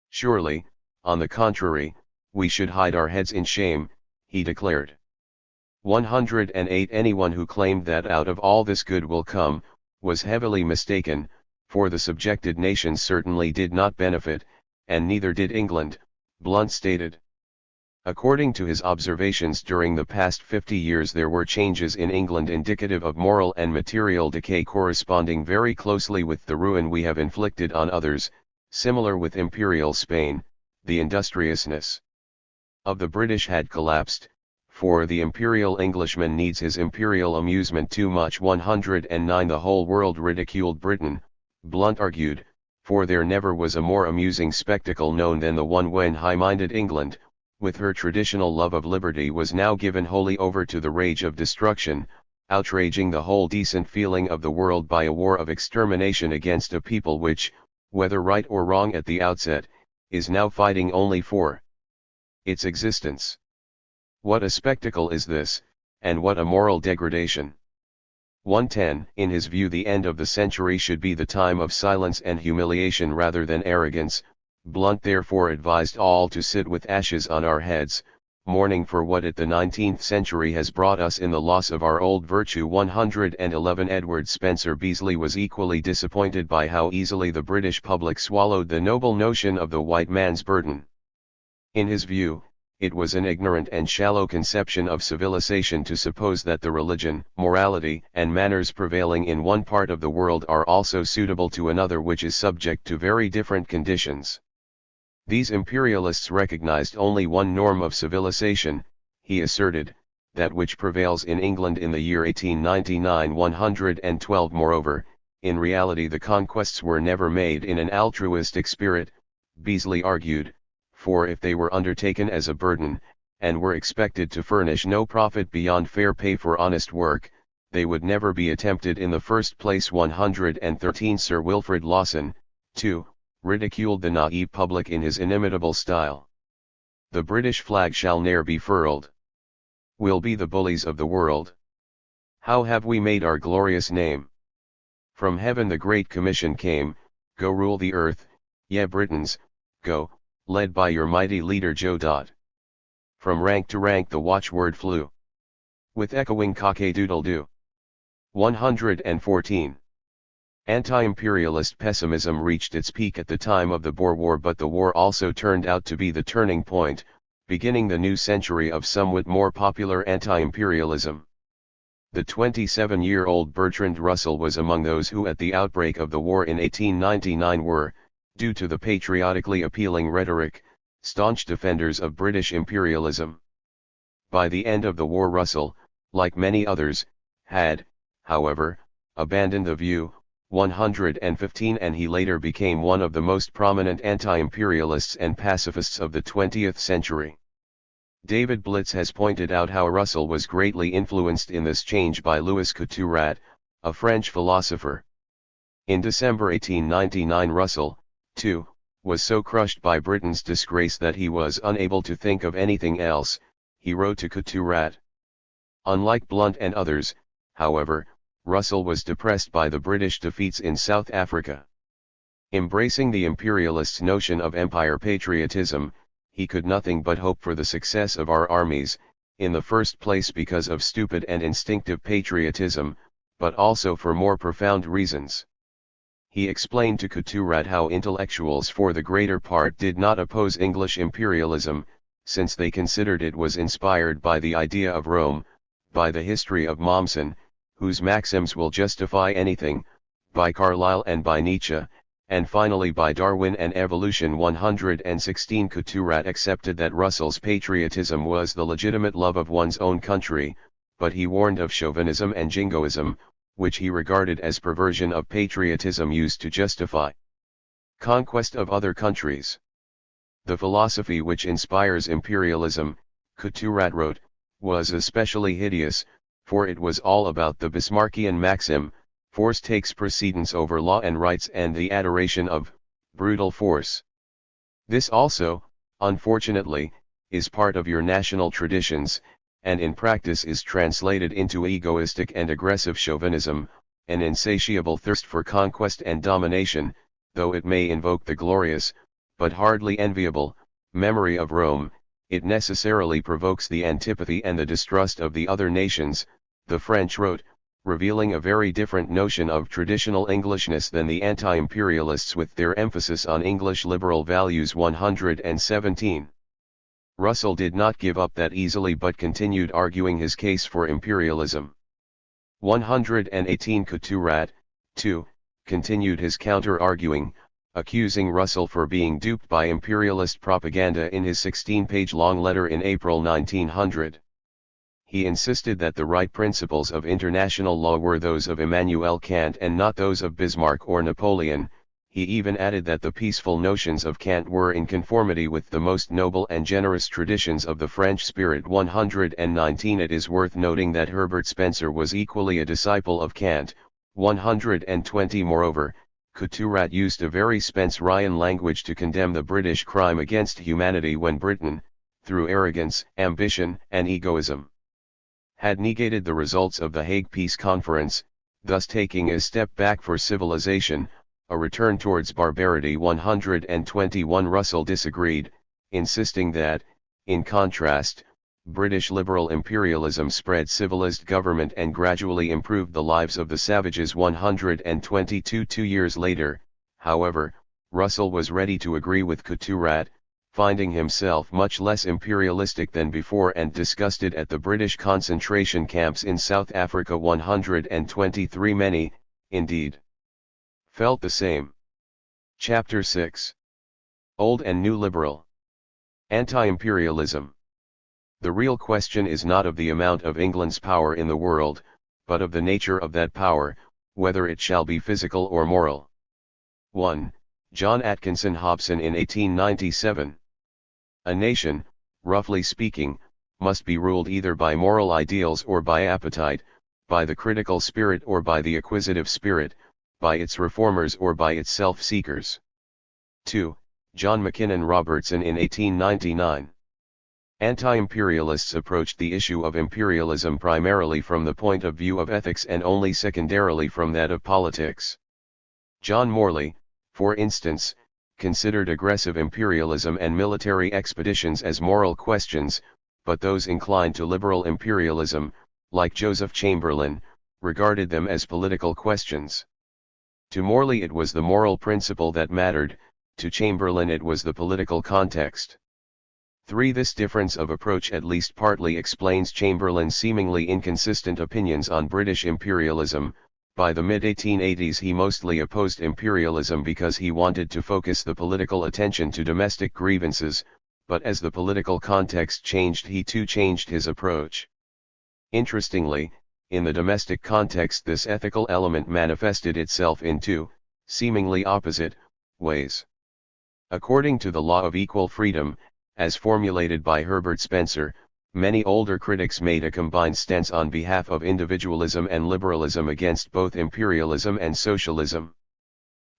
Surely, on the contrary, we should hide our heads in shame, he declared. 108 Anyone who claimed that out of all this good will come, was heavily mistaken, for the subjected nations certainly did not benefit, and neither did England, Blount stated. According to his observations during the past 50 years there were changes in England indicative of moral and material decay corresponding very closely with the ruin we have inflicted on others, similar with imperial Spain, the industriousness of the British had collapsed, for the imperial Englishman needs his imperial amusement too much. 109 The whole world ridiculed Britain, Blount argued, for there never was a more amusing spectacle known than the one when high-minded England, with her traditional love of liberty, was now given wholly over to the rage of destruction, outraging the whole decent feeling of the world by a war of extermination against a people which, whether right or wrong at the outset, is now fighting only for its existence. What a spectacle is this, and what a moral degradation. 110 In his view the end of the century should be the time of silence and humiliation rather than arrogance. Blount therefore advised all to sit with ashes on our heads, mourning for what the 19th century has brought us in the loss of our old virtue. 111 Edward Spencer Beasley was equally disappointed by how easily the British public swallowed the noble notion of the white man's burden. In his view, it was an ignorant and shallow conception of civilization to suppose that the religion, morality, and manners prevailing in one part of the world are also suitable to another which is subject to very different conditions. These imperialists recognized only one norm of civilization, he asserted, that which prevails in England in the year 1899. 112 Moreover, in reality the conquests were never made in an altruistic spirit, Beasley argued, for if they were undertaken as a burden, and were expected to furnish no profit beyond fair pay for honest work, they would never be attempted in the first place. 113 Sir Wilfrid Lawson, too, ridiculed the naive public in his inimitable style. The British flag shall ne'er be furled. We'll be the bullies of the world. How have we made our glorious name? From heaven the great commission came, go rule the earth, ye Britons, go, led by your mighty leader Joe. From rank to rank the watchword flew, with echoing cock-a-doodle-doo. 114. Anti-imperialist pessimism reached its peak at the time of the Boer War, but the war also turned out to be the turning point, beginning the new century of somewhat more popular anti-imperialism. The 27-year-old Bertrand Russell was among those who at the outbreak of the war in 1899 were, due to the patriotically appealing rhetoric, staunch defenders of British imperialism. By the end of the war Russell, like many others, had, however, abandoned the view. 115 and he later became one of the most prominent anti-imperialists and pacifists of the 20th century. David Blitz has pointed out how Russell was greatly influenced in this change by Louis Couturat, a French philosopher. In December 1899 Russell, too, was so crushed by Britain's disgrace that he was unable to think of anything else, he wrote to Couturat. Unlike Blunt and others, however, Russell was depressed by the British defeats in South Africa. Embracing the imperialist's notion of empire patriotism, he could nothing but hope for the success of our armies, in the first place because of stupid and instinctive patriotism, but also for more profound reasons. He explained to Couturat how intellectuals for the greater part did not oppose English imperialism, since they considered it was inspired by the idea of Rome, by the history of Mommsen, whose maxims will justify anything, by Carlyle and by Nietzsche, and finally by Darwin and evolution. 116 Couturat accepted that Russell's patriotism was the legitimate love of one's own country, but he warned of chauvinism and jingoism, which he regarded as perversion of patriotism used to justify conquest of other countries. The philosophy which inspires imperialism, Couturat wrote, was especially hideous, for it was all about the Bismarckian maxim, force takes precedence over law and rights and the adoration of brutal force. This also, unfortunately, is part of your national traditions, and in practice is translated into egoistic and aggressive chauvinism, an insatiable thirst for conquest and domination, though it may invoke the glorious, but hardly enviable, memory of Rome, it necessarily provokes the antipathy and the distrust of the other nations, the French wrote, revealing a very different notion of traditional Englishness than the anti-imperialists with their emphasis on English liberal values. 117. Russell did not give up that easily but continued arguing his case for imperialism. 118 Couturat, too, continued his counter-arguing, accusing Russell for being duped by imperialist propaganda in his 16-page-long letter in April 1900. He insisted that the right principles of international law were those of Immanuel Kant and not those of Bismarck or Napoleon. He even added that the peaceful notions of Kant were in conformity with the most noble and generous traditions of the French spirit. 119 It is worth noting that Herbert Spencer was equally a disciple of Kant. 120 Moreover, Couturat used a very Spencerian language to condemn the British crime against humanity when Britain, through arrogance, ambition, and egoism, had negated the results of the Hague Peace Conference, thus taking a step back for civilization, a return towards barbarity. 121 Russell disagreed, insisting that, in contrast, British liberal imperialism spread civilized government and gradually improved the lives of the savages. 122 2 years later, however, Russell was ready to agree with Couturat, finding himself much less imperialistic than before and disgusted at the British concentration camps in South Africa. 123 Many, indeed, felt the same. Chapter 6. Old and New Liberal. Anti-imperialism. The real question is not of the amount of England's power in the world, but of the nature of that power, whether it shall be physical or moral. 1. John Atkinson Hobson in 1897. A nation, roughly speaking, must be ruled either by moral ideals or by appetite, by the critical spirit or by the acquisitive spirit, by its reformers or by its self-seekers. 2. John Mackinnon Robertson in 1899. Anti-imperialists approached the issue of imperialism primarily from the point of view of ethics and only secondarily from that of politics. John Morley, for instance, considered aggressive imperialism and military expeditions as moral questions, but those inclined to liberal imperialism, like Joseph Chamberlain, regarded them as political questions. To Morley it was the moral principle that mattered, to Chamberlain it was the political context. 3. This difference of approach at least partly explains Chamberlain's seemingly inconsistent opinions on British imperialism. By the mid-1880s he mostly opposed imperialism because he wanted to focus the political attention to domestic grievances, but as the political context changed he too changed his approach. Interestingly, in the domestic context this ethical element manifested itself in two, seemingly opposite, ways. According to the law of equal freedom, as formulated by Herbert Spencer, many older critics made a combined stance on behalf of individualism and liberalism against both imperialism and socialism.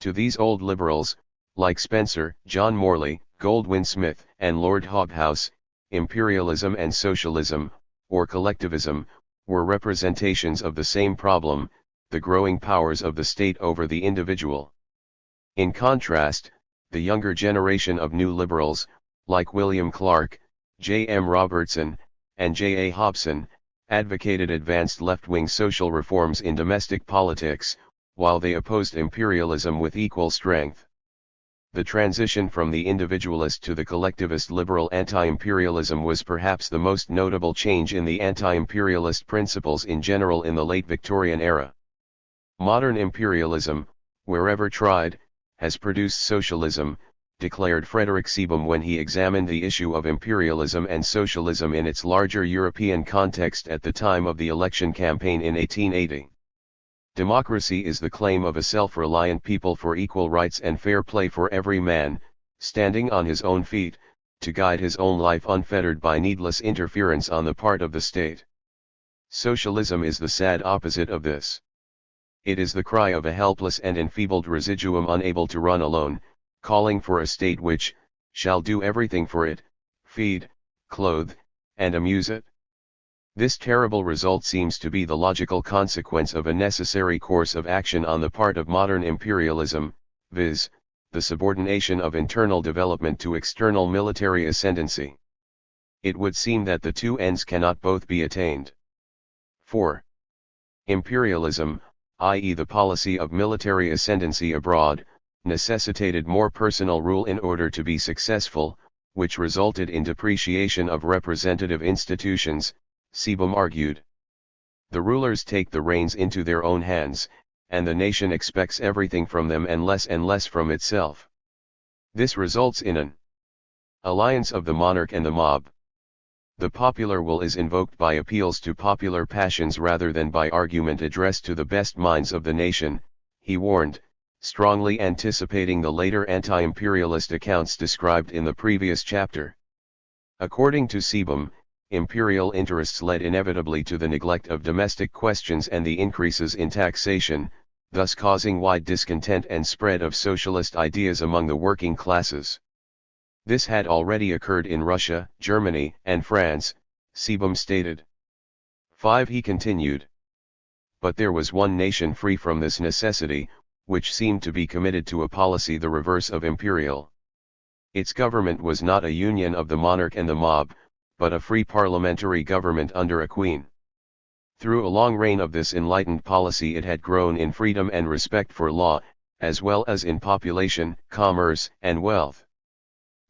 To these old liberals, Like Spencer, John Morley, Goldwin Smith, and Lord Hobhouse, imperialism and socialism, or collectivism, were representations of the same problem, the growing powers of the state over the individual. In contrast, the younger generation of new liberals, like William Clark, J. M. Robertson, and J. A. Hobson, advocated advanced left-wing social reforms in domestic politics, while they opposed imperialism with equal strength. The transition from the individualist to the collectivist liberal anti-imperialism was perhaps the most notable change in the anti-imperialist principles in general in the late Victorian era. Modern imperialism, wherever tried, has produced socialism, declared Frederick Sebum when he examined the issue of imperialism and socialism in its larger European context at the time of the election campaign in 1880. Democracy is the claim of a self-reliant people for equal rights and fair play for every man, standing on his own feet, to guide his own life unfettered by needless interference on the part of the state. Socialism is the sad opposite of this. It is the cry of a helpless and enfeebled residuum unable to run alone, calling for a state which shall do everything for it, feed, clothe, and amuse it. This terrible result seems to be the logical consequence of a necessary course of action on the part of modern imperialism, viz., the subordination of internal development to external military ascendancy. It would seem that the two ends cannot both be attained. 4. Imperialism, i.e. the policy of military ascendancy abroad, necessitated more personal rule in order to be successful, which resulted in depreciation of representative institutions, Sebum argued. The rulers take the reins into their own hands, and the nation expects everything from them and less from itself. This results in an alliance of the monarch and the mob. The popular will is invoked by appeals to popular passions rather than by argument addressed to the best minds of the nation, he warned, strongly anticipating the later anti-imperialist accounts described in the previous chapter. According to Sebum, imperial interests led inevitably to the neglect of domestic questions and the increases in taxation, thus causing wide discontent and spread of socialist ideas among the working classes. This had already occurred in Russia, Germany, and France, Sebum stated. 5. He continued. But there was one nation free from this necessity, which seemed to be committed to a policy the reverse of imperial. Its government was not a union of the monarch and the mob, but a free parliamentary government under a queen. Through a long reign of this enlightened policy it had grown in freedom and respect for law, as well as in population, commerce, and wealth.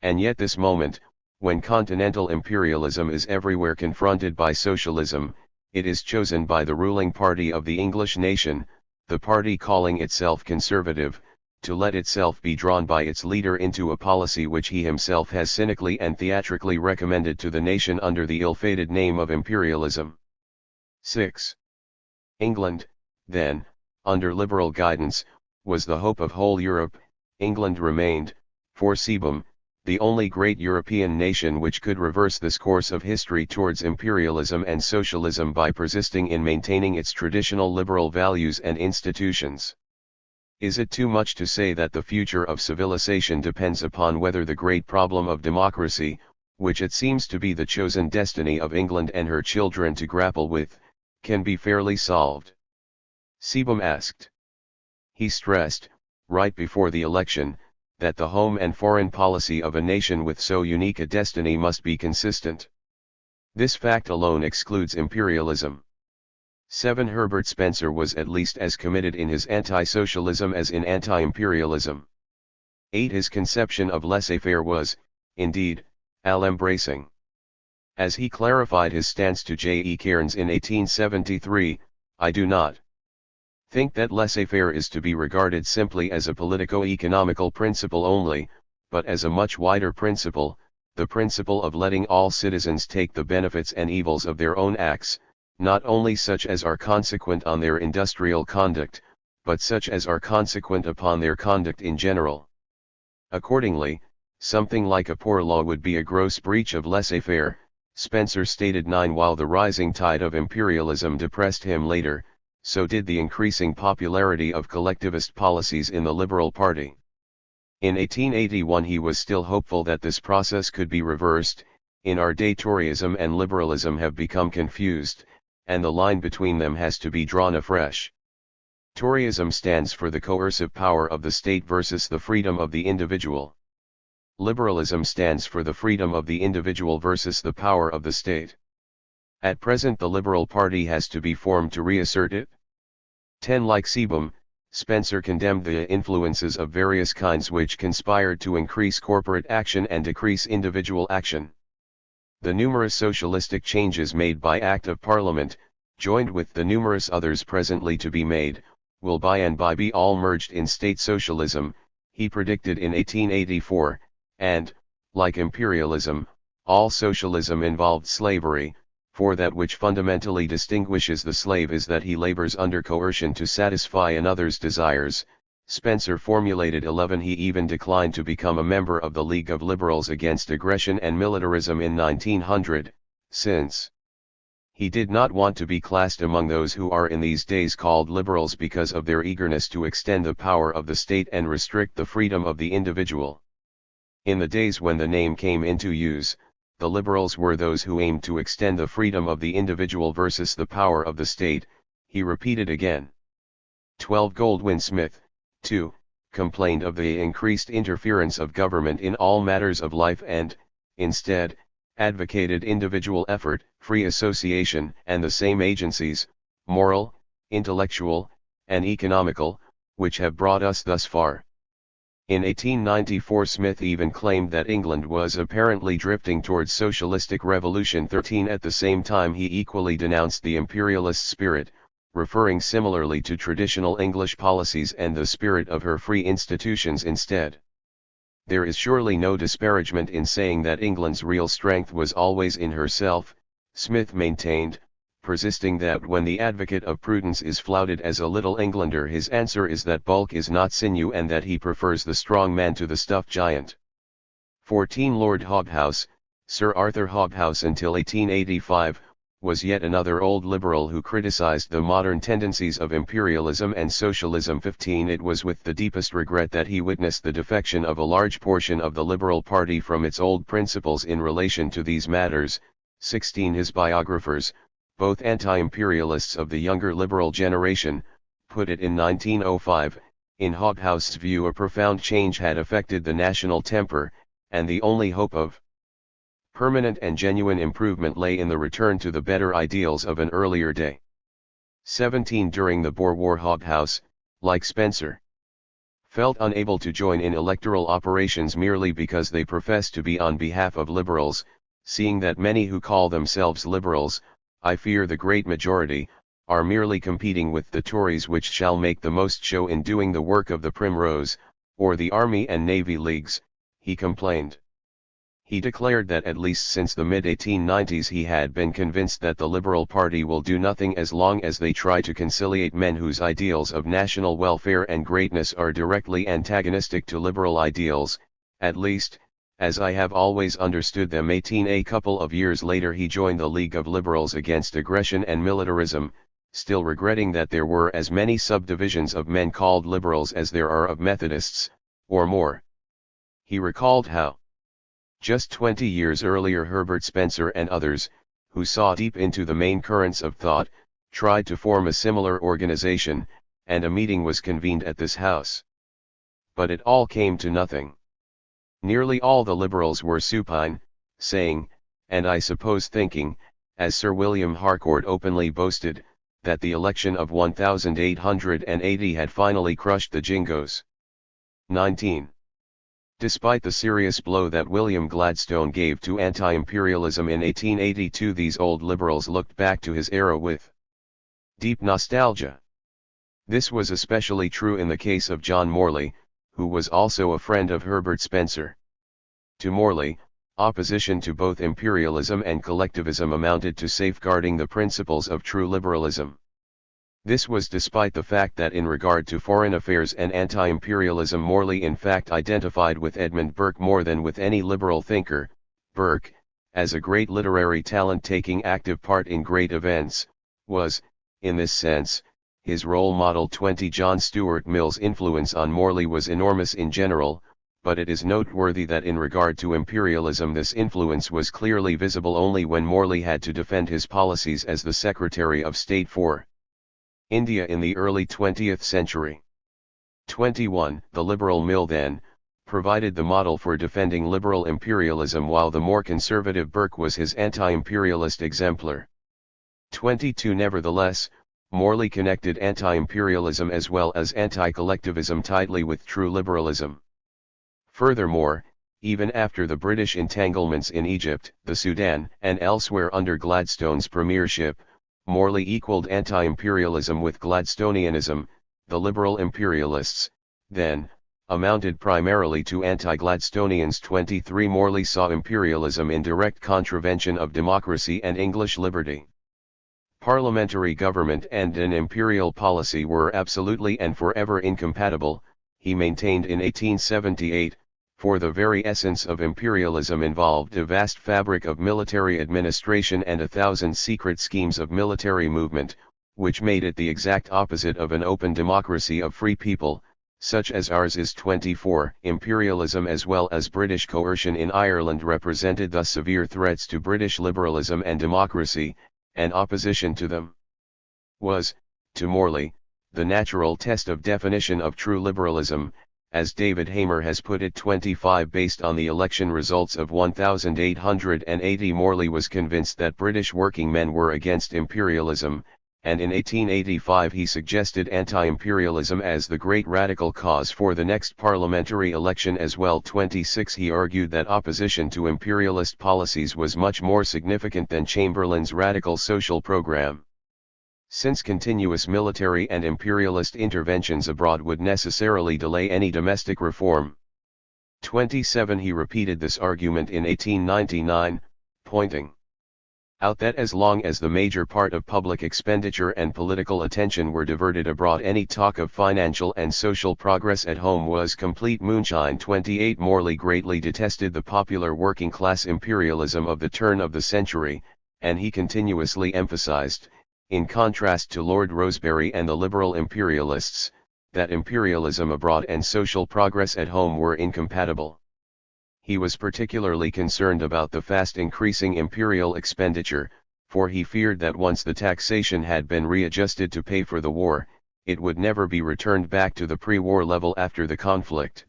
And yet this moment, when continental imperialism is everywhere confronted by socialism, it is chosen by the ruling party of the English nation, the party calling itself conservative, to let itself be drawn by its leader into a policy which he himself has cynically and theatrically recommended to the nation under the ill-fated name of imperialism. 6. England, then, under liberal guidance, was the hope of whole Europe. England remained, for Sebum, the only great European nation which could reverse this course of history towards imperialism and socialism by persisting in maintaining its traditional liberal values and institutions. Is it too much to say that the future of civilization depends upon whether the great problem of democracy, which it seems to be the chosen destiny of England and her children to grapple with, can be fairly solved? Sebum asked. He stressed, right before the election, that the home and foreign policy of a nation with so unique a destiny must be consistent. This fact alone excludes imperialism. 7. Herbert Spencer was at least as committed in his anti-socialism as in anti-imperialism. 8. His conception of laissez-faire was, indeed, all-embracing. As he clarified his stance to J. E. Cairns in 1873, I do not think that laissez-faire is to be regarded simply as a politico-economical principle only, but as a much wider principle, the principle of letting all citizens take the benefits and evils of their own acts, not only such as are consequent on their industrial conduct, but such as are consequent upon their conduct in general. Accordingly, something like a poor law would be a gross breach of laissez-faire, Spencer stated. 9. While the rising tide of imperialism depressed him later, so did the increasing popularity of collectivist policies in the Liberal Party. In 1881 he was still hopeful that this process could be reversed. In our day Toryism and liberalism have become confused, and the line between them has to be drawn afresh. Toryism stands for the coercive power of the state versus the freedom of the individual. Liberalism stands for the freedom of the individual versus the power of the state. At present the Liberal Party has to be formed to reassert it. 10 Like sebum, Spencer condemned the influences of various kinds which conspired to increase corporate action and decrease individual action. The numerous socialistic changes made by Act of Parliament, joined with the numerous others presently to be made, will by and by be all merged in state socialism, he predicted in 1884, and, like imperialism, all socialism involved slavery, for that which fundamentally distinguishes the slave is that he labors under coercion to satisfy another's desires. Spencer formulated 11. He even declined to become a member of the League of Liberals Against Aggression and Militarism in 1900, since he did not want to be classed among those who are in these days called liberals because of their eagerness to extend the power of the state and restrict the freedom of the individual. In the days when the name came into use, the liberals were those who aimed to extend the freedom of the individual versus the power of the state, he repeated again. 12 Goldwin Smith, 2, complained of the increased interference of government in all matters of life and, instead, advocated individual effort, free association, and the same agencies, moral, intellectual, and economical, which have brought us thus far. In 1894 Smith even claimed that England was apparently drifting towards socialistic revolution. 13 At the same time he equally denounced the imperialist spirit, referring similarly to traditional English policies and the spirit of her free institutions instead. There is surely no disparagement in saying that England's real strength was always in herself, Smith maintained, persisting that when the advocate of prudence is flouted as a little Englander his answer is that bulk is not sinew and that he prefers the strong man to the stuffed giant. 14 Lord Hobhouse, Sir Arthur Hobhouse until 1885, was yet another old liberal who criticized the modern tendencies of imperialism and socialism. 15 It was with the deepest regret that he witnessed the defection of a large portion of the Liberal Party from its old principles in relation to these matters. 16 His biographers, both anti-imperialists of the younger liberal generation, put it in 1905, in Hobhouse's view a profound change had affected the national temper, and the only hope of permanent and genuine improvement lay in the return to the better ideals of an earlier day. 17 During the Boer War Hobhouse, like Spencer, felt unable to join in electoral operations merely because they professed to be on behalf of liberals, seeing that many who call themselves liberals, I fear the great majority, are merely competing with the Tories which shall make the most show in doing the work of the Primrose, or the Army and Navy Leagues, he complained. He declared that at least since the mid-1890s he had been convinced that the Liberal Party will do nothing as long as they try to conciliate men whose ideals of national welfare and greatness are directly antagonistic to liberal ideals, at least, as I have always understood them. 18 A couple of years later he joined the League of Liberals Against Aggression and Militarism, still regretting that there were as many subdivisions of men called liberals as there are of Methodists, or more. He recalled how just 20 years earlier Herbert Spencer and others, who saw deep into the main currents of thought, tried to form a similar organization, and a meeting was convened at this house. But it all came to nothing. Nearly all the liberals were supine, saying, and I suppose thinking, as Sir William Harcourt openly boasted, that the election of 1880 had finally crushed the Jingoes. 19. Despite the serious blow that William Gladstone gave to anti-imperialism in 1882, these old liberals looked back to his era with deep nostalgia. This was especially true in the case of John Morley, who was also a friend of Herbert Spencer. To Morley, opposition to both imperialism and collectivism amounted to safeguarding the principles of true liberalism. This was despite the fact that in regard to foreign affairs and anti-imperialism Morley in fact identified with Edmund Burke more than with any liberal thinker. Burke, as a great literary talent taking active part in great events, was, in this sense, his role model. 20 John Stuart Mill's influence on Morley was enormous in general, but it is noteworthy that in regard to imperialism this influence was clearly visible only when Morley had to defend his policies as the Secretary of State for India in the early 20th century. 21. The Liberal Mill then provided the model for defending liberal imperialism, while the more conservative Burke was his anti-imperialist exemplar. 22. Nevertheless, Morley connected anti-imperialism as well as anti-collectivism tightly with true liberalism. Furthermore, even after the British entanglements in Egypt, the Sudan, and elsewhere under Gladstone's premiership, Morley equaled anti-imperialism with Gladstonianism. The liberal imperialists, then, amounted primarily to anti-Gladstonians. 23. Morley saw imperialism in direct contravention of democracy and English liberty. Parliamentary government and an imperial policy were absolutely and forever incompatible, he maintained in 1878, for the very essence of imperialism involved a vast fabric of military administration and 1,000 secret schemes of military movement, which made it the exact opposite of an open democracy of free people, such as ours is. 24. Imperialism as well as British coercion in Ireland represented thus severe threats to British liberalism and democracy, and opposition to them was, to Morley, the natural test of definition of true liberalism, as David Hamer has put it. 25. Based on the election results of 1880, Morley was convinced that British working men were against imperialism, and in 1885 he suggested anti-imperialism as the great radical cause for the next parliamentary election as well. 26. He argued that opposition to imperialist policies was much more significant than Chamberlain's radical social program, since continuous military and imperialist interventions abroad would necessarily delay any domestic reform. 27. He repeated this argument in 1899, pointing out that as long as the major part of public expenditure and political attention were diverted abroad, any talk of financial and social progress at home was complete moonshine. 28. Morley greatly detested the popular working class imperialism of the turn of the century, and he continuously emphasized, in contrast to Lord Rosebery and the liberal imperialists, that imperialism abroad and social progress at home were incompatible. He was particularly concerned about the fast increasing imperial expenditure, for he feared that once the taxation had been readjusted to pay for the war, it would never be returned back to the pre-war level after the conflict.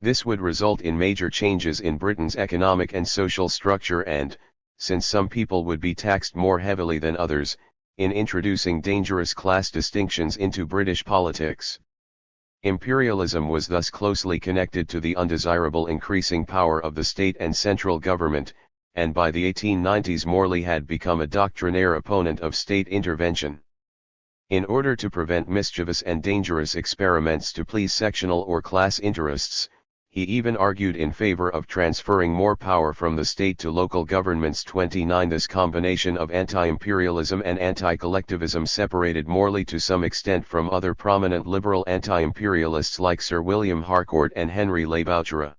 This would result in major changes in Britain's economic and social structure and, since some people would be taxed more heavily than others, in introducing dangerous class distinctions into British politics. Imperialism was thus closely connected to the undesirable increasing power of the state and central government, and by the 1890s Morley had become a doctrinaire opponent of state intervention. In order to prevent mischievous and dangerous experiments to please sectional or class interests, he even argued in favor of transferring more power from the state to local governments. 29. This combination of anti-imperialism and anti-collectivism separated Morley to some extent from other prominent liberal anti-imperialists like Sir William Harcourt and Henry Labouchere.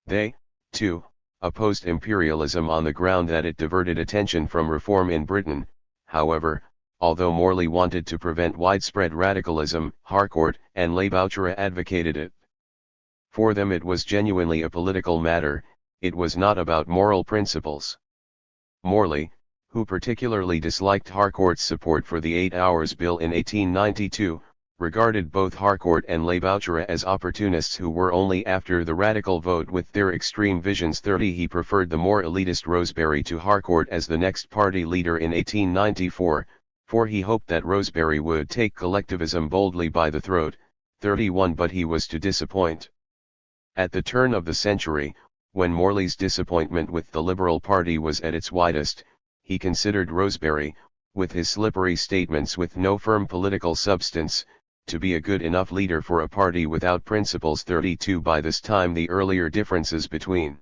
They, too, opposed imperialism on the ground that it diverted attention from reform in Britain. However, although Morley wanted to prevent widespread radicalism, Harcourt and Labouchere advocated it. For them it was genuinely a political matter, it was not about moral principles. Morley, who particularly disliked Harcourt's support for the 8 Hours Bill in 1892, regarded both Harcourt and Labouchere as opportunists who were only after the radical vote with their extreme visions. 30. He preferred the more elitist Rosebery to Harcourt as the next party leader in 1894, for he hoped that Rosebery would take collectivism boldly by the throat. 31. But he was to disappoint. At the turn of the century, when Morley's disappointment with the Liberal Party was at its widest, he considered Rosebery, with his slippery statements with no firm political substance, to be a good enough leader for a party without principles. 32. By this time the earlier differences between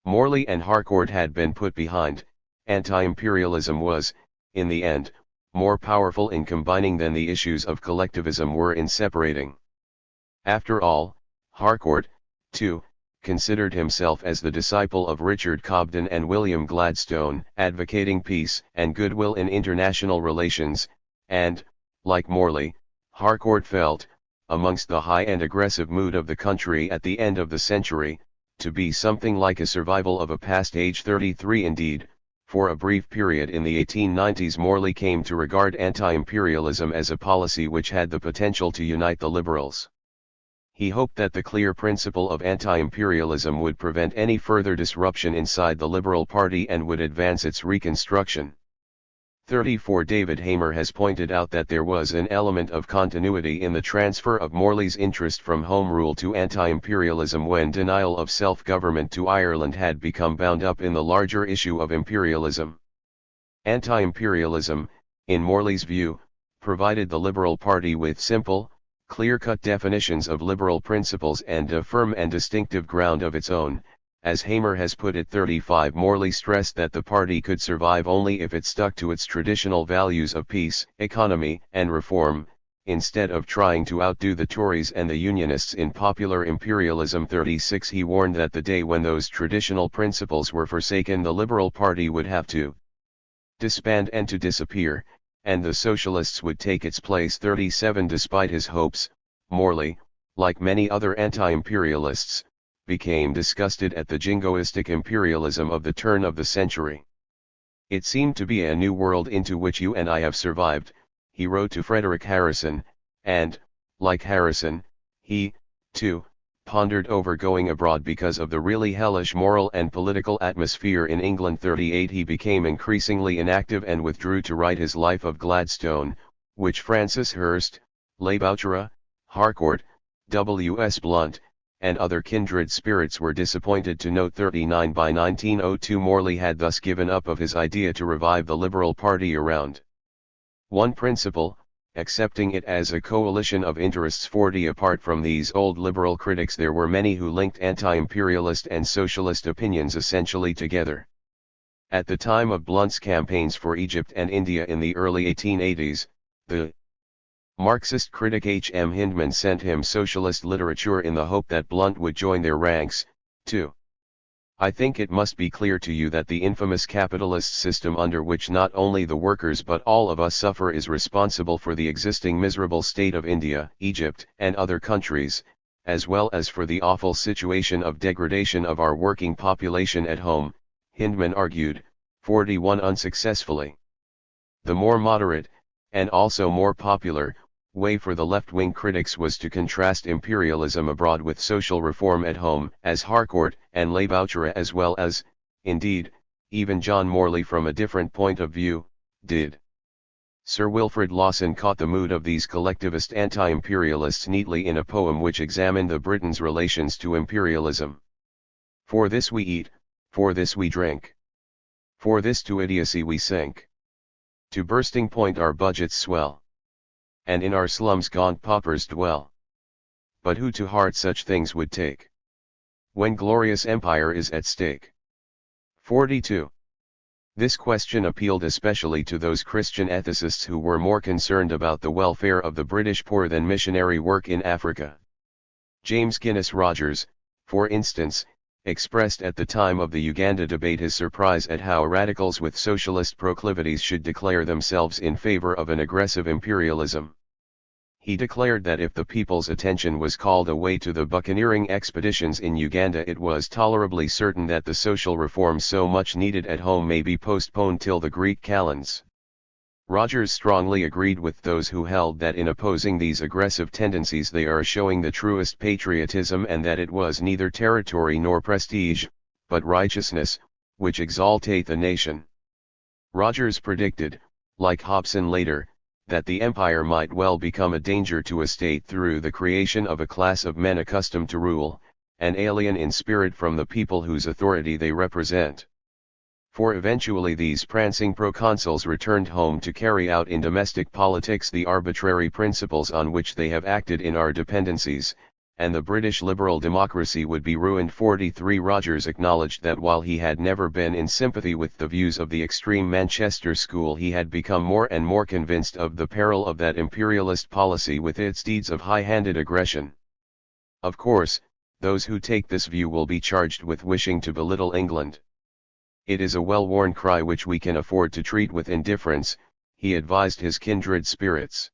Morley and Harcourt had been put behind. Anti-imperialism was, in the end, more powerful in combining than the issues of collectivism were in separating. After all, Harcourt, too, considered himself as the disciple of Richard Cobden and William Gladstone, advocating peace and goodwill in international relations, and, like Morley, Harcourt felt, amongst the high and aggressive mood of the country at the end of the century, to be something like a survival of a past age 33 indeed. For a brief period in the 1890s Morley came to regard anti-imperialism as a policy which had the potential to unite the liberals. He hoped that the clear principle of anti-imperialism would prevent any further disruption inside the Liberal Party and would advance its reconstruction. 34 David Hamer has pointed out that there was an element of continuity in the transfer of Morley's interest from Home Rule to anti-imperialism when denial of self-government to Ireland had become bound up in the larger issue of imperialism. Anti-imperialism, in Morley's view, provided the Liberal Party with simple, clear-cut definitions of liberal principles and a firm and distinctive ground of its own. As Hamer has put it, 35 Morley stressed that the party could survive only if it stuck to its traditional values of peace, economy, and reform, instead of trying to outdo the Tories and the Unionists in popular imperialism. 36 He warned that the day when those traditional principles were forsaken the Liberal Party would have to disband and to disappear, and the Socialists would take its place. 37 Despite his hopes, Morley, like many other anti-imperialists, became disgusted at the jingoistic imperialism of the turn of the century. "It seemed to be a new world into which you and I have survived," he wrote to Frederick Harrison, and, like Harrison, he, too, pondered over going abroad because of the really hellish moral and political atmosphere in England. 38 He became increasingly inactive and withdrew to write his Life of Gladstone, which Francis Hurst, Labouchere, Harcourt, W. S. Blunt, and other kindred spirits were disappointed to note. 39 By 1902 Morley had thus given up of his idea to revive the Liberal Party around one principle, accepting it as a coalition of interests. 40 Apart from these old liberal critics there were many who linked anti-imperialist and socialist opinions essentially together. At the time of Blunt's campaigns for Egypt and India in the early 1880s, the Marxist critic H. M. Hindman sent him socialist literature in the hope that Blunt would join their ranks, too. "I think it must be clear to you that the infamous capitalist system under which not only the workers but all of us suffer is responsible for the existing miserable state of India, Egypt, and other countries, as well as for the awful situation of degradation of our working population at home," Hindman argued, 41 unsuccessfully. The more moderate, and also more popular, way for the left-wing critics was to contrast imperialism abroad with social reform at home, as Harcourt and Labouchere as well as, indeed, even John Morley from a different point of view, did. Sir Wilfrid Lawson caught the mood of these collectivist anti-imperialists neatly in a poem which examined the Britain's relations to imperialism. "For this we eat, for this we drink. For this to idiocy we sink. To bursting point our budgets swell. And in our slums gaunt paupers dwell. But who to heart such things would take? When glorious empire is at stake." 42. This question appealed especially to those Christian ethicists who were more concerned about the welfare of the British poor than missionary work in Africa. James Guinness Rogers, for instance, expressed at the time of the Uganda debate his surprise at how radicals with socialist proclivities should declare themselves in favor of an aggressive imperialism. He declared that if the people's attention was called away to the buccaneering expeditions in Uganda, it was tolerably certain that the social reforms so much needed at home may be postponed till the Greek calends. Rogers strongly agreed with those who held that in opposing these aggressive tendencies they are showing the truest patriotism, and that it was neither territory nor prestige, but righteousness, which exaltate the nation. Rogers predicted, like Hobson later, that the empire might well become a danger to a state through the creation of a class of men accustomed to rule, and alien in spirit from the people whose authority they represent. For eventually these prancing proconsuls returned home to carry out in domestic politics the arbitrary principles on which they have acted in our dependencies, and the British liberal democracy would be ruined. 43 Rogers acknowledged that while he had never been in sympathy with the views of the extreme Manchester school, he had become more and more convinced of the peril of that imperialist policy with its deeds of high-handed aggression. Of course, those who take this view will be charged with wishing to belittle England. It is a well-worn cry which we can afford to treat with indifference, he advised his kindred spirits.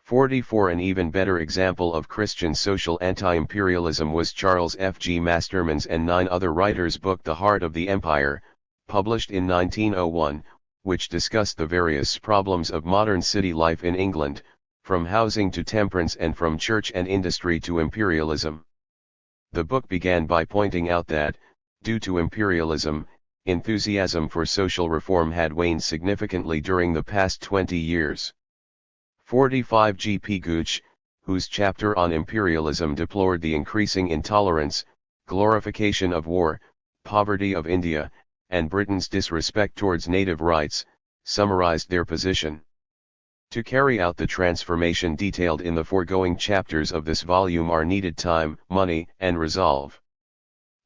44 An even better example of Christian social anti-imperialism was Charles F. G. Masterman's and 9 other writers' book The Heart of the Empire, published in 1901, which discussed the various problems of modern city life in England, from housing to temperance and from church and industry to imperialism. The book began by pointing out that, due to imperialism, enthusiasm for social reform had waned significantly during the past 20 years. 45 G. P. Gooch, whose chapter on imperialism deplored the increasing intolerance, glorification of war, poverty of India, and Britain's disrespect towards native rights, summarized their position. To carry out the transformation detailed in the foregoing chapters of this volume are needed time, money, and resolve.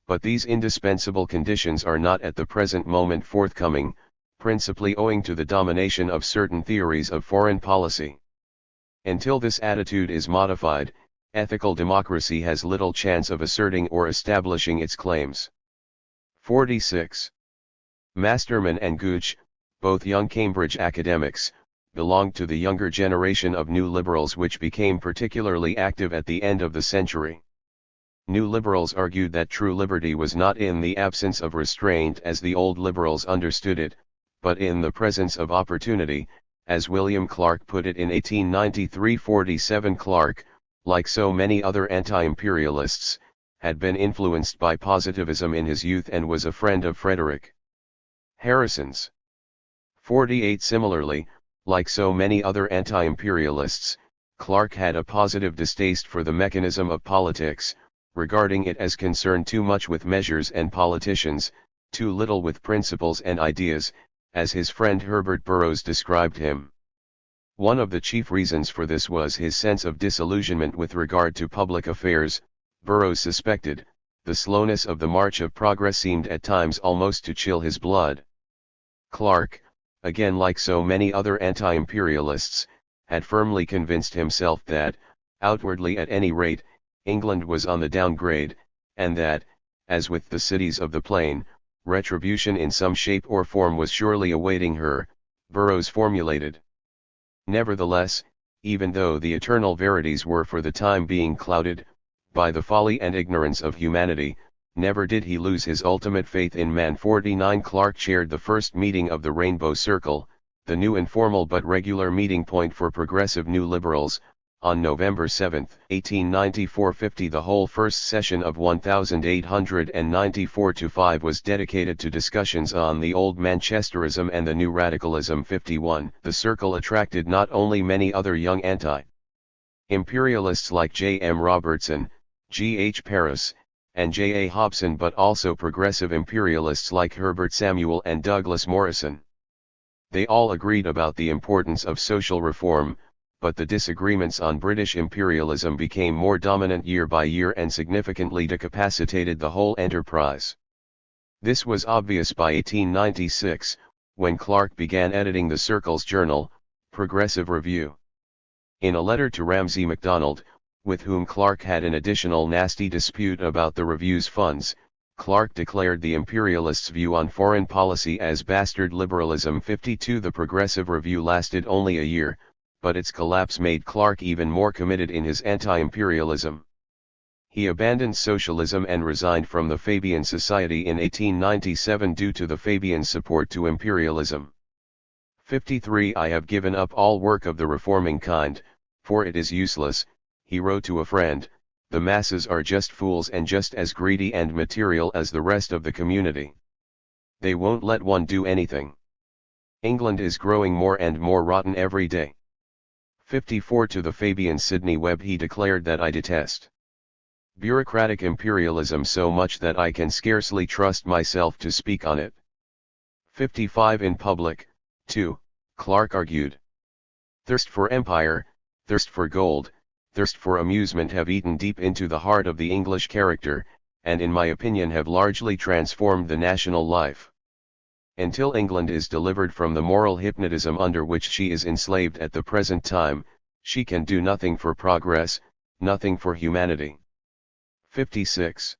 But these indispensable conditions are not at the present moment forthcoming, principally owing to the domination of certain theories of foreign policy. Until this attitude is modified, ethical democracy has little chance of asserting or establishing its claims. 46. Masterman and Gooch, both young Cambridge academics, belonged to the younger generation of New Liberals which became particularly active at the end of the century. New Liberals argued that true liberty was not in the absence of restraint as the old Liberals understood it, but in the presence of opportunity, as William Clark put it in 1893. 47 Clark, like so many other anti-imperialists, had been influenced by positivism in his youth and was a friend of Frederick Harrison's. 48 Similarly, like so many other anti-imperialists, Clark had a positive distaste for the mechanism of politics, regarding it as concerned too much with measures and politicians, too little with principles and ideas, as his friend Herbert Burroughs described him. One of the chief reasons for this was his sense of disillusionment with regard to public affairs. Burroughs suspected, the slowness of the march of progress seemed at times almost to chill his blood. Clark, again like so many other anti-imperialists, had firmly convinced himself that, outwardly at any rate, England was on the downgrade, and that, as with the cities of the plain, retribution in some shape or form was surely awaiting her, Burroughs formulated. Nevertheless, even though the eternal verities were for the time being clouded by the folly and ignorance of humanity, never did he lose his ultimate faith in man. 49 Clark chaired the first meeting of the Rainbow Circle, the new informal but regular meeting point for progressive New Liberals, on November 7, 1894. 50 The whole first session of 1894-5 was dedicated to discussions on the old Manchesterism and the new radicalism. 51 The circle attracted not only many other young anti-imperialists like J. M. Robertson, G. H. Paris, and J. A. Hobson, but also progressive imperialists like Herbert Samuel and Douglas Morrison. They all agreed about the importance of social reform, but the disagreements on British imperialism became more dominant year by year and significantly decapacitated the whole enterprise. This was obvious by 1896, when Clark began editing the Circle's journal, Progressive Review. In a letter to Ramsay MacDonald, with whom Clark had an additional nasty dispute about the Review's funds, Clark declared the imperialists' view on foreign policy as bastard liberalism. 52 The Progressive Review lasted only a year, but its collapse made Clark even more committed in his anti-imperialism. He abandoned socialism and resigned from the Fabian Society in 1897 due to the Fabian support to imperialism. 53 I have given up all work of the reforming kind, for it is useless, he wrote to a friend. The masses are just fools and just as greedy and material as the rest of the community. They won't let one do anything. England is growing more and more rotten every day. 54 To the Fabian Sidney Webb he declared that I detest bureaucratic imperialism so much that I can scarcely trust myself to speak on it. 55 In public, too, Clark argued. Thirst for empire, thirst for gold, thirst for amusement have eaten deep into the heart of the English character, and in my opinion have largely transformed the national life. Until England is delivered from the moral hypnotism under which she is enslaved at the present time, she can do nothing for progress, nothing for humanity. 56.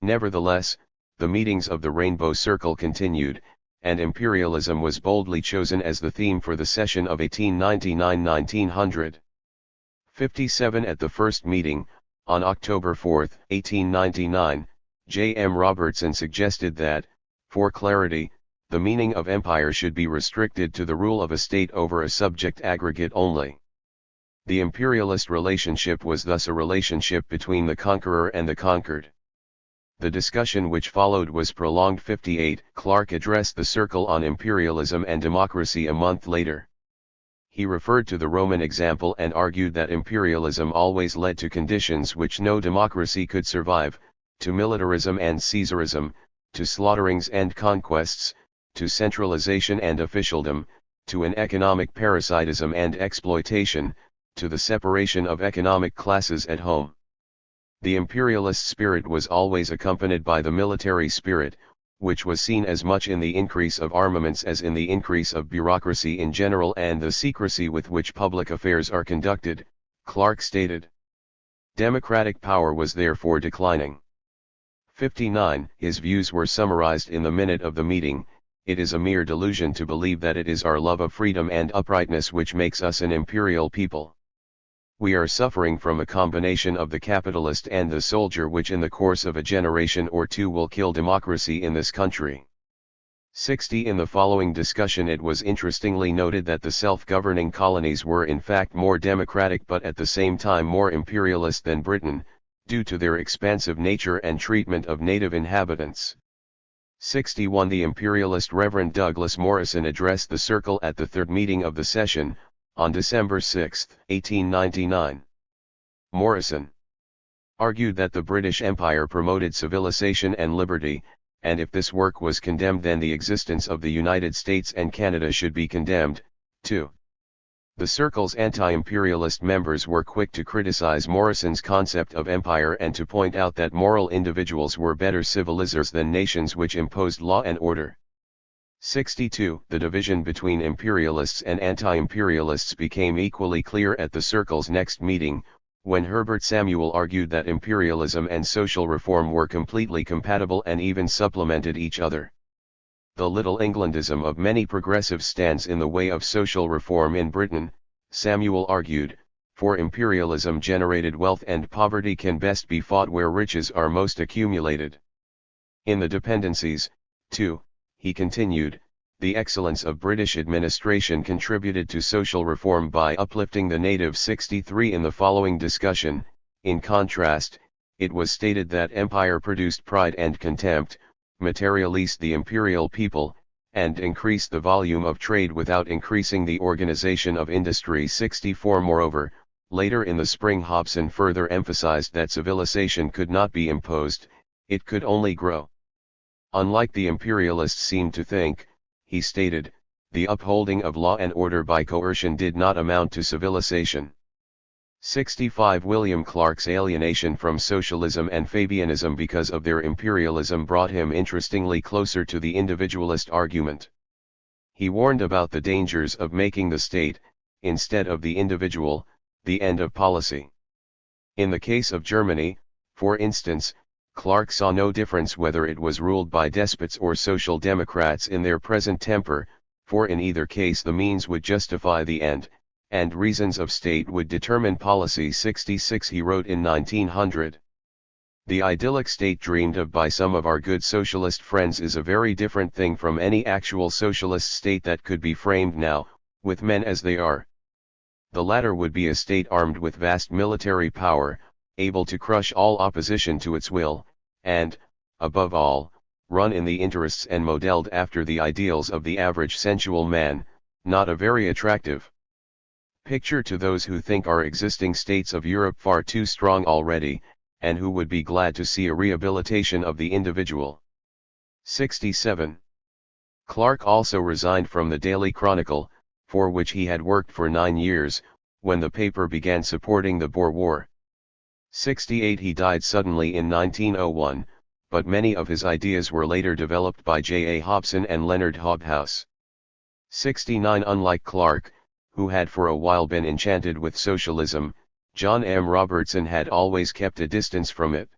Nevertheless, the meetings of the Rainbow Circle continued, and imperialism was boldly chosen as the theme for the session of 1899-1900. 57 At the first meeting, on October 4, 1899, J. M. Robertson suggested that, for clarity, the meaning of empire should be restricted to the rule of a state over a subject aggregate only. The imperialist relationship was thus a relationship between the conqueror and the conquered. The discussion which followed was prolonged. 58 Clark addressed the Circle on Imperialism and Democracy a month later. He referred to the Roman example and argued that imperialism always led to conditions which no democracy could survive, to militarism and Caesarism, to slaughterings and conquests, to centralization and officialdom, to an economic parasitism and exploitation, to the separation of economic classes at home. The imperialist spirit was always accompanied by the military spirit, which was seen as much in the increase of armaments as in the increase of bureaucracy in general and the secrecy with which public affairs are conducted, Clark stated. Democratic power was therefore declining. 59 His views were summarized in the minute of the meeting. It is a mere delusion to believe that it is our love of freedom and uprightness which makes us an imperial people. We are suffering from a combination of the capitalist and the soldier which in the course of a generation or two will kill democracy in this country. 60 In the following discussion it was interestingly noted that the self-governing colonies were in fact more democratic but at the same time more imperialist than Britain, due to their expansive nature and treatment of native inhabitants. 61 The imperialist Reverend Douglas Morrison addressed the Circle at the third meeting of the session, on December 6, 1899. Morrison argued that the British Empire promoted civilization and liberty, and if this work was condemned then the existence of the United States and Canada should be condemned, too. The Circle's anti-imperialist members were quick to criticize Morrison's concept of empire and to point out that moral individuals were better civilizers than nations which imposed law and order. 62 The division between imperialists and anti-imperialists became equally clear at the Circle's next meeting, when Herbert Samuel argued that imperialism and social reform were completely compatible and even supplemented each other. The Little Englandism of many progressives stands in the way of social reform in Britain, Samuel argued, for imperialism generated wealth and poverty can best be fought where riches are most accumulated. In the dependencies, too, he continued, the excellence of British administration contributed to social reform by uplifting the native. 63 In the following discussion, in contrast, it was stated that empire produced pride and contempt, materialized the imperial people, and increased the volume of trade without increasing the organization of industry. 64 Moreover, later in the spring Hobson further emphasized that civilization could not be imposed, it could only grow. Unlike the imperialists seemed to think, he stated, the upholding of law and order by coercion did not amount to civilization. 65 William Clark's alienation from socialism and Fabianism because of their imperialism brought him interestingly closer to the individualist argument. He warned about the dangers of making the state, instead of the individual, the end of policy. In the case of Germany, for instance, Clark saw no difference whether it was ruled by despots or social democrats in their present temper, for in either case the means would justify the end, and reasons of state would determine policy. 66 He wrote in 1900. The idyllic state dreamed of by some of our good socialist friends is a very different thing from any actual socialist state that could be framed now, with men as they are. The latter would be a state armed with vast military power, able to crush all opposition to its will, and, above all, run in the interests and modeled after the ideals of the average sensual man, not a very attractive picture to those who think our existing states of Europe far too strong already, and who would be glad to see a rehabilitation of the individual. 67. Clark also resigned from the Daily Chronicle, for which he had worked for 9 years, when the paper began supporting the Boer War. 68 He died suddenly in 1901, but many of his ideas were later developed by J. A. Hobson and Leonard Hobhouse. 69 Unlike Clark, who had for a while been enchanted with socialism, John M. Robertson had always kept a distance from it.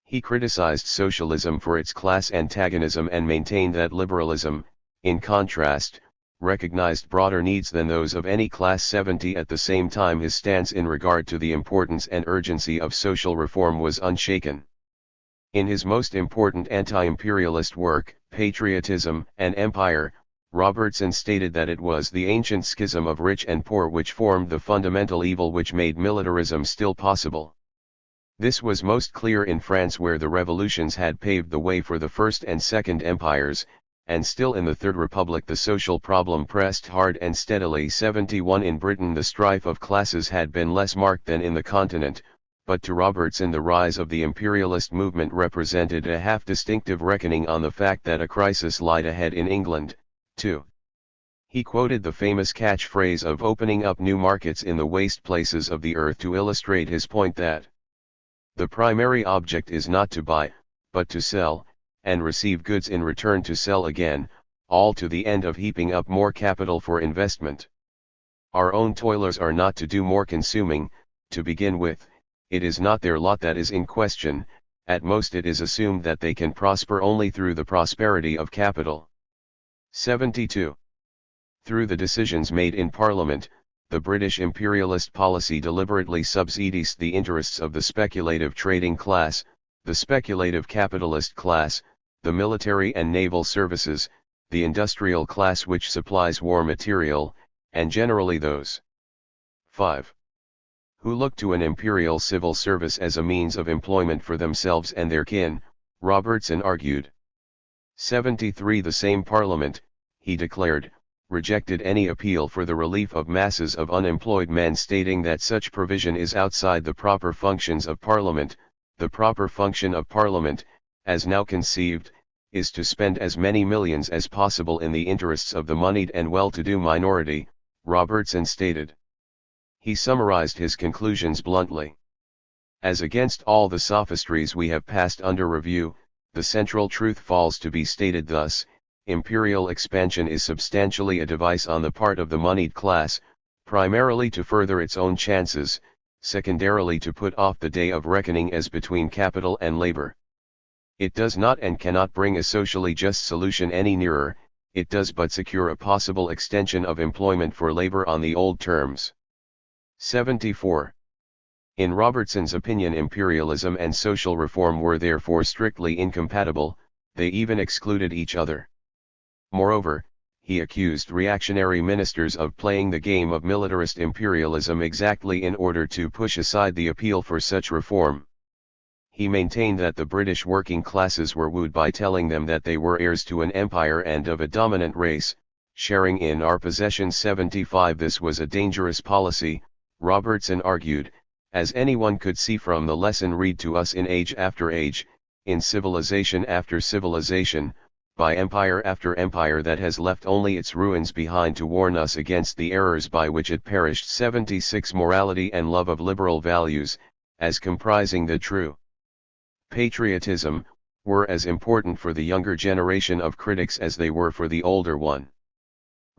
He criticized socialism for its class antagonism and maintained that liberalism, in contrast, recognized broader needs than those of any class. 70 At the same time, his stance in regard to the importance and urgency of social reform was unshaken. In his most important anti-imperialist work, Patriotism and Empire, Robertson stated that it was the ancient schism of rich and poor which formed the fundamental evil which made militarism still possible. This was most clear in France, where the revolutions had paved the way for the First and Second Empires, and still in the Third Republic the social problem pressed hard and steadily. 71 In Britain the strife of classes had been less marked than in the continent, but to Robertson the rise of the imperialist movement represented a half-distinctive reckoning on the fact that a crisis lied ahead in England, too. He quoted the famous catchphrase of opening up new markets in the waste places of the earth to illustrate his point that the primary object is not to buy, but to sell, and receive goods in return to sell again, all to the end of heaping up more capital for investment. Our own toilers are not to do more consuming, to begin with. It is not their lot that is in question, at most it is assumed that they can prosper only through the prosperity of capital. 72. Through the decisions made in Parliament, the British imperialist policy deliberately subsidies the interests of the speculative trading class, the speculative capitalist class, the military and naval services, the industrial class which supplies war material, and generally those 5. who look to an imperial civil service as a means of employment for themselves and their kin, Robertson argued. 73 The same Parliament, he declared, rejected any appeal for the relief of masses of unemployed men, stating that such provision is outside the proper functions of Parliament. The proper function of Parliament, as now conceived, is to spend as many millions as possible in the interests of the moneyed and well-to-do minority, Robertson stated. He summarized his conclusions bluntly. As against all the sophistries we have passed under review, the central truth falls to be stated thus: imperial expansion is substantially a device on the part of the moneyed class, primarily to further its own chances, secondarily to put off the day of reckoning as between capital and labor. It does not and cannot bring a socially just solution any nearer, it does but secure a possible extension of employment for labor on the old terms. 74. In Robertson's opinion, imperialism and social reform were therefore strictly incompatible, they even excluded each other. Moreover, he accused reactionary ministers of playing the game of militarist imperialism exactly in order to push aside the appeal for such reform. He maintained that the British working classes were wooed by telling them that they were heirs to an empire and of a dominant race, sharing in our possessions. 75 This was a dangerous policy, Robertson argued, as anyone could see from the lesson read to us in age after age, in civilization after civilization, by empire after empire that has left only its ruins behind to warn us against the errors by which it perished. 76 Morality and love of liberal values, as comprising the true patriotism, were as important for the younger generation of critics as they were for the older one.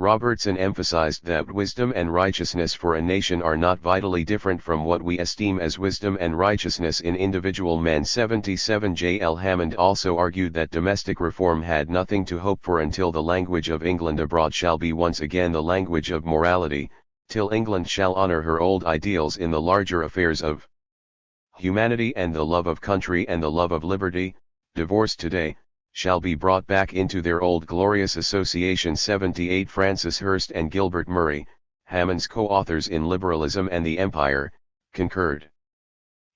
Robertson emphasized that wisdom and righteousness for a nation are not vitally different from what we esteem as wisdom and righteousness in individual men. 77 J. L. Hammond also argued that domestic reform had nothing to hope for until the language of England abroad shall be once again the language of morality, till England shall honor her old ideals in the larger affairs of humanity, and the love of country and the love of liberty, divorced today, shall be brought back into their old glorious association. 78 Francis Hurst and Gilbert Murray, Hammond's co-authors in Liberalism and the Empire, concurred.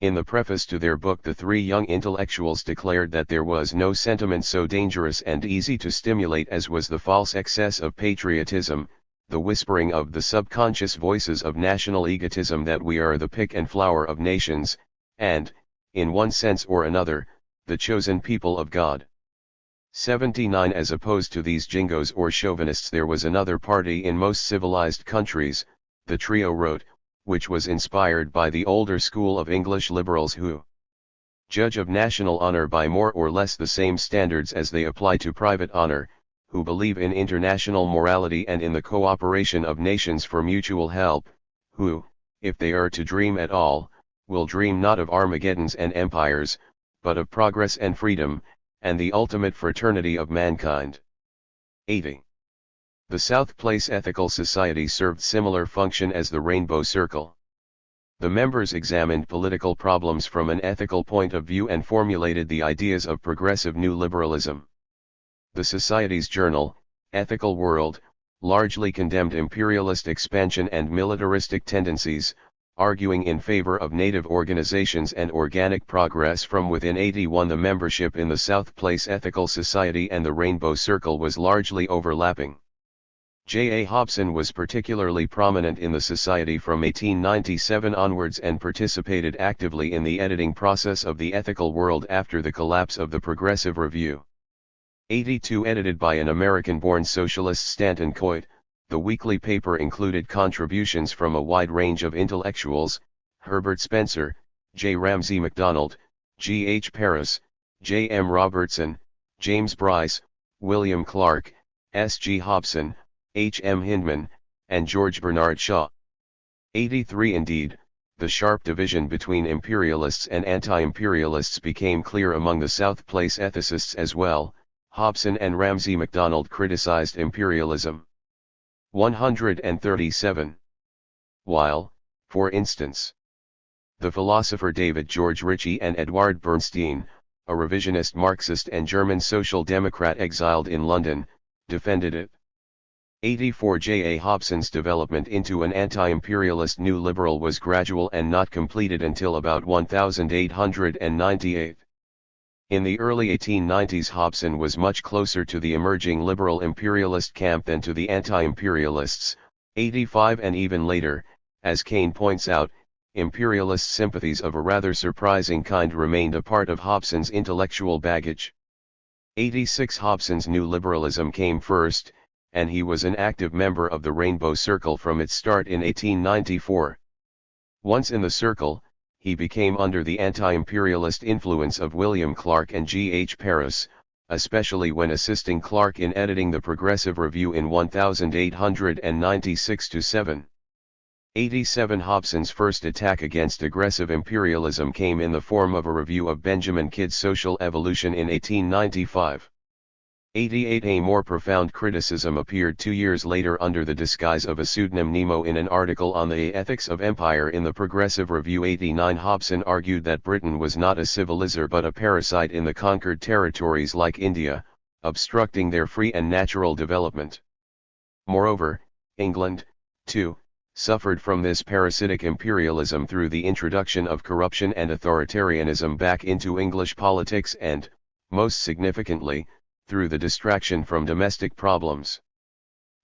In the preface to their book, the three young intellectuals declared that there was no sentiment so dangerous and easy to stimulate as was the false excess of patriotism, the whispering of the subconscious voices of national egotism that we are the pick and flower of nations, and, in one sense or another, the chosen people of God. 79 As opposed to these jingoes or chauvinists, there was another party in most civilized countries, the trio wrote, which was inspired by the older school of English liberals who judge of national honor by more or less the same standards as they apply to private honor, who believe in international morality and in the cooperation of nations for mutual help, who, if they are to dream at all, will dream not of Armageddons and empires, but of progress and freedom, and the ultimate fraternity of mankind. 80. The South Place Ethical Society served similar function as the Rainbow Circle. The members examined political problems from an ethical point of view and formulated the ideas of progressive new liberalism. The Society's journal, Ethical World, largely condemned imperialist expansion and militaristic tendencies, arguing in favor of native organizations and organic progress from within. 81 The membership in the South Place Ethical Society and the Rainbow Circle was largely overlapping. J. A. Hobson was particularly prominent in the Society from 1897 onwards and participated actively in the editing process of the Ethical World after the collapse of the Progressive Review. 82 Edited by an American-born socialist, Stanton Coit, the weekly paper included contributions from a wide range of intellectuals: Herbert Spencer, J. Ramsay MacDonald, G. H. Paris, J. M. Robertson, James Bryce, William Clark, S. G. Hobson, H. M. Hindman, and George Bernard Shaw. 83 Indeed, the sharp division between imperialists and anti-imperialists became clear among the South Place ethicists as well. Hobson and Ramsay MacDonald criticized imperialism. 137. While, for instance, the philosopher David George Ritchie and Edward Bernstein, a revisionist Marxist and German social democrat exiled in London, defended it. 84 J. A. Hobson's development into an anti-imperialist new liberal was gradual and not completed until about 1898. In the early 1890s, Hobson was much closer to the emerging liberal imperialist camp than to the anti-imperialists. 85 And even later, as Kane points out, imperialist sympathies of a rather surprising kind remained a part of Hobson's intellectual baggage. 86 Hobson's new liberalism came first, and he was an active member of the Rainbow Circle from its start in 1894. Once in the circle, he became under the anti-imperialist influence of William Clark and G. H. Paris, especially when assisting Clark in editing the Progressive Review in 1896-7. 87 Hobson's first attack against aggressive imperialism came in the form of a review of Benjamin Kidd's Social Evolution in 1895. 88 A more profound criticism appeared 2 years later under the disguise of a pseudonym Nemo in an article on the ethics of empire in the Progressive Review. 89 Hobson argued that Britain was not a civilizer but a parasite in the conquered territories like India, obstructing their free and natural development. Moreover, England, too, suffered from this parasitic imperialism through the introduction of corruption and authoritarianism back into English politics and, most significantly, through the distraction from domestic problems.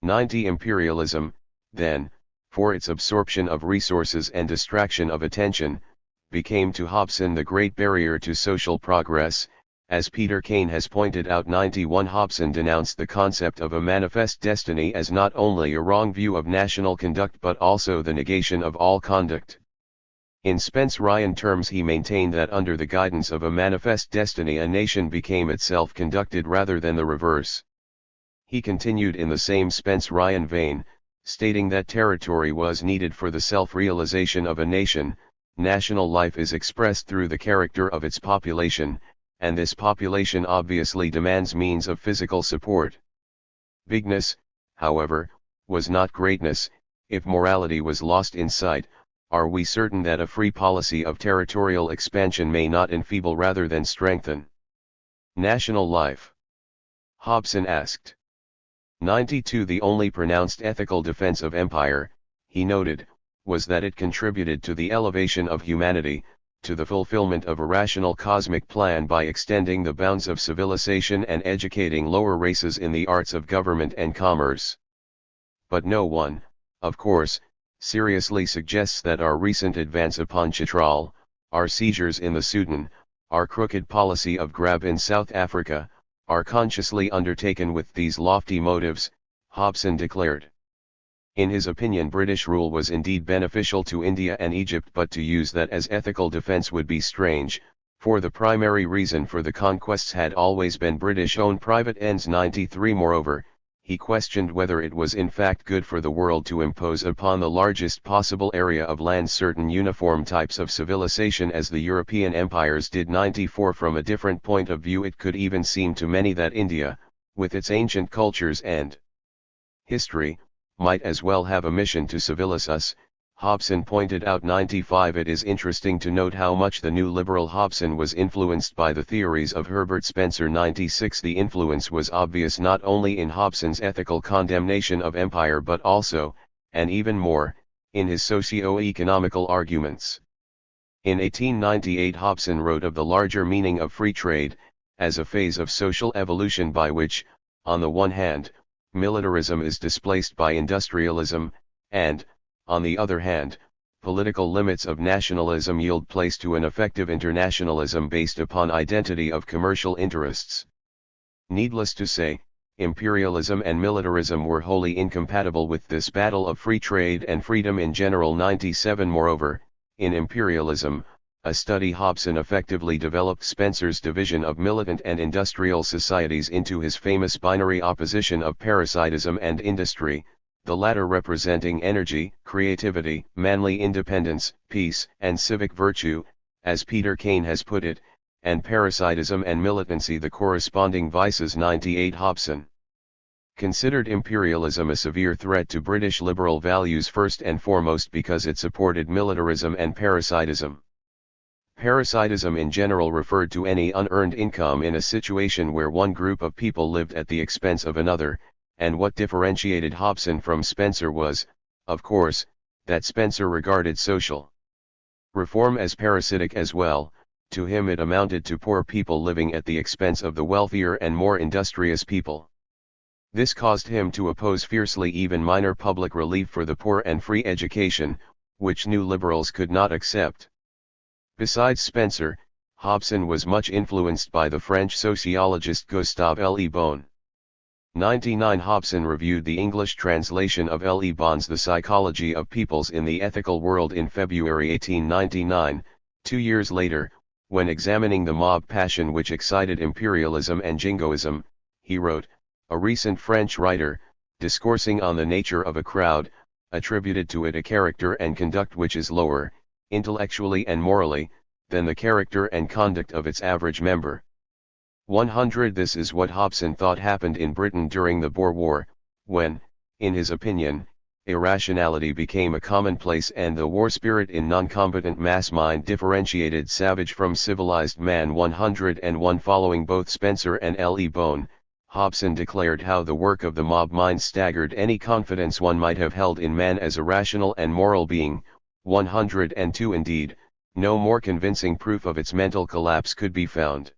90 Imperialism, then, for its absorption of resources and distraction of attention, became to Hobson the great barrier to social progress. As Peter Kane has pointed out, 91 Hobson denounced the concept of a manifest destiny as not only a wrong view of national conduct but also the negation of all conduct. In Spence-Ryan terms, he maintained that under the guidance of a manifest destiny a nation became itself conducted rather than the reverse. He continued in the same Spence-Ryan vein, stating that territory was needed for the self-realization of a nation. National life is expressed through the character of its population, and this population obviously demands means of physical support. Bigness, however, was not greatness. If morality was lost in sight, are we certain that a free policy of territorial expansion may not enfeeble rather than strengthen national life? Hobson asked. 92 The only pronounced ethical defense of empire, he noted, was that it contributed to the elevation of humanity, to the fulfillment of a rational cosmic plan by extending the bounds of civilization and educating lower races in the arts of government and commerce. But no one, of course, seriously suggests that our recent advance upon Chitral, our seizures in the Sudan, our crooked policy of grab in South Africa, are consciously undertaken with these lofty motives, Hobson declared. In his opinion, British rule was indeed beneficial to India and Egypt, but to use that as ethical defense would be strange, for the primary reason for the conquests had always been British own private ends. 93 Moreover, he questioned whether it was in fact good for the world to impose upon the largest possible area of land certain uniform types of civilization as the European empires did. 94 From a different point of view, it could even seem to many that India, with its ancient cultures and history, might as well have a mission to civilize us, Hobson pointed out. 95 It is interesting to note how much the new liberal Hobson was influenced by the theories of Herbert Spencer. 96 The influence was obvious not only in Hobson's ethical condemnation of empire but also, and even more, in his socio-economical arguments. In 1898 Hobson wrote of the larger meaning of free trade, as a phase of social evolution by which, on the one hand, militarism is displaced by industrialism, and, on the other hand, political limits of nationalism yield place to an effective internationalism based upon identity of commercial interests. Needless to say, imperialism and militarism were wholly incompatible with this battle of free trade and freedom in general. 97 Moreover, in imperialism, a study Hobson effectively developed Spencer's division of militant and industrial societies into his famous binary opposition of parasitism and industry, the latter representing energy, creativity, manly independence, peace, and civic virtue, as Peter Kane has put it, and parasitism and militancy the corresponding vices. 98 Hobson considered imperialism a severe threat to British liberal values first and foremost because it supported militarism and parasitism. Parasitism in general referred to any unearned income in a situation where one group of people lived at the expense of another, and what differentiated Hobson from Spencer was, of course, that Spencer regarded social reform as parasitic as well. To him it amounted to poor people living at the expense of the wealthier and more industrious people. This caused him to oppose fiercely even minor public relief for the poor and free education, which new liberals could not accept. Besides Spencer, Hobson was much influenced by the French sociologist Gustave Le Bon. 99 Hobson reviewed the English translation of Le Bon's The Psychology of Peoples in the Ethical World in February 1899, 2 years later, when examining the mob passion which excited imperialism and jingoism, he wrote, a recent French writer, discoursing on the nature of a crowd, attributed to it a character and conduct which is lower, intellectually and morally, than the character and conduct of its average member. 100 This is what Hobson thought happened in Britain during the Boer War, when, in his opinion, irrationality became a commonplace and the war spirit in non-combatant mass mind differentiated savage from civilized man. 101 Following both Spencer and Le Bon, Hobson declared how the work of the mob mind staggered any confidence one might have held in man as a rational and moral being. 102 Indeed, no more convincing proof of its mental collapse could be found.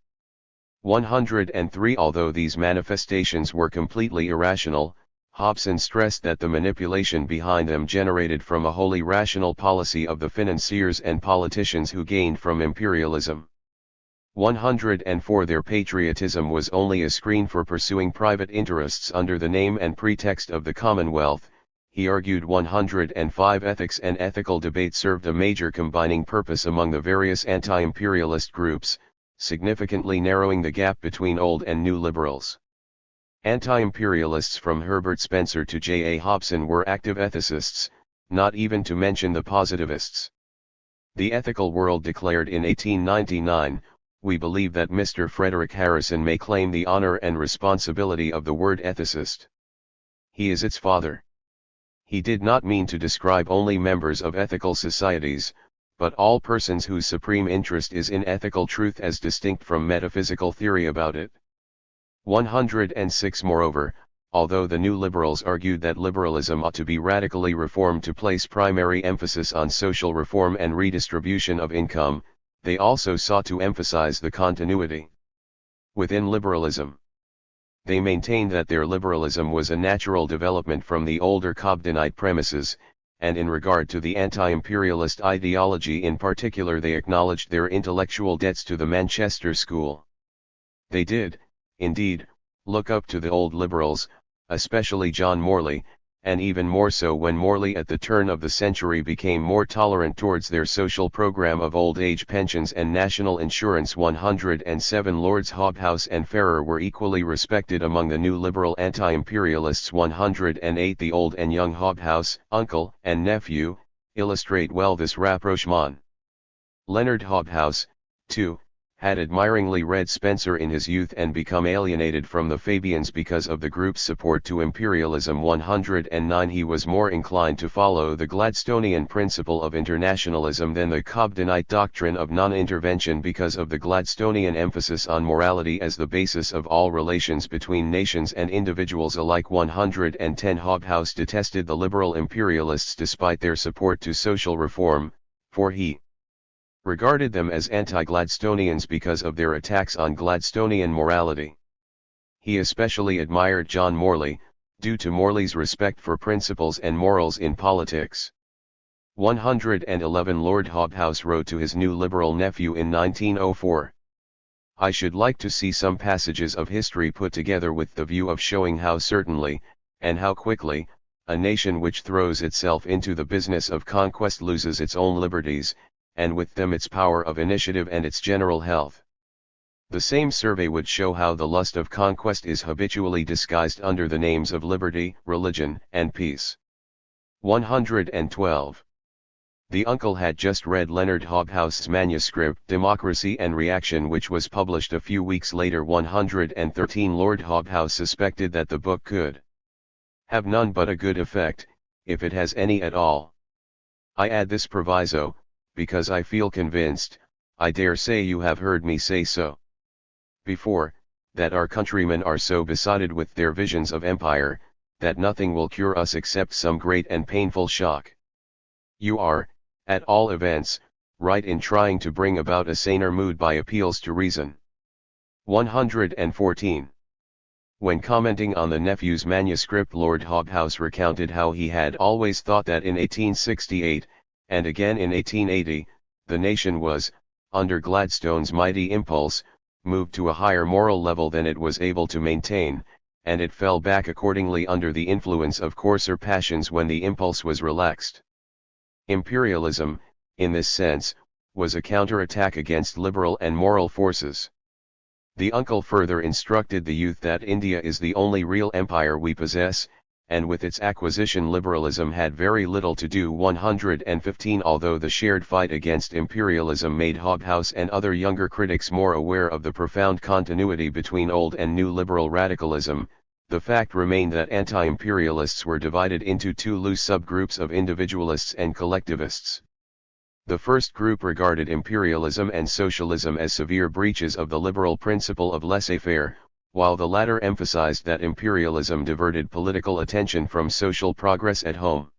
103 Although these manifestations were completely irrational, Hobson stressed that the manipulation behind them generated from a wholly rational policy of the financiers and politicians who gained from imperialism. 104 Their patriotism was only a screen for pursuing private interests under the name and pretext of the Commonwealth, he argued. 105 Ethics and ethical debate served a major combining purpose among the various anti-imperialist groups, significantly narrowing the gap between old and new liberals. Anti-imperialists from Herbert Spencer to J. A. Hobson were active ethicists, not even to mention the positivists. The Ethical World declared in 1899, we believe that Mr. Frederick Harrison may claim the honor and responsibility of the word ethicist. He is its father. He did not mean to describe only members of ethical societies, but all persons whose supreme interest is in ethical truth as distinct from metaphysical theory about it. 106 Moreover, although the new liberals argued that liberalism ought to be radically reformed to place primary emphasis on social reform and redistribution of income, they also sought to emphasize the continuity within liberalism. They maintained that their liberalism was a natural development from the older Cobdenite premises, and in regard to the anti-imperialist ideology in particular they acknowledged their intellectual debts to the Manchester School. They did, indeed, look up to the old liberals, especially John Morley, and even more so when Morley at the turn of the century became more tolerant towards their social program of old age pensions and national insurance. 107 Lords Hobhouse and Ferrer were equally respected among the new liberal anti-imperialists. 108 The old and young Hobhouse, uncle and nephew, illustrate well this rapprochement. Leonard Hobhouse, too, had admiringly read Spencer in his youth and become alienated from the Fabians because of the group's support to imperialism. 109 He was more inclined to follow the Gladstonian principle of internationalism than the Cobdenite doctrine of non-intervention because of the Gladstonian emphasis on morality as the basis of all relations between nations and individuals alike. 110 Hobhouse detested the liberal imperialists despite their support to social reform, for he regarded them as anti-Gladstonians because of their attacks on Gladstonian morality. He especially admired John Morley, due to Morley's respect for principles and morals in politics. 111 Lord Hobhouse wrote to his new liberal nephew in 1904. I should like to see some passages of history put together with the view of showing how certainly, and how quickly, a nation which throws itself into the business of conquest loses its own liberties, and with them its power of initiative and its general health. The same survey would show how the lust of conquest is habitually disguised under the names of liberty, religion, and peace. 112. The uncle had just read Leonard Hobhouse's manuscript Democracy and Reaction, which was published a few weeks later. 113 Lord Hobhouse suspected that the book could have none but a good effect, if it has any at all. I add this proviso, because I feel convinced, I dare say you have heard me say so before, that our countrymen are so besotted with their visions of empire, that nothing will cure us except some great and painful shock. You are, at all events, right in trying to bring about a saner mood by appeals to reason. 114. When commenting on the nephew's manuscript, Lord Hobhouse recounted how he had always thought that in 1868, and again in 1880, the nation was, under Gladstone's mighty impulse, moved to a higher moral level than it was able to maintain, and it fell back accordingly under the influence of coarser passions when the impulse was relaxed. Imperialism, in this sense, was a counterattack against liberal and moral forces. The uncle further instructed the youth that India is the only real empire we possess, and with its acquisition liberalism had very little to do. 115 Although the shared fight against imperialism made Hobhouse and other younger critics more aware of the profound continuity between old and new liberal radicalism, the fact remained that anti-imperialists were divided into two loose subgroups of individualists and collectivists. The first group regarded imperialism and socialism as severe breaches of the liberal principle of laissez-faire, while the latter emphasized that imperialism diverted political attention from social progress at home.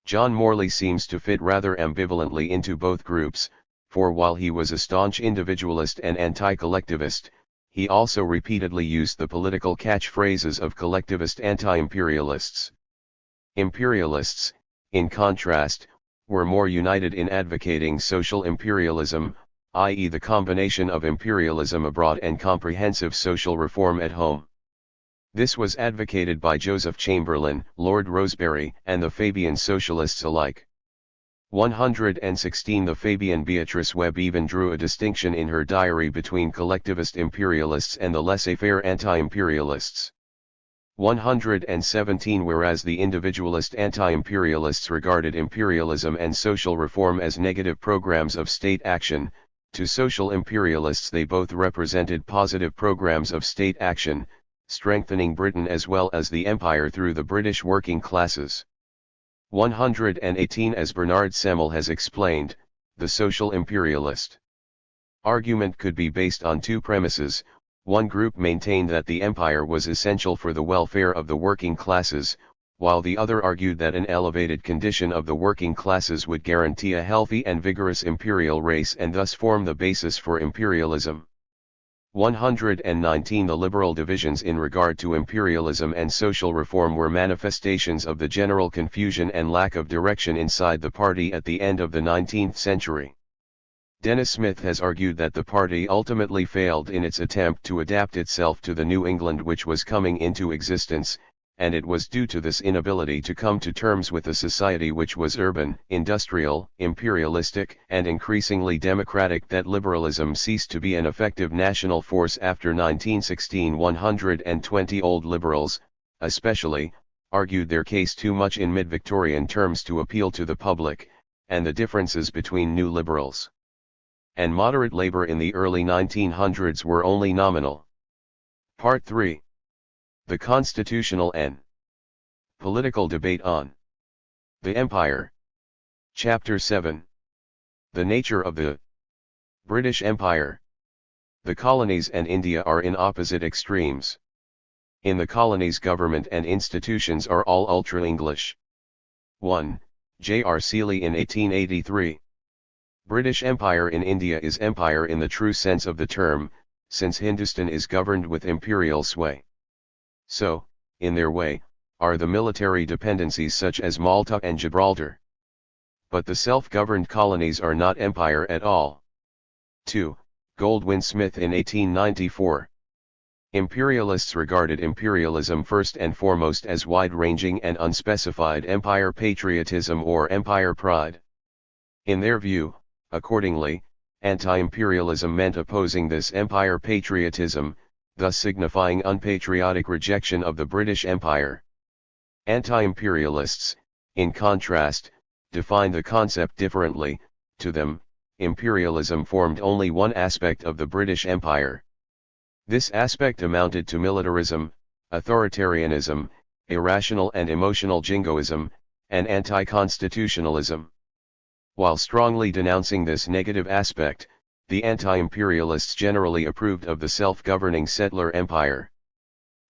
John Morley seems to fit rather ambivalently into both groups, for while he was a staunch individualist and anti-collectivist, he also repeatedly used the political catchphrases of collectivist anti-imperialists. Imperialists, in contrast, were more united in advocating social imperialism, i.e. the combination of imperialism abroad and comprehensive social reform at home. This was advocated by Joseph Chamberlain, Lord Rosebery, and the Fabian socialists alike. 116 The Fabian Beatrice Webb even drew a distinction in her diary between collectivist imperialists and the laissez-faire anti-imperialists. 117 Whereas the individualist anti-imperialists regarded imperialism and social reform as negative programs of state action, to social imperialists they both represented positive programs of state action, strengthening Britain as well as the empire through the British working classes. 118 As Bernard Semmel has explained, the social imperialist argument could be based on two premises. One group maintained that the empire was essential for the welfare of the working classes, while the other argued that an elevated condition of the working classes would guarantee a healthy and vigorous imperial race and thus form the basis for imperialism. 119 The liberal divisions in regard to imperialism and social reform were manifestations of the general confusion and lack of direction inside the party at the end of the 19th century. Dennis Smith has argued that the party ultimately failed in its attempt to adapt itself to the New England which was coming into existence, and it was due to this inability to come to terms with a society which was urban, industrial, imperialistic, and increasingly democratic that liberalism ceased to be an effective national force after 1916. 120 Old liberals, especially, argued their case too much in mid-Victorian terms to appeal to the public, and the differences between new liberals and moderate labor in the early 1900s were only nominal. Part 3. The Constitutional and Political Debate on the Empire. Chapter 7. The Nature of the British Empire. The colonies and India are in opposite extremes. In the colonies, government and institutions are all ultra-English. 1. J.R. Seeley in 1883. British Empire in India is empire in the true sense of the term, since Hindustan is governed with imperial sway. So, in their way, are the military dependencies such as Malta and Gibraltar. But the self-governed colonies are not empire at all. 2. Goldwin-Smith in 1894. Imperialists regarded imperialism first and foremost as wide-ranging and unspecified empire patriotism or empire pride. In their view, accordingly, anti-imperialism meant opposing this empire patriotism, thus signifying unpatriotic rejection of the British Empire. Anti-imperialists, in contrast, define the concept differently. To them, imperialism formed only one aspect of the British Empire. This aspect amounted to militarism, authoritarianism, irrational and emotional jingoism, and anti-constitutionalism. While strongly denouncing this negative aspect, the anti-imperialists generally approved of the self-governing settler empire.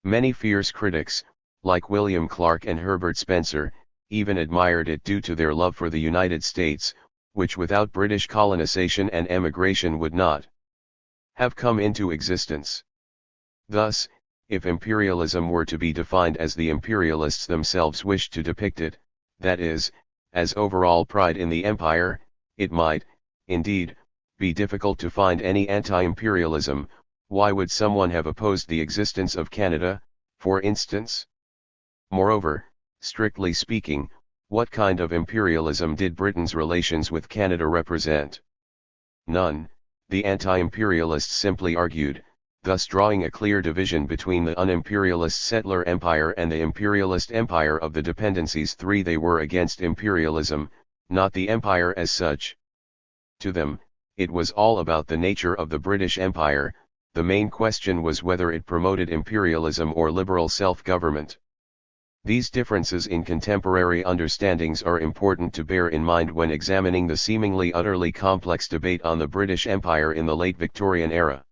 Many fierce critics, like William Clark and Herbert Spencer, even admired it due to their love for the United States, which without British colonization and emigration would not have come into existence. Thus, if imperialism were to be defined as the imperialists themselves wished to depict it, that is, as overall pride in the empire, it might, indeed, be difficult to find any anti-imperialism. Why would someone have opposed the existence of Canada, for instance? Moreover, strictly speaking, what kind of imperialism did Britain's relations with Canada represent? None, the anti-imperialists simply argued, thus drawing a clear division between the unimperialist settler empire and the imperialist empire of the dependencies. 3. They were against imperialism, not the empire as such. To them, it was all about the nature of the British Empire. The main question was whether it promoted imperialism or liberal self-government. These differences in contemporary understandings are important to bear in mind when examining the seemingly utterly complex debate on the British Empire in the late Victorian era.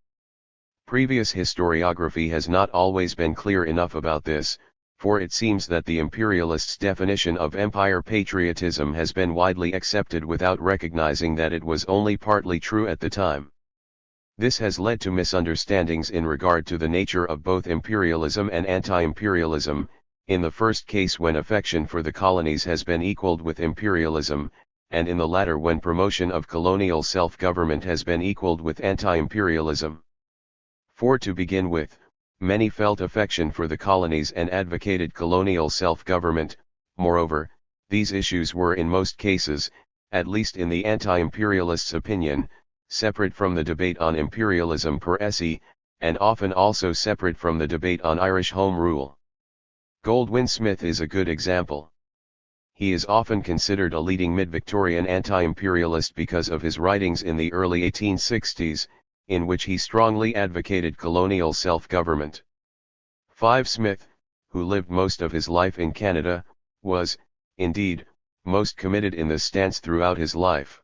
Previous historiography has not always been clear enough about this, for it seems that the imperialists' definition of empire patriotism has been widely accepted without recognizing that it was only partly true at the time. This has led to misunderstandings in regard to the nature of both imperialism and anti-imperialism, in the first case when affection for the colonies has been equaled with imperialism, and in the latter when promotion of colonial self-government has been equaled with anti-imperialism. For to begin with, many felt affection for the colonies and advocated colonial self-government. Moreover, these issues were in most cases, at least in the anti-imperialists' opinion, separate from the debate on imperialism per se, and often also separate from the debate on Irish Home Rule. Goldwin-Smith is a good example. He is often considered a leading mid-Victorian anti-imperialist because of his writings in the early 1860s, in which he strongly advocated colonial self-government. 5. Smith, who lived most of his life in Canada, was, indeed, most committed in this stance throughout his life.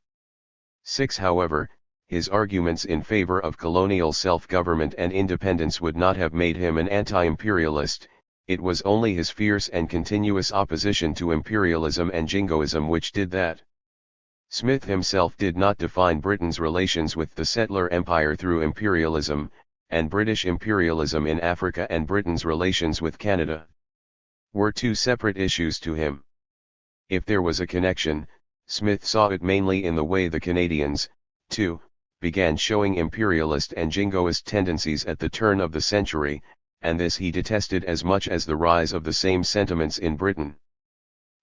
6. However, his arguments in favor of colonial self-government and independence would not have made him an anti-imperialist. It was only his fierce and continuous opposition to imperialism and jingoism which did that. Smith himself did not define Britain's relations with the settler empire through imperialism, and British imperialism in Africa and Britain's relations with Canada were two separate issues to him. If there was a connection, Smith saw it mainly in the way the Canadians, too, began showing imperialist and jingoist tendencies at the turn of the century, and this he detested as much as the rise of the same sentiments in Britain.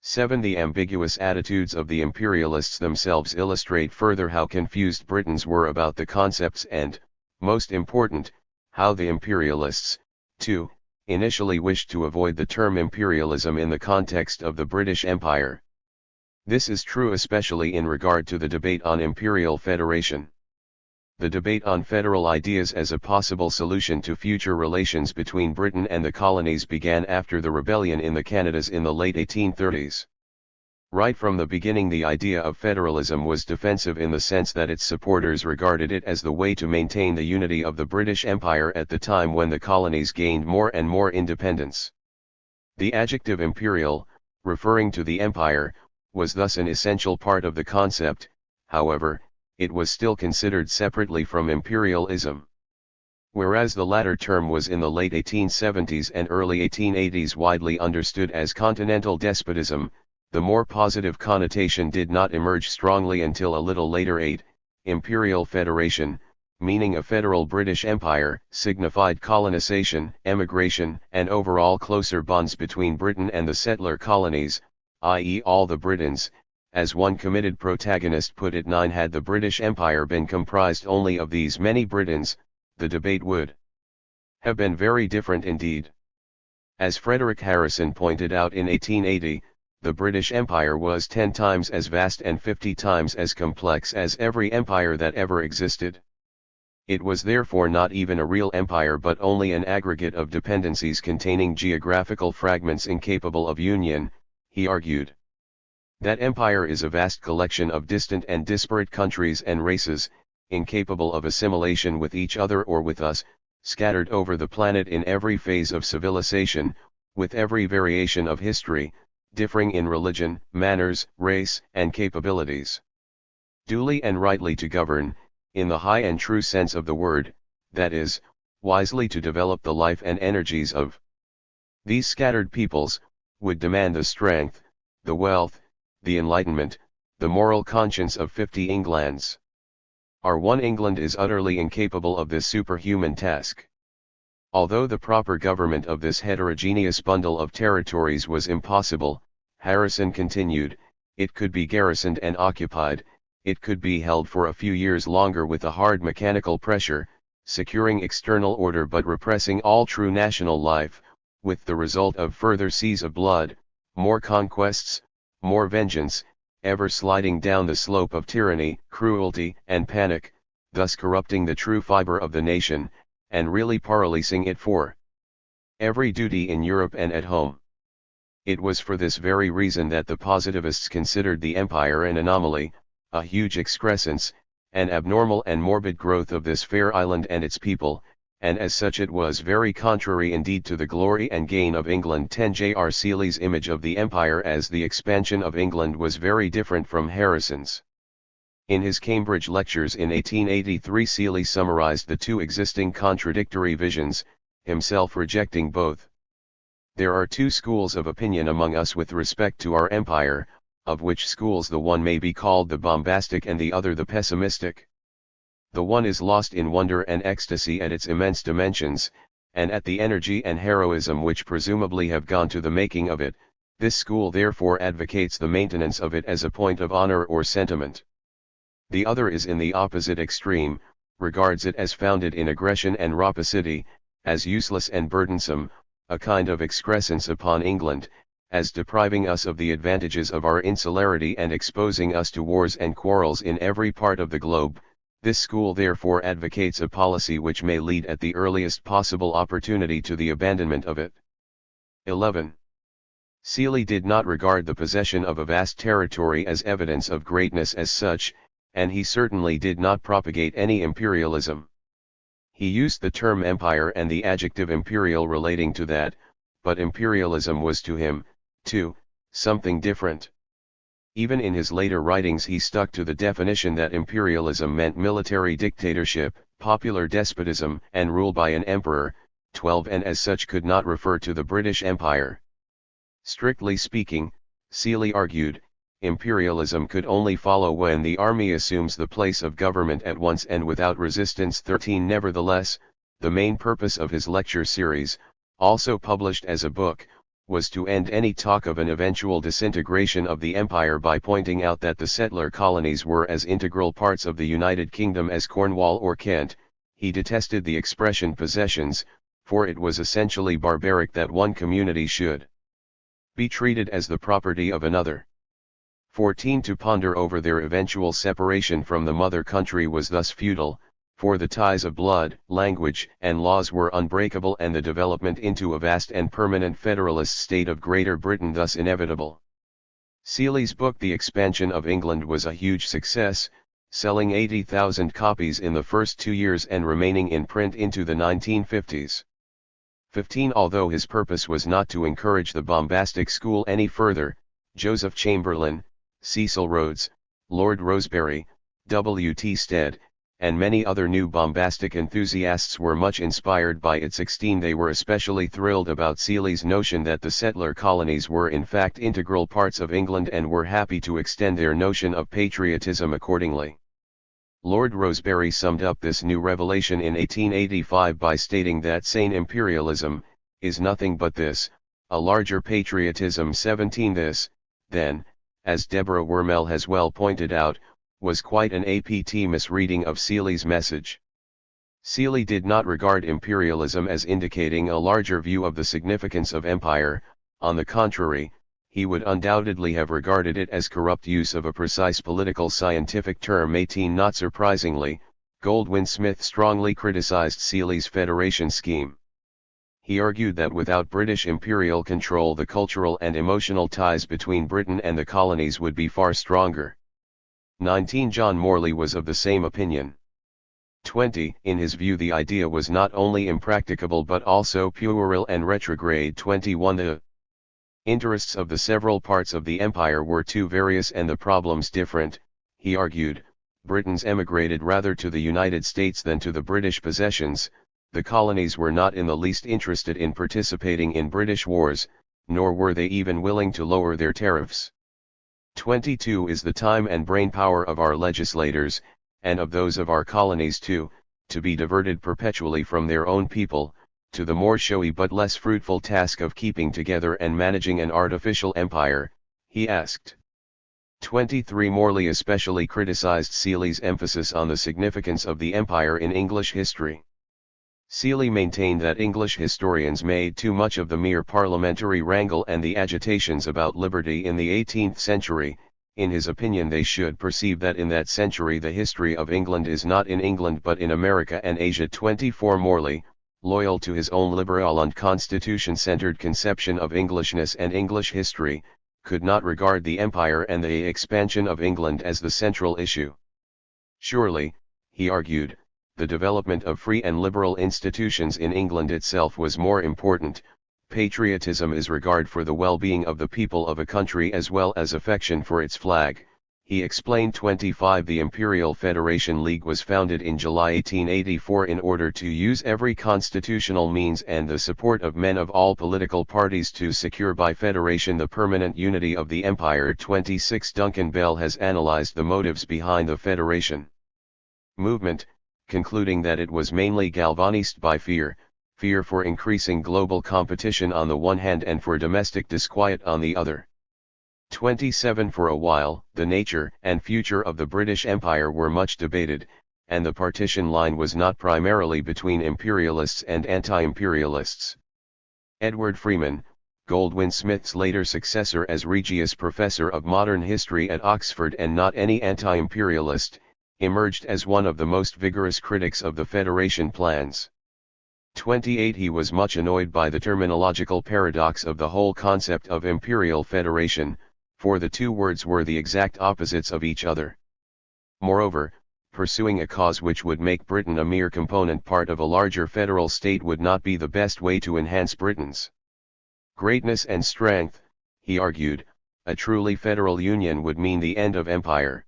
7. The ambiguous attitudes of the imperialists themselves illustrate further how confused Britons were about the concepts and, most important, how the imperialists, too, initially wished to avoid the term imperialism in the context of the British Empire. This is true especially in regard to the debate on imperial federation. The debate on federal ideas as a possible solution to future relations between Britain and the colonies began after the rebellion in the Canadas in the late 1830s. Right from the beginning, the idea of federalism was defensive in the sense that its supporters regarded it as the way to maintain the unity of the British Empire at the time when the colonies gained more and more independence. The adjective imperial, referring to the empire, was thus an essential part of the concept. However, it was still considered separately from imperialism. Whereas the latter term was in the late 1870s and early 1880s widely understood as continental despotism, the more positive connotation did not emerge strongly until a little later. Imperial federation, meaning a federal British Empire, signified colonization, emigration, and overall closer bonds between Britain and the settler colonies, i.e. all the Britons. As one committed protagonist put it, had the British Empire been comprised only of these many Britons, the debate would have been very different indeed. As Frederick Harrison pointed out in 1880, the British Empire was 10 times as vast and 50 times as complex as every empire that ever existed. It was therefore not even a real empire but only an aggregate of dependencies containing geographical fragments incapable of union, he argued. That empire is a vast collection of distant and disparate countries and races, incapable of assimilation with each other or with us, scattered over the planet in every phase of civilization, with every variation of history, differing in religion, manners, race, and capabilities. Duly and rightly to govern, in the high and true sense of the word, that is, wisely to develop the life and energies of these scattered peoples, would demand the strength, the wealth, the enlightenment, the moral conscience of 50 Englands. Our one England is utterly incapable of this superhuman task. Although the proper government of this heterogeneous bundle of territories was impossible, Harrison continued, it could be garrisoned and occupied, it could be held for a few years longer with a hard mechanical pressure, securing external order but repressing all true national life, with the result of further seas of blood, more conquests, more vengeance, ever sliding down the slope of tyranny, cruelty, and panic, thus corrupting the true fiber of the nation, and really paralysing it for every duty in Europe and at home. It was for this very reason that the positivists considered the empire an anomaly, a huge excrescence, an abnormal and morbid growth of this fair island and its people, and as such it was very contrary indeed to the glory and gain of England. 10 J.R. Seeley's image of the empire as the expansion of England was very different from Harrison's. In his Cambridge lectures in 1883, Seeley summarized the two existing contradictory visions, himself rejecting both. There are two schools of opinion among us with respect to our empire, of which schools the one may be called the bombastic and the other the pessimistic. The one is lost in wonder and ecstasy at its immense dimensions, and at the energy and heroism which presumably have gone to the making of it. This school therefore advocates the maintenance of it as a point of honor or sentiment. The other is in the opposite extreme, regards it as founded in aggression and rapacity, as useless and burdensome, a kind of excrescence upon England, as depriving us of the advantages of our insularity and exposing us to wars and quarrels in every part of the globe. This school therefore advocates a policy which may lead at the earliest possible opportunity to the abandonment of it. 11. Seeley did not regard the possession of a vast territory as evidence of greatness as such, and he certainly did not propagate any imperialism. He used the term empire and the adjective imperial relating to that, but imperialism was to him, too, something different. Even in his later writings he stuck to the definition that imperialism meant military dictatorship, popular despotism, and rule by an emperor, 12, and as such could not refer to the British Empire. Strictly speaking, Seeley argued, imperialism could only follow when the army assumes the place of government at once and without resistance. 13. Nevertheless, the main purpose of his lecture series, also published as a book, was to end any talk of an eventual disintegration of the empire by pointing out that the settler colonies were as integral parts of the United Kingdom as Cornwall or Kent. He detested the expression possessions, for it was essentially barbaric that one community should be treated as the property of another. 14. To ponder over their eventual separation from the mother country was thus futile, for the ties of blood, language, and laws were unbreakable and the development into a vast and permanent federalist state of Greater Britain thus inevitable. Seeley's book The Expansion of England was a huge success, selling 80,000 copies in the first 2 years and remaining in print into the 1950s. 15 Although his purpose was not to encourage the bombastic school any further, Joseph Chamberlain, Cecil Rhodes, Lord Rosebery, W.T. Stead, and many other new bombastic enthusiasts were much inspired by it. 16 They were especially thrilled about Seeley's notion that the settler colonies were in fact integral parts of England and were happy to extend their notion of patriotism accordingly. Lord Rosebery summed up this new revelation in 1885 by stating that sane imperialism is nothing but this, a larger patriotism. 17 This, then, as Deborah Wormel has well pointed out, was quite an apt misreading of Seeley's message. Seeley did not regard imperialism as indicating a larger view of the significance of empire. On the contrary, he would undoubtedly have regarded it as corrupt use of a precise political scientific term. 18 Not surprisingly, Goldwin Smith strongly criticized Seeley's federation scheme. He argued that without British imperial control the cultural and emotional ties between Britain and the colonies would be far stronger. 19 John Morley was of the same opinion. 20 In his view the idea was not only impracticable but also puerile and retrograde. 21 The interests of the several parts of the empire were too various and the problems different, he argued. Britons emigrated rather to the United States than to the British possessions. The colonies were not in the least interested in participating in British wars, nor were they even willing to lower their tariffs. 22 Is the time and brainpower of our legislators, and of those of our colonies too, to be diverted perpetually from their own people, to the more showy but less fruitful task of keeping together and managing an artificial empire, he asked. 23 Morley especially criticized Seeley's emphasis on the significance of the empire in English history. Seeley maintained that English historians made too much of the mere parliamentary wrangle and the agitations about liberty in the 18th century. In his opinion they should perceive that in that century the history of England is not in England but in America and Asia. 24 Morley, loyal to his own liberal and constitution-centered conception of Englishness and English history, could not regard the empire and the expansion of England as the central issue. Surely, he argued, the development of free and liberal institutions in England itself was more important. Patriotism is regard for the well-being of the people of a country as well as affection for its flag, he explained. 25 The Imperial Federation League was founded in July 1884 in order to use every constitutional means and the support of men of all political parties to secure by federation the permanent unity of the empire. 26 Duncan Bell has analyzed the motives behind the federation movement, concluding that it was mainly galvanized by fear for increasing global competition on the one hand and for domestic disquiet on the other. 27 For a while, the nature and future of the British Empire were much debated, and the partition line was not primarily between imperialists and anti-imperialists. Edward Freeman, Goldwin Smith's later successor as Regius Professor of Modern History at Oxford and not any anti-imperialist, emerged as one of the most vigorous critics of the Federation plans. 28 He was much annoyed by the terminological paradox of the whole concept of imperial federation, for the two words were the exact opposites of each other. Moreover, pursuing a cause which would make Britain a mere component part of a larger federal state would not be the best way to enhance Britain's greatness and strength, he argued. A truly federal union would mean the end of empire.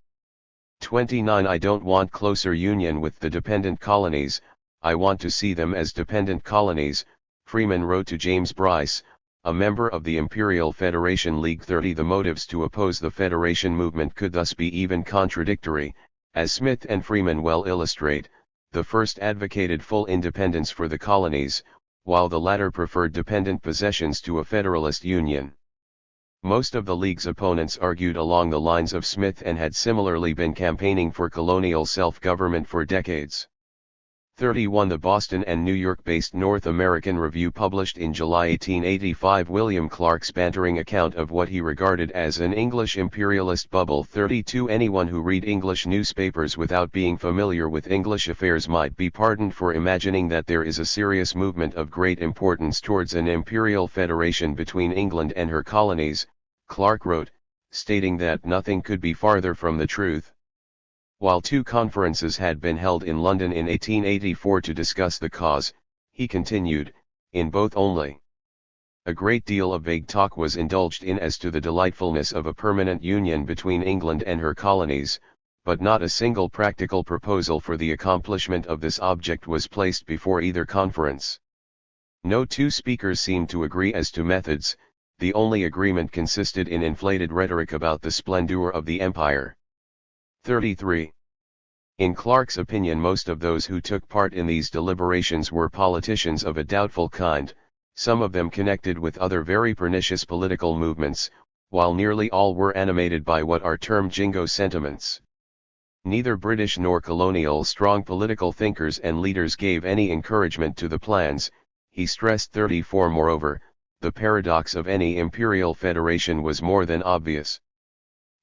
29 I don't want closer union with the dependent colonies, I want to see them as dependent colonies, Freeman wrote to James Bryce, a member of the Imperial Federation League. 30 The motives to oppose the federation movement could thus be even contradictory, as Smith and Freeman well illustrate. The first advocated full independence for the colonies, while the latter preferred dependent possessions to a federalist union. Most of the League's opponents argued along the lines of Smith and had similarly been campaigning for colonial self-government for decades. 31 The Boston and New York-based North American Review published in July 1885 William Clark's bantering account of what he regarded as an English imperialist bubble. 32 Anyone who read English newspapers without being familiar with English affairs might be pardoned for imagining that there is a serious movement of great importance towards an imperial federation between England and her colonies, Clark wrote, stating that nothing could be farther from the truth. While two conferences had been held in London in 1884 to discuss the cause, he continued, in both only a great deal of vague talk was indulged in as to the delightfulness of a permanent union between England and her colonies, but not a single practical proposal for the accomplishment of this object was placed before either conference. No two speakers seemed to agree as to methods, the only agreement consisted in inflated rhetoric about the splendor of the empire. 33. In Clark's opinion, most of those who took part in these deliberations were politicians of a doubtful kind, some of them connected with other very pernicious political movements, while nearly all were animated by what are termed jingo sentiments. Neither British nor colonial strong political thinkers and leaders gave any encouragement to the plans, he stressed. 34 Moreover, the paradox of any imperial federation was more than obvious.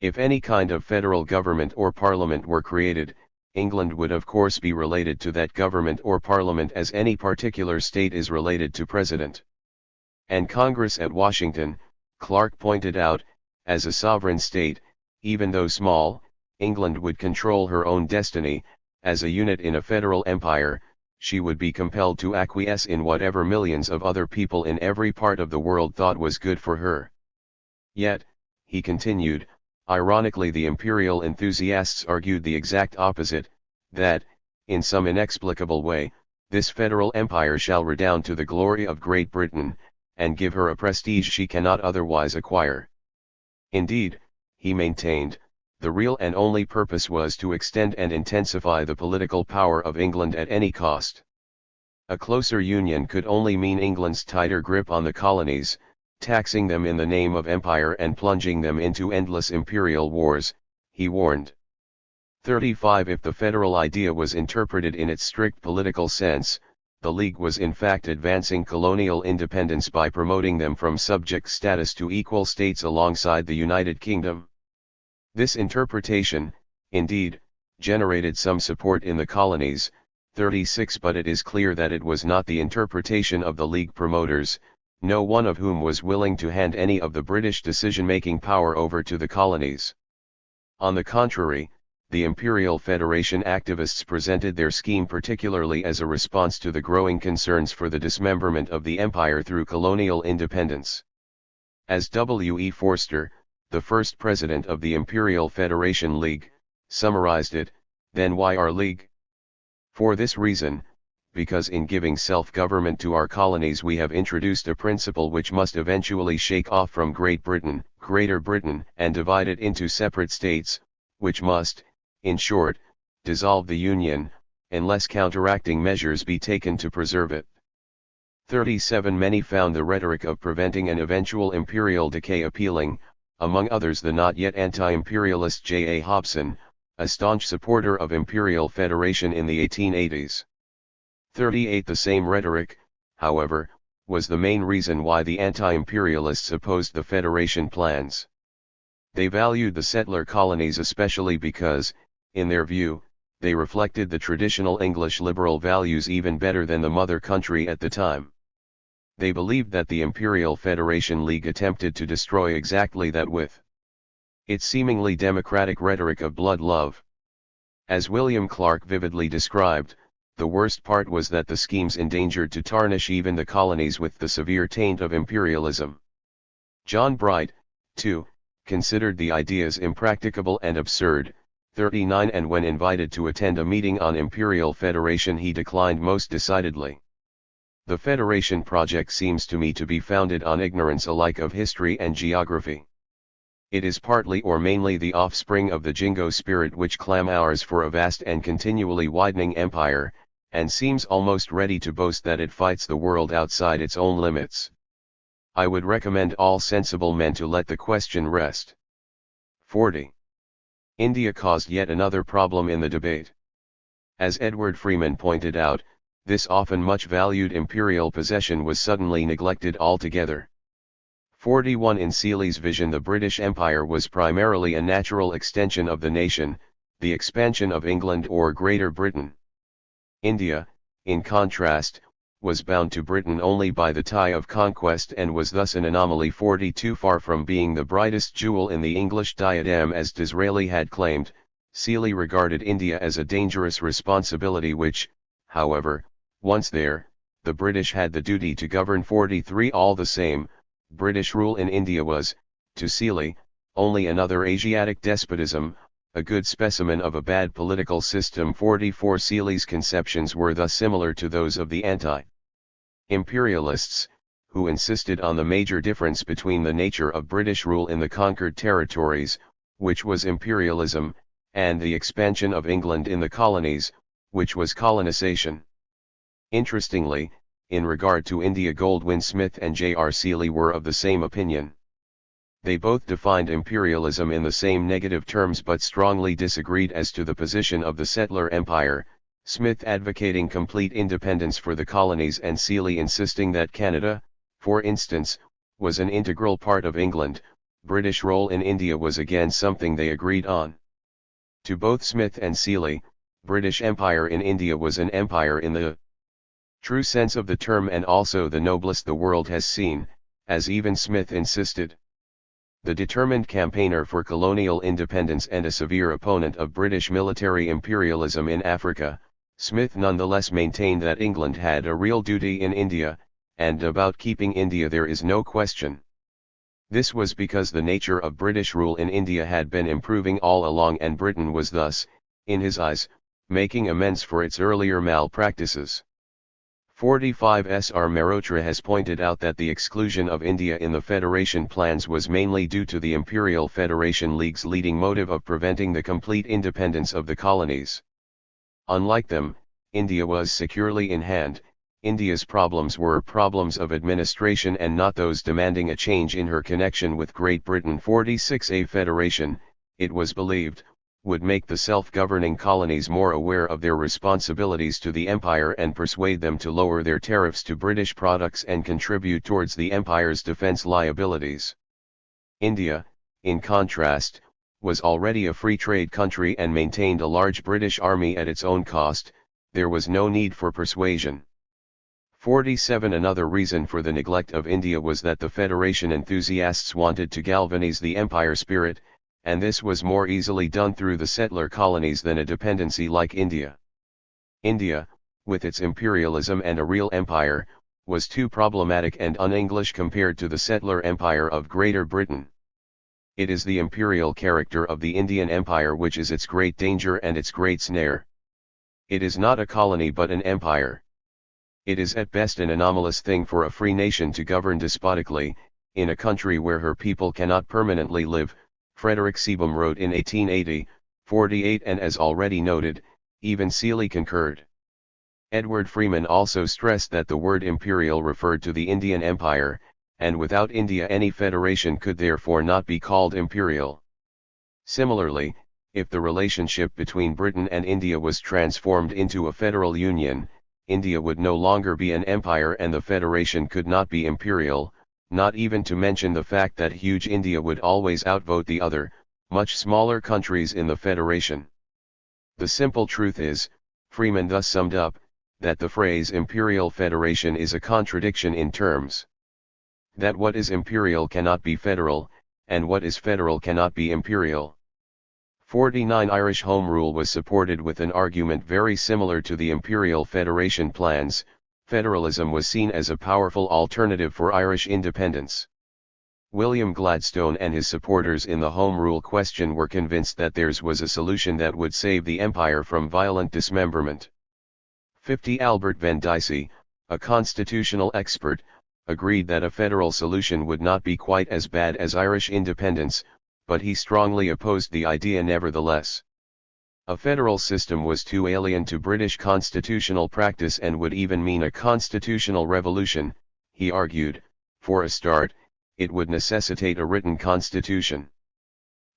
If any kind of federal government or parliament were created, England would of course be related to that government or parliament as any particular state is related to president and Congress at Washington. Clark pointed out, as a sovereign state, even though small, England would control her own destiny. As a unit in a federal empire, she would be compelled to acquiesce in whatever millions of other people in every part of the world thought was good for her. Yet, he continued, ironically, the imperial enthusiasts argued the exact opposite, that, in some inexplicable way, this federal empire shall redound to the glory of Great Britain, and give her a prestige she cannot otherwise acquire. Indeed, he maintained, the real and only purpose was to extend and intensify the political power of England at any cost. A closer union could only mean England's tighter grip on the colonies, taxing them in the name of empire and plunging them into endless imperial wars, he warned. 35 If the federal idea was interpreted in its strict political sense, the League was in fact advancing colonial independence by promoting them from subject status to equal states alongside the United Kingdom. This interpretation, indeed, generated some support in the colonies. 36 But it is clear that it was not the interpretation of the League promoters, no one of whom was willing to hand any of the British decision-making power over to the colonies. On the contrary, the Imperial Federation activists presented their scheme particularly as a response to the growing concerns for the dismemberment of the empire through colonial independence. As W. E. Forster, the first president of the Imperial Federation League, summarized it, then why our League? For this reason, because in giving self-government to our colonies we have introduced a principle which must eventually shake off from Great Britain, Greater Britain, and divide it into separate states, which must, in short, dissolve the Union, unless counteracting measures be taken to preserve it. 37 Many found the rhetoric of preventing an eventual imperial decay appealing, among others the not yet anti-imperialist J. A. Hobson, a staunch supporter of imperial federation in the 1880s. 38 The same rhetoric, however, was the main reason why the anti-imperialists opposed the federation plans. They valued the settler colonies especially because, in their view, they reflected the traditional English liberal values even better than the mother country at the time. They believed that the Imperial Federation League attempted to destroy exactly that with its seemingly democratic rhetoric of blood love. As William Clark vividly described, the worst part was that the schemes endangered to tarnish even the colonies with the severe taint of imperialism. John Bright, too, considered the ideas impracticable and absurd. 39 And when invited to attend a meeting on imperial federation he declined most decidedly. The federation project seems to me to be founded on ignorance alike of history and geography. It is partly or mainly the offspring of the jingo spirit which clamours for a vast and continually widening empire, and seems almost ready to boast that it fights the world outside its own limits. I would recommend all sensible men to let the question rest. 40. India caused yet another problem in the debate. As Edward Freeman pointed out, this often much valued imperial possession was suddenly neglected altogether. 41 In Seeley's vision, the British Empire was primarily a natural extension of the nation, the expansion of England or Greater Britain. India, in contrast, was bound to Britain only by the tie of conquest and was thus an anomaly. 42 Far from being the brightest jewel in the English diadem as Disraeli had claimed, Seeley regarded India as a dangerous responsibility which, however, once there, the British had the duty to govern. 43 All the same, British rule in India was, to Seeley, only another Asiatic despotism, a good specimen of a bad political system. 44 Seeley's conceptions were thus similar to those of the anti-imperialists, who insisted on the major difference between the nature of British rule in the conquered territories, which was imperialism, and the expansion of England in the colonies, which was colonization. Interestingly, in regard to India, Goldwin Smith and J.R. Seeley were of the same opinion. They both defined imperialism in the same negative terms but strongly disagreed as to the position of the settler empire, Smith advocating complete independence for the colonies and Seeley insisting that Canada, for instance, was an integral part of England. British role in India was again something they agreed on. To both Smith and Seeley, British Empire in India was an empire in the true sense of the term and also the noblest the world has seen, as even Smith insisted. The determined campaigner for colonial independence and a severe opponent of British military imperialism in Africa, Smith nonetheless maintained that England had a real duty in India, and about keeping India there is no question. This was because the nature of British rule in India had been improving all along and Britain was thus, in his eyes, making amends for its earlier malpractices. 45 Sr. Mehrotra has pointed out that the exclusion of India in the Federation plans was mainly due to the Imperial Federation League's leading motive of preventing the complete independence of the colonies. Unlike them, India was securely in hand. India's problems were problems of administration and not those demanding a change in her connection with Great Britain. 46 A federation, it was believed, would make the self-governing colonies more aware of their responsibilities to the empire and persuade them to lower their tariffs to British products and contribute towards the empire's defense liabilities. India, in contrast, was already a free trade country and maintained a large British army at its own cost. There was no need for persuasion. 47 Another reason for the neglect of India was that the Federation enthusiasts wanted to galvanize the empire spirit, and this was more easily done through the settler colonies than a dependency like India. India, with its imperialism and a real empire, was too problematic and un-English compared to the settler empire of Greater Britain. It is the imperial character of the Indian Empire which is its great danger and its great snare. It is not a colony but an empire. It is at best an anomalous thing for a free nation to govern despotically, in a country where her people cannot permanently live, Frederick Seebohm wrote in 1880, 48 and as already noted, even Seeley concurred. Edward Freeman also stressed that the word imperial referred to the Indian Empire, and without India any federation could therefore not be called imperial. Similarly, if the relationship between Britain and India was transformed into a federal union, India would no longer be an empire and the federation could not be imperial, not even to mention the fact that huge India would always outvote the other, much smaller countries in the federation. The simple truth is, Freeman thus summed up, that the phrase imperial federation is a contradiction in terms. That what is imperial cannot be federal, and what is federal cannot be imperial. 49 Irish Home Rule was supported with an argument very similar to the imperial federation plans. Federalism was seen as a powerful alternative for Irish independence. William Gladstone and his supporters in the Home Rule question were convinced that theirs was a solution that would save the empire from violent dismemberment. 50 Albert Van Dicey, a constitutional expert, agreed that a federal solution would not be quite as bad as Irish independence, but he strongly opposed the idea nevertheless. A federal system was too alien to British constitutional practice and would even mean a constitutional revolution, he argued. For a start, it would necessitate a written constitution.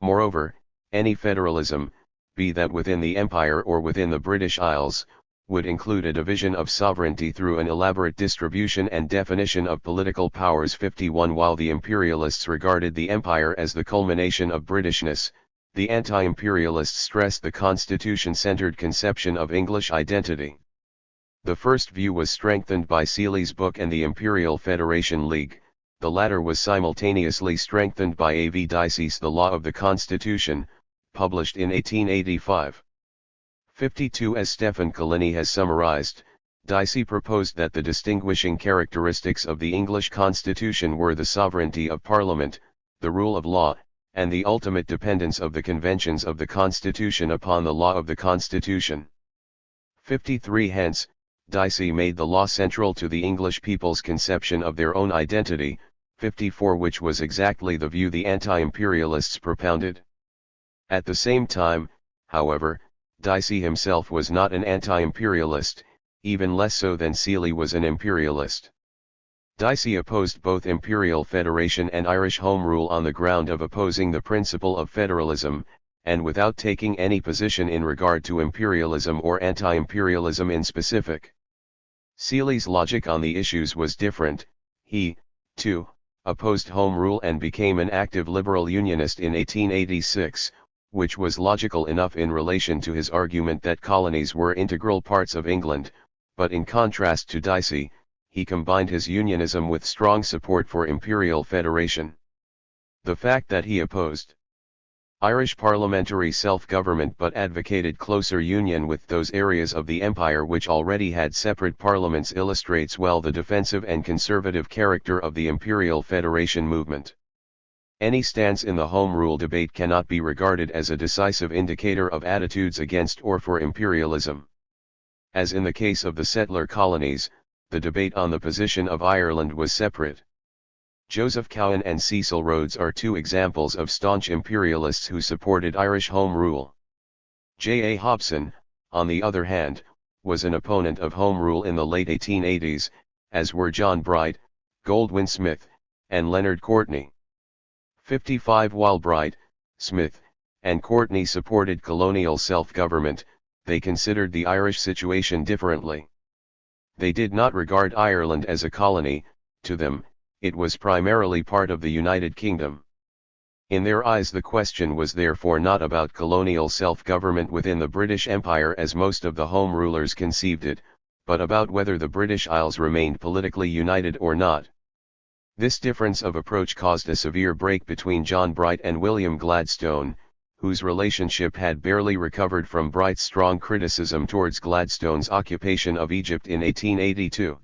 Moreover, any federalism, be that within the Empire or within the British Isles, would include a division of sovereignty through an elaborate distribution and definition of political powers. 51 While the imperialists regarded the Empire as the culmination of Britishness, the anti-imperialists stressed the constitution-centered conception of English identity. The first view was strengthened by Seeley's book and the Imperial Federation League. The latter was simultaneously strengthened by A. V. Dicey's The Law of the Constitution, published in 1885. 52 As Stephen Collini has summarized, Dicey proposed that the distinguishing characteristics of the English Constitution were the sovereignty of Parliament, the rule of law, and the ultimate dependence of the conventions of the Constitution upon the law of the Constitution. 53 Hence, Dicey made the law central to the English people's conception of their own identity. 54 Which was exactly the view the anti-imperialists propounded. At the same time, however, Dicey himself was not an anti-imperialist, even less so than Seeley was an imperialist. Dicey opposed both imperial federation and Irish Home Rule on the ground of opposing the principle of federalism, and without taking any position in regard to imperialism or anti-imperialism in specific. Seeley's logic on the issues was different. He, too, opposed Home Rule and became an active liberal unionist in 1886, which was logical enough in relation to his argument that colonies were integral parts of England, but in contrast to Dicey, he combined his unionism with strong support for imperial federation. The fact that he opposed Irish parliamentary self-government but advocated closer union with those areas of the empire which already had separate parliaments illustrates well the defensive and conservative character of the imperial federation movement. Any stance in the Home Rule debate cannot be regarded as a decisive indicator of attitudes against or for imperialism. As in the case of the settler colonies, the debate on the position of Ireland was separate. Joseph Cowen and Cecil Rhodes are two examples of staunch imperialists who supported Irish Home Rule. J. A. Hobson, on the other hand, was an opponent of Home Rule in the late 1880s, as were John Bright, Goldwin Smith, and Leonard Courtney. 55 While Bright, Smith, and Courtney supported colonial self-government, they considered the Irish situation differently. They did not regard Ireland as a colony. To them, it was primarily part of the United Kingdom. In their eyes the question was therefore not about colonial self-government within the British Empire as most of the Home Rulers conceived it, but about whether the British Isles remained politically united or not. This difference of approach caused a severe break between John Bright and William Gladstone, whose relationship had barely recovered from Bright's strong criticism towards Gladstone's occupation of Egypt in 1882.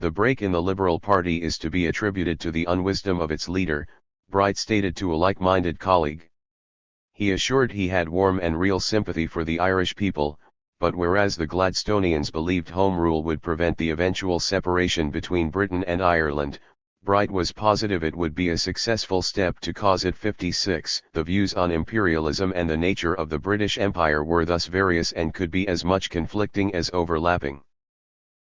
The break in the Liberal Party is to be attributed to the unwisdom of its leader, Bright stated to a like-minded colleague. He assured he had warm and real sympathy for the Irish people, but whereas the Gladstonians believed Home Rule would prevent the eventual separation between Britain and Ireland, Bright was positive it would be a successful step to cause it. 56 The views on imperialism and the nature of the British Empire were thus various and could be as much conflicting as overlapping.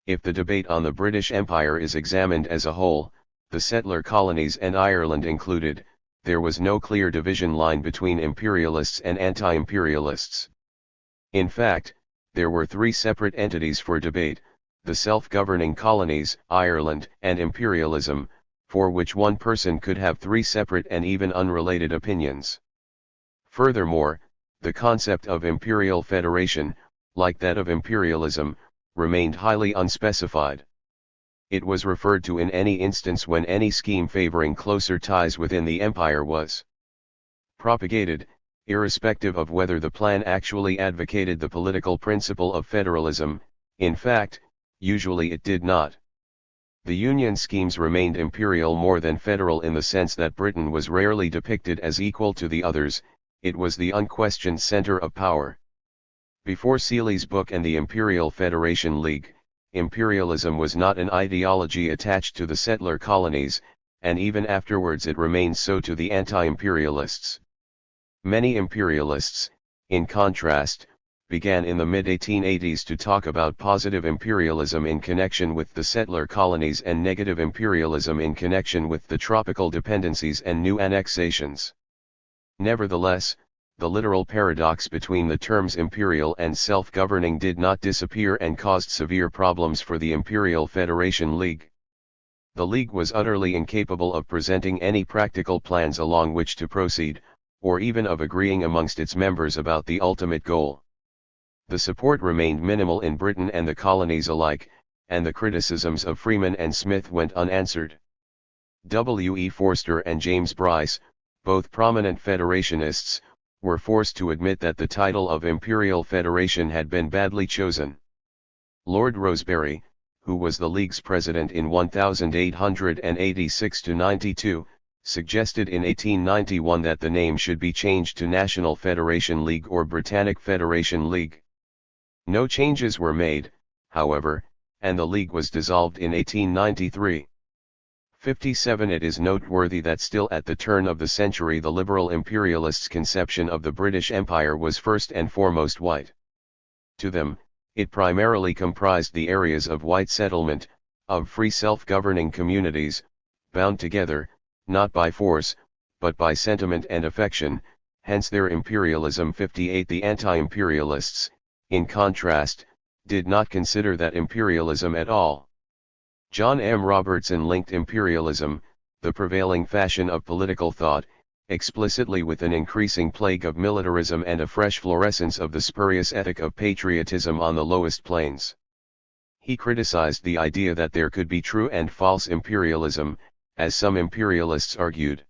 If the debate on the British Empire is examined as a whole, the settler colonies and Ireland included, there was no clear division line between imperialists and anti-imperialists. In fact, there were three separate entities for debate: the self-governing colonies, Ireland, and imperialism, for which one person could have three separate and even unrelated opinions. Furthermore, the concept of imperial federation, like that of imperialism, remained highly unspecified. It was referred to in any instance when any scheme favoring closer ties within the empire was propagated, irrespective of whether the plan actually advocated the political principle of federalism. In fact, usually it did not. The Union schemes remained imperial more than federal in the sense that Britain was rarely depicted as equal to the others. It was the unquestioned center of power. Before Seeley's book and the Imperial Federation League, imperialism was not an ideology attached to the settler colonies, and even afterwards it remained so to the anti-imperialists. Many imperialists, in contrast, began in the mid-1880s to talk about positive imperialism in connection with the settler colonies and negative imperialism in connection with the tropical dependencies and new annexations. Nevertheless, the literal paradox between the terms imperial and self-governing did not disappear and caused severe problems for the Imperial Federation League. The League was utterly incapable of presenting any practical plans along which to proceed, or even of agreeing amongst its members about the ultimate goal. The support remained minimal in Britain and the colonies alike, and the criticisms of Freeman and Smith went unanswered. W. E. Forster and James Bryce, both prominent federationists, were forced to admit that the title of Imperial Federation had been badly chosen. Lord Rosebery, who was the League's president in 1886–92, suggested in 1891 that the name should be changed to National Federation League or Britannic Federation League. No changes were made, however, and the League was dissolved in 1893. 57. It is noteworthy that still at the turn of the century the liberal imperialists' conception of the British Empire was first and foremost white. To them, it primarily comprised the areas of white settlement, of free self-governing communities, bound together, not by force, but by sentiment and affection, hence their imperialism. 58. The anti-imperialists, in contrast, did not consider that imperialism at all. John M. Robertson linked imperialism, the prevailing fashion of political thought, explicitly with an increasing plague of militarism and a fresh florescence of the spurious ethic of patriotism on the lowest planes. He criticized the idea that there could be true and false imperialism, as some imperialists argued.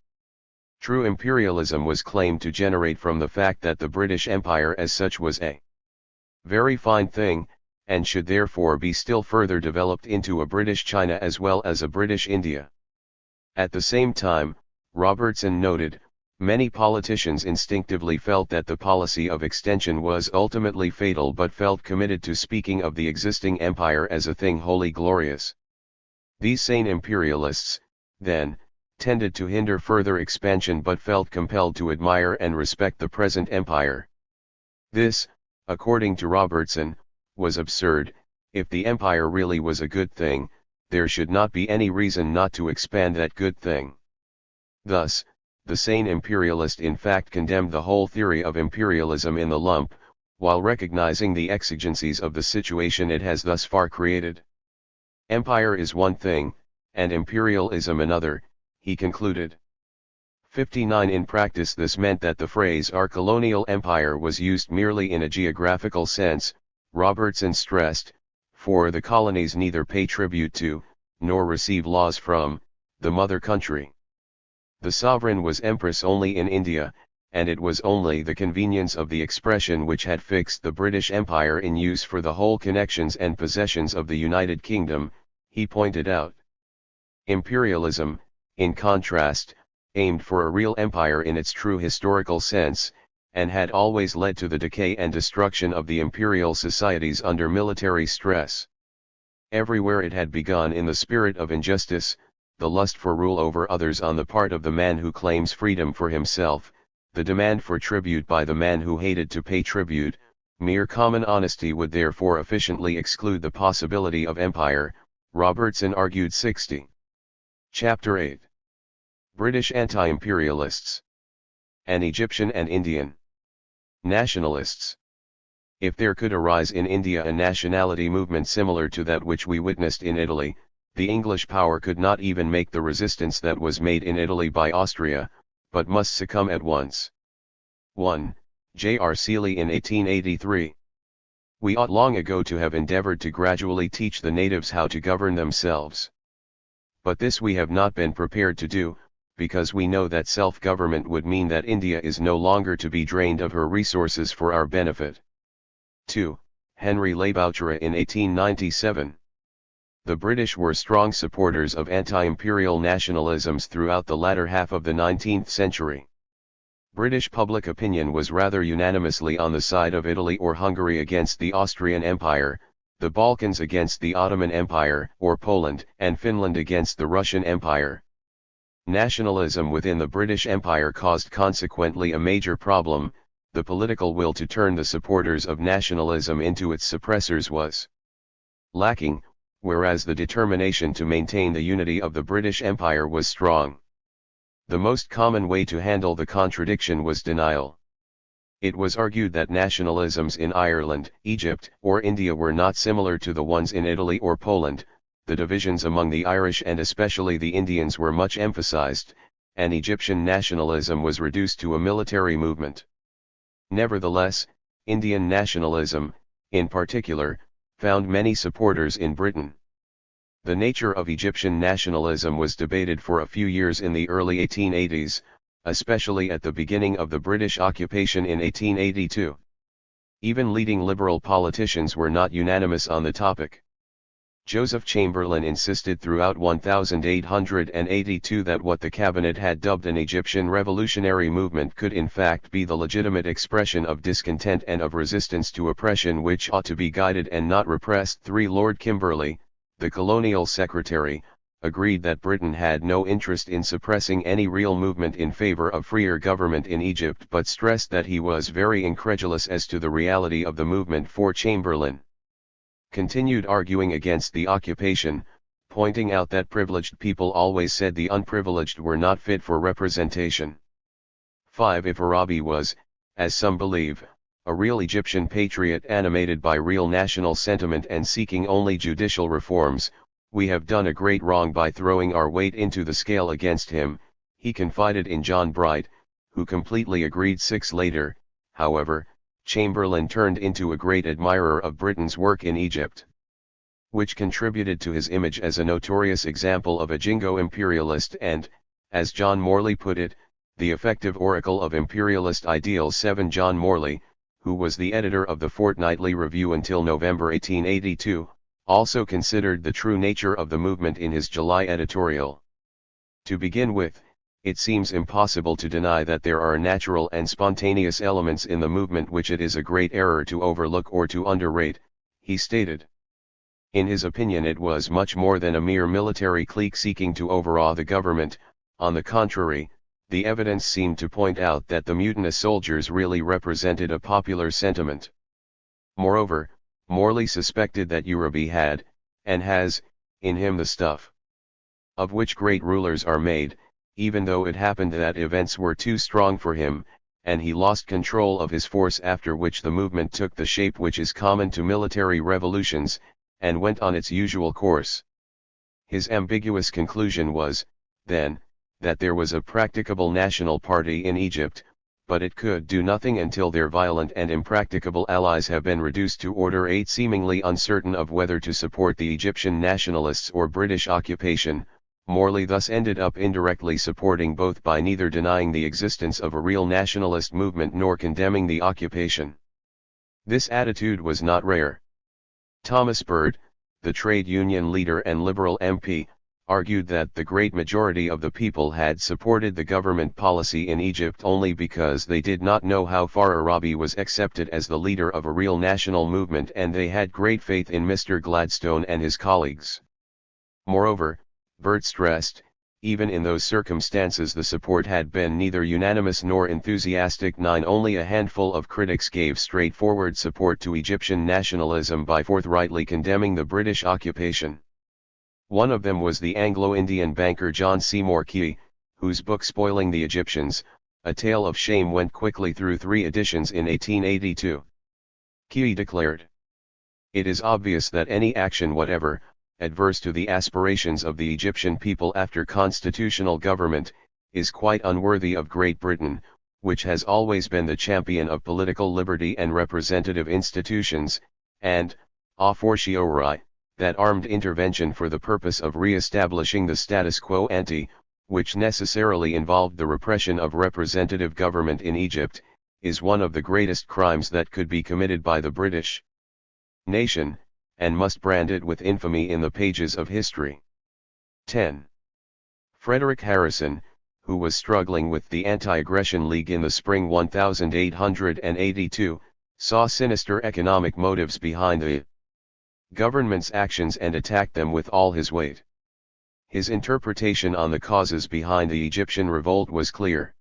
True imperialism was claimed to generate from the fact that the British Empire as such was a very fine thing, and should therefore be still further developed into a British China as well as a British India. At the same time, Robertson noted, many politicians instinctively felt that the policy of extension was ultimately fatal but felt committed to speaking of the existing empire as a thing wholly glorious. These sane imperialists, then, tended to hinder further expansion but felt compelled to admire and respect the present empire. This, according to Robertson, was absurd. If the empire really was a good thing, there should not be any reason not to expand that good thing. Thus, the sane imperialist in fact condemned the whole theory of imperialism in the lump, while recognizing the exigencies of the situation it has thus far created. Empire is one thing, and imperialism another, he concluded. 59. In practice this meant that the phrase our colonial empire was used merely in a geographical sense, Robertson stressed, for the colonies neither pay tribute to, nor receive laws from, the mother country. The sovereign was empress only in India, and it was only the convenience of the expression which had fixed the British Empire in use for the whole connections and possessions of the United Kingdom, he pointed out. Imperialism, in contrast, aimed for a real empire in its true historical sense, and had always led to the decay and destruction of the imperial societies under military stress. Everywhere it had begun in the spirit of injustice, the lust for rule over others on the part of the man who claims freedom for himself, the demand for tribute by the man who hated to pay tribute. Mere common honesty would therefore efficiently exclude the possibility of empire, Robertson argued. 60. Chapter 8. British Anti-Imperialists. An Egyptian and Indian Nationalists. If there could arise in India a nationality movement similar to that which we witnessed in Italy, the English power could not even make the resistance that was made in Italy by Austria, but must succumb at once. 1. J. R. Seeley in 1883. We ought long ago to have endeavored to gradually teach the natives how to govern themselves. But this we have not been prepared to do, because we know that self-government would mean that India is no longer to be drained of her resources for our benefit. 2. Henry Labouchere in 1897. The British were strong supporters of anti-imperial nationalisms throughout the latter half of the 19th century. British public opinion was rather unanimously on the side of Italy or Hungary against the Austrian Empire, the Balkans against the Ottoman Empire or Poland, and Finland against the Russian Empire. Nationalism within the British Empire caused consequently a major problem. The political will to turn the supporters of nationalism into its suppressors was lacking, whereas the determination to maintain the unity of the British Empire was strong. The most common way to handle the contradiction was denial. It was argued that nationalisms in Ireland, Egypt, or India were not similar to the ones in Italy or Poland. The divisions among the Irish and especially the Indians were much emphasized, and Egyptian nationalism was reduced to a military movement. Nevertheless, Indian nationalism, in particular, found many supporters in Britain. The nature of Egyptian nationalism was debated for a few years in the early 1880s, especially at the beginning of the British occupation in 1882. Even leading liberal politicians were not unanimous on the topic. Joseph Chamberlain insisted throughout 1882 that what the cabinet had dubbed an Egyptian revolutionary movement could in fact be the legitimate expression of discontent and of resistance to oppression which ought to be guided and not repressed. Lord Kimberley, the colonial secretary, agreed that Britain had no interest in suppressing any real movement in favor of freer government in Egypt, but stressed that he was very incredulous as to the reality of the movement. For Chamberlain continued arguing against the occupation, pointing out that privileged people always said the unprivileged were not fit for representation. 5. If Arabi was, as some believe, a real Egyptian patriot animated by real national sentiment and seeking only judicial reforms, we have done a great wrong by throwing our weight into the scale against him, he confided in John Bright, who completely agreed. 6. Later, however, Chamberlain turned into a great admirer of Britain's work in Egypt, which contributed to his image as a notorious example of a jingo imperialist and, as John Morley put it, the effective oracle of imperialist ideals. 7. John Morley, who was the editor of the Fortnightly Review until November 1882, also considered the true nature of the movement in his July editorial. To begin with, it seems impossible to deny that there are natural and spontaneous elements in the movement which it is a great error to overlook or to underrate, he stated. In his opinion, it was much more than a mere military clique seeking to overawe the government. On the contrary, the evidence seemed to point out that the mutinous soldiers really represented a popular sentiment. Moreover, Morley suspected that Arabi had, and has, in him the stuff of which great rulers are made, even though it happened that events were too strong for him, and he lost control of his force, after which the movement took the shape which is common to military revolutions, and went on its usual course. His ambiguous conclusion was, then, that there was a practicable national party in Egypt, but it could do nothing until their violent and impracticable allies have been reduced to order. 8. Seemingly uncertain of whether to support the Egyptian nationalists or British occupation, Morley thus ended up indirectly supporting both by neither denying the existence of a real nationalist movement nor condemning the occupation. This attitude was not rare. Thomas Bird, the trade union leader and Liberal MP, argued that the great majority of the people had supported the government policy in Egypt only because they did not know how far Arabi was accepted as the leader of a real national movement, and they had great faith in Mr. Gladstone and his colleagues. Moreover, Burt stressed, even in those circumstances the support had been neither unanimous nor enthusiastic. 9. Only a handful of critics gave straightforward support to Egyptian nationalism by forthrightly condemning the British occupation. One of them was the Anglo-Indian banker John Seymour Key, whose book Spoiling the Egyptians, A Tale of Shame went quickly through 3 editions in 1882. Key declared, "It is obvious that any action whatever, adverse to the aspirations of the Egyptian people after constitutional government, is quite unworthy of Great Britain, which has always been the champion of political liberty and representative institutions, and, a fortiori, that armed intervention for the purpose of re-establishing the status quo ante, which necessarily involved the repression of representative government in Egypt, is one of the greatest crimes that could be committed by the British nation, and must brand it with infamy in the pages of history." 10. Frederick Harrison, who was struggling with the Anti-Aggression League in the spring 1882, saw sinister economic motives behind the government's actions and attacked them with all his weight. His interpretation on the causes behind the Egyptian revolt was clear.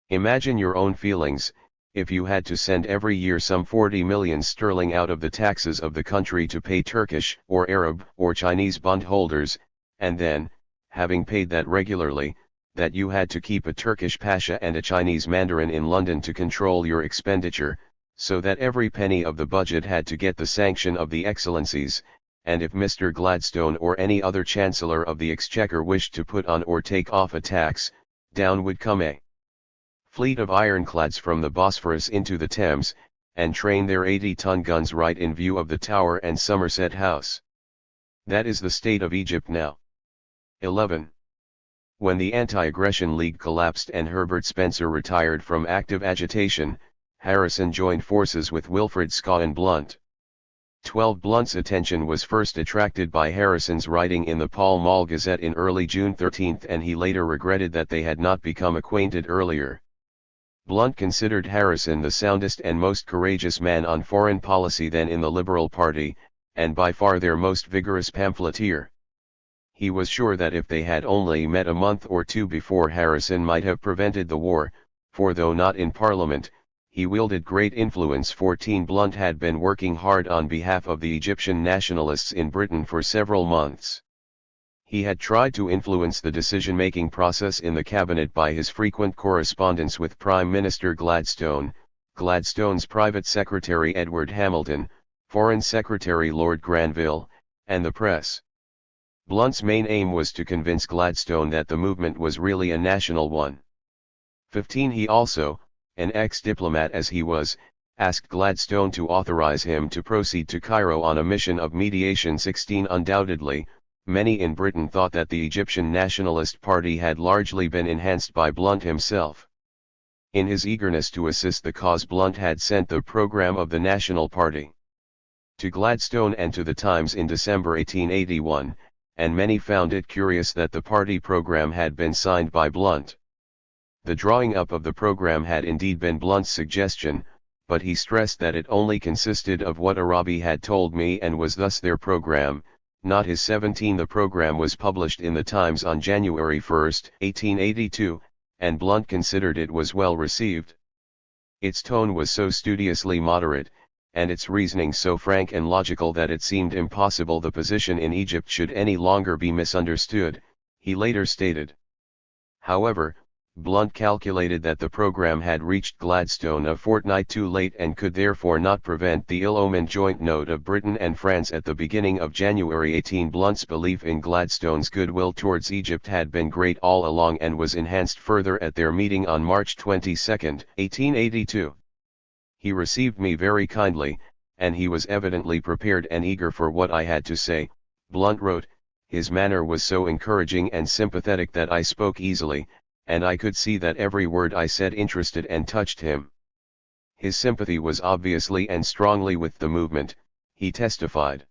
Imagine your own feelings, if you had to send every year some 40 million sterling out of the taxes of the country to pay Turkish, or Arab, or Chinese bondholders, and then, having paid that regularly, that you had to keep a Turkish pasha and a Chinese mandarin in London to control your expenditure, so that every penny of the budget had to get the sanction of the Excellencies, and if Mr. Gladstone or any other Chancellor of the Exchequer wished to put on or take off a tax, down would come a fleet of ironclads from the Bosphorus into the Thames, and train their 80-ton guns right in view of the Tower and Somerset House. That is the state of Egypt now. 11. When the Anti-Aggression League collapsed and Herbert Spencer retired from active agitation, Harrison joined forces with Wilfred Scott and Blunt. 12. Blunt's attention was first attracted by Harrison's writing in the Pall Mall Gazette in early June 13, and he later regretted that they had not become acquainted earlier. Blunt considered Harrison the soundest and most courageous man on foreign policy then in the Liberal Party, and by far their most vigorous pamphleteer. He was sure that if they had only met a month or two before, Harrison might have prevented the war, for though not in Parliament, he wielded great influence. 14. Blunt had been working hard on behalf of the Egyptian nationalists in Britain for several months. He had tried to influence the decision-making process in the cabinet by his frequent correspondence with Prime Minister Gladstone, Gladstone's private secretary Edward Hamilton, Foreign Secretary Lord Granville, and the press. Blunt's main aim was to convince Gladstone that the movement was really a national one. 15. He also, an ex-diplomat as he was, asked Gladstone to authorize him to proceed to Cairo on a mission of mediation. 16. Undoubtedly, many in Britain thought that the Egyptian Nationalist Party had largely been enhanced by Blunt himself. In his eagerness to assist the cause, Blunt had sent the program of the National Party to Gladstone and to the Times in December 1881, and many found it curious that the party program had been signed by Blunt. The drawing up of the program had indeed been Blunt's suggestion, but he stressed that it only consisted of what Arabi had told me and was thus their program, not his. 17. The program was published in the Times on January 1, 1882, and Blunt considered it was well received. Its tone was so studiously moderate, and its reasoning so frank and logical that it seemed impossible the position in Egypt should any longer be misunderstood, he later stated. However, Blunt calculated that the program had reached Gladstone a fortnight too late and could therefore not prevent the ill-omened joint note of Britain and France at the beginning of January 18. Blunt's belief in Gladstone's goodwill towards Egypt had been great all along and was enhanced further at their meeting on March 22, 1882. He received me very kindly, and he was evidently prepared and eager for what I had to say, Blunt wrote. His manner was so encouraging and sympathetic that I spoke easily, and I could see that every word I said interested and touched him. His sympathy was obviously and strongly with the movement, he testified.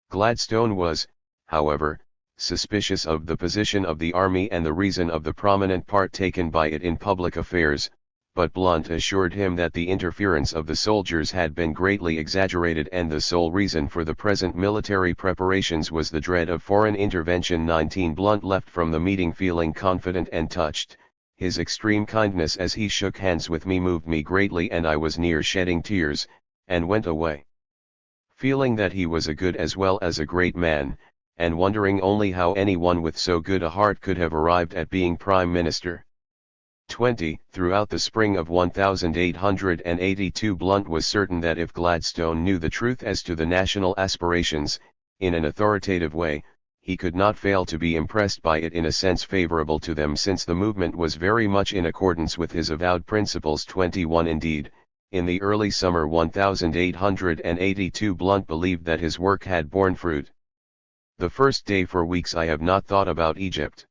Gladstone was, however, suspicious of the position of the army and the reason of the prominent part taken by it in public affairs, but Blunt assured him that the interference of the soldiers had been greatly exaggerated and the sole reason for the present military preparations was the dread of foreign intervention. 19. Blunt left from the meeting feeling confident and touched. His extreme kindness as he shook hands with me moved me greatly and I was near shedding tears, and went away, feeling that he was a good as well as a great man, and wondering only how anyone with so good a heart could have arrived at being Prime Minister. 20. Throughout the spring of 1882 Blunt was certain that if Gladstone knew the truth as to the national aspirations, in an authoritative way, he could not fail to be impressed by it in a sense favorable to them since the movement was very much in accordance with his avowed principles. 21. Indeed, in the early summer 1882 Blunt believed that his work had borne fruit. The first day for weeks I have not thought about Egypt.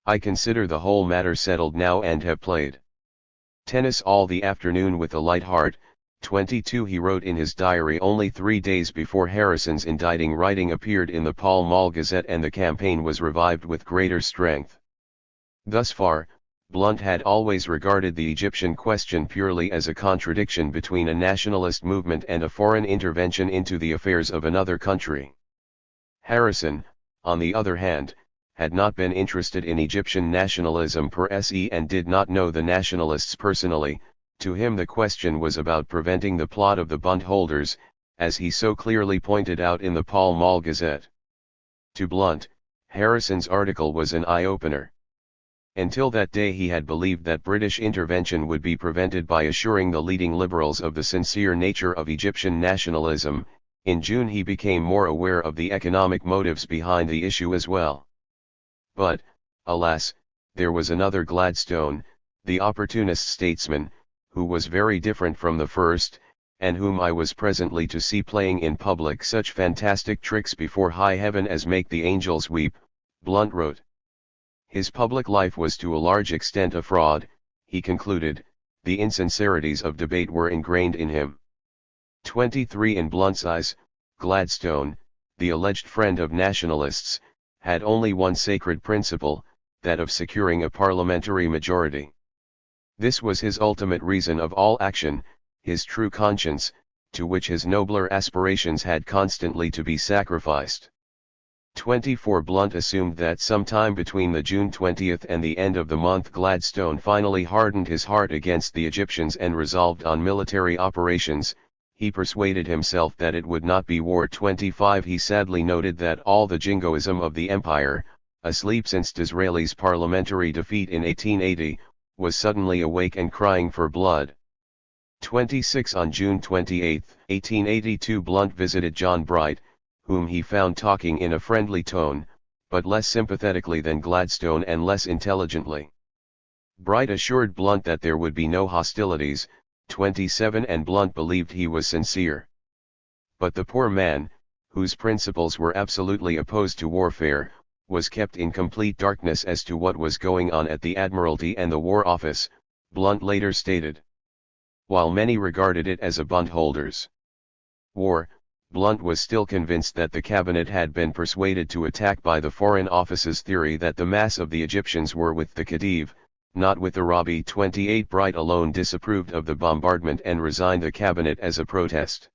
I consider the whole matter settled now and have played tennis all the afternoon with a light heart. 22. He wrote in his diary only 3 days before Harrison's indicting writing appeared in the Pall Mall Gazette and the campaign was revived with greater strength. Thus far, Blunt had always regarded the Egyptian question purely as a contradiction between a nationalist movement and a foreign intervention into the affairs of another country. Harrison, on the other hand, had not been interested in Egyptian nationalism per se and did not know the nationalists personally. To him the question was about preventing the plot of the bondholders, as he so clearly pointed out in the Pall Mall Gazette. To Blunt, Harrison's article was an eye-opener. Until that day he had believed that British intervention would be prevented by assuring the leading liberals of the sincere nature of Egyptian nationalism. In June he became more aware of the economic motives behind the issue as well. But, alas, there was another Gladstone, the opportunist statesman, who was very different from the first, and whom I was presently to see playing in public such fantastic tricks before high heaven as make the angels weep, Blunt wrote. His public life was to a large extent a fraud, he concluded. The insincerities of debate were ingrained in him. 23 In Blunt's eyes, Gladstone, the alleged friend of nationalists, had only one sacred principle, that of securing a parliamentary majority. This was his ultimate reason of all action, his true conscience, to which his nobler aspirations had constantly to be sacrificed. 24 Blunt assumed that sometime between the June 20th and the end of the month Gladstone finally hardened his heart against the Egyptians and resolved on military operations. He persuaded himself that it would not be war. 25 He sadly noted that all the jingoism of the empire, asleep since Disraeli's parliamentary defeat in 1880, was suddenly awake and crying for blood. 26 On June 28, 1882 Blunt visited John Bright, whom he found talking in a friendly tone, but less sympathetically than Gladstone and less intelligently. Bright assured Blunt that there would be no hostilities. 27 And Blunt believed he was sincere. But the poor man, whose principles were absolutely opposed to warfare, was kept in complete darkness as to what was going on at the Admiralty and the War Office, Blunt later stated. While many regarded it as a bondholders' war, Blunt was still convinced that the cabinet had been persuaded to attack by the Foreign Office's theory that the mass of the Egyptians were with the Khedive, not with the Rabi. 28 Bright alone disapproved of the bombardment and resigned the cabinet as a protest.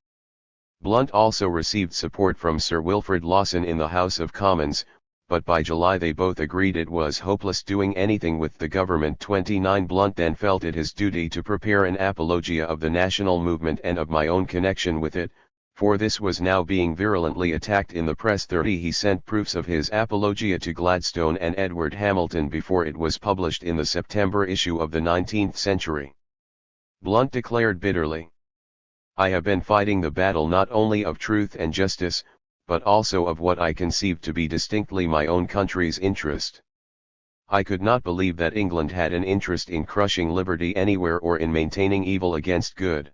Blunt also received support from Sir Wilfrid Lawson in the House of Commons, but by July they both agreed it was hopeless doing anything with the government. 29 Blunt then felt it his duty to prepare an apologia of the national movement and of my own connection with it, for this was now being virulently attacked in the press. 30 He sent proofs of his apologia to Gladstone and Edward Hamilton before it was published in the September issue of the 19th Century. Blunt declared bitterly, "I have been fighting the battle not only of truth and justice, but also of what I conceive to be distinctly my own country's interest. I could not believe that England had an interest in crushing liberty anywhere or in maintaining evil against good.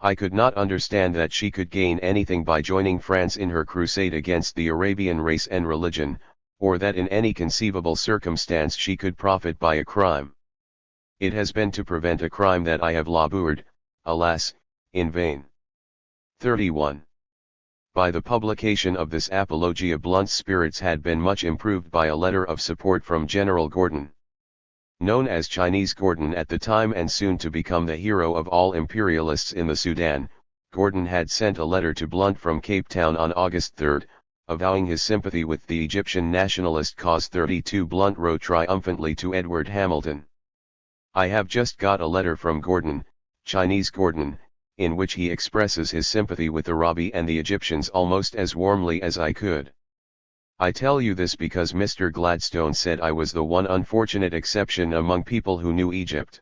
I could not understand that she could gain anything by joining France in her crusade against the Arabian race and religion, or that in any conceivable circumstance she could profit by a crime. It has been to prevent a crime that I have labored, alas, in vain." 31. By the publication of this apologia Blunt's spirits had been much improved by a letter of support from General Gordon. Known as Chinese Gordon at the time and soon to become the hero of all imperialists in the Sudan, Gordon had sent a letter to Blunt from Cape Town on August 3, avowing his sympathy with the Egyptian nationalist cause. 32 Blunt wrote triumphantly to Edward Hamilton, "I have just got a letter from Gordon, Chinese Gordon, in which he expresses his sympathy with Arabi and the Egyptians almost as warmly as I could. I tell you this because Mr. Gladstone said I was the one unfortunate exception among people who knew Egypt.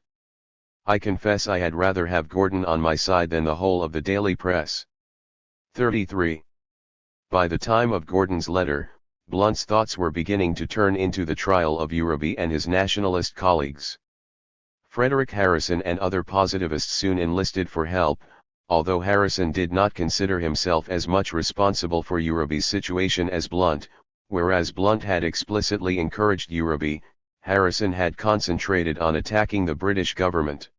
I confess I had rather have Gordon on my side than the whole of the daily press." 33. By the time of Gordon's letter, Blunt's thoughts were beginning to turn into the trial of Urabi and his nationalist colleagues. Frederick Harrison and other positivists soon enlisted for help, although Harrison did not consider himself as much responsible for Urabi's situation as Blunt. Whereas Blunt had explicitly encouraged Urabi, Harrison had concentrated on attacking the British government.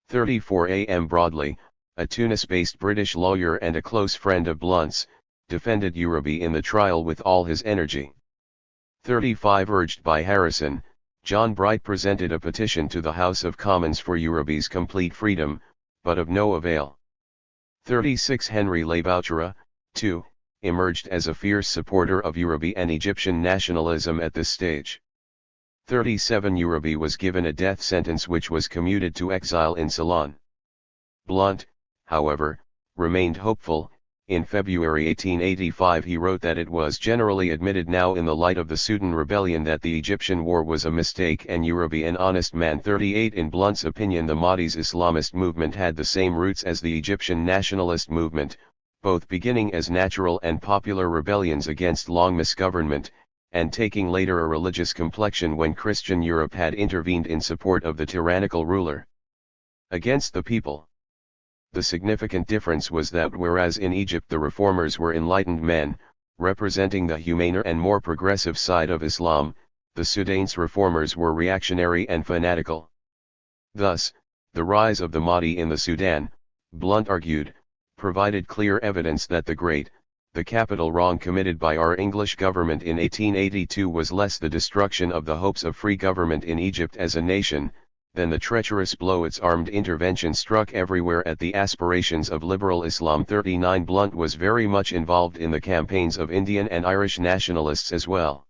34 A.M. Broadley, a Tunis-based British lawyer and a close friend of Blunt's, defended Urabi in the trial with all his energy. 35 Urged by Harrison, John Bright presented a petition to the House of Commons for Urabi's complete freedom, but of no avail. 36 Henry Labouchera, too, emerged as a fierce supporter of Urabi and Egyptian nationalism at this stage. 37 Urabi was given a death sentence which was commuted to exile in Ceylon. Blunt, however, remained hopeful. In February 1885 he wrote that it was generally admitted now in the light of the Sudan rebellion that the Egyptian war was a mistake and Urabi an honest man. 38 In Blunt's opinion the Mahdi's Islamist movement had the same roots as the Egyptian nationalist movement, both beginning as natural and popular rebellions against long misgovernment, and taking later a religious complexion when Christian Europe had intervened in support of the tyrannical ruler against the people. The significant difference was that whereas in Egypt the reformers were enlightened men, representing the humaner and more progressive side of Islam, the Sudanese reformers were reactionary and fanatical. Thus, the rise of the Mahdi in the Sudan, Blunt argued, provided clear evidence that the capital wrong committed by our English government in 1882 was less the destruction of the hopes of free government in Egypt as a nation, than the treacherous blow its armed intervention struck everywhere at the aspirations of liberal Islam. 39 Blunt was very much involved in the campaigns of Indian and Irish nationalists as well.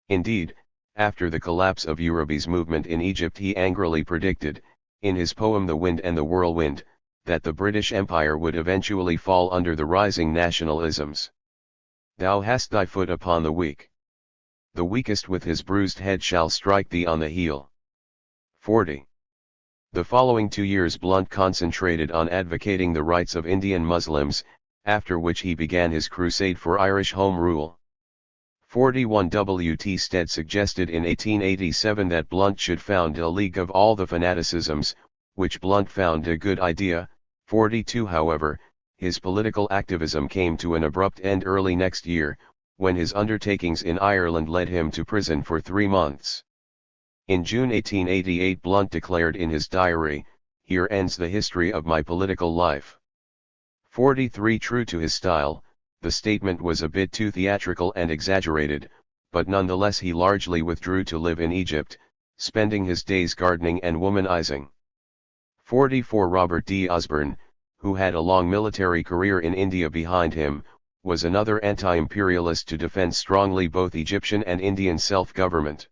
Indeed, after the collapse of Urabi's movement in Egypt he angrily predicted, in his poem The Wind and the Whirlwind, that the British Empire would eventually fall under the rising nationalisms. Thou hast thy foot upon the weak. The weakest with his bruised head shall strike thee on the heel. 40. The following 2 years Blunt concentrated on advocating the rights of Indian Muslims, after which he began his crusade for Irish Home Rule. 41 W. T. Stead suggested in 1887 that Blunt should found a League of all the fanaticisms, which Blunt found a good idea. 42 However, his political activism came to an abrupt end early next year, when his undertakings in Ireland led him to prison for 3 months. In June 1888 Blunt declared in his diary, "Here ends the history of my political life." 43 True to his style, the statement was a bit too theatrical and exaggerated, but nonetheless he largely withdrew to live in Egypt, spending his days gardening and womanizing. 44 Robert D. Osborne, who had a long military career in India behind him, was another anti-imperialist to defend strongly both Egyptian and Indian self-government.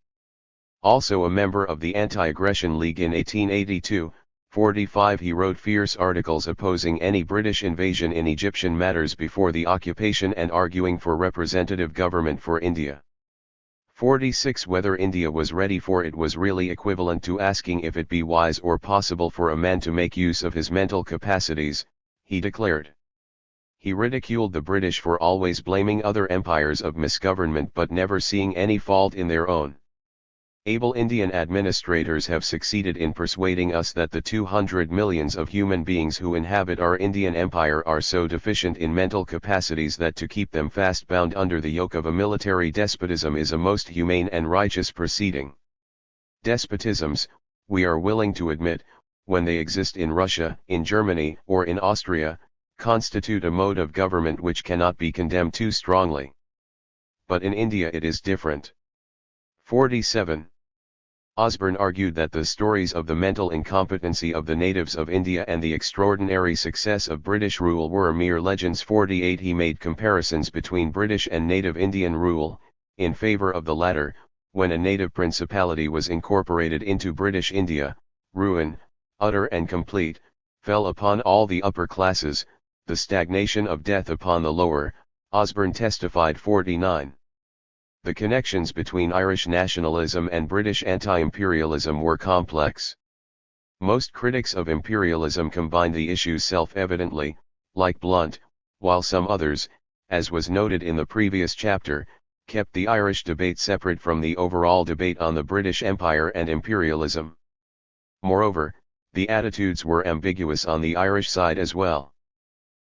Also a member of the Anti-Aggression League in 1882, 45 he wrote fierce articles opposing any British invasion in Egyptian matters before the occupation and arguing for representative government for India. 46 Whether India was ready for it was really equivalent to asking if it be wise or possible for a man to make use of his mental capacities, he declared. He ridiculed the British for always blaming other empires of misgovernment but never seeing any fault in their own. Able Indian administrators have succeeded in persuading us that the 200 millions of human beings who inhabit our Indian empire are so deficient in mental capacities that to keep them fast bound under the yoke of a military despotism is a most humane and righteous proceeding. Despotisms, we are willing to admit, when they exist in Russia, in Germany, or in Austria, constitute a mode of government which cannot be condemned too strongly. But in India it is different. 47. Osborne argued that the stories of the mental incompetency of the natives of India and the extraordinary success of British rule were mere legends. 48 He made comparisons between British and native Indian rule, in favour of the latter. When a native principality was incorporated into British India, ruin, utter and complete, fell upon all the upper classes, the stagnation of death upon the lower, Osborne testified. 49. The connections between Irish nationalism and British anti-imperialism were complex. Most critics of imperialism combine the issues self-evidently, like Blunt, while some others, as was noted in the previous chapter, kept the Irish debate separate from the overall debate on the British Empire and imperialism. Moreover, the attitudes were ambiguous on the Irish side as well.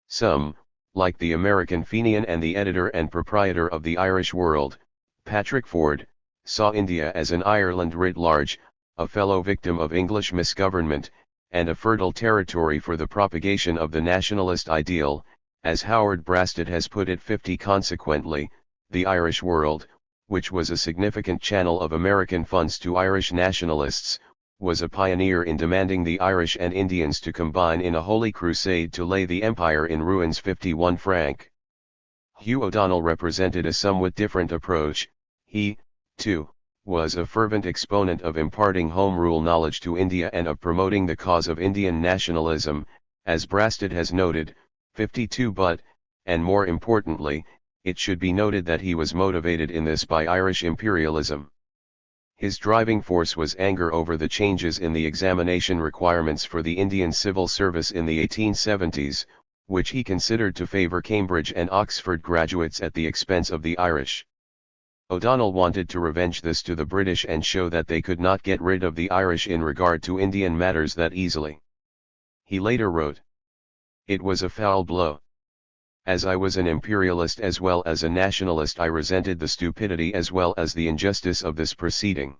Some, like the American Fenian and the editor and proprietor of the Irish World, Patrick Ford, saw India as an Ireland writ large, a fellow victim of English misgovernment, and a fertile territory for the propagation of the nationalist ideal, as Howard Brasted has put it. 50 Consequently, the Irish World, which was a significant channel of American funds to Irish nationalists, was a pioneer in demanding the Irish and Indians to combine in a holy crusade to lay the empire in ruins. 51 Frank Hugh O'Donnell represented a somewhat different approach. He, too, was a fervent exponent of imparting home rule knowledge to India and of promoting the cause of Indian nationalism, as Brasted has noted. 52 But, and more importantly, it should be noted that he was motivated in this by Irish imperialism. His driving force was anger over the changes in the examination requirements for the Indian civil service in the 1870s, which he considered to favour Cambridge and Oxford graduates at the expense of the Irish. O'Donnell wanted to revenge this to the British and show that they could not get rid of the Irish in regard to Indian matters that easily. He later wrote, "It was a foul blow. As I was an imperialist as well as a nationalist, I resented the stupidity as well as the injustice of this proceeding.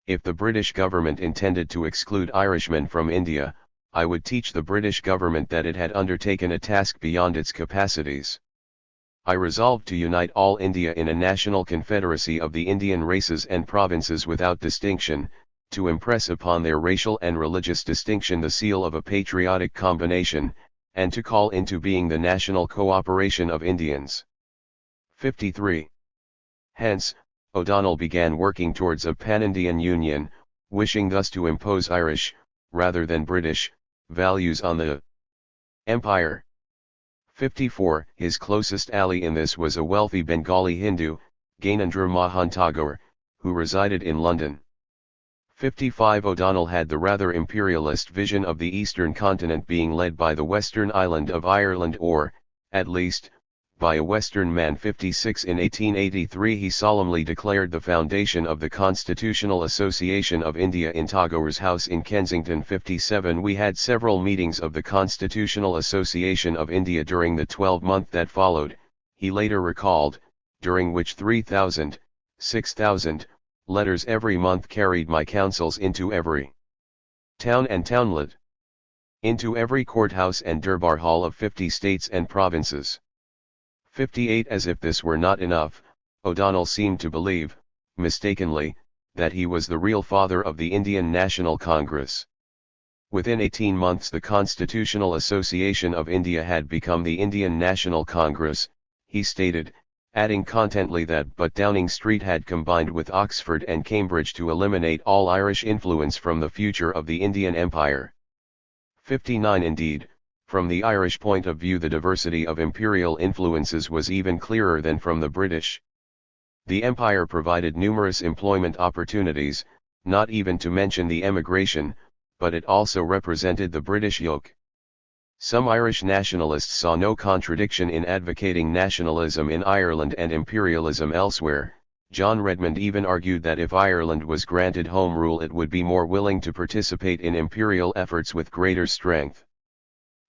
If the British government intended to exclude Irishmen from India, I would teach the British government that it had undertaken a task beyond its capacities. I resolved to unite all India in a national confederacy of the Indian races and provinces without distinction, to impress upon their racial and religious distinction the seal of a patriotic combination, and to call into being the national cooperation of Indians." 53. Hence, O'Donnell began working towards a pan-Indian union, wishing thus to impose Irish, rather than British, values on the empire. 54. His closest ally in this was a wealthy Bengali Hindu, Gyanendra Mohan Tagore, who resided in London. 55. O'Donnell had the rather imperialist vision of the eastern continent being led by the western island of Ireland or, at least, by a western man. 56. In 1883 he solemnly declared the foundation of the Constitutional Association of India in Tagore's house in Kensington. 57. We had several meetings of the Constitutional Association of India during the 12-month that followed, he later recalled, during which 3,000, 6,000, letters every month carried my counsels into every town and townlet, into every courthouse and durbar hall of 50 states and provinces. 58. As if this were not enough, O'Donnell seemed to believe, mistakenly, that he was the real father of the Indian National Congress. Within 18 months the Constitutional Association of India had become the Indian National Congress, he stated, adding contently that but Downing Street had combined with Oxford and Cambridge to eliminate all Irish influence from the future of the Indian Empire. 59. Indeed, from the Irish point of view the diversity of imperial influences was even clearer than from the British. The empire provided numerous employment opportunities, not even to mention the emigration, but it also represented the British yoke. Some Irish nationalists saw no contradiction in advocating nationalism in Ireland and imperialism elsewhere. John Redmond even argued that if Ireland was granted home rule it would be more willing to participate in imperial efforts with greater strength.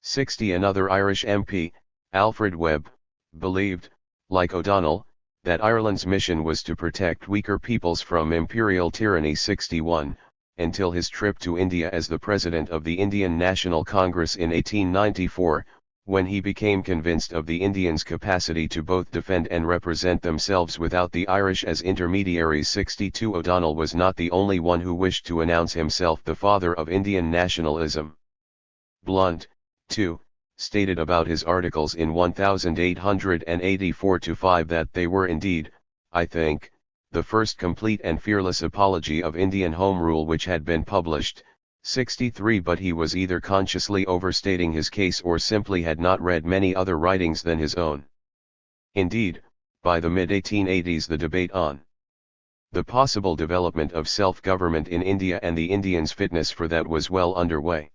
60. Another Irish MP, Alfred Webb, believed, like O'Donnell, that Ireland's mission was to protect weaker peoples from imperial tyranny. 61. Until his trip to India as the president of the Indian National Congress in 1894, when he became convinced of the Indians' capacity to both defend and represent themselves without the Irish as intermediaries. 62. O'Donnell was not the only one who wished to announce himself the father of Indian nationalism. Blunt, too, stated about his articles in 1884-5 that they were indeed, I think, the first complete and fearless apology of Indian Home Rule which had been published. 63. But he was either consciously overstating his case or simply had not read many other writings than his own. Indeed, by the mid-1880s the debate on the possible development of self-government in India and the Indians' fitness for that was well underway.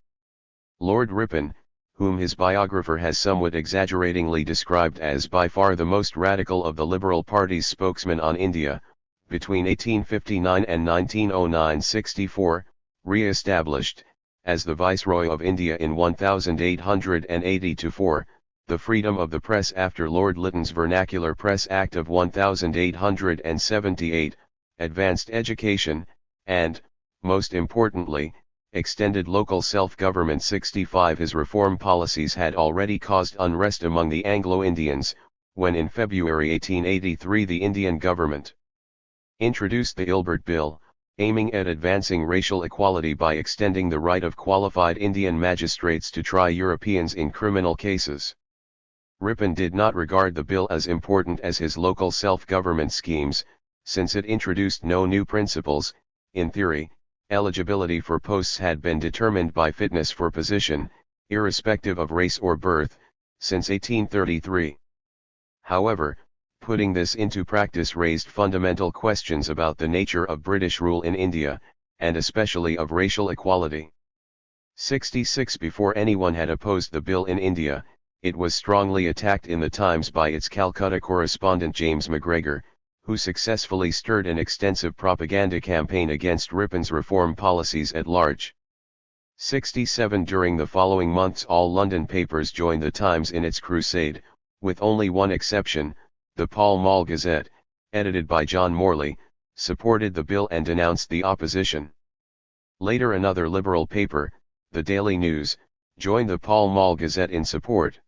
Lord Ripon, whom his biographer has somewhat exaggeratingly described as by far the most radical of the Liberal Party's spokesmen on India, between 1859 and 1909-64, re-established, as the Viceroy of India in 1880-4, the freedom of the press after Lord Lytton's Vernacular Press Act of 1878, advanced education, and, most importantly, extended local self-government. 65. His reform policies had already caused unrest among the Anglo-Indians, when in February 1883 the Indian government introduced the Ilbert Bill, aiming at advancing racial equality by extending the right of qualified Indian magistrates to try Europeans in criminal cases. Ripon did not regard the bill as important as his local self-government schemes, since it introduced no new principles. In theory, eligibility for posts had been determined by fitness for position, irrespective of race or birth, since 1833. However, putting this into practice raised fundamental questions about the nature of British rule in India, and especially of racial equality. 66 Before anyone had opposed the bill in India, it was strongly attacked in the Times by its Calcutta correspondent James MacGregor, who successfully stirred an extensive propaganda campaign against Ripon's reform policies at large. 67 During the following months all London papers joined the Times in its crusade, with only one exception. The Pall Mall Gazette, edited by John Morley, supported the bill and denounced the opposition. Later another Liberal paper, the Daily News, joined the Pall Mall Gazette in support.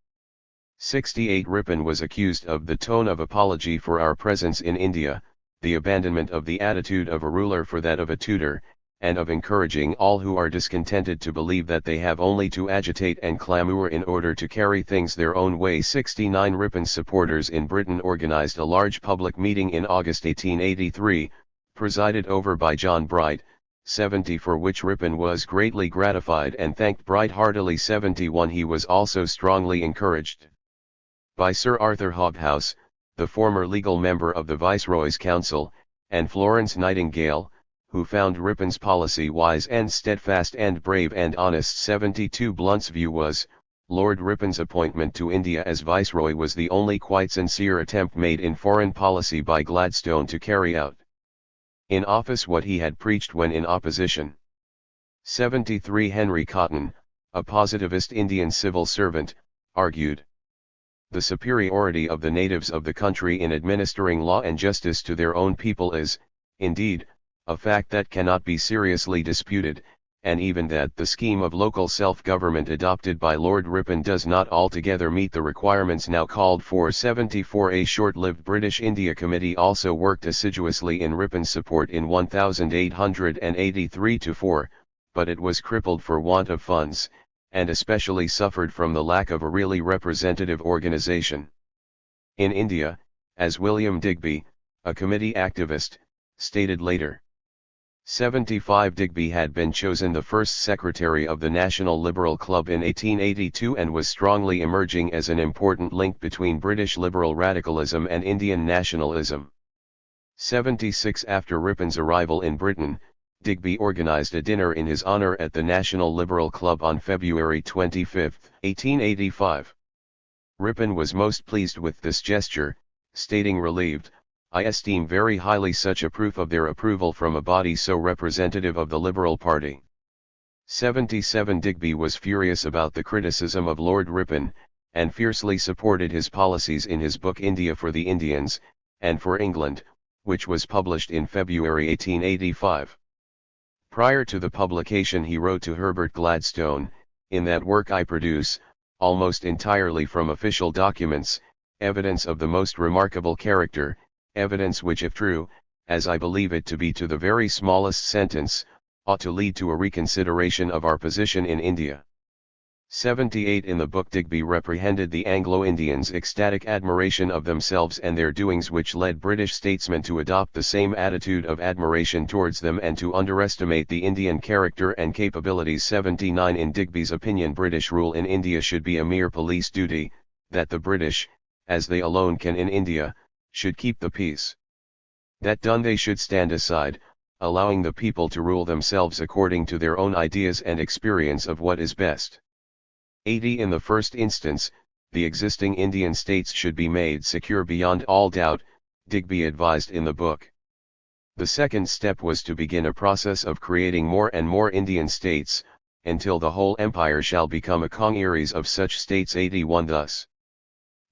68 Ripon was accused of the tone of apology for our presence in India, the abandonment of the attitude of a ruler for that of a tutor, and of encouraging all who are discontented to believe that they have only to agitate and clamour in order to carry things their own way. 69 Ripon's supporters in Britain organised a large public meeting in August 1883, presided over by John Bright, 70 for which Ripon was greatly gratified and thanked Bright heartily. 71 He was also strongly encouraged by Sir Arthur Hobhouse, the former legal member of the Viceroy's Council, and Florence Nightingale, who found Ripon's policy wise and steadfast and brave and honest. 72 Blunt's view was, Lord Ripon's appointment to India as Viceroy was the only quite sincere attempt made in foreign policy by Gladstone to carry out in office what he had preached when in opposition. 73 Henry Cotton, a positivist Indian civil servant, argued the superiority of the natives of the country in administering law and justice to their own people is, indeed, a fact that cannot be seriously disputed, and even that the scheme of local self-government adopted by Lord Ripon does not altogether meet the requirements now called for. 74 A short-lived British India Committee also worked assiduously in Ripon's support in 1883-4, but it was crippled for want of funds, and especially suffered from the lack of a really representative organisation. In India, as William Digby, a committee activist, stated later. 75 Digby had been chosen the first secretary of the National Liberal Club in 1882 and was strongly emerging as an important link between British liberal radicalism and Indian nationalism. 76 After Ripon's arrival in Britain, Digby organised a dinner in his honour at the National Liberal Club on February 25, 1885. Ripon was most pleased with this gesture, stating relieved, I esteem very highly such a proof of their approval from a body so representative of the Liberal Party. 77 Digby was furious about the criticism of Lord Ripon, and fiercely supported his policies in his book India for the Indians, and for England, which was published in February 1885. Prior to the publication he wrote to Herbert Gladstone, in that work I produce, almost entirely from official documents, evidence of the most remarkable character, evidence which if true, as I believe it to be to the very smallest sentence, ought to lead to a reconsideration of our position in India. 78 In the book Digby reprehended the Anglo-Indians' ecstatic admiration of themselves and their doings which led British statesmen to adopt the same attitude of admiration towards them and to underestimate the Indian character and capabilities. 79 In Digby's opinion British rule in India should be a mere police duty, that the British, as they alone can in India, should keep the peace. That done they should stand aside, allowing the people to rule themselves according to their own ideas and experience of what is best. 80 In the first instance, the existing Indian states should be made secure beyond all doubt, Digby advised in the book. The second step was to begin a process of creating more and more Indian states, until the whole empire shall become a congeries of such states. 81 Thus,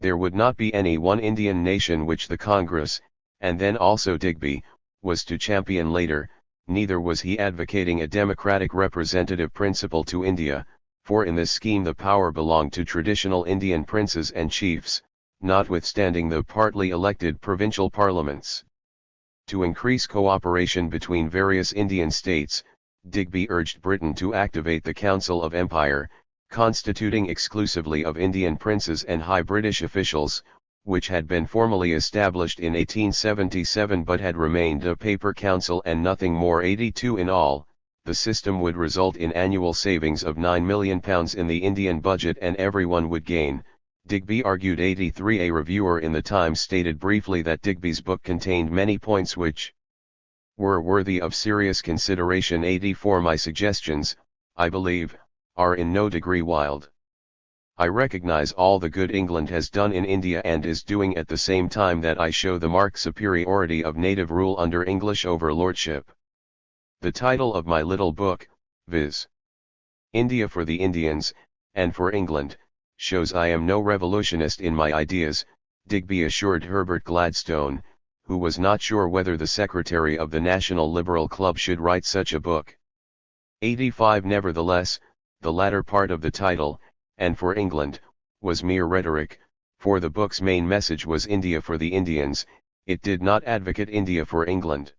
there would not be any one Indian nation which the Congress, and then also Digby, was to champion later, neither was he advocating a democratic representative principle to India, for in this scheme the power belonged to traditional Indian princes and chiefs, notwithstanding the partly elected provincial parliaments. To increase cooperation between various Indian states, Digby urged Britain to activate the Council of Empire, constituting exclusively of Indian princes and high British officials, which had been formally established in 1877 but had remained a paper council and nothing more. 82 In all, the system would result in annual savings of £9 million in the Indian budget and everyone would gain, Digby argued 83. A reviewer in the Times stated briefly that Digby's book contained many points which were worthy of serious consideration. 84. My suggestions, I believe, are in no degree wild. I recognize all the good England has done in India and is doing at the same time that I show the marked superiority of native rule under English overlordship. The title of my little book, viz. India for the Indians, and for England, shows I am no revolutionist in my ideas, Digby assured Herbert Gladstone, who was not sure whether the secretary of the National Liberal Club should write such a book. 85. Nevertheless, the latter part of the title, and for England, was mere rhetoric, for the book's main message was India for the Indians. It did not advocate India for England.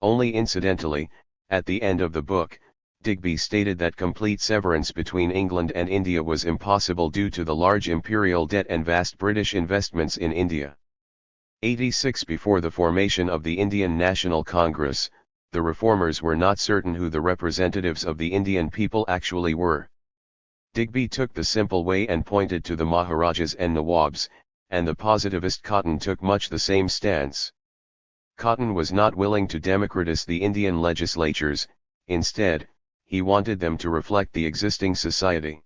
Only incidentally, at the end of the book, Digby stated that complete severance between England and India was impossible due to the large imperial debt and vast British investments in India. 86. Before the formation of the Indian National Congress, the reformers were not certain who the representatives of the Indian people actually were. Digby took the simple way and pointed to the Maharajas and Nawabs, and the positivist Cotton took much the same stance. Cotton was not willing to democratize the Indian legislatures, instead, he wanted them to reflect the existing society.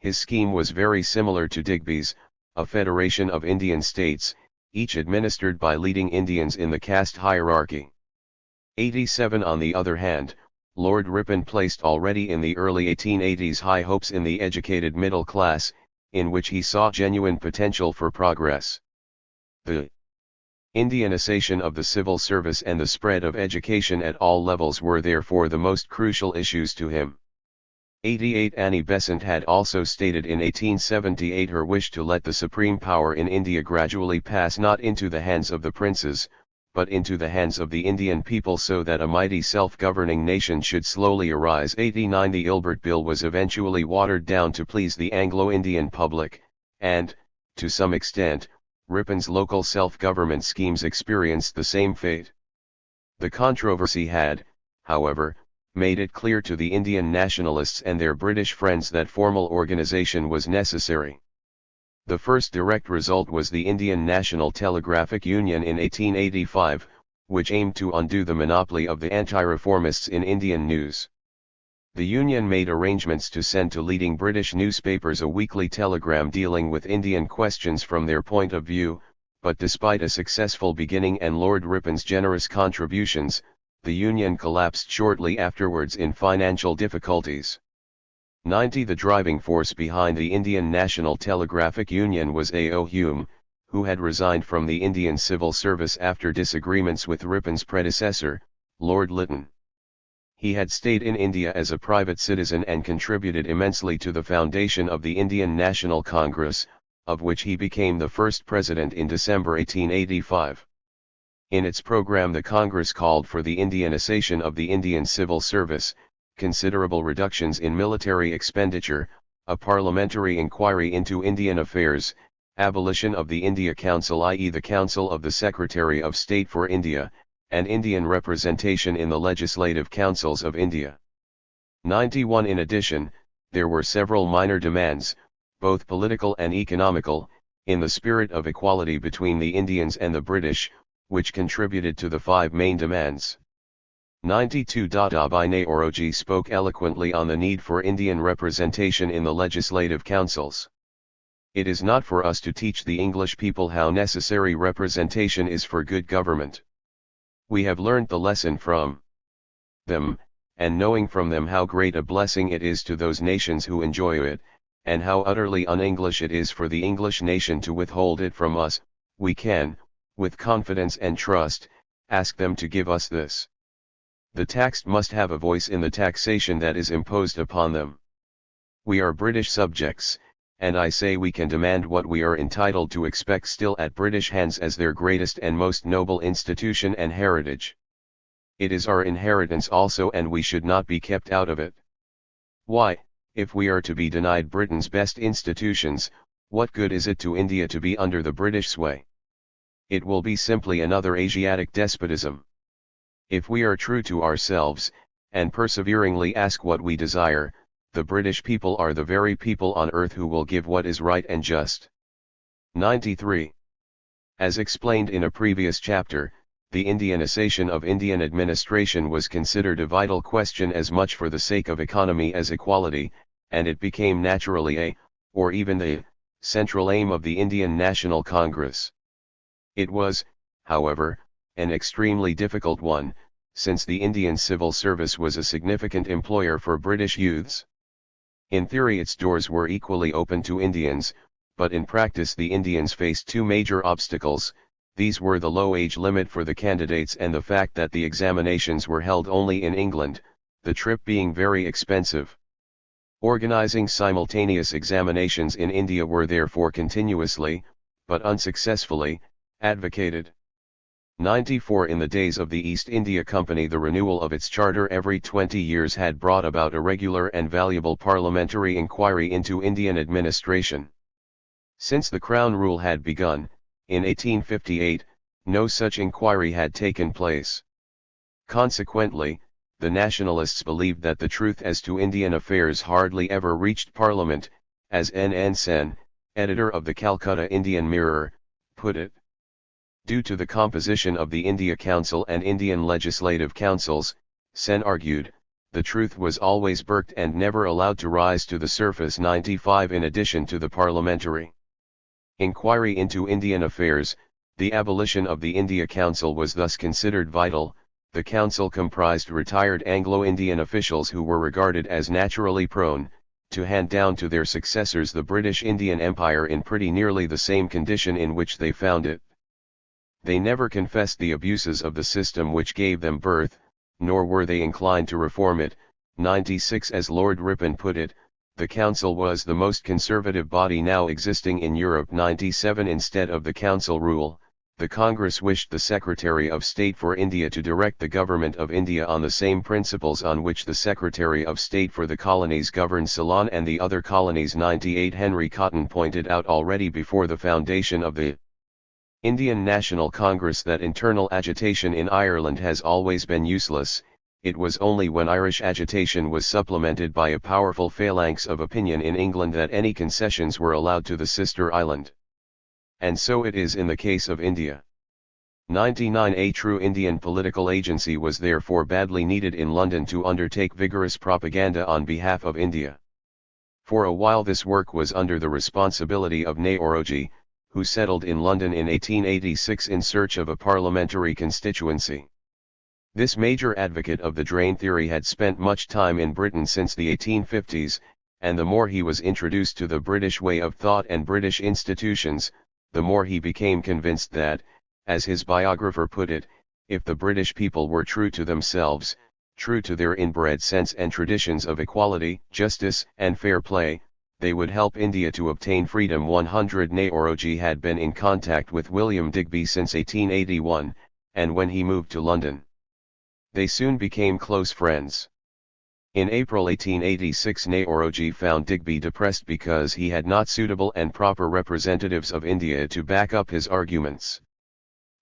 His scheme was very similar to Digby's, a federation of Indian states, each administered by leading Indians in the caste hierarchy. 87. On the other hand, Lord Ripon placed already in the early 1880s high hopes in the educated middle class, in which he saw genuine potential for progress. The Indianization of the civil service and the spread of education at all levels were therefore the most crucial issues to him. 88. Annie Besant had also stated in 1878 her wish to let the supreme power in India gradually pass not into the hands of the princes, but into the hands of the Indian people so that a mighty self-governing nation should slowly arise. 89. The Ilbert Bill was eventually watered down to please the Anglo-Indian public, and, to some extent, Ripon's local self-government schemes experienced the same fate. The controversy had, however, made it clear to the Indian nationalists and their British friends that formal organization was necessary. The first direct result was the Indian National Telegraphic Union in 1885, which aimed to undo the monopoly of the anti-reformists in Indian news. The Union made arrangements to send to leading British newspapers a weekly telegram dealing with Indian questions from their point of view, but despite a successful beginning and Lord Ripon's generous contributions, the Union collapsed shortly afterwards in financial difficulties. 90. The driving force behind the Indian National Telegraphic Union was A.O. Hume, who had resigned from the Indian civil service after disagreements with Ripon's predecessor, Lord Lytton. He had stayed in India as a private citizen and contributed immensely to the foundation of the Indian National Congress, of which he became the first president in December 1885. In its program the Congress called for the Indianization of the Indian civil service, considerable reductions in military expenditure, a parliamentary inquiry into Indian affairs, abolition of the India Council, i.e. the Council of the Secretary of State for India, and Indian representation in the legislative councils of India. 91. In addition, there were several minor demands, both political and economical, in the spirit of equality between the Indians and the British, which contributed to the five main demands. 92. Abhinay Oroji spoke eloquently on the need for Indian representation in the legislative councils. It is not for us to teach the English people how necessary representation is for good government. We have learnt the lesson from them, and knowing from them how great a blessing it is to those nations who enjoy it, and how utterly un-English it is for the English nation to withhold it from us, we can, with confidence and trust, ask them to give us this. The taxed must have a voice in the taxation that is imposed upon them. We are British subjects, and I say we can demand what we are entitled to expect still at British hands as their greatest and most noble institution and heritage. It is our inheritance also and we should not be kept out of it. Why, if we are to be denied Britain's best institutions, what good is it to India to be under the British sway? It will be simply another Asiatic despotism. If we are true to ourselves, and perseveringly ask what we desire, the British people are the very people on earth who will give what is right and just. 93. As explained in a previous chapter, the Indianization of Indian administration was considered a vital question as much for the sake of economy as equality, and it became naturally or even the, central aim of the Indian National Congress. It was, however, an extremely difficult one, since the Indian civil service was a significant employer for British youths. In theory its doors were equally open to Indians, but in practice the Indians faced two major obstacles. These were the low age limit for the candidates and the fact that the examinations were held only in England, the trip being very expensive. Organizing simultaneous examinations in India were therefore continuously, but unsuccessfully, advocated. 94. In the days of the East India Company, the renewal of its charter every 20 years had brought about a regular and valuable parliamentary inquiry into Indian administration. Since the Crown rule had begun, in 1858, no such inquiry had taken place. Consequently, the nationalists believed that the truth as to Indian affairs hardly ever reached Parliament, as N. Sen, editor of the Calcutta Indian Mirror, put it. Due to the composition of the India Council and Indian Legislative Councils, Sen argued, the truth was always burked and never allowed to rise to the surface. 95. In addition to the parliamentary inquiry into Indian affairs, the abolition of the India Council was thus considered vital. The council comprised retired Anglo-Indian officials who were regarded as naturally prone to hand down to their successors the British Indian Empire in pretty nearly the same condition in which they found it. They never confessed the abuses of the system which gave them birth, nor were they inclined to reform it. 96. As Lord Ripon put it, the council was the most conservative body now existing in Europe. 97. Instead of the council rule, the Congress wished the Secretary of State for India to direct the government of India on the same principles on which the Secretary of State for the colonies governed Ceylon and the other colonies. 98. Henry Cotton pointed out already before the foundation of the Indian National Congress that internal agitation in Ireland has always been useless. It was only when Irish agitation was supplemented by a powerful phalanx of opinion in England that any concessions were allowed to the sister island. And so it is in the case of India. 99. A true Indian political agency was therefore badly needed in London to undertake vigorous propaganda on behalf of India. For a while this work was under the responsibility of Nehruji, who settled in London in 1886 in search of a parliamentary constituency. This major advocate of the drain theory had spent much time in Britain since the 1850s, and the more he was introduced to the British way of thought and British institutions, the more he became convinced that, as his biographer put it, if the British people were true to themselves, true to their inbred sense and traditions of equality, justice, and fair play, they would help India to obtain freedom. 100. Nehruji had been in contact with William Digby since 1881, and when he moved to London, they soon became close friends. In April 1886 Nehruji found Digby depressed because he had not suitable and proper representatives of India to back up his arguments.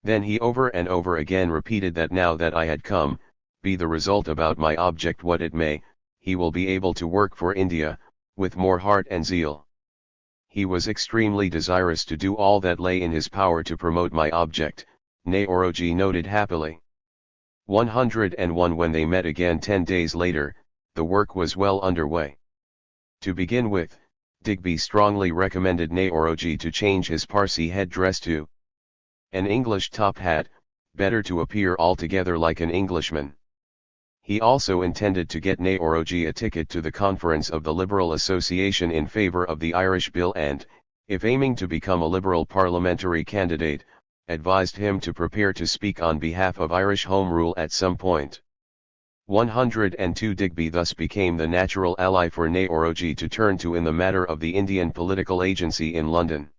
Then he over and over again repeated that now that I had come, be the result about my object what it may, he will be able to work for India, with more heart and zeal. He was extremely desirous to do all that lay in his power to promote my object, Nehruji noted happily. 101. When they met again 10 days later, the work was well underway. To begin with, Digby strongly recommended Nehruji to change his Parsi headdress to an English top hat, better to appear altogether like an Englishman. He also intended to get Nehruji a ticket to the conference of the Liberal Association in favour of the Irish Bill and, if aiming to become a Liberal parliamentary candidate, advised him to prepare to speak on behalf of Irish Home Rule at some point. 102. Digby thus became the natural ally for Nehruji to turn to in the matter of the Indian political agency in London.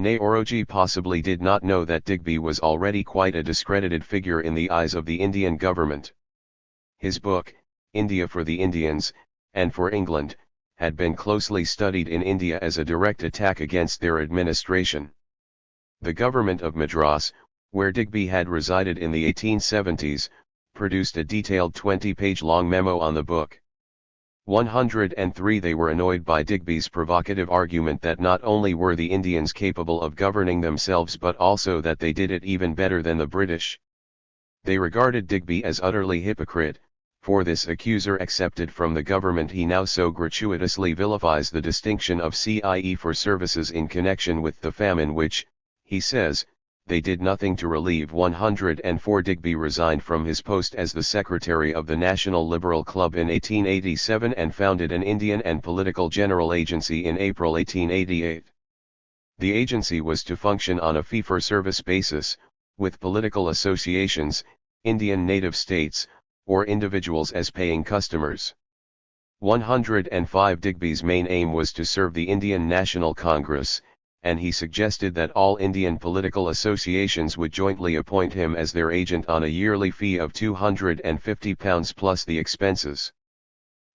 Nehruji possibly did not know that Digby was already quite a discredited figure in the eyes of the Indian government. His book, India for the Indians, and for England, had been closely studied in India as a direct attack against their administration. The government of Madras, where Digby had resided in the 1870s, produced a detailed 20-page long memo on the book. 103 They were annoyed by Digby's provocative argument that not only were the Indians capable of governing themselves but also that they did it even better than the British. They regarded Digby as utterly hypocrite, for this accuser accepted from the government he now so gratuitously vilifies the distinction of CIE for services in connection with the famine which, he says, they did nothing to relieve. 104 Digby resigned from his post as the secretary of the National Liberal Club in 1887 and founded an Indian and Political General Agency in April 1888. The agency was to function on a fee-for-service basis, with political associations, Indian native states, or individuals as paying customers. 105 Digby's main aim was to serve the Indian National Congress, and he suggested that all Indian political associations would jointly appoint him as their agent on a yearly fee of £250 plus the expenses.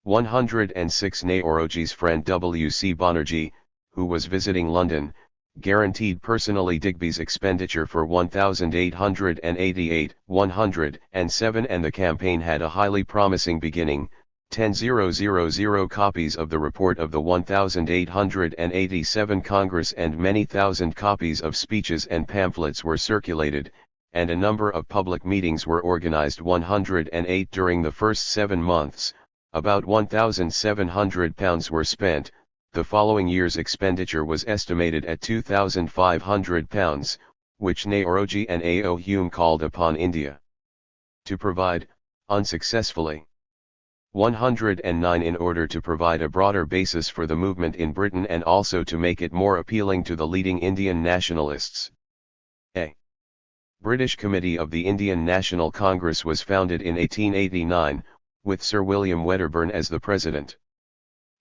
106 Nehoroji's friend W.C. Banerjee, who was visiting London, guaranteed personally Digby's expenditure for 1,888, 107 and the campaign had a highly promising beginning. 10,000 copies of the report of the 1,887 Congress and many thousand copies of speeches and pamphlets were circulated, and a number of public meetings were organized. 108 During the first 7 months, about £1,700 were spent. The following year's expenditure was estimated at £2,500, which Nehoroji and A.O. Hume called upon India to provide, unsuccessfully. 109 In order to provide a broader basis for the movement in Britain and also to make it more appealing to the leading Indian nationalists, a British Committee of the Indian National Congress was founded in 1889, with Sir William Wedderburn as the president.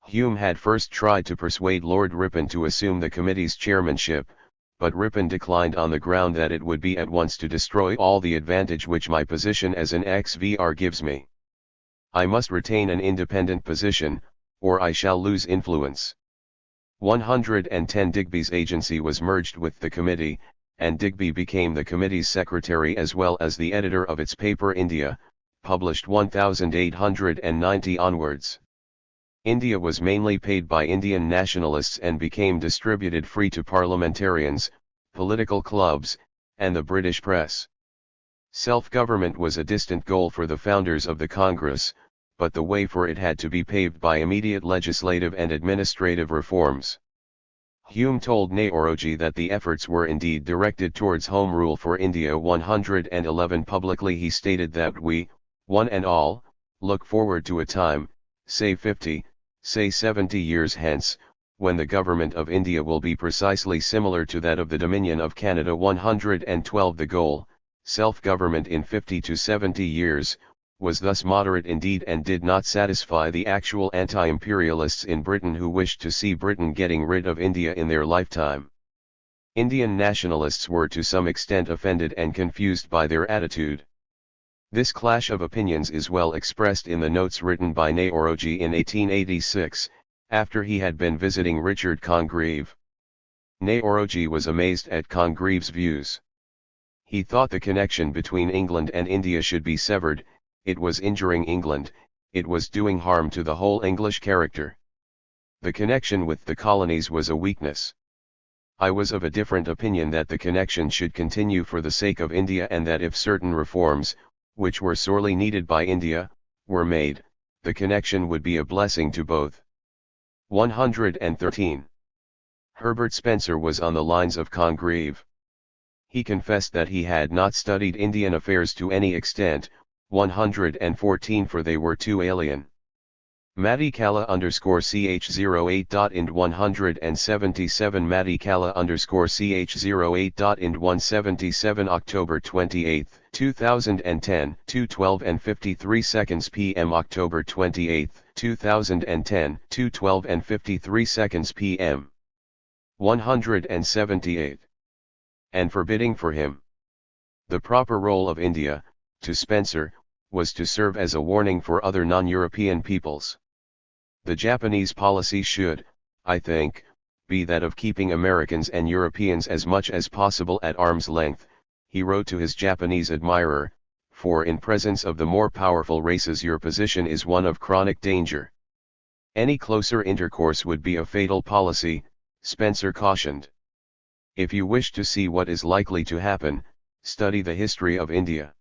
Hume had first tried to persuade Lord Ripon to assume the committee's chairmanship, but Ripon declined on the ground that it would be at once to destroy all the advantage which my position as an XVR gives me. I must retain an independent position, or I shall lose influence. 110 Digby's agency was merged with the committee, and Digby became the committee's secretary as well as the editor of its paper India, published 1890 onwards. India was mainly paid by Indian nationalists and became distributed free to parliamentarians, political clubs, and the British press. Self-government was a distant goal for the founders of the Congress, but the way for it had to be paved by immediate legislative and administrative reforms. Hume told Nehoroji that the efforts were indeed directed towards home rule for India. 111 Publicly he stated that we, one and all, look forward to a time, say 50, say 70 years hence, when the government of India will be precisely similar to that of the Dominion of Canada. 112 The goal, self-government in 50 to 70 years, was thus moderate indeed and did not satisfy the actual anti-imperialists in Britain who wished to see Britain getting rid of India in their lifetime. Indian nationalists were to some extent offended and confused by their attitude. This clash of opinions is well expressed in the notes written by Nehoroji in 1886, after he had been visiting Richard Congreve. Nehoroji was amazed at Congreve's views. He thought the connection between England and India should be severed. It was injuring England, it was doing harm to the whole English character. The connection with the colonies was a weakness. I was of a different opinion that the connection should continue for the sake of India and that if certain reforms, which were sorely needed by India, were made, the connection would be a blessing to both. 113. Herbert Spencer was on the lines of Congreve. He confessed that he had not studied Indian affairs to any extent. 114 For they were too alien. Madikala_ch08.ind 177 Madikala_ch08.ind 177 October 28, 2010, 2:12 and 53 seconds p.m. October 28, 2010, 2:12 and 53 seconds p.m. 178. And forbidding for him. The proper role of India, to Spencer, was to serve as a warning for other non-European peoples. The Japanese policy should, I think, be that of keeping Americans and Europeans as much as possible at arm's length, he wrote to his Japanese admirer, for in presence of the more powerful races your position is one of chronic danger. Any closer intercourse would be a fatal policy, Spencer cautioned. If you wish to see what is likely to happen, study the history of India.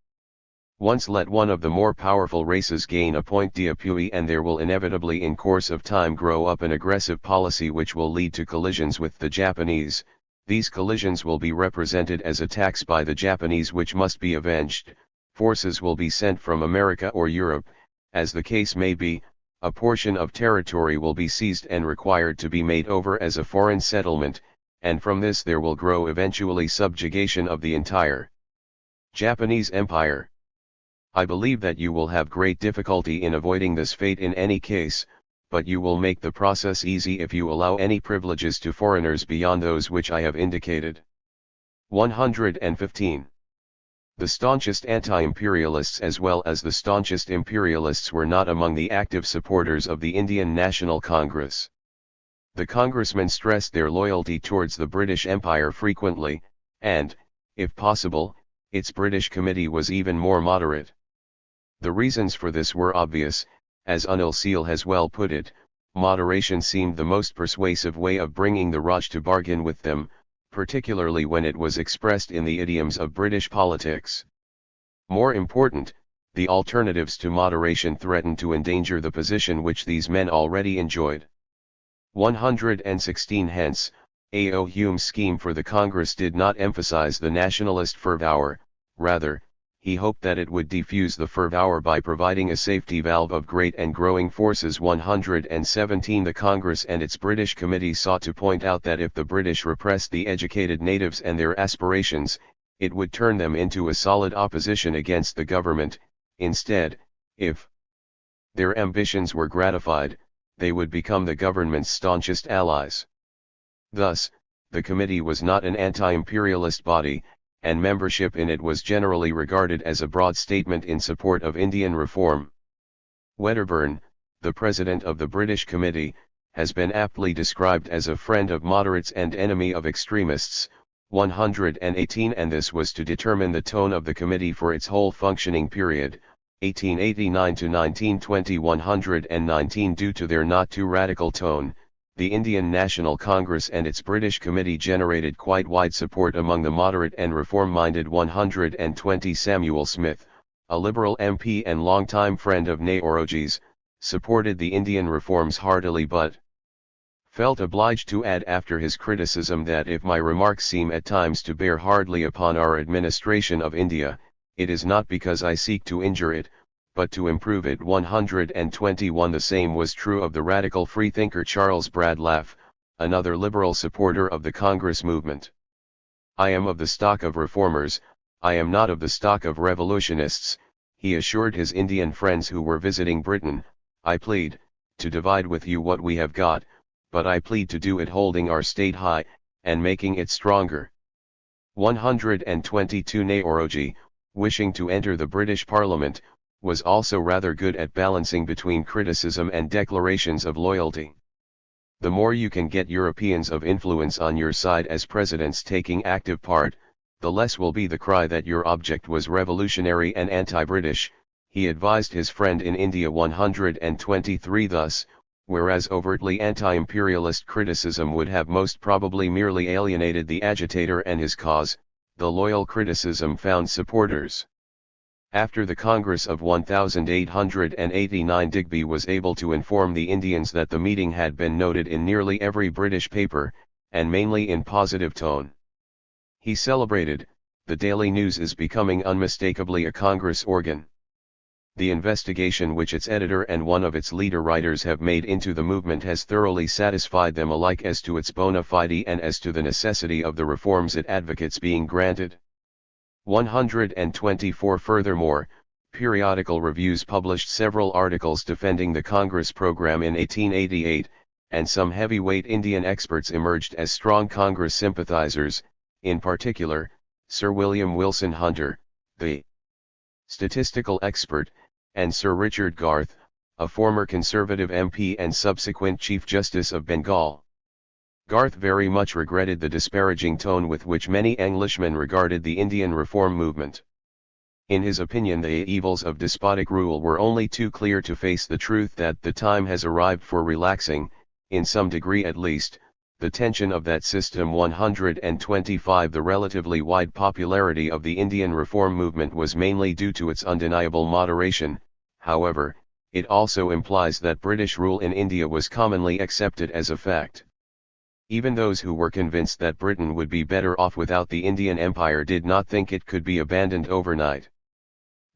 Once let one of the more powerful races gain a point d'appui and there will inevitably in course of time grow up an aggressive policy which will lead to collisions with the Japanese. These collisions will be represented as attacks by the Japanese which must be avenged. Forces will be sent from America or Europe, as the case may be. A portion of territory will be seized and required to be made over as a foreign settlement, and from this there will grow eventually subjugation of the entire Japanese empire. I believe that you will have great difficulty in avoiding this fate in any case, but you will make the process easy if you allow any privileges to foreigners beyond those which I have indicated. 115. The staunchest anti-imperialists as well as the staunchest imperialists were not among the active supporters of the Indian National Congress. The congressmen stressed their loyalty towards the British Empire frequently, and, if possible, its British Committee was even more moderate. The reasons for this were obvious, as Anil Seal has well put it. Moderation seemed the most persuasive way of bringing the Raj to bargain with them, particularly when it was expressed in the idioms of British politics. More important, the alternatives to moderation threatened to endanger the position which these men already enjoyed. 116 Hence, A.O. Hume's scheme for the Congress did not emphasize the nationalist fervour, rather, he hoped that it would defuse the fervour by providing a safety valve of great and growing forces. 117 The Congress and its British Committee sought to point out that if the British repressed the educated natives and their aspirations, it would turn them into a solid opposition against the government. Instead, if their ambitions were gratified, they would become the government's staunchest allies. Thus, the committee was not an anti-imperialist body, and membership in it was generally regarded as a broad statement in support of Indian reform. Wedderburn, the president of the British Committee, has been aptly described as a friend of moderates and enemy of extremists. 118 And this was to determine the tone of the committee for its whole functioning period, 1889 to 1920. 119 Due to their not too radical tone, the Indian National Congress and its British Committee generated quite wide support among the moderate and reform-minded. 120 Samuel Smith, a Liberal MP and long-time friend of Nehruji's, supported the Indian reforms heartily but felt obliged to add after his criticism that if my remarks seem at times to bear hardly upon our administration of India, it is not because I seek to injure it, but to improve it. 121 The same was true of the radical freethinker Charles Bradlaugh, another liberal supporter of the Congress movement. I am of the stock of reformers, I am not of the stock of revolutionists, he assured his Indian friends who were visiting Britain. I plead, to divide with you what we have got, but I plead to do it holding our state high, and making it stronger. 122 Nehruji, wishing to enter the British Parliament, was also rather good at balancing between criticism and declarations of loyalty. The more you can get Europeans of influence on your side as presidents taking active part, the less will be the cry that your object was revolutionary and anti-British, he advised his friend in India. 123 Thus, whereas overtly anti-imperialist criticism would have most probably merely alienated the agitator and his cause, the loyal criticism found supporters. After the Congress of 1889 Digby was able to inform the Indians that the meeting had been noted in nearly every British paper, and mainly in positive tone. He celebrated, "The Daily News is becoming unmistakably a Congress organ. The investigation which its editor and one of its leader writers have made into the movement has thoroughly satisfied them alike as to its bona fide and as to the necessity of the reforms it advocates being granted." 124 Furthermore, periodical reviews published several articles defending the Congress program in 1888, and some heavyweight Indian experts emerged as strong Congress sympathizers, in particular, Sir William Wilson Hunter, the statistical expert, and Sir Richard Garth, a former Conservative MP and subsequent Chief Justice of Bengal. Garth very much regretted the disparaging tone with which many Englishmen regarded the Indian reform movement. In his opinion, the evils of despotic rule were only too clear to face the truth that the time has arrived for relaxing, in some degree at least, the tension of that system. 125 The relatively wide popularity of the Indian reform movement was mainly due to its undeniable moderation. However, it also implies that British rule in India was commonly accepted as a fact. Even those who were convinced that Britain would be better off without the Indian Empire did not think it could be abandoned overnight.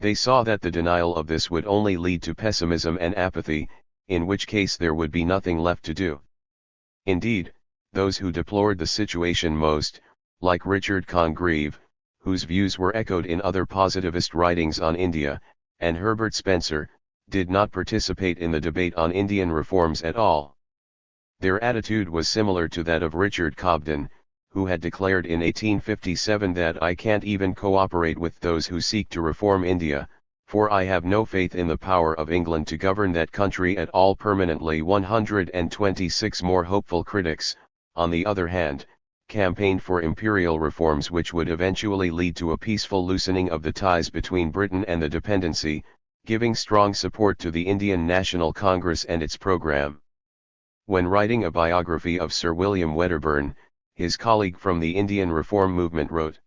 They saw that the denial of this would only lead to pessimism and apathy, in which case there would be nothing left to do. Indeed, those who deplored the situation most, like Richard Congreve, whose views were echoed in other positivist writings on India, and Herbert Spencer, did not participate in the debate on Indian reforms at all. Their attitude was similar to that of Richard Cobden, who had declared in 1857 that "I can't even cooperate with those who seek to reform India, for I have no faith in the power of England to govern that country at all permanently." 126 More hopeful critics, on the other hand, campaigned for imperial reforms which would eventually lead to a peaceful loosening of the ties between Britain and the dependency, giving strong support to the Indian National Congress and its program. When writing a biography of Sir William Wedderburn, his colleague from the Indian reform movement wrote,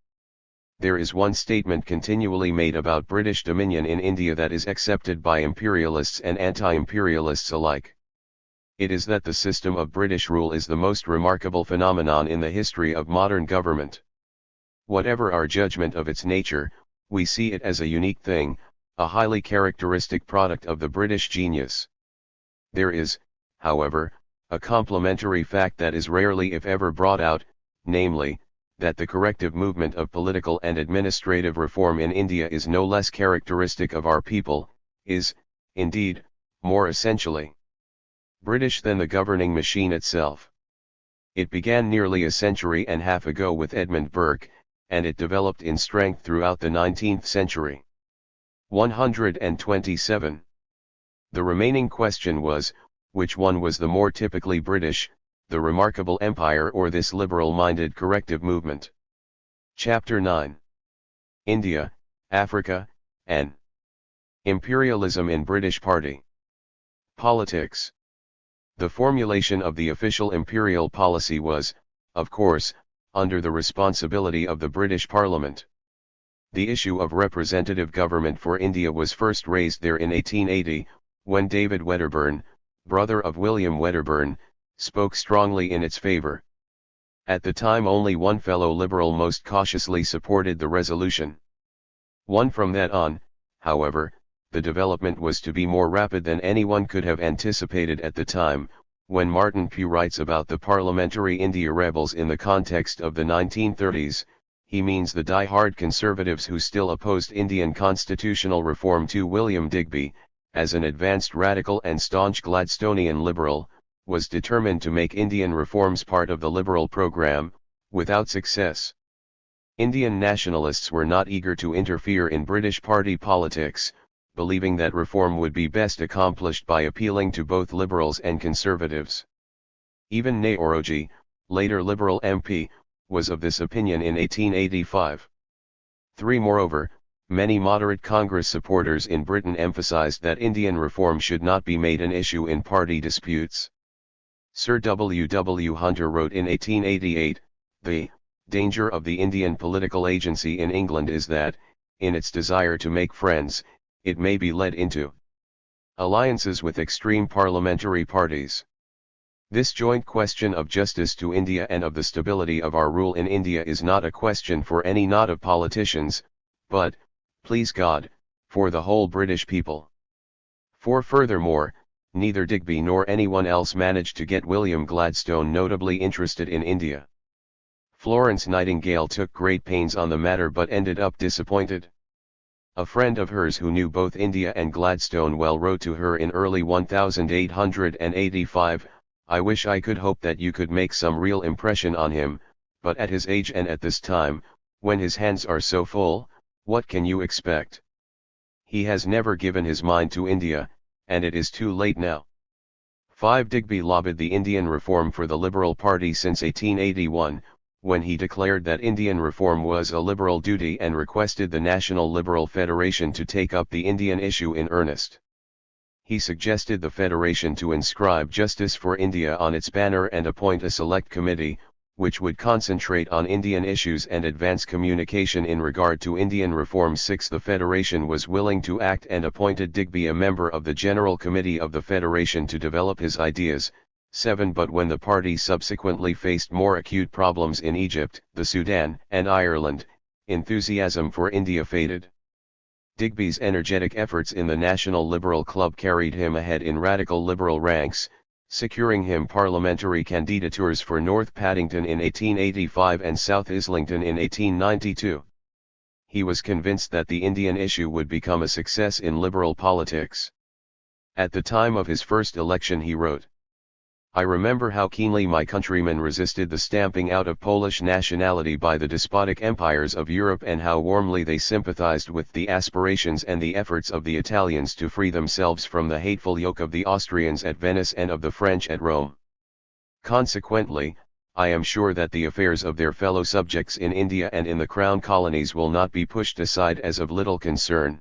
"There is one statement continually made about British dominion in India that is accepted by imperialists and anti-imperialists alike. It is that the system of British rule is the most remarkable phenomenon in the history of modern government. Whatever our judgment of its nature, we see it as a unique thing, a highly characteristic product of the British genius. There is, however, a complementary fact that is rarely if ever brought out, namely, that the corrective movement of political and administrative reform in India is no less characteristic of our people, is, indeed, more essentially British than the governing machine itself. It began nearly a century and a half ago with Edmund Burke, and it developed in strength throughout the 19th century. 127. The remaining question was, which one was the more typically British, the remarkable empire or this liberal-minded corrective movement? Chapter 9. India, Africa, and Imperialism in British Party. Politics. The formulation of the official imperial policy was, of course, under the responsibility of the British Parliament. The issue of representative government for India was first raised there in 1880, when David Wedderburn, brother of William Wedderburn, spoke strongly in its favour. At the time only one fellow Liberal most cautiously supported the resolution. From that on, however, the development was to be more rapid than anyone could have anticipated at the time. When Martin Pugh writes about the parliamentary India rebels in the context of the 1930s, he means the die-hard conservatives who still opposed Indian constitutional reform. To William Digby, as an advanced radical and staunch Gladstonian liberal, was determined to make Indian reforms part of the liberal program, without success. Indian nationalists were not eager to interfere in British party politics, believing that reform would be best accomplished by appealing to both liberals and conservatives. Even Naoroji, later Liberal MP, was of this opinion in 1885. Moreover, many moderate Congress supporters in Britain emphasized that Indian reform should not be made an issue in party disputes. Sir W. W. Hunter wrote in 1888, "The danger of the Indian political agency in England is that, in its desire to make friends, it may be led into alliances with extreme parliamentary parties. This joint question of justice to India and of the stability of our rule in India is not a question for any knot of politicians, but, please God, for the whole British people." For furthermore, neither Digby nor anyone else managed to get William Gladstone notably interested in India. Florence Nightingale took great pains on the matter but ended up disappointed. A friend of hers who knew both India and Gladstone well wrote to her in early 1885, "I wish I could hope that you could make some real impression on him, but at his age and at this time, when his hands are so full, what can you expect? He has never given his mind to India, and it is too late now." Digby lobbied the Indian reform for the Liberal Party since 1881, when he declared that Indian reform was a liberal duty and requested the National Liberal Federation to take up the Indian issue in earnest. He suggested the Federation to inscribe Justice for India on its banner and appoint a select committee, which would concentrate on Indian issues and advance communication in regard to Indian reform. 6. The Federation was willing to act and appointed Digby a member of the General Committee of the Federation to develop his ideas. 7. But when the party subsequently faced more acute problems in Egypt, the Sudan, and Ireland, enthusiasm for India faded. Digby's energetic efforts in the National Liberal Club carried him ahead in radical liberal ranks, securing him parliamentary candidatures for North Paddington in 1885 and South Islington in 1892. He was convinced that the Indian issue would become a success in liberal politics. At the time of his first election he wrote, "I remember how keenly my countrymen resisted the stamping out of Polish nationality by the despotic empires of Europe and how warmly they sympathized with the aspirations and the efforts of the Italians to free themselves from the hateful yoke of the Austrians at Venice and of the French at Rome. Consequently, I am sure that the affairs of their fellow subjects in India and in the Crown colonies will not be pushed aside as of little concern.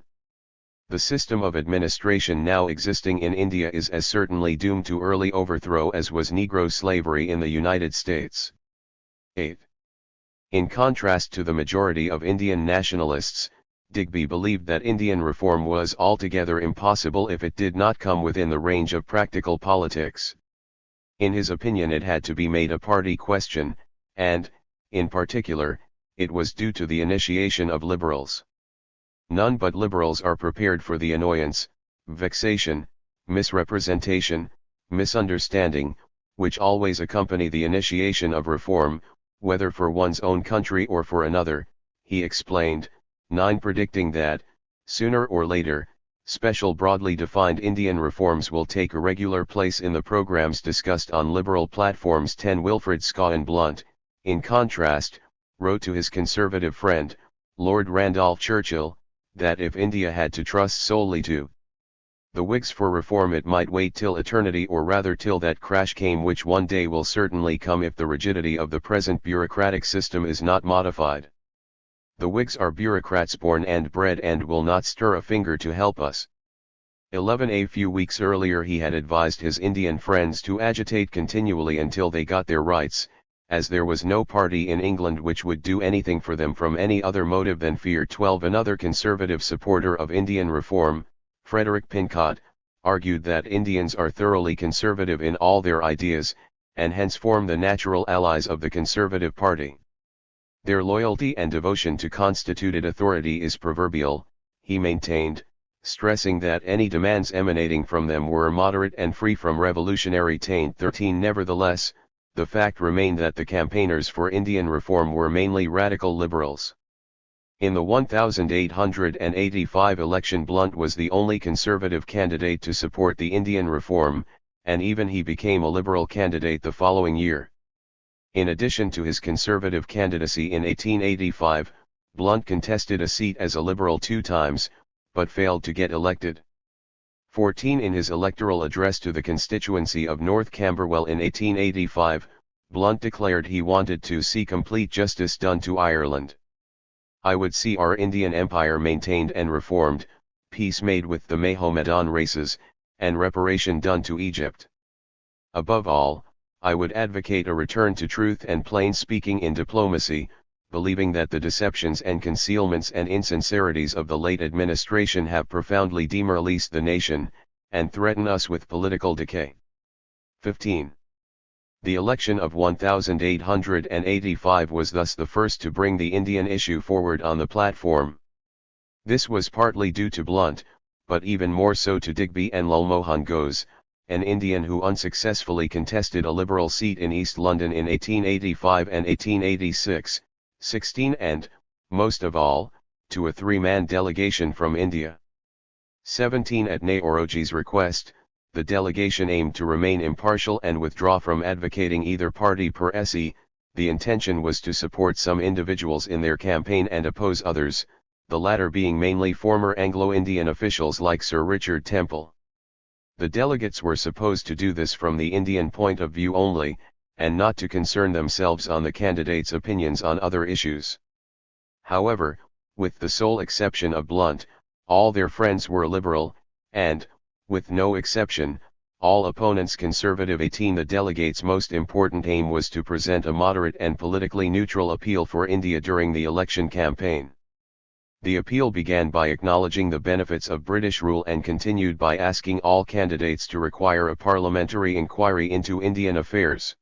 The system of administration now existing in India is as certainly doomed to early overthrow as was Negro slavery in the United States." 8. In contrast to the majority of Indian nationalists, Digby believed that Indian reform was altogether impossible if it did not come within the range of practical politics. In his opinion it had to be made a party question, and, in particular, it was due to the initiation of liberals. None but liberals are prepared for the annoyance, vexation, misrepresentation, misunderstanding, which always accompany the initiation of reform, whether for one's own country or for another, he explained. 9. Predicting that, sooner or later, special broadly defined Indian reforms will take a regular place in the programs discussed on liberal platforms. 10. Wilfred Scawen Blunt, in contrast, wrote to his conservative friend, Lord Randolph Churchill, that if India had to trust solely to the Whigs for reform it might wait till eternity, or rather till that crash came which one day will certainly come if the rigidity of the present bureaucratic system is not modified. The Whigs are bureaucrats born and bred and will not stir a finger to help us. 11. A few weeks earlier he had advised his Indian friends to agitate continually until they got their rights, as there was no party in England which would do anything for them from any other motive than fear. 12. Another conservative supporter of Indian reform, Frederick Pincott, argued that Indians are thoroughly conservative in all their ideas, and hence form the natural allies of the Conservative Party. Their loyalty and devotion to constituted authority is proverbial, he maintained, stressing that any demands emanating from them were moderate and free from revolutionary taint. 13. Nevertheless, the fact remained that the campaigners for Indian reform were mainly radical liberals. In the 1885 election Blunt was the only conservative candidate to support the Indian reform, and even he became a liberal candidate the following year. In addition to his conservative candidacy in 1885, Blunt contested a seat as a liberal 2 times, but failed to get elected. 14. In his electoral address to the constituency of North Camberwell in 1885, Blunt declared he wanted to see complete justice done to Ireland. "I would see our Indian Empire maintained and reformed, peace made with the Mohammedan races, and reparation done to Egypt. Above all, I would advocate a return to truth and plain speaking in diplomacy, believing that the deceptions and concealments and insincerities of the late administration have profoundly demoralized the nation, and threaten us with political decay." 15. The election of 1885 was thus the first to bring the Indian issue forward on the platform. This was partly due to Blunt, but even more so to Digby and Lulmohan Ghose, an Indian who unsuccessfully contested a Liberal seat in East London in 1885 and 1886. 16. And, most of all, to a 3-man delegation from India. 17. At Nehoroji's request, the delegation aimed to remain impartial and withdraw from advocating either party per se. The intention was to support some individuals in their campaign and oppose others, the latter being mainly former Anglo-Indian officials like Sir Richard Temple. The delegates were supposed to do this from the Indian point of view only, and not to concern themselves on the candidates' opinions on other issues. However, with the sole exception of Blunt, all their friends were liberal, and, with no exception, all opponents conservative. 18 The delegates' most important aim was to present a moderate and politically neutral appeal for India during the election campaign. The appeal began by acknowledging the benefits of British rule and continued by asking all candidates to require a parliamentary inquiry into Indian affairs.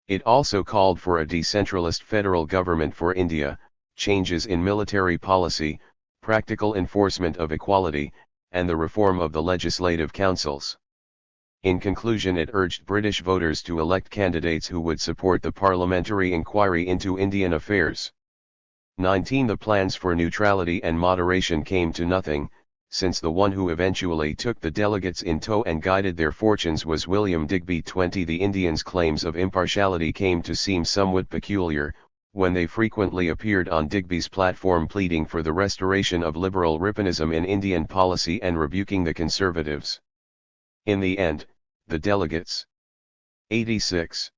It also called for a decentralist federal government for India, changes in military policy, practical enforcement of equality, and the reform of the legislative councils. In conclusion, it urged British voters to elect candidates who would support the parliamentary inquiry into Indian affairs. 19 The plans for neutrality and moderation came to nothing, since the one who eventually took the delegates in tow and guided their fortunes was William Digby. 20 The Indians' claims of impartiality came to seem somewhat peculiar, when they frequently appeared on Digby's platform pleading for the restoration of liberal Ripponism in Indian policy and rebuking the conservatives. In the end, the delegates 86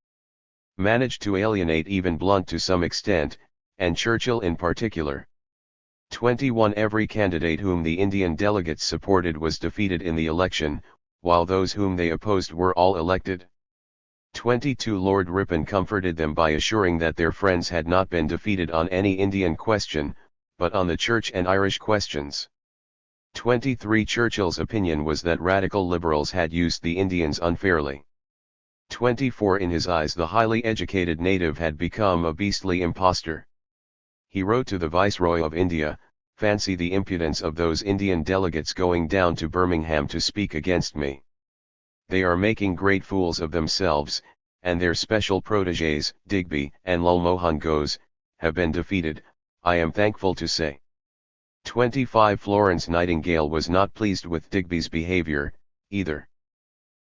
managed to alienate even Blunt to some extent, and Churchill in particular. 21 Every candidate whom the Indian delegates supported was defeated in the election, while those whom they opposed were all elected. 22 Lord Ripon comforted them by assuring that their friends had not been defeated on any Indian question, but on the Church and Irish questions. 23 Churchill's opinion was that radical liberals had used the Indians unfairly. 24 In his eyes the highly educated native had become a beastly impostor. He wrote to the Viceroy of India, "Fancy the impudence of those Indian delegates going down to Birmingham to speak against me. They are making great fools of themselves, and their special protégés, Digby and Lulmohan Ghose, have been defeated, I am thankful to say." 25 Florence Nightingale was not pleased with Digby's behavior, either.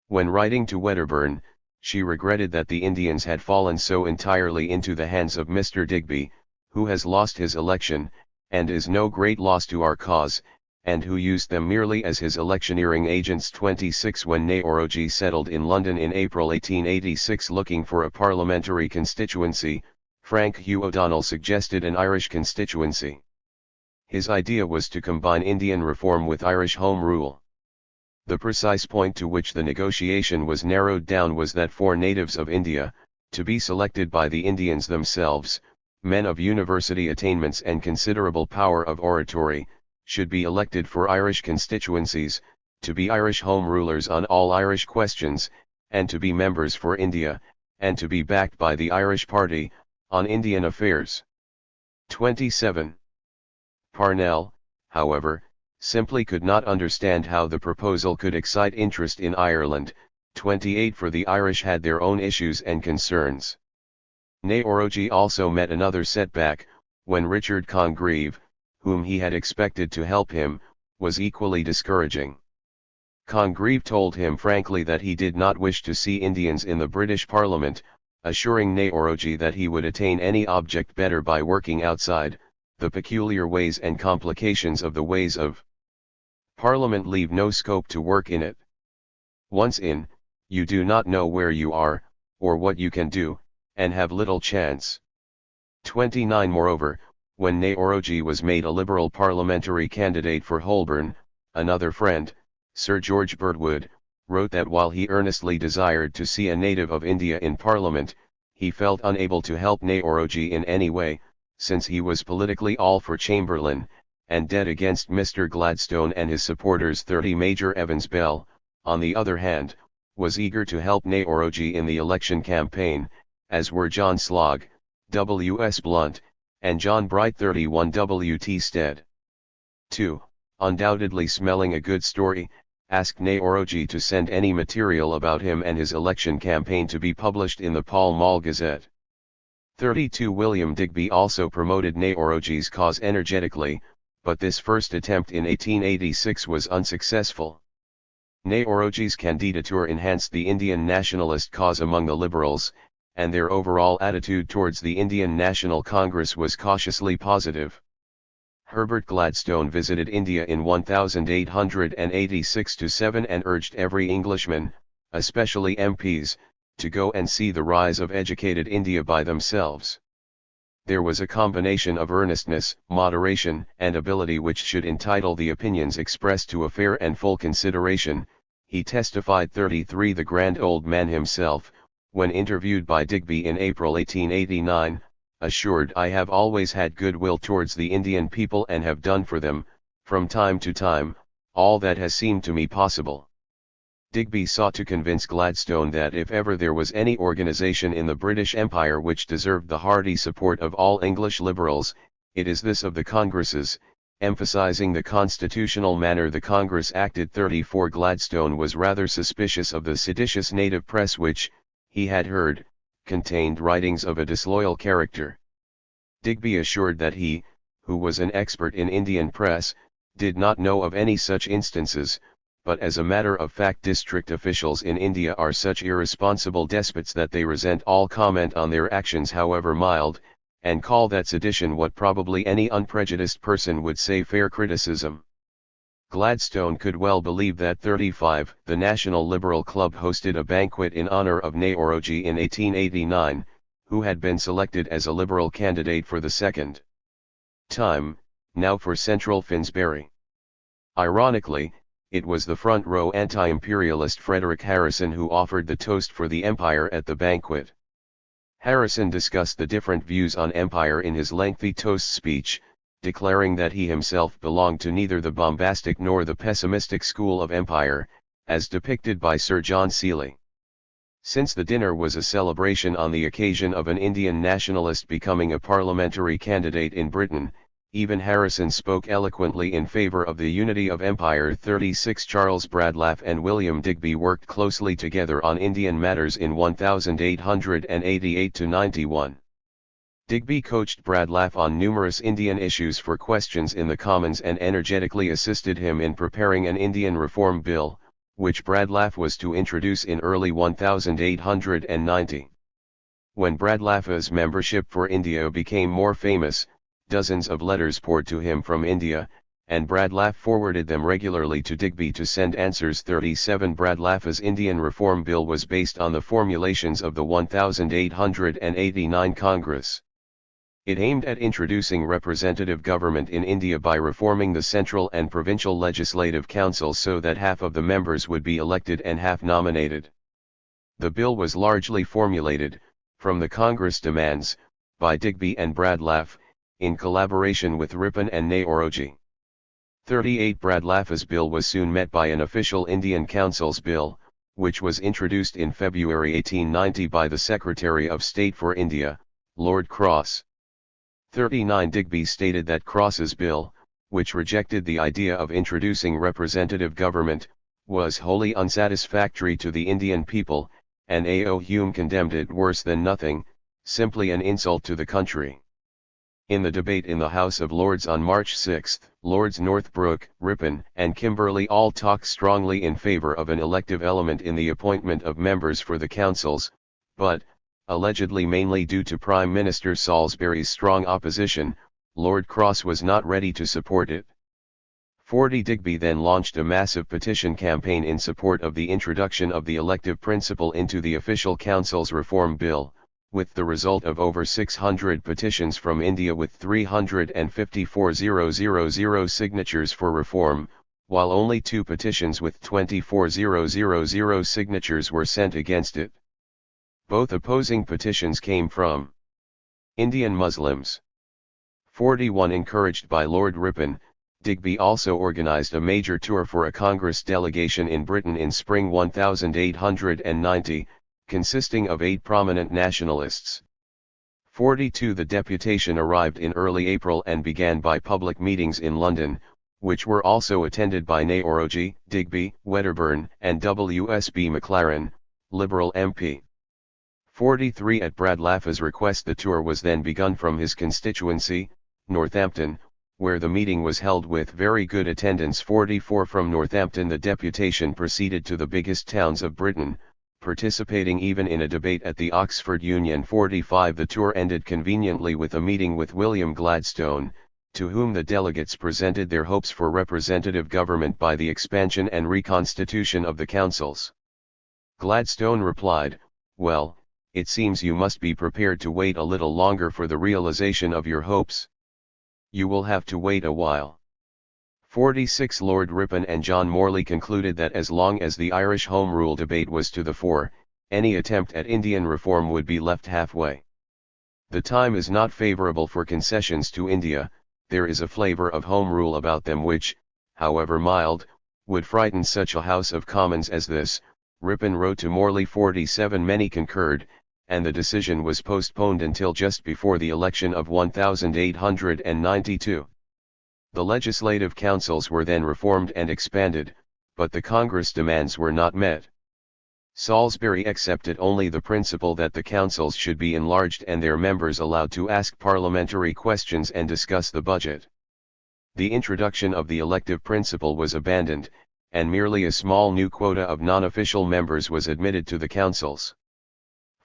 When writing to Wedderburn, she regretted that the Indians had fallen so entirely into the hands of Mr. Digby, who has lost his election, and is no great loss to our cause, and who used them merely as his electioneering agents. 26 When Nehoroji settled in London in April 1886 looking for a parliamentary constituency, Frank Hugh O'Donnell suggested an Irish constituency. His idea was to combine Indian reform with Irish Home Rule. The precise point to which the negotiation was narrowed down was that 4 natives of India, to be selected by the Indians themselves, men of university attainments and considerable power of oratory, should be elected for Irish constituencies, to be Irish Home Rulers on all Irish questions, and to be members for India, and to be backed by the Irish Party, on Indian affairs. 27. Parnell, however, simply could not understand how the proposal could excite interest in Ireland. 28 For the Irish had their own issues and concerns. Nehoroji also met another setback, when Richard Congreve, whom he had expected to help him, was equally discouraging. Congreve told him frankly that he did not wish to see Indians in the British Parliament, assuring Nehoroji that he would attain any object better by working outside the peculiar ways and complications of the ways of Parliament leave no scope to work in it. Once in, you do not know where you are, or what you can do, and have little chance. 29 Moreover, when Nehoroji was made a Liberal parliamentary candidate for Holborn, another friend, Sir George Birdwood, wrote that while he earnestly desired to see a native of India in Parliament, he felt unable to help Nehoroji in any way, since he was politically all for Chamberlain, and dead against Mr. Gladstone and his supporters. 30 Major Evans Bell, on the other hand, was eager to help Nehoroji in the election campaign, as were John Slogg, W. S. Blunt, and John Bright. 31 W. T. Stead. 2. Undoubtedly smelling a good story, asked Nehoroji to send any material about him and his election campaign to be published in the Pall Mall Gazette. 32 William Digby also promoted Nehoroji's cause energetically, but this first attempt in 1886 was unsuccessful. Nehoroji's candidature enhanced the Indian nationalist cause among the Liberals, and their overall attitude towards the Indian National Congress was cautiously positive. Herbert Gladstone visited India in 1886-7 and urged every Englishman, especially MPs, to go and see the rise of educated India by themselves. There was a combination of earnestness, moderation, and ability which should entitle the opinions expressed to a fair and full consideration, he testified. 33 The grand old man himself, when interviewed by Digby in April 1889, assured, "I have always had goodwill towards the Indian people and have done for them, from time to time, all that has seemed to me possible." Digby sought to convince Gladstone that if ever there was any organisation in the British Empire which deserved the hearty support of all English liberals, it is this of the Congresses, emphasising the constitutional manner the Congress acted. 34 Gladstone was rather suspicious of the seditious native press which, he had heard, contained writings of a disloyal character. Digby assured that he, who was an expert in Indian press, did not know of any such instances, but as a matter of fact district officials in India are such irresponsible despots that they resent all comment on their actions however mild, and call that sedition what probably any unprejudiced person would say fair criticism. Gladstone could well believe that. 35 The National Liberal Club hosted a banquet in honour of Nehruji in 1889, who had been selected as a Liberal candidate for the second time, now for Central Finsbury. Ironically, it was the front-row anti-imperialist Frederick Harrison who offered the toast for the empire at the banquet. Harrison discussed the different views on empire in his lengthy toast speech, declaring that he himself belonged to neither the bombastic nor the pessimistic school of empire, as depicted by Sir John Seeley. Since the dinner was a celebration on the occasion of an Indian nationalist becoming a parliamentary candidate in Britain, even Harrison spoke eloquently in favour of the unity of empire. 36 Charles Bradlaugh and William Digby worked closely together on Indian matters in 1888–91. Digby coached Bradlaugh on numerous Indian issues for questions in the Commons and energetically assisted him in preparing an Indian Reform Bill, which Bradlaugh was to introduce in early 1890. When Bradlaugh's membership for India became more famous, dozens of letters poured to him from India, and Bradlaugh forwarded them regularly to Digby to send answers. 37 Bradlaugh's Indian Reform Bill was based on the formulations of the 1889 Congress. It aimed at introducing representative government in India by reforming the central and provincial legislative councils so that half of the members would be elected and half nominated. The bill was largely formulated, from the Congress demands, by Digby and Bradlaugh, in collaboration with Ripon and Nehruji. 38 Bradlaugh's bill was soon met by an official Indian Council's bill, which was introduced in February 1890 by the Secretary of State for India, Lord Cross. 39 Digby stated that Cross's bill, which rejected the idea of introducing representative government, was wholly unsatisfactory to the Indian people, and A.O. Hume condemned it worse than nothing, simply an insult to the country. In the debate in the House of Lords on March 6, Lords Northbrook, Ripon, and Kimberley all talked strongly in favour of an elective element in the appointment of members for the councils, but, allegedly mainly due to Prime Minister Salisbury's strong opposition, Lord Cross was not ready to support it. 40 Digby then launched a massive petition campaign in support of the introduction of the elective principle into the official council's reform bill, with the result of over 600 petitions from India with 354,000 signatures for reform, while only 2 petitions with 24,000 signatures were sent against it. Both opposing petitions came from Indian Muslims. 41 Encouraged by Lord Ripon, Digby also organised a major tour for a Congress delegation in Britain in spring 1890, consisting of 8 prominent nationalists. 42 The deputation arrived in early April and began by public meetings in London, which were also attended by Nehruji, Digby, Wedderburn, and W.S.B. Maclaren, Liberal MP. 43 At Bradlaugh's request the tour was then begun from his constituency, Northampton, where the meeting was held with very good attendance. 44 From Northampton the deputation proceeded to the biggest towns of Britain, participating even in a debate at the Oxford Union. 45 The tour ended conveniently with a meeting with William Gladstone, to whom the delegates presented their hopes for representative government by the expansion and reconstitution of the councils. Gladstone replied, well, it seems you must be prepared to wait a little longer for the realization of your hopes. You will have to wait a while. 46 Lord Ripon and John Morley concluded that as long as the Irish Home Rule debate was to the fore, any attempt at Indian reform would be left halfway. The time is not favourable for concessions to India. There is a flavour of Home Rule about them which, however mild, would frighten such a House of Commons as this. Ripon wrote to Morley. 47 Many concurred, and the decision was postponed until just before the election of 1892. The legislative councils were then reformed and expanded, but the Congress demands were not met. Salisbury accepted only the principle that the councils should be enlarged and their members allowed to ask parliamentary questions and discuss the budget. The introduction of the elective principle was abandoned, and merely a small new quota of non-official members was admitted to the councils.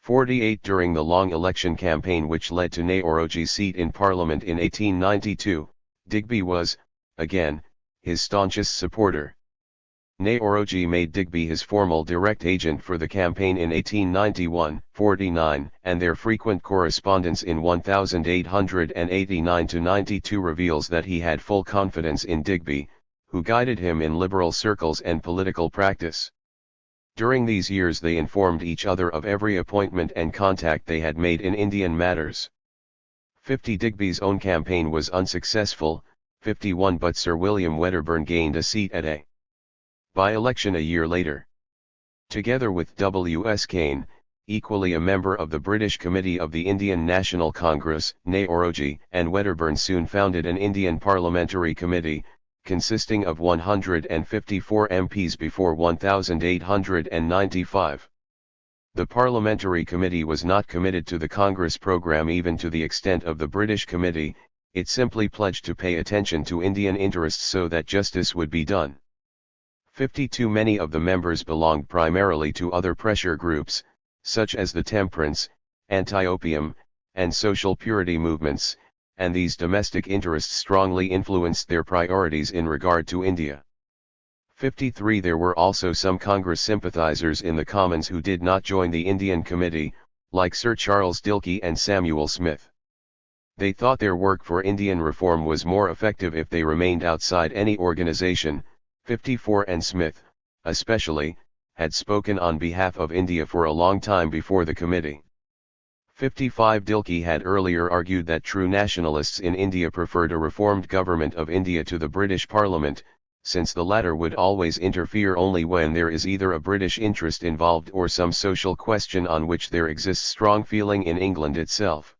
48 During the long election campaign which led to Nehruji's seat in Parliament in 1892, Digby was, again, his staunchest supporter. Nehruji made Digby his formal direct agent for the campaign in 1891-49, and their frequent correspondence in 1889-92 reveals that he had full confidence in Digby, who guided him in liberal circles and political practice. During these years they informed each other of every appointment and contact they had made in Indian matters. 50 Digby's own campaign was unsuccessful, 51 but Sir William Wedderburn gained a seat at a by-election a year later. Together with W. S. Kane, equally a member of the British Committee of the Indian National Congress, Nehruji and Wedderburn soon founded an Indian Parliamentary Committee, consisting of 154 MPs before 1895. The Parliamentary Committee was not committed to the Congress programme even to the extent of the British Committee. It simply pledged to pay attention to Indian interests so that justice would be done. 52 Many of the members belonged primarily to other pressure groups, such as the temperance, anti-opium, and social purity movements, and these domestic interests strongly influenced their priorities in regard to India. 53 There were also some Congress sympathizers in the Commons who did not join the Indian Committee, like Sir Charles Dilke and Samuel Smith. They thought their work for Indian reform was more effective if they remained outside any organization. 54 And Smith, especially, had spoken on behalf of India for a long time before the committee. 55 Dilke had earlier argued that true nationalists in India preferred a reformed government of India to the British Parliament, since the latter would always interfere only when there is either a British interest involved or some social question on which there exists strong feeling in England itself.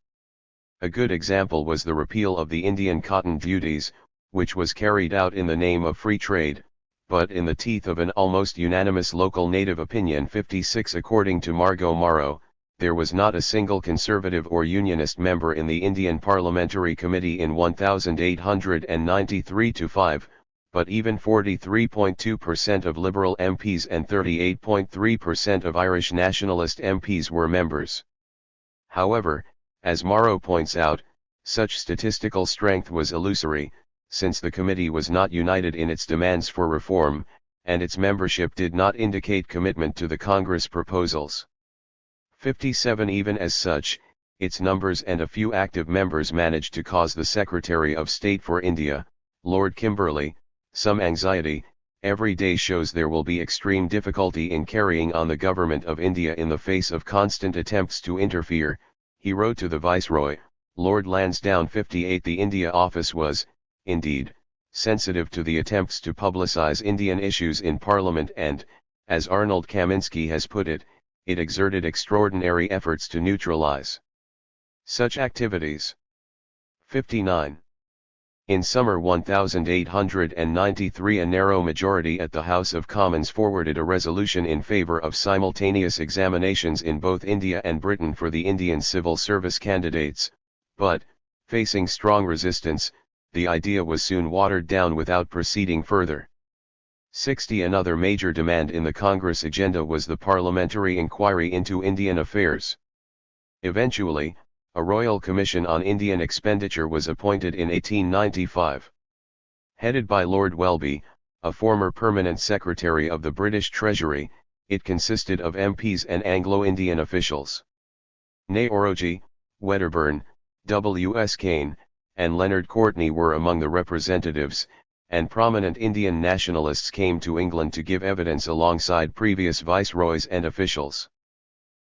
A good example was the repeal of the Indian cotton duties, which was carried out in the name of free trade, but in the teeth of an almost unanimous local native opinion. 56 According to Margot Morrow, there was not a single Conservative or Unionist member in the Indian Parliamentary Committee in 1893-5, but even 43.2% of Liberal MPs and 38.3% of Irish nationalist MPs were members. However, as Morrow points out, such statistical strength was illusory, since the committee was not united in its demands for reform, and its membership did not indicate commitment to the Congress proposals. 57 Even as such, its numbers and a few active members managed to cause the Secretary of State for India, Lord Kimberley, some anxiety. Every day shows there will be extreme difficulty in carrying on the government of India in the face of constant attempts to interfere, he wrote to the Viceroy, Lord Lansdowne. 58 The India Office was, indeed, sensitive to the attempts to publicize Indian issues in Parliament and, as Arnold Kaminsky has put it, it exerted extraordinary efforts to neutralize such activities. 59. In summer 1893 a narrow majority at the House of Commons forwarded a resolution in favour of simultaneous examinations in both India and Britain for the Indian civil service candidates, but, facing strong resistance, the idea was soon watered down without proceeding further. 60 Another major demand in the Congress agenda was the parliamentary inquiry into Indian affairs. Eventually, a Royal Commission on Indian Expenditure was appointed in 1895. Headed by Lord Welby, a former permanent secretary of the British Treasury, It consisted of MPs and Anglo-Indian officials. Naoroji, Wedderburn, W. S. Kane, and Leonard Courtney were among the representatives, and prominent Indian nationalists came to England to give evidence alongside previous viceroys and officials.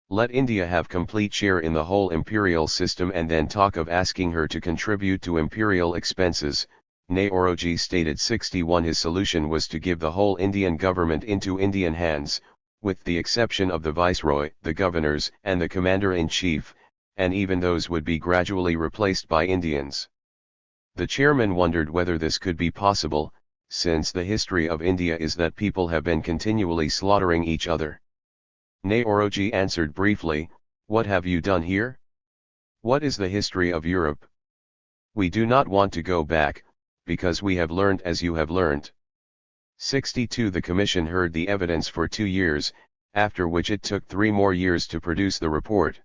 Let India have complete share in the whole imperial system and then talk of asking her to contribute to imperial expenses, Naoroji stated. 61 His solution was to give the whole Indian government into Indian hands, with the exception of the viceroy, the governors, and the commander-in-chief, and even those would be gradually replaced by Indians. The chairman wondered whether this could be possible, since the history of India is that people have been continually slaughtering each other. Naoroji answered briefly, "What have you done here? What is the history of Europe? We do not want to go back, because we have learned as you have learned." 62 The commission heard the evidence for 2 years, after which it took 3 more years to produce the report.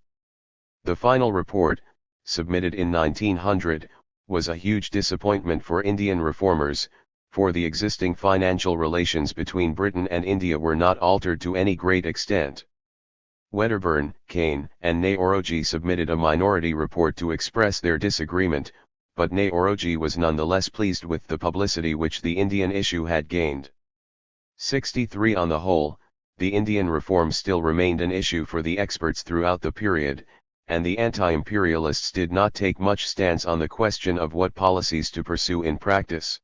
The final report, submitted in 1900, was a huge disappointment for Indian reformers, for the existing financial relations between Britain and India were not altered to any great extent. Wedderburn, Kane, and Naoroji submitted a minority report to express their disagreement, but Naoroji was nonetheless pleased with the publicity which the Indian issue had gained. 63 On the whole, the Indian reform still remained an issue for the experts throughout the period, and the anti-imperialists did not take much stance on the question of what policies to pursue in practice.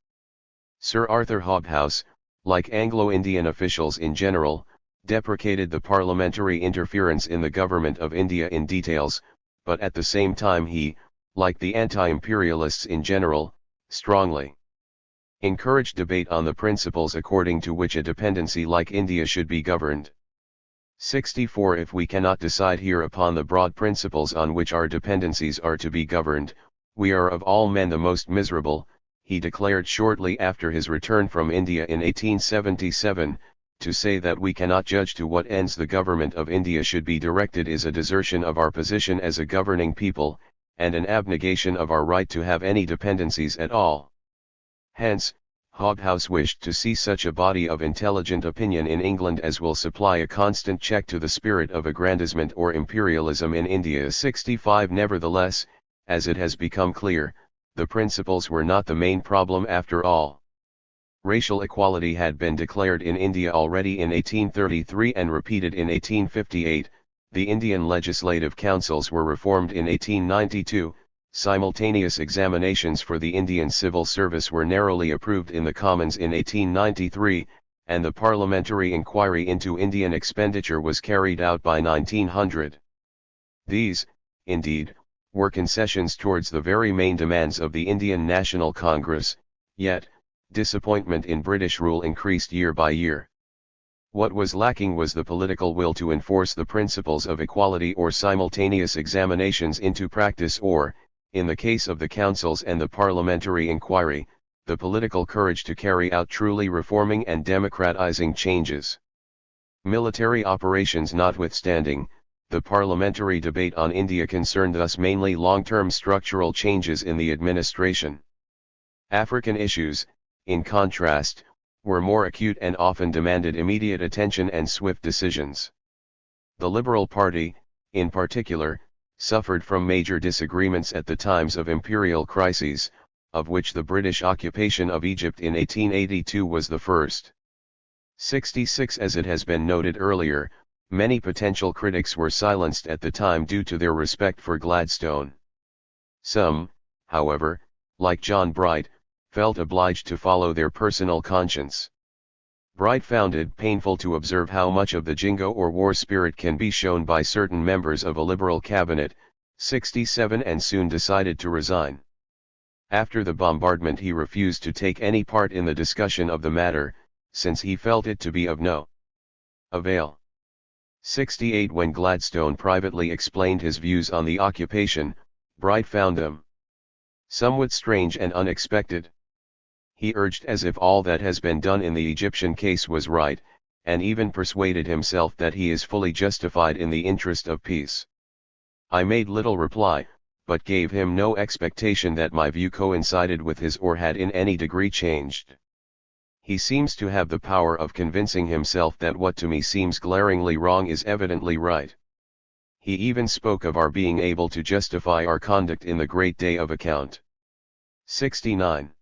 Sir Arthur Hobhouse, like Anglo-Indian officials in general, deprecated the parliamentary interference in the government of India in details, but at the same time he, like the anti-imperialists in general, strongly encouraged debate on the principles according to which a dependency like India should be governed. 64 If we cannot decide here upon the broad principles on which our dependencies are to be governed, we are of all men the most miserable, he declared shortly after his return from India in 1877, to say that we cannot judge to what ends the government of India should be directed is a desertion of our position as a governing people, and an abnegation of our right to have any dependencies at all. Hence, Hobhouse wished to see such a body of intelligent opinion in England as will supply a constant check to the spirit of aggrandizement or imperialism in India. 65 Nevertheless, as it has become clear, the principles were not the main problem after all. Racial equality had been declared in India already in 1833 and repeated in 1858, the Indian legislative councils were reformed in 1892, simultaneous examinations for the Indian civil service were narrowly approved in the Commons in 1893, and the parliamentary inquiry into Indian expenditure was carried out by 1900. These, indeed, were concessions towards the very main demands of the Indian National Congress, yet, disappointment in British rule increased year by year. What was lacking was the political will to enforce the principles of equality or simultaneous examinations into practice or, in the case of the councils and the parliamentary inquiry, the political courage to carry out truly reforming and democratizing changes. Military operations notwithstanding, the parliamentary debate on India concerned thus mainly long-term structural changes in the administration. African issues, in contrast, were more acute and often demanded immediate attention and swift decisions. The Liberal Party, in particular, suffered from major disagreements at the times of imperial crises, of which the British occupation of Egypt in 1882 was the first. 66 As it has been noted earlier, many potential critics were silenced at the time due to their respect for Gladstone. Some, however, like John Bright, felt obliged to follow their personal conscience. Bright found it painful to observe how much of the jingo or war spirit can be shown by certain members of a Liberal cabinet, 67 and soon decided to resign. After the bombardment he refused to take any part in the discussion of the matter, since he felt it to be of no avail. 68 When Gladstone privately explained his views on the occupation, Bright found them somewhat strange and unexpected. He urged as if all that has been done in the Egyptian case was right, and even persuaded himself that he is fully justified in the interest of peace. I made little reply, but gave him no expectation that my view coincided with his or had in any degree changed. He seems to have the power of convincing himself that what to me seems glaringly wrong is evidently right. He even spoke of our being able to justify our conduct in the great day of account. 69.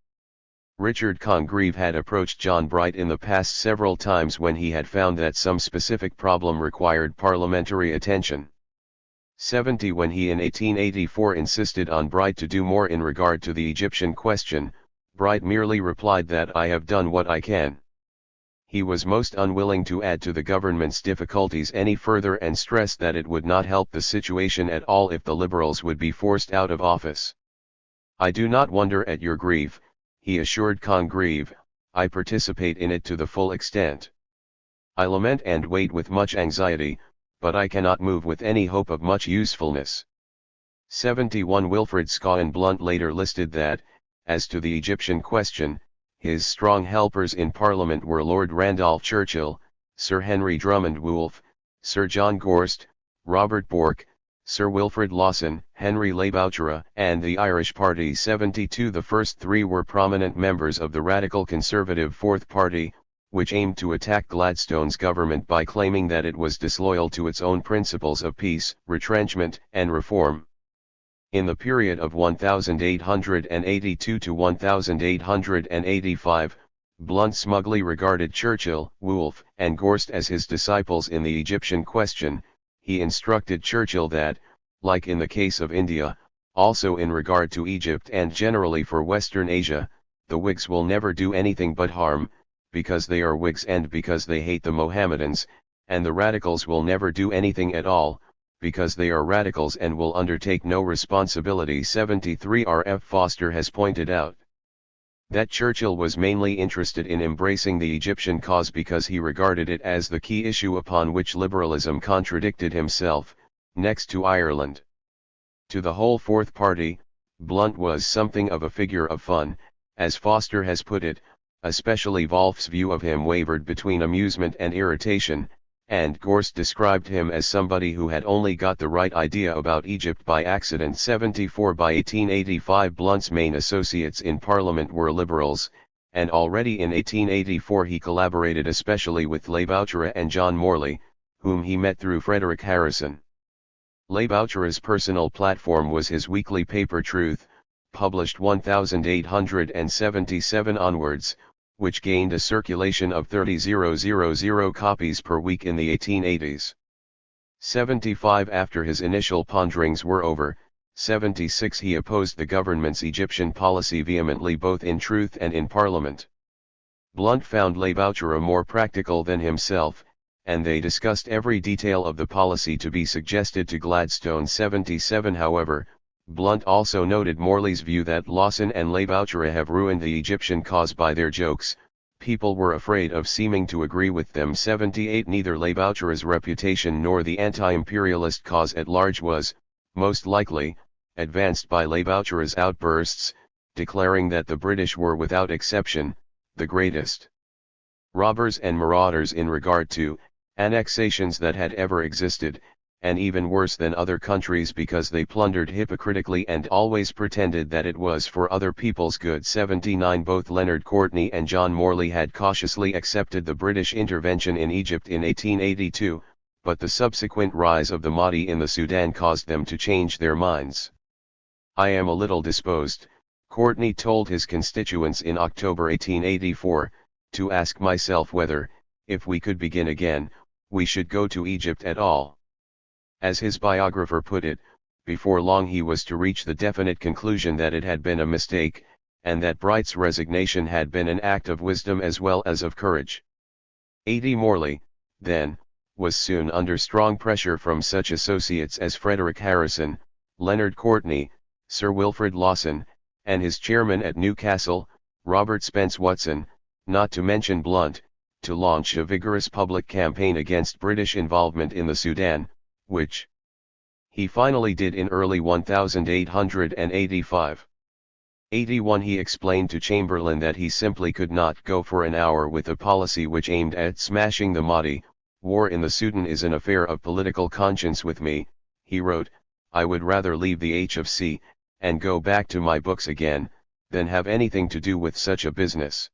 Richard Congreve had approached John Bright in the past several times when he had found that some specific problem required parliamentary attention. 70. When he in 1884 insisted on Bright to do more in regard to the Egyptian question, Bright merely replied that I have done what I can. He was most unwilling to add to the government's difficulties any further and stressed that it would not help the situation at all if the Liberals would be forced out of office. I do not wonder at your grief, he assured Congreve, I participate in it to the full extent. I lament and wait with much anxiety, but I cannot move with any hope of much usefulness. 71. Wilfred Scawen Blunt later listed that, as to the Egyptian question, his strong helpers in Parliament were Lord Randolph Churchill, Sir Henry Drummond Wolff, Sir John Gorst, Robert Bork, Sir Wilfrid Lawson, Henry Labouchere, and the Irish Party. 72. The first three were prominent members of the radical conservative Fourth Party, which aimed to attack Gladstone's government by claiming that it was disloyal to its own principles of peace, retrenchment, and reform. In the period of 1882 to 1885, Blunt smugly regarded Churchill, Wolfe, and Gorst as his disciples in the Egyptian question. He instructed Churchill that, like in the case of India, also in regard to Egypt and generally for Western Asia, the Whigs will never do anything but harm, because they are Whigs and because they hate the Mohammedans, and the Radicals will never do anything at all, because they are radicals and will undertake no responsibility. 73. R. F. Foster has pointed out that Churchill was mainly interested in embracing the Egyptian cause because he regarded it as the key issue upon which liberalism contradicted himself, next to Ireland. To the whole Fourth Party, Blunt was something of a figure of fun, as Foster has put it, especially Wolff's view of him wavered between amusement and irritation, and Gorst described him as somebody who had only got the right idea about Egypt by accident. 74. By 1885 Blunt's main associates in Parliament were Liberals, and already in 1884 he collaborated especially with Labouchere and John Morley, whom he met through Frederick Harrison. Labouchere's personal platform was his weekly paper Truth, published 1877 onwards, which gained a circulation of 30,000 copies per week in the 1880s. 75. After his initial ponderings were over, 76. He opposed the government's Egyptian policy vehemently both in Truth and in Parliament. Blunt found Labouchere more practical than himself, and they discussed every detail of the policy to be suggested to Gladstone. 77. However, Blunt also noted Morley's view that Lawson and Labouchere have ruined the Egyptian cause by their jokes. People were afraid of seeming to agree with them. 78. Neither Labouchere's reputation nor the anti-imperialist cause at large was, most likely, advanced by Labouchere's outbursts, declaring that the British were without exception, the greatest robbers and marauders in regard to annexations that had ever existed, and even worse than other countries because they plundered hypocritically and always pretended that it was for other people's good. 79. Both Leonard Courtney and John Morley had cautiously accepted the British intervention in Egypt in 1882, but the subsequent rise of the Mahdi in the Sudan caused them to change their minds. I am a little disposed, Courtney told his constituents in October 1884, to ask myself whether, if we could begin again, we should go to Egypt at all. As his biographer put it, before long he was to reach the definite conclusion that it had been a mistake, and that Bright's resignation had been an act of wisdom as well as of courage. 80. Morley, then, was soon under strong pressure from such associates as Frederick Harrison, Leonard Courtney, Sir Wilfrid Lawson, and his chairman at Newcastle, Robert Spence Watson, not to mention Blunt, to launch a vigorous public campaign against British involvement in the Sudan, which he finally did in early 1885. 81. He explained to Chamberlain that he simply could not go for an hour with a policy which aimed at smashing the Mahdi. War in the Sudan is an affair of political conscience with me, he wrote. I would rather leave the HFC, and go back to my books again, than have anything to do with such a business.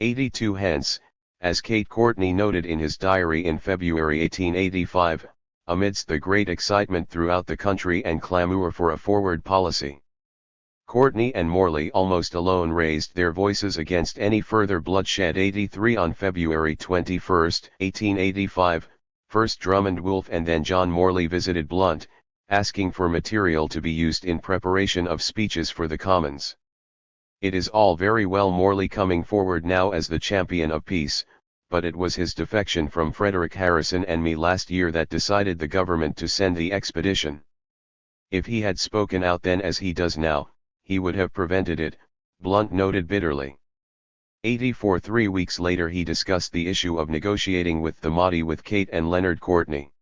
82 Hence, as Kate Courtney noted in his diary in February 1885, amidst the great excitement throughout the country and clamour for a forward policy, Courtney and Morley almost alone raised their voices against any further bloodshed. 83 On February 21, 1885, first Drummond Wolff and then John Morley visited Blunt, asking for material to be used in preparation of speeches for the Commons. It is all very well Morley coming forward now as the champion of peace, but it was his defection from Frederick Harrison and me last year that decided the government to send the expedition. If he had spoken out then as he does now, he would have prevented it, Blunt noted bitterly. 84 3 weeks later he discussed the issue of negotiating with the Mahdi with Kate and Leonard Courtney.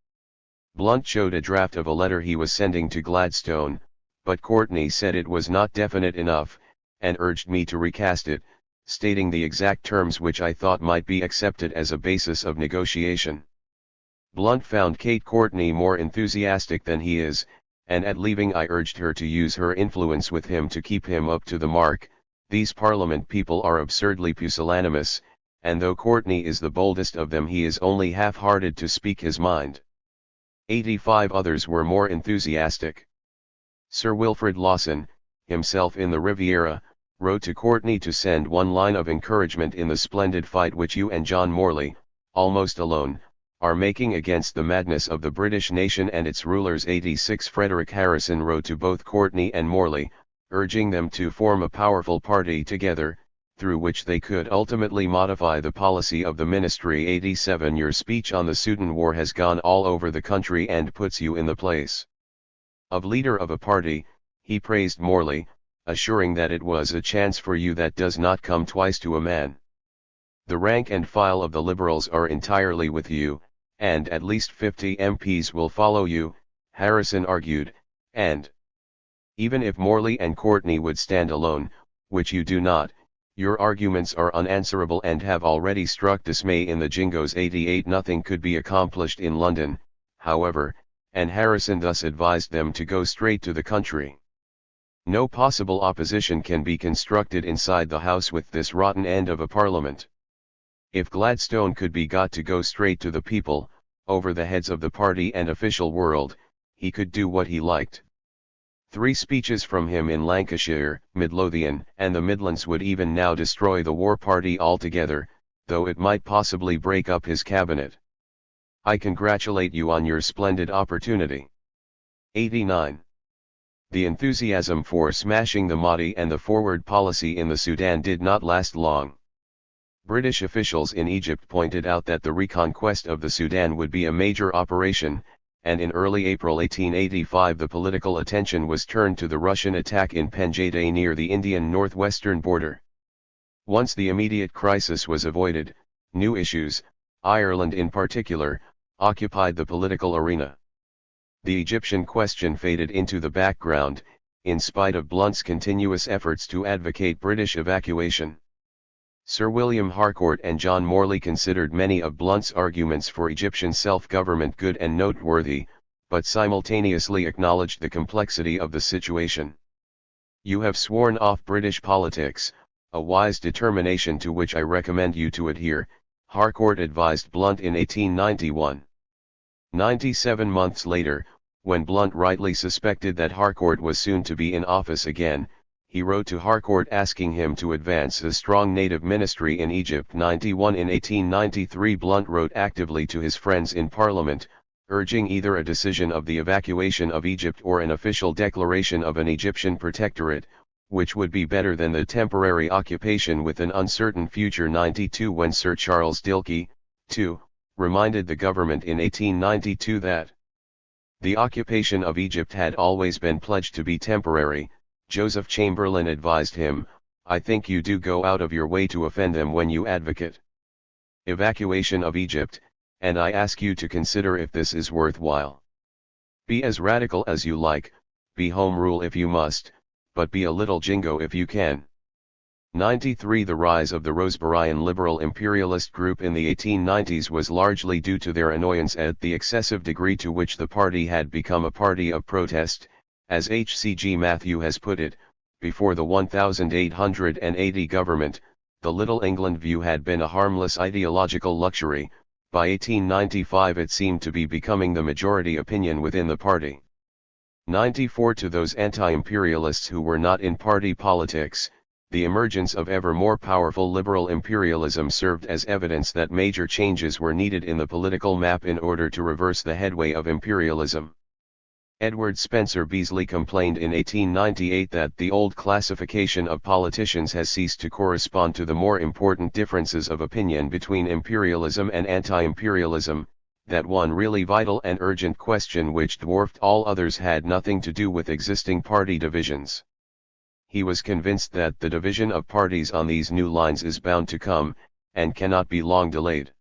Blunt showed a draft of a letter he was sending to Gladstone, but Courtney said it was not definite enough, and urged me to recast it, stating the exact terms which I thought might be accepted as a basis of negotiation. Blunt found Kate Courtney more enthusiastic than he is, and at leaving I urged her to use her influence with him to keep him up to the mark. These Parliament people are absurdly pusillanimous, and though Courtney is the boldest of them he is only half-hearted to speak his mind. 85 Others were more enthusiastic. Sir Wilfrid Lawson, himself in the Riviera, wrote to Courtney to send one line of encouragement in the splendid fight which you and John Morley, almost alone, are making against the madness of the British nation and its rulers. 86 Frederick Harrison wrote to both Courtney and Morley, urging them to form a powerful party together, through which they could ultimately modify the policy of the ministry. 87 Your speech on the Sudan War has gone all over the country and puts you in the place of leader of a party. He praised Morley, assuring that it was a chance for you that does not come twice to a man. The rank and file of the Liberals are entirely with you, and at least 50 MPs will follow you, Harrison argued, and even if Morley and Courtney would stand alone, which you do not, your arguments are unanswerable and have already struck dismay in the Jingoes. 88 Nothing could be accomplished in London, however, and Harrison thus advised them to go straight to the country. No possible opposition can be constructed inside the House with this rotten end of a parliament. If Gladstone could be got to go straight to the people, over the heads of the party and official world, he could do what he liked. 3 speeches from him in Lancashire, Midlothian, and the Midlands would even now destroy the war party altogether, though it might possibly break up his cabinet. I congratulate you on your splendid opportunity. 89. The enthusiasm for smashing the Mahdi and the forward policy in the Sudan did not last long. British officials in Egypt pointed out that the reconquest of the Sudan would be a major operation, and in early April 1885 the political attention was turned to the Russian attack in Penjade near the Indian northwestern border. Once the immediate crisis was avoided, new issues, Ireland in particular, occupied the political arena. The Egyptian question faded into the background, in spite of Blunt's continuous efforts to advocate British evacuation. Sir William Harcourt and John Morley considered many of Blunt's arguments for Egyptian self-government good and noteworthy, but simultaneously acknowledged the complexity of the situation. You have sworn off British politics, a wise determination to which I recommend you to adhere, Harcourt advised Blunt in 1891. 97 months later, when Blunt rightly suspected that Harcourt was soon to be in office again, he wrote to Harcourt asking him to advance a strong native ministry in Egypt. 91 In 1893 Blunt wrote actively to his friends in Parliament, urging either a decision of the evacuation of Egypt or an official declaration of an Egyptian protectorate, which would be better than the temporary occupation with an uncertain future. 92 When Sir Charles Dilke, too, reminded the government in 1892 that the occupation of Egypt had always been pledged to be temporary, Joseph Chamberlain advised him, I think you do go out of your way to offend them when you advocate evacuation of Egypt, and I ask you to consider if this is worthwhile. Be as radical as you like, be home rule if you must, but be a little jingo if you can. 93 The rise of the Roseboroughian liberal imperialist group in the 1890s was largely due to their annoyance at the excessive degree to which the party had become a party of protest, as H.C.G. Matthew has put it, before the 1880 government, the Little England view had been a harmless ideological luxury. By 1895 it seemed to be becoming the majority opinion within the party. 94 To those anti-imperialists who were not in party politics, the emergence of ever more powerful liberal imperialism served as evidence that major changes were needed in the political map in order to reverse the headway of imperialism. Edward Spencer Beazley complained in 1898 that the old classification of politicians has ceased to correspond to the more important differences of opinion between imperialism and anti-imperialism, that one really vital and urgent question which dwarfed all others had nothing to do with existing party divisions. He was convinced that the division of parties on these new lines is bound to come, and cannot be long delayed.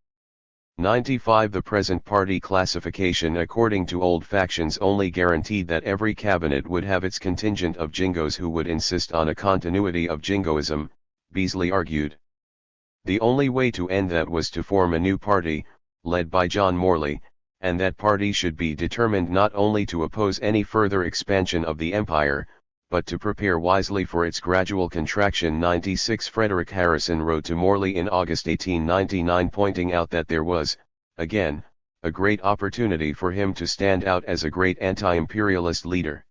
95 The present party classification according to old factions only guaranteed that every cabinet would have its contingent of Jingos who would insist on a continuity of Jingoism, Beazley argued. The only way to end that was to form a new party, led by John Morley, and that party should be determined not only to oppose any further expansion of the empire, but to prepare wisely for its gradual contraction. 96 Frederick Harrison wrote to Morley in August 1899 pointing out that there was, again, a great opportunity for him to stand out as a great anti-imperialist leader.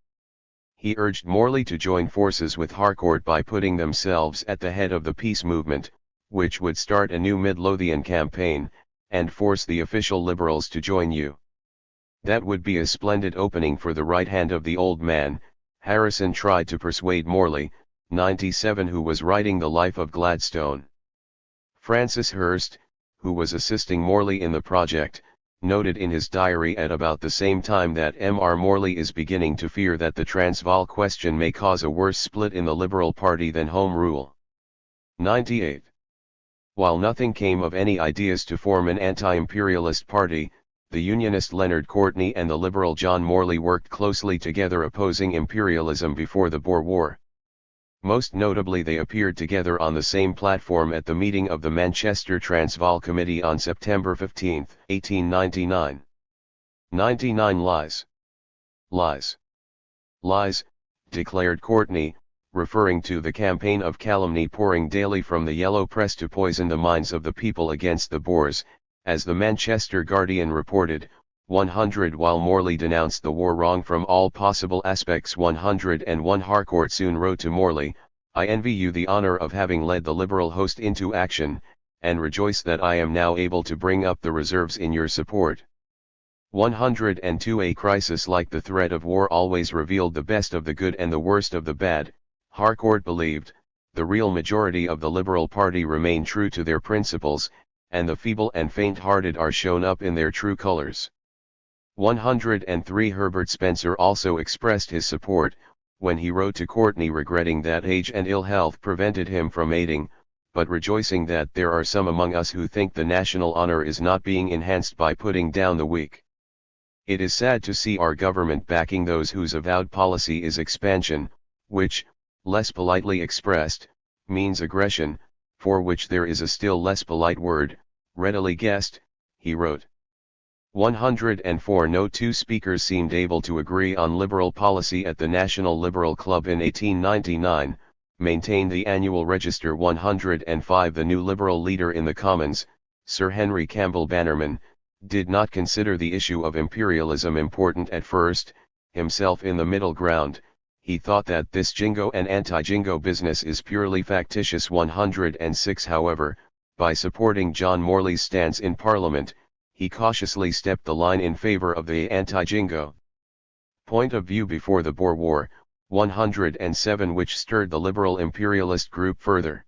He urged Morley to join forces with Harcourt by putting themselves at the head of the peace movement, which would start a new Midlothian campaign, and force the official liberals to join you. That would be a splendid opening for the right hand of the old man, Harrison tried to persuade Morley, 97 who was writing the life of Gladstone. Francis Hurst, who was assisting Morley in the project, noted in his diary at about the same time that Mr. Morley is beginning to fear that the Transvaal question may cause a worse split in the Liberal Party than Home Rule. 98. While nothing came of any ideas to form an anti-imperialist party, the Unionist Leonard Courtney and the Liberal John Morley worked closely together opposing imperialism before the Boer War. Most notably they appeared together on the same platform at the meeting of the Manchester Transvaal Committee on September 15, 1899. 99 Lies. Lies. Lies, declared Courtney, referring to the campaign of calumny pouring daily from the yellow press to poison the minds of the people against the Boers. As the Manchester Guardian reported, 100 While Morley denounced the war wrong from all possible aspects. 101 Harcourt soon wrote to Morley, I envy you the honour of having led the Liberal host into action, and rejoice that I am now able to bring up the reserves in your support. 102 A crisis like the threat of war always revealed the best of the good and the worst of the bad, Harcourt believed. The real majority of the Liberal Party remain true to their principles, and the feeble and faint-hearted are shown up in their true colours. 103 Herbert Spencer also expressed his support, when he wrote to Courtney regretting that age and ill health prevented him from aiding, but rejoicing that there are some among us who think the national honour is not being enhanced by putting down the weak. It is sad to see our government backing those whose avowed policy is expansion, which, less politely expressed, means aggression, for which there is a still less polite word, readily guessed, he wrote. 104 No two speakers seemed able to agree on liberal policy at the National Liberal Club in 1899, maintained the Annual Register. 105 The new Liberal leader in the Commons, Sir Henry Campbell Bannerman, did not consider the issue of imperialism important at first, himself in the middle ground. He thought that this Jingo and anti-Jingo business is purely factitious. 106 However, by supporting John Morley's stance in Parliament, he cautiously stepped the line in favour of the anti-Jingo point of view before the Boer War. 107 Which stirred the liberal imperialist group further.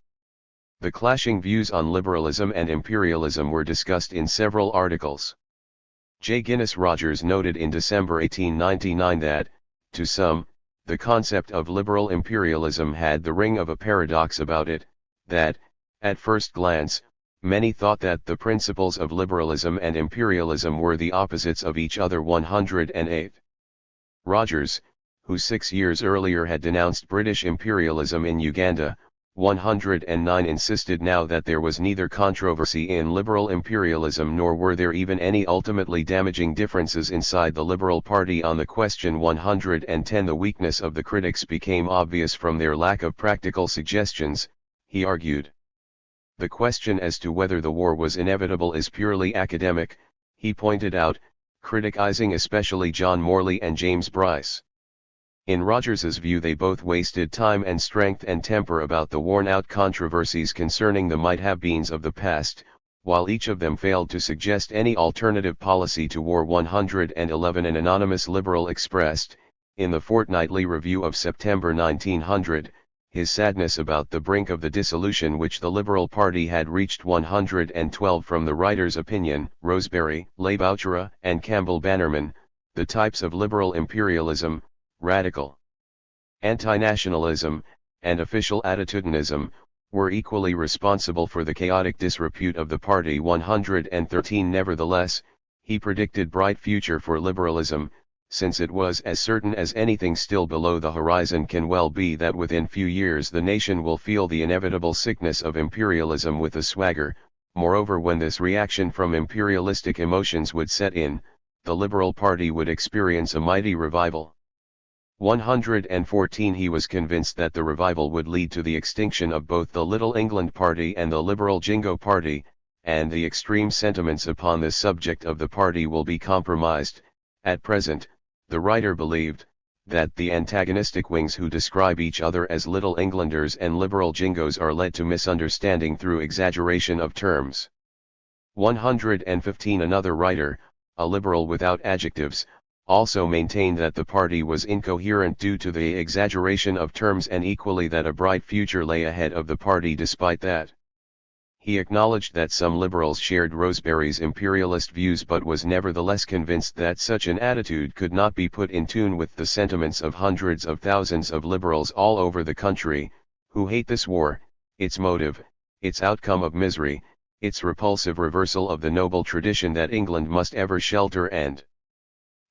The clashing views on liberalism and imperialism were discussed in several articles. J. Guinness Rogers noted in December 1899 that, to some, the concept of liberal imperialism had the ring of a paradox about it, that, at first glance, many thought that the principles of liberalism and imperialism were the opposites of each other. 108. Rogers, who 6 years earlier had denounced British imperialism in Uganda, 109 insisted now that there was neither controversy in liberal imperialism nor were there even any ultimately damaging differences inside the Liberal Party on the question. 110 The weakness of the critics became obvious from their lack of practical suggestions, he argued. The question as to whether the war was inevitable is purely academic, he pointed out, criticizing especially John Morley and James Bryce. In Rogers's view, they both wasted time and strength and temper about the worn-out controversies concerning the might-have-beens of the past, while each of them failed to suggest any alternative policy to War 111. An anonymous liberal expressed, in the Fortnightly Review of September 1900, his sadness about the brink of the dissolution which the Liberal Party had reached. 112. From the writer's opinion, Rosebery, Leiboucher, and Campbell Bannerman, the types of liberal imperialism, radical anti-nationalism, and official attitudinalism, were equally responsible for the chaotic disrepute of the party. 113. Nevertheless, he predicted bright future for liberalism, since it was as certain as anything still below the horizon can well be that within few years the nation will feel the inevitable sickness of imperialism with a swagger. Moreover, when this reaction from imperialistic emotions would set in, the Liberal Party would experience a mighty revival. 114. He was convinced that the revival would lead to the extinction of both the Little England Party and the Liberal Jingo Party, and the extreme sentiments upon this subject of the party will be compromised. At present, the writer believed, that the antagonistic wings who describe each other as Little Englanders and Liberal Jingos are led to misunderstanding through exaggeration of terms. 115. Another writer, a liberal without adjectives, also maintained that the party was incoherent due to the exaggeration of terms, and equally that a bright future lay ahead of the party despite that. He acknowledged that some liberals shared Rosebery's imperialist views, but was nevertheless convinced that such an attitude could not be put in tune with the sentiments of hundreds of thousands of liberals all over the country, who hate this war, its motive, its outcome of misery, its repulsive reversal of the noble tradition that England must ever shelter and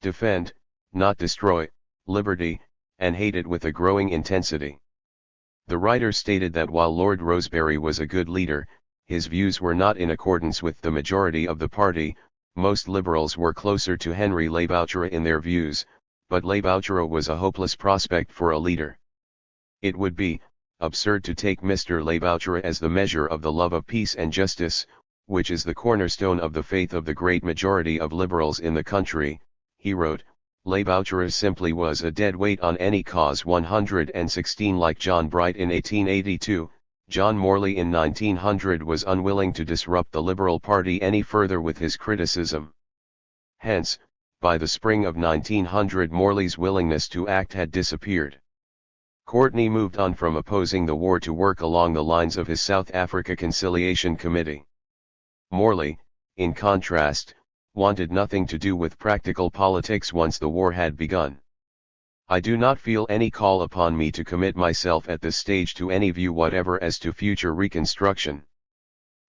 defend, not destroy, liberty, and hate it with a growing intensity. The writer stated that while Lord Rosebery was a good leader, his views were not in accordance with the majority of the party. Most liberals were closer to Henry Leiboucher in their views, but Leiboucher was a hopeless prospect for a leader. It would be absurd to take Mr. Leiboucher as the measure of the love of peace and justice, which is the cornerstone of the faith of the great majority of liberals in the country. He wrote, Leiboucher simply was a dead weight on any cause. 116. Like John Bright in 1882, John Morley in 1900 was unwilling to disrupt the Liberal Party any further with his criticism. Hence, by the spring of 1900 Morley's willingness to act had disappeared. Courtney moved on from opposing the war to work along the lines of his South Africa Conciliation Committee. Morley, in contrast, wanted nothing to do with practical politics once the war had begun. I do not feel any call upon me to commit myself at this stage to any view whatever as to future reconstruction.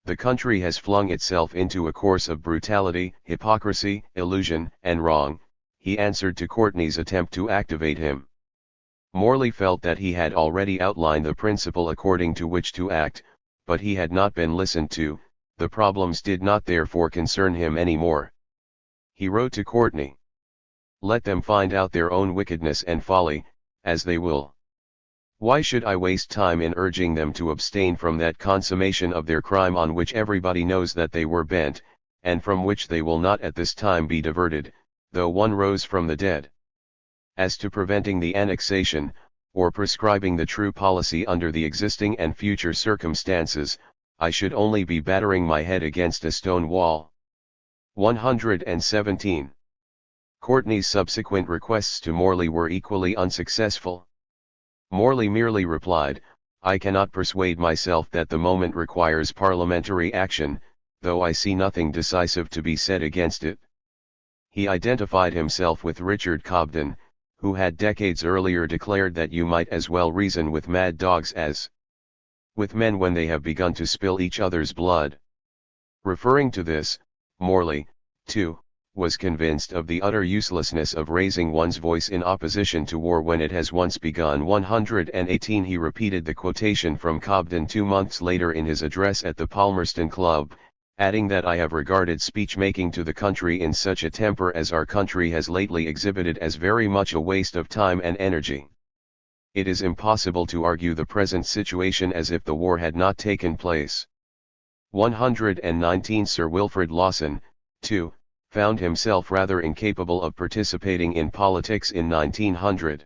The country has flung itself into a course of brutality, hypocrisy, illusion, and wrong, he answered to Courtney's attempt to activate him. Morley felt that he had already outlined the principle according to which to act, but he had not been listened to, the problems did not therefore concern him any more. He wrote to Courtney, let them find out their own wickedness and folly, as they will. Why should I waste time in urging them to abstain from that consummation of their crime on which everybody knows that they were bent, and from which they will not at this time be diverted, though one rose from the dead? As to preventing the annexation, or prescribing the true policy under the existing and future circumstances, I should only be battering my head against a stone wall. 117. Courtney's subsequent requests to Morley were equally unsuccessful. Morley merely replied, I cannot persuade myself that the moment requires parliamentary action, though I see nothing decisive to be said against it. He identified himself with Richard Cobden, who had decades earlier declared that you might as well reason with mad dogs as with men when they have begun to spill each other's blood. Referring to this, Morley, too, was convinced of the utter uselessness of raising one's voice in opposition to war when it has once begun. 118. He repeated the quotation from Cobden 2 months later in his address at the Palmerston Club, adding that I have regarded speech-making to the country in such a temper as our country has lately exhibited as very much a waste of time and energy. It is impossible to argue the present situation as if the war had not taken place. 119 Sir Wilfrid Lawson, 2, found himself rather incapable of participating in politics in 1900.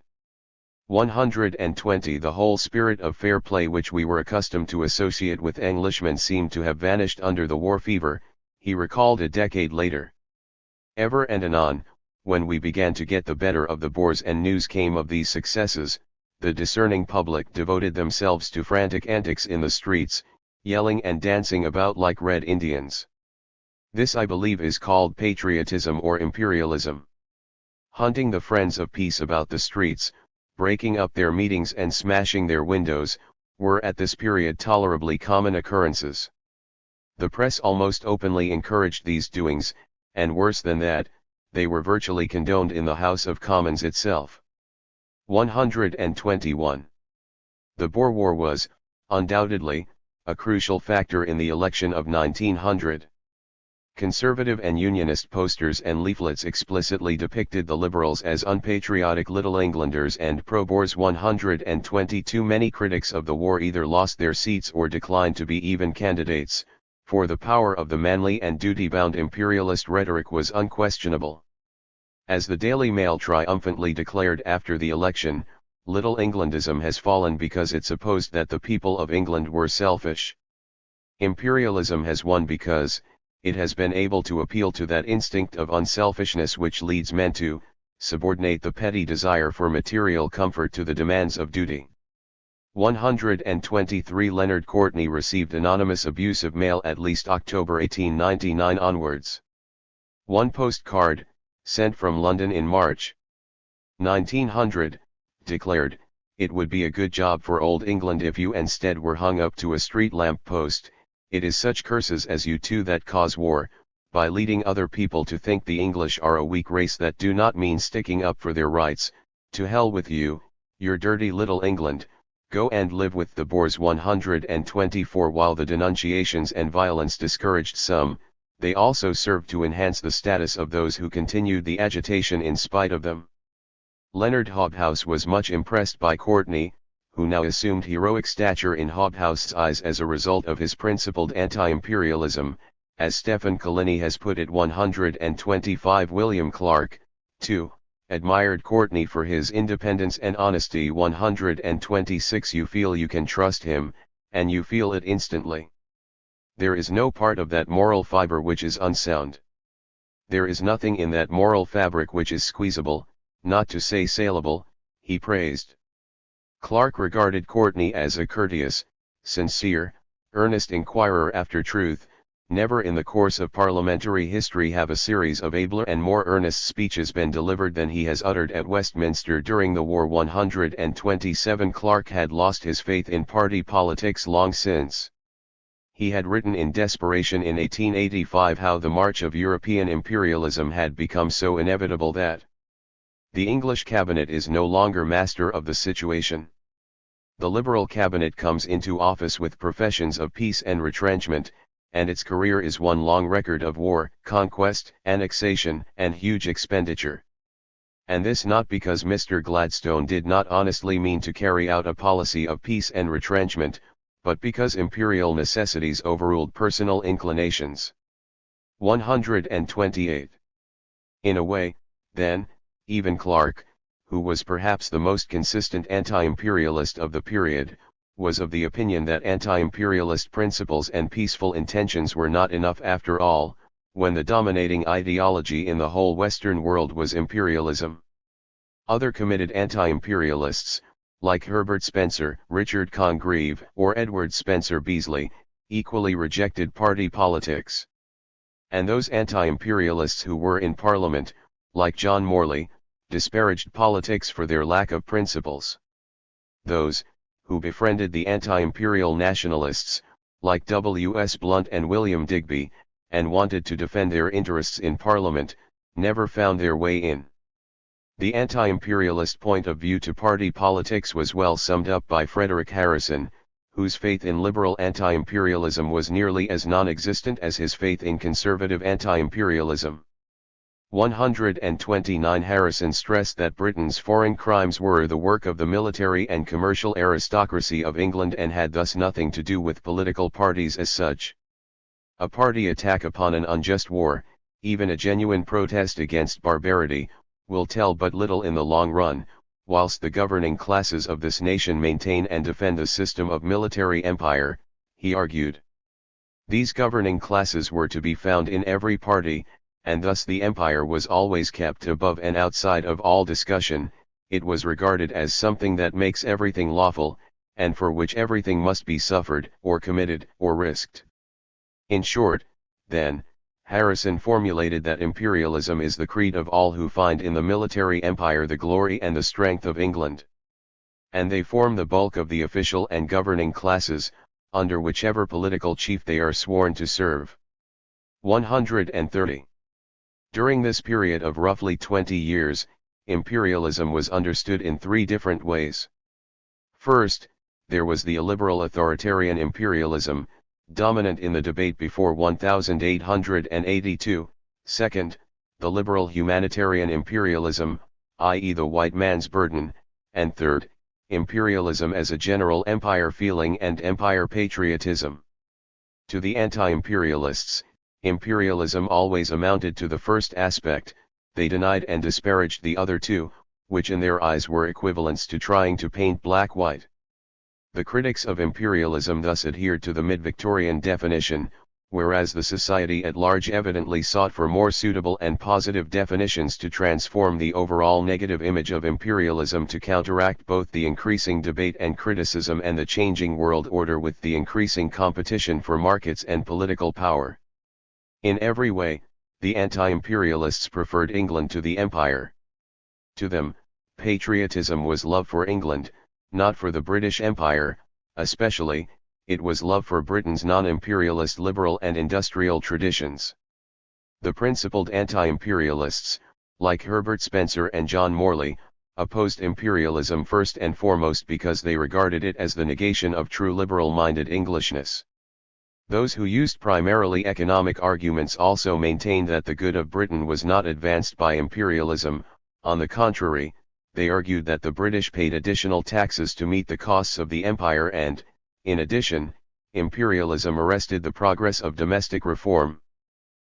120 The whole spirit of fair play which we were accustomed to associate with Englishmen seemed to have vanished under the war fever, he recalled a decade later. Ever and anon, when we began to get the better of the Boers and news came of these successes, the discerning public devoted themselves to frantic antics in the streets, yelling and dancing about like Red Indians. This I believe is called patriotism or imperialism. Hunting the friends of peace about the streets, breaking up their meetings and smashing their windows, were at this period tolerably common occurrences. The press almost openly encouraged these doings, and worse than that, they were virtually condoned in the House of Commons itself. 121. The Boer War was, undoubtedly, a crucial factor in the election of 1900. Conservative and Unionist posters and leaflets explicitly depicted the Liberals as unpatriotic Little Englanders and pro-Boers. 122 Many critics of the war either lost their seats or declined to be even candidates, for the power of the manly and duty-bound imperialist rhetoric was unquestionable. As the Daily Mail triumphantly declared after the election, Little Englandism has fallen because it supposed that the people of England were selfish. Imperialism has won because it has been able to appeal to that instinct of unselfishness which leads men to subordinate the petty desire for material comfort to the demands of duty. 123 Leonard Courtney received anonymous abusive mail at least October 1899 onwards. One postcard, sent from London in March 1900, declared, "It would be a good job for old England if you instead were hung up to a street lamp post. It is such curses as you two that cause war, by leading other people to think the English are a weak race that do not mean sticking up for their rights. To hell with you, your dirty little England, go and live with the Boers." 124 While the denunciations and violence discouraged some, they also served to enhance the status of those who continued the agitation in spite of them. Leonard Hobhouse was much impressed by Courtney, who now assumed heroic stature in Hobhouse's eyes as a result of his principled anti-imperialism, as Stephen Collini has put it. 125 William Clark, 2, admired Courtney for his independence and honesty. 126 You feel you can trust him, and you feel it instantly. There is no part of that moral fiber which is unsound. There is nothing in that moral fabric which is squeezable, not to say saleable, he praised. Clark regarded Courtney as a courteous, sincere, earnest inquirer after truth. Never in the course of parliamentary history have a series of abler and more earnest speeches been delivered than he has uttered at Westminster during the war. 127 Clark had lost his faith in party politics long since. He had written in desperation in 1885 how the march of European imperialism had become so inevitable that the English cabinet is no longer master of the situation. The Liberal cabinet comes into office with professions of peace and retrenchment, and its career is one long record of war, conquest, annexation, and huge expenditure. And this not because Mr. Gladstone did not honestly mean to carry out a policy of peace and retrenchment, but because imperial necessities overruled personal inclinations. 128. In a way, then, even Clark, who was perhaps the most consistent anti-imperialist of the period, was of the opinion that anti-imperialist principles and peaceful intentions were not enough after all, when the dominating ideology in the whole Western world was imperialism. Other committed anti-imperialists, like Herbert Spencer, Richard Congreve, or Edward Spencer Beasley, equally rejected party politics. And those anti-imperialists who were in Parliament, like John Morley, disparaged politics for their lack of principles. Those, who befriended the anti-imperial nationalists, like W. S. Blunt and William Digby, and wanted to defend their interests in Parliament, never found their way in. The anti-imperialist point of view to party politics was well summed up by Frederick Harrison, whose faith in liberal anti-imperialism was nearly as non-existent as his faith in conservative anti-imperialism. 129 Harrison stressed that Britain's foreign crimes were the work of the military and commercial aristocracy of England and had thus nothing to do with political parties as such. A party attack upon an unjust war, even a genuine protest against barbarity, will tell but little in the long run, whilst the governing classes of this nation maintain and defend the system of military empire, he argued. These governing classes were to be found in every party, and thus the empire was always kept above and outside of all discussion. It was regarded as something that makes everything lawful, and for which everything must be suffered, or committed, or risked. In short, then, Harrison formulated that imperialism is the creed of all who find in the military empire the glory and the strength of England. And they form the bulk of the official and governing classes, under whichever political chief they are sworn to serve. 130. During this period of roughly 20 years, imperialism was understood in three different ways. First, there was the illiberal authoritarian imperialism, dominant in the debate before 1882, second, the liberal humanitarian imperialism, i.e. the white man's burden, and third, imperialism as a general empire feeling and empire patriotism. To the anti-imperialists, imperialism always amounted to the first aspect. They denied and disparaged the other two, which in their eyes were equivalents to trying to paint black white. The critics of imperialism thus adhered to the mid-Victorian definition, whereas the society at large evidently sought for more suitable and positive definitions to transform the overall negative image of imperialism to counteract both the increasing debate and criticism and the changing world order with the increasing competition for markets and political power. In every way, the anti-imperialists preferred England to the empire. To them, patriotism was love for England, not for the British Empire, especially, it was love for Britain's non-imperialist liberal and industrial traditions. The principled anti-imperialists, like Herbert Spencer and John Morley, opposed imperialism first and foremost because they regarded it as the negation of true liberal-minded Englishness. Those who used primarily economic arguments also maintained that the good of Britain was not advanced by imperialism. On the contrary, they argued that the British paid additional taxes to meet the costs of the empire and, in addition, imperialism arrested the progress of domestic reform.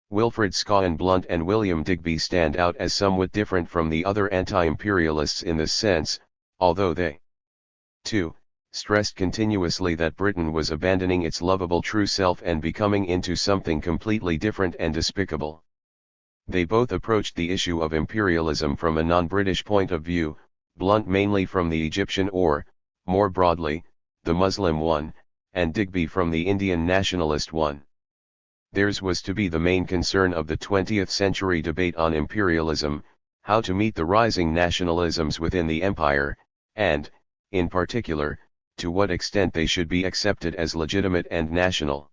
Wilfred Scawen Blunt and William Digby stand out as somewhat different from the other anti-imperialists in this sense, although they, too, stressed continuously that Britain was abandoning its lovable true self and becoming into something completely different and despicable. They both approached the issue of imperialism from a non-British point of view, Blunt mainly from the Egyptian or, more broadly, the Muslim one, and Digby from the Indian nationalist one. Theirs was to be the main concern of the 20th century debate on imperialism, how to meet the rising nationalisms within the empire, and, in particular, to what extent they should be accepted as legitimate and national.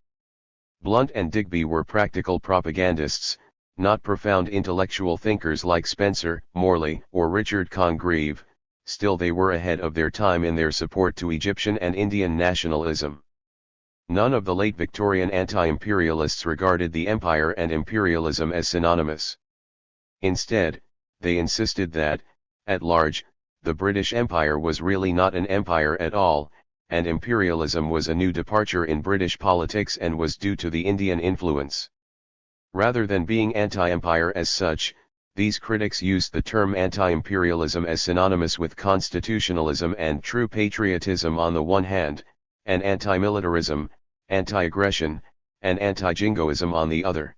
Blunt and Digby were practical propagandists, not profound intellectual thinkers like Spencer, Morley, or Richard Congreve. Still they were ahead of their time in their support to Egyptian and Indian nationalism. None of the late Victorian anti-imperialists regarded the empire and imperialism as synonymous. Instead, they insisted that, at large, the British Empire was really not an empire at all, and imperialism was a new departure in British politics and was due to the Indian influence. Rather than being anti-empire as such, these critics used the term anti-imperialism as synonymous with constitutionalism and true patriotism on the one hand, and anti-militarism, anti-aggression, and anti-jingoism on the other.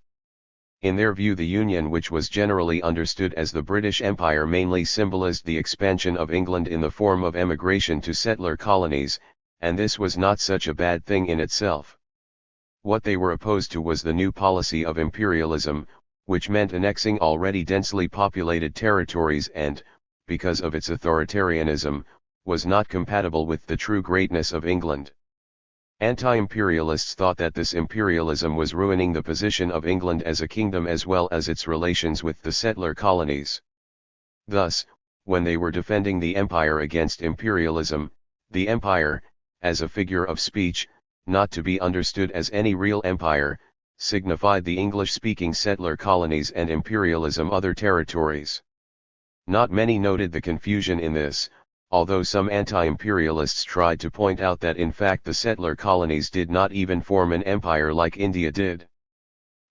In their view, the Union, which was generally understood as the British Empire, mainly symbolized the expansion of England in the form of emigration to settler colonies, and this was not such a bad thing in itself. What they were opposed to was the new policy of imperialism, which meant annexing already densely populated territories and, because of its authoritarianism, was not compatible with the true greatness of England. Anti-imperialists thought that this imperialism was ruining the position of England as a kingdom as well as its relations with the settler colonies. Thus, when they were defending the empire against imperialism, the empire, as a figure of speech, not to be understood as any real empire, signified the English-speaking settler colonies and imperialism other territories. Not many noted the confusion in this, although some anti-imperialists tried to point out that in fact the settler colonies did not even form an empire like India did.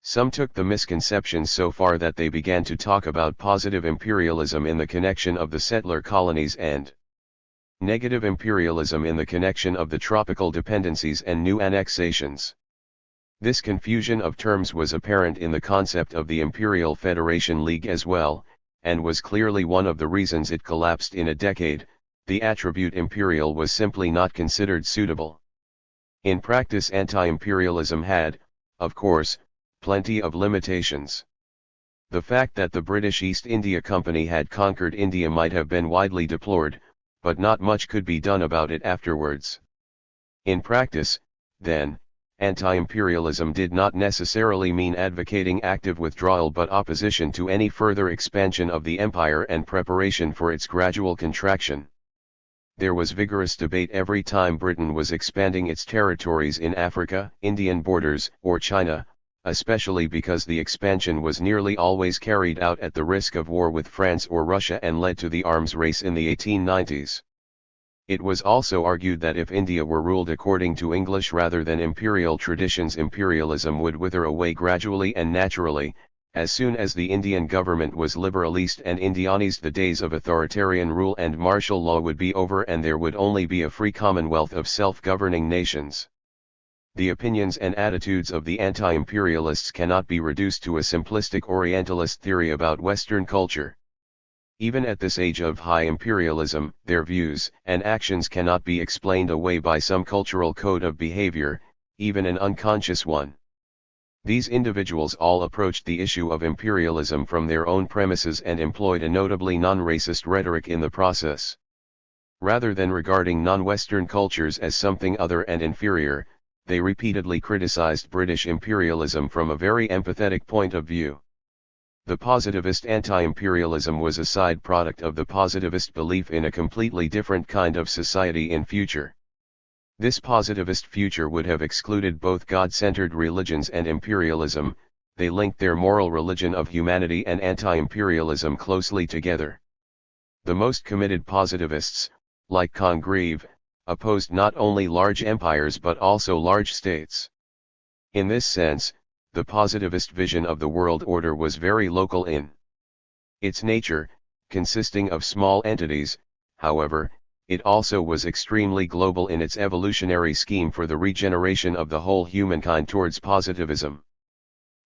Some took the misconceptions so far that they began to talk about positive imperialism in the connection of the settler colonies and negative imperialism in the connection of the tropical dependencies and new annexations. This confusion of terms was apparent in the concept of the Imperial Federation League as well, and was clearly one of the reasons it collapsed in a decade. The attribute imperial was simply not considered suitable. In practice, anti-imperialism had, of course, plenty of limitations. The fact that the British East India Company had conquered India might have been widely deplored, but not much could be done about it afterwards. In practice, then, anti-imperialism did not necessarily mean advocating active withdrawal but opposition to any further expansion of the empire and preparation for its gradual contraction. There was vigorous debate every time Britain was expanding its territories in Africa, Indian borders, or China, especially because the expansion was nearly always carried out at the risk of war with France or Russia and led to the arms race in the 1890s. It was also argued that if India were ruled according to English rather than imperial traditions, imperialism would wither away gradually and naturally. As soon as the Indian government was liberalist and Indianized, the days of authoritarian rule and martial law would be over and there would only be a free commonwealth of self-governing nations. The opinions and attitudes of the anti-imperialists cannot be reduced to a simplistic Orientalist theory about Western culture. Even at this age of high imperialism, their views and actions cannot be explained away by some cultural code of behavior, even an unconscious one. These individuals all approached the issue of imperialism from their own premises and employed a notably non-racist rhetoric in the process. Rather than regarding non-Western cultures as something other and inferior, they repeatedly criticized British imperialism from a very empathetic point of view. The positivist anti-imperialism was a side product of the positivist belief in a completely different kind of society in future. This positivist future would have excluded both God-centered religions and imperialism. They linked their moral religion of humanity and anti-imperialism closely together. The most committed positivists, like Congreve, opposed not only large empires but also large states. In this sense, the positivist vision of the world order was very local in its nature, consisting of small entities. However, it also was extremely global in its evolutionary scheme for the regeneration of the whole humankind towards positivism.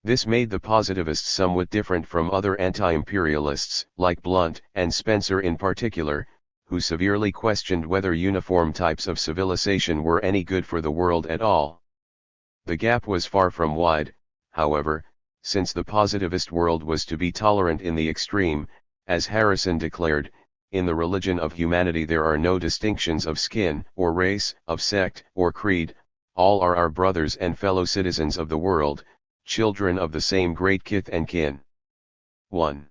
This made the positivists somewhat different from other anti-imperialists, like Blunt and Spencer in particular, who severely questioned whether uniform types of civilization were any good for the world at all. The gap was far from wide, however, since the positivist world was to be tolerant in the extreme. As Harrison declared, in the religion of humanity there are no distinctions of skin, or race, of sect, or creed. All are our brothers and fellow citizens of the world, children of the same great kith and kin. 1.